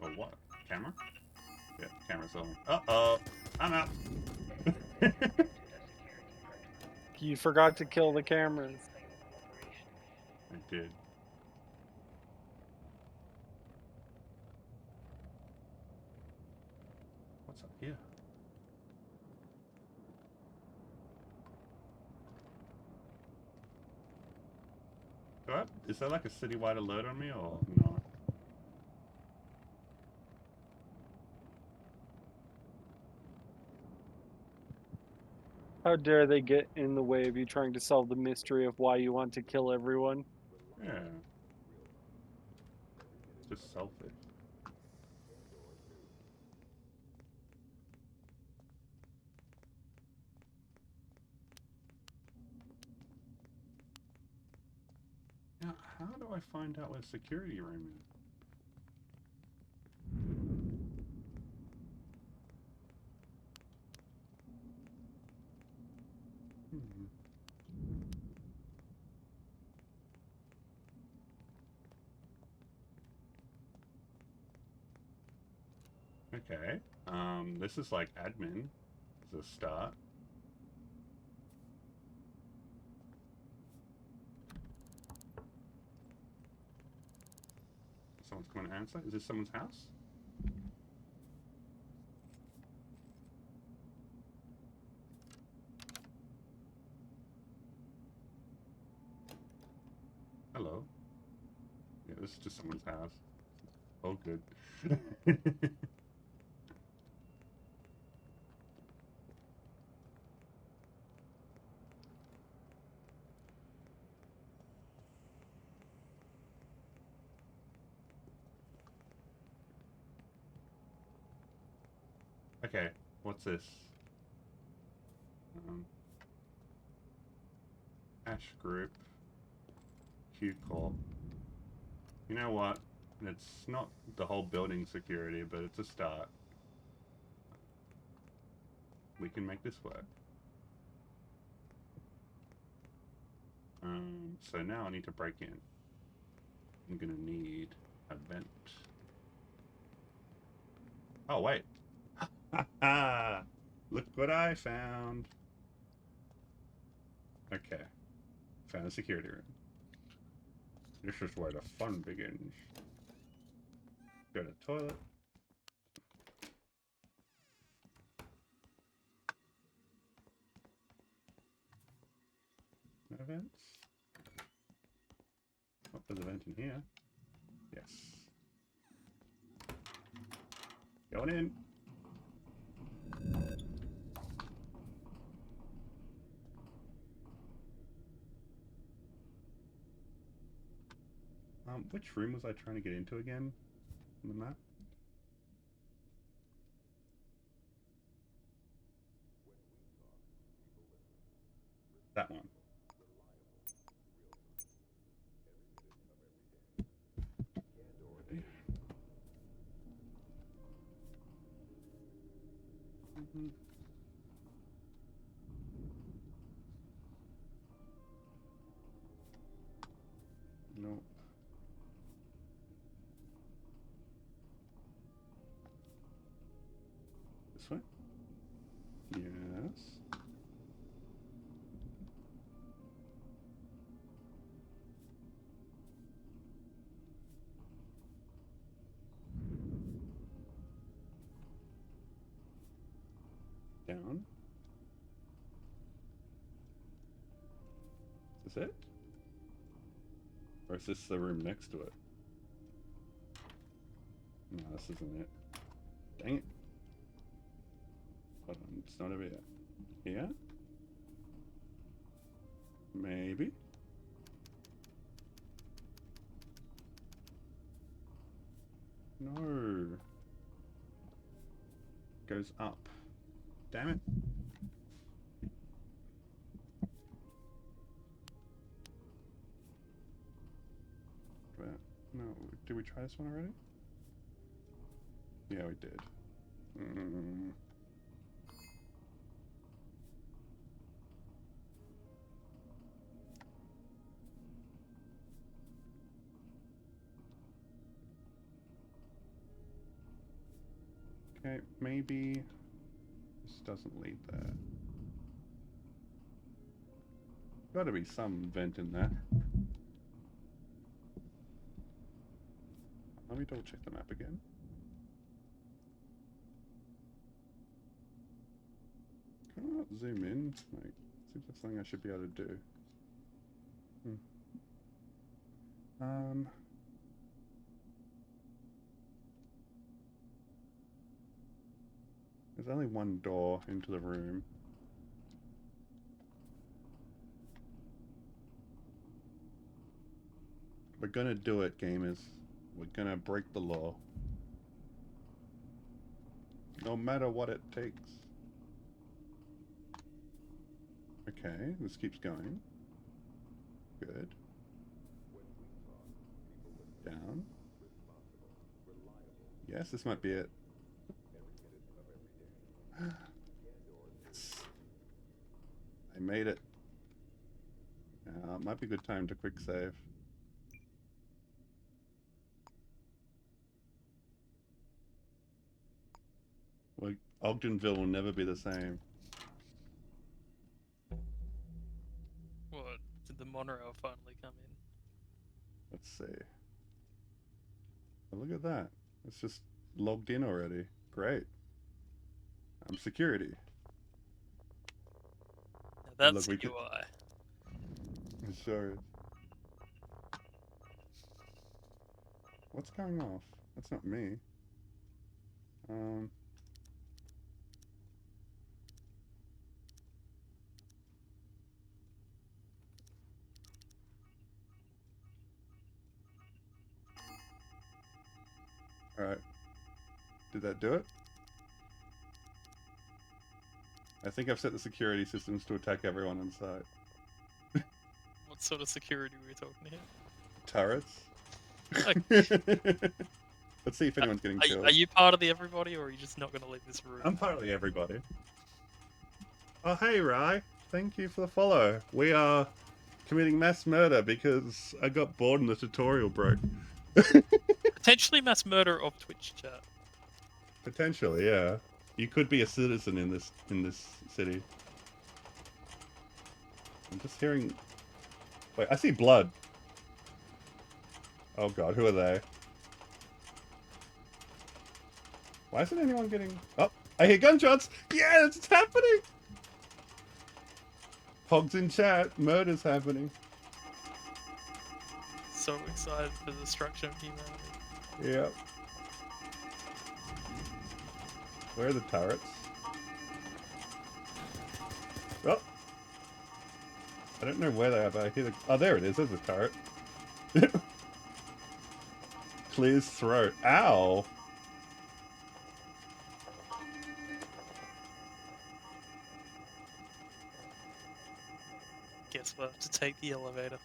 Speaker 1: Oh, what? Camera? Yeah, camera saw me. Uh-oh! I'm out!
Speaker 5: You forgot to kill the cameras.
Speaker 1: I did. What's up here? What? Is there like a citywide alert on me or not?
Speaker 5: How dare they get in the way of you trying to solve the mystery of why you want to kill everyone?
Speaker 1: Yeah. Just selfish. Now, how do I find out where the security room is? Hmm. Okay. This is like admin as a start. Someone's coming to answer. Is this someone's house? Hello. Yeah, this is just someone's house. Oh, good. Okay, what's this? Ash Group. Q Corp. You know what? It's not the whole building security, but it's a start. We can make this work. So now I need to break in. I'm gonna need a vent. Oh, wait. Look what I found. Okay. Found a security room. This is where the fun begins. Go to the toilet. No vents? Oh, there's a vent in here. Yes. Going in. Which room was I trying to get into again on the map? That one. Mhm. Nope. This way? Yes. Down. Is this it? Or is this the room next to it? No, this isn't it. Dang it. Hold on, it's not over here. Here? Maybe? No. Goes up. Damn it. No, did we try this one already? Yeah, we did. Okay, maybe this doesn't lead there. Gotta be some vent in there. Let me double check the map again. Can I not zoom in? Like, seems like something I should be able to do. There's only one door into the room. We're gonna do it, gamers. We're gonna break the law. No matter what it takes. Okay, this keeps going. Good. Down. Yes, this might be it. Yes. I made it. Might be a good time to quick save. Like, Ogdenville will never be the same.
Speaker 2: What? Did the monorail finally come in?
Speaker 1: Let's see. Oh, look at that. It's just logged in already. Great. Security.
Speaker 2: Now
Speaker 1: And
Speaker 2: that's
Speaker 1: look, we
Speaker 2: UI.
Speaker 1: It sure is. What's going off? That's not me. Alright. Did that do it? I think I've set the security systems to attack everyone on site.
Speaker 2: What sort of security were we talking here?
Speaker 1: Turrets? Let's see if anyone's getting killed.
Speaker 2: Are you part of the everybody, or are you just not going to leave this room?
Speaker 1: I'm part of the everybody. Oh, hey, Rai. Thank you for the follow. We are committing mass murder because I got bored and the tutorial broke.
Speaker 2: Potentially mass murder of Twitch chat.
Speaker 1: Potentially, yeah. You could be a citizen in this city. I'm just hearing... Wait, I see blood. Oh god, who are they? Why isn't anyone getting... Oh, I hear gunshots! Yes, it's happening! Hogs in chat, murder's happening.
Speaker 2: So excited for the destruction of humanity.
Speaker 1: Yep. Where are the turrets? Oh! I don't know where they are, but I hear the... Oh, there it is. There's a turret. Clears throat. Ow!
Speaker 2: Guess we'll have to take the elevator.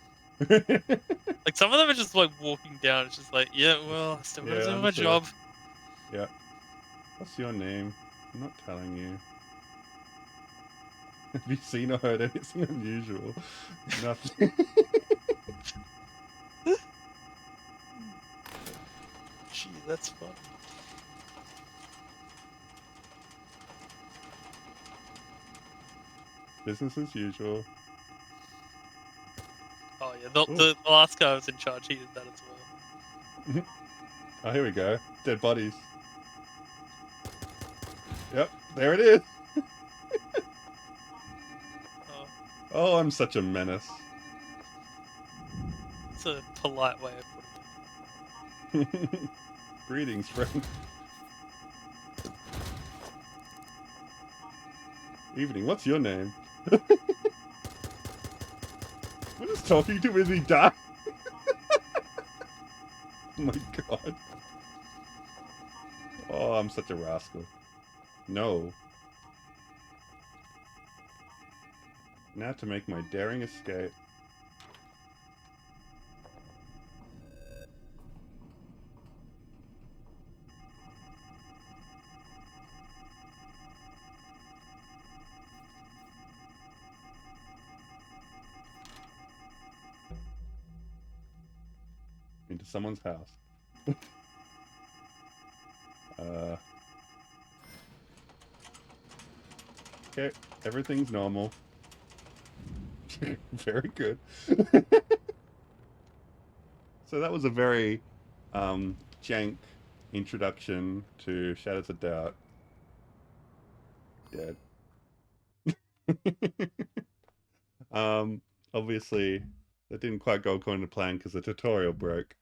Speaker 2: Like, some of them are just like walking down. It's just like, yeah, well, I still gotta
Speaker 1: Yeah,
Speaker 2: do my
Speaker 1: understood.
Speaker 2: job.
Speaker 1: Yeah. What's your name? I'm not telling you. Have you seen or heard anything unusual? Nothing.
Speaker 2: Gee, that's fun.
Speaker 1: Business as usual.
Speaker 2: Oh yeah, the last guy was in charge. He did that as well.
Speaker 1: Oh, here we go. Dead bodies. Yep, there it is.
Speaker 2: Oh,
Speaker 1: Oh, I'm such a menace.
Speaker 2: it's a polite way of putting it.
Speaker 1: Greetings, friend. Evening, what's your name? What is talking to? Is he die? Oh my god. Oh, I'm such a rascal. No. Now to make my daring escape. Into someone's house. Okay, everything's normal. Very good. So that was a very jank introduction to Shadows of Doubt. Dead. Obviously, that didn't quite go according to plan because the tutorial broke.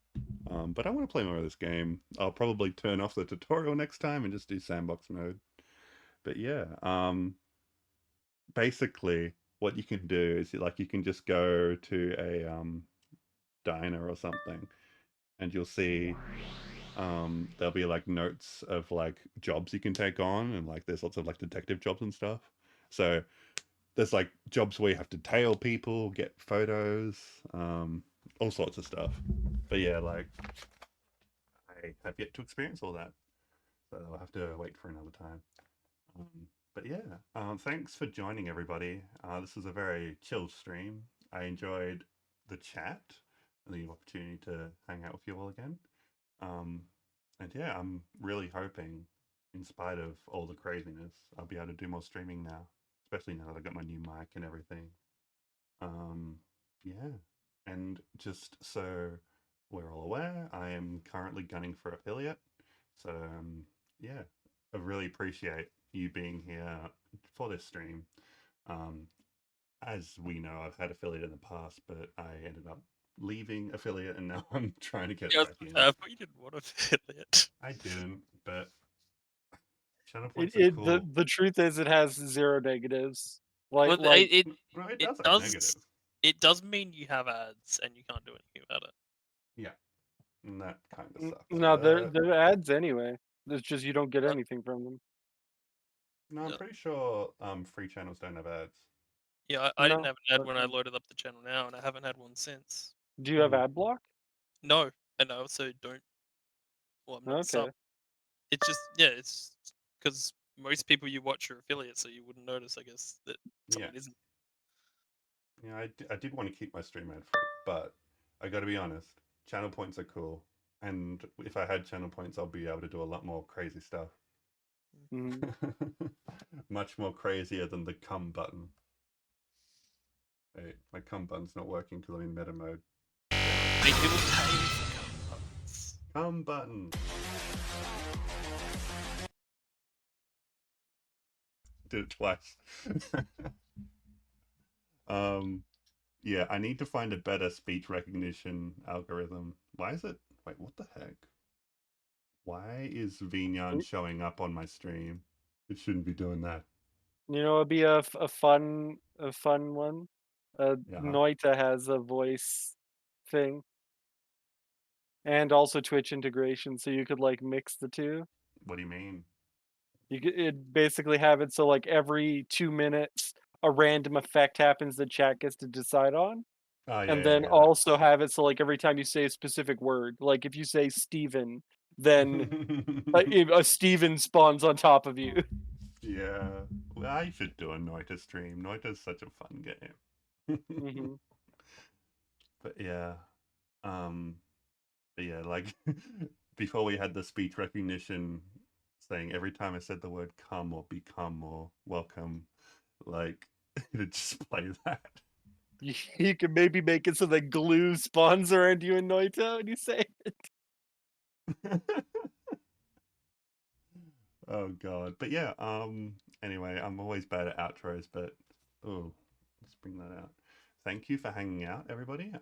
Speaker 1: But I want to play more of this game. I'll probably turn off the tutorial next time and just do sandbox mode. But yeah, basically what you can do is you can just go to a diner or something, and you'll see there'll be like notes of like jobs you can take on, and like there's lots of like detective jobs and stuff. So there's like jobs where you have to tail people, get photos, all sorts of stuff. But yeah, like I have yet to experience all that, so I'll have to wait for another time. But yeah, thanks for joining everybody. This was a very chill stream. I enjoyed the chat and the opportunity to hang out with you all again. Um, and yeah, I'm really hoping, in spite of all the craziness, I'll be able to do more streaming now, especially now that I've got my new mic and everything. Yeah, and just so we're all aware, I am currently gunning for affiliate. So yeah, I really appreciate you being here for this stream. Um, as we know, I've had affiliate in the past, but I ended up leaving affiliate, and now I'm trying to get
Speaker 2: Yeah,
Speaker 1: back in.
Speaker 2: I thought you didn't want affiliate.
Speaker 1: I didn't, but channel
Speaker 5: It,
Speaker 1: points are
Speaker 5: it
Speaker 1: cool.
Speaker 5: the truth is it has zero negatives.
Speaker 2: Well,
Speaker 5: Like
Speaker 1: No, it
Speaker 2: it
Speaker 1: does have
Speaker 2: does
Speaker 1: negatives.
Speaker 2: it does mean you have ads and you can't do anything about it.
Speaker 1: Yeah, and that kind of sucks.
Speaker 5: no,
Speaker 1: But
Speaker 5: they're ads anyway. It's just you don't get
Speaker 2: Uh,
Speaker 5: anything from them.
Speaker 1: no, I'm
Speaker 2: Yeah.
Speaker 1: pretty sure free channels don't have ads.
Speaker 2: Yeah, I didn't
Speaker 5: No.
Speaker 2: have an ad when I
Speaker 5: Okay.
Speaker 2: loaded up the channel now, and I haven't had one since.
Speaker 5: Do you have
Speaker 1: Hmm.
Speaker 5: ad block?
Speaker 2: No, and I also don't. Well, I'm not
Speaker 5: Okay.
Speaker 2: sub. It's just it's because most people you watch are affiliates, so you wouldn't notice, I guess, that
Speaker 1: Yeah.
Speaker 2: someone isn't.
Speaker 1: Yeah, I did want to keep my stream ad free, but I got to be honest, channel points are cool. And if I had channel points, I'll be able to do a lot more crazy stuff.
Speaker 5: hmm
Speaker 1: Much more crazier than the come button. Wait, my come button's not working because I'm in meta mode.
Speaker 2: Make people pay for buttons.
Speaker 1: Come button. Did it twice. Yeah, I need to find a better speech recognition algorithm. Why is it? Wait, what the heck? Why is Vignan showing up on my stream? It shouldn't be doing that.
Speaker 5: You know, it'd be a fun one.
Speaker 1: Yeah.
Speaker 5: Noita has a voice thing, and also Twitch integration, so you could like mix the two.
Speaker 1: What do you mean?
Speaker 5: You could it basically have it so like every 2 minutes a random effect happens that chat gets to decide on.
Speaker 1: Oh yeah,
Speaker 5: And
Speaker 1: yeah,
Speaker 5: then
Speaker 1: yeah.
Speaker 5: also have it so like every time you say a specific word, like if you say Steven, then a Steven spawns on top of you.
Speaker 1: Yeah. Well, I should do a Noita stream. Noita's such a fun game.
Speaker 5: hmm
Speaker 1: But yeah. Um but yeah, like before we had the speech recognition saying every time I said the word come or become or welcome, like it'd just play that.
Speaker 5: You could maybe make it so that glue spawns around you in Noita when you say it.
Speaker 1: Oh god. But yeah, anyway, I'm always bad at outros, but oh, let's bring that out. Thank you for hanging out, everybody.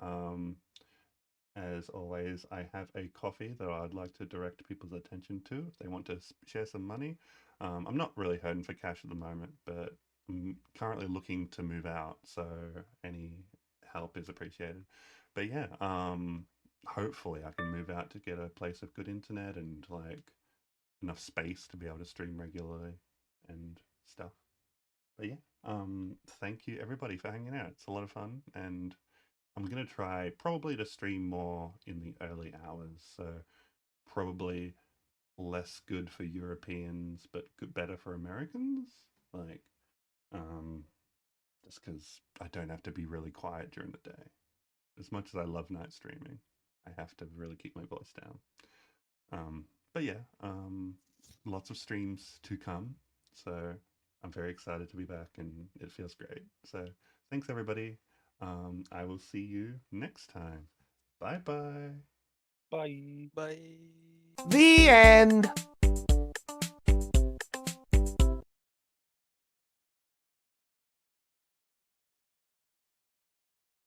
Speaker 1: As always, I have a coffee that I'd like to direct people's attention to if they want to share some money. I'm not really hurting for cash at the moment, but I'm currently looking to move out, so any help is appreciated. But yeah, hopefully I can move out to get a place of good internet and like enough space to be able to stream regularly and stuff. But yeah, thank you everybody for hanging out. It's a lot of fun, and I'm gonna try probably to stream more in the early hours. So probably less good for Europeans, but good, better for Americans. Like, um, just because I don't have to be really quiet during the day. As much as I love night streaming, I have to really keep my voice down. But yeah, lots of streams to come. So I'm very excited to be back, and it feels great. So thanks everybody. I will see you next time. Bye bye.
Speaker 5: Bye.
Speaker 2: Bye.
Speaker 9: The end.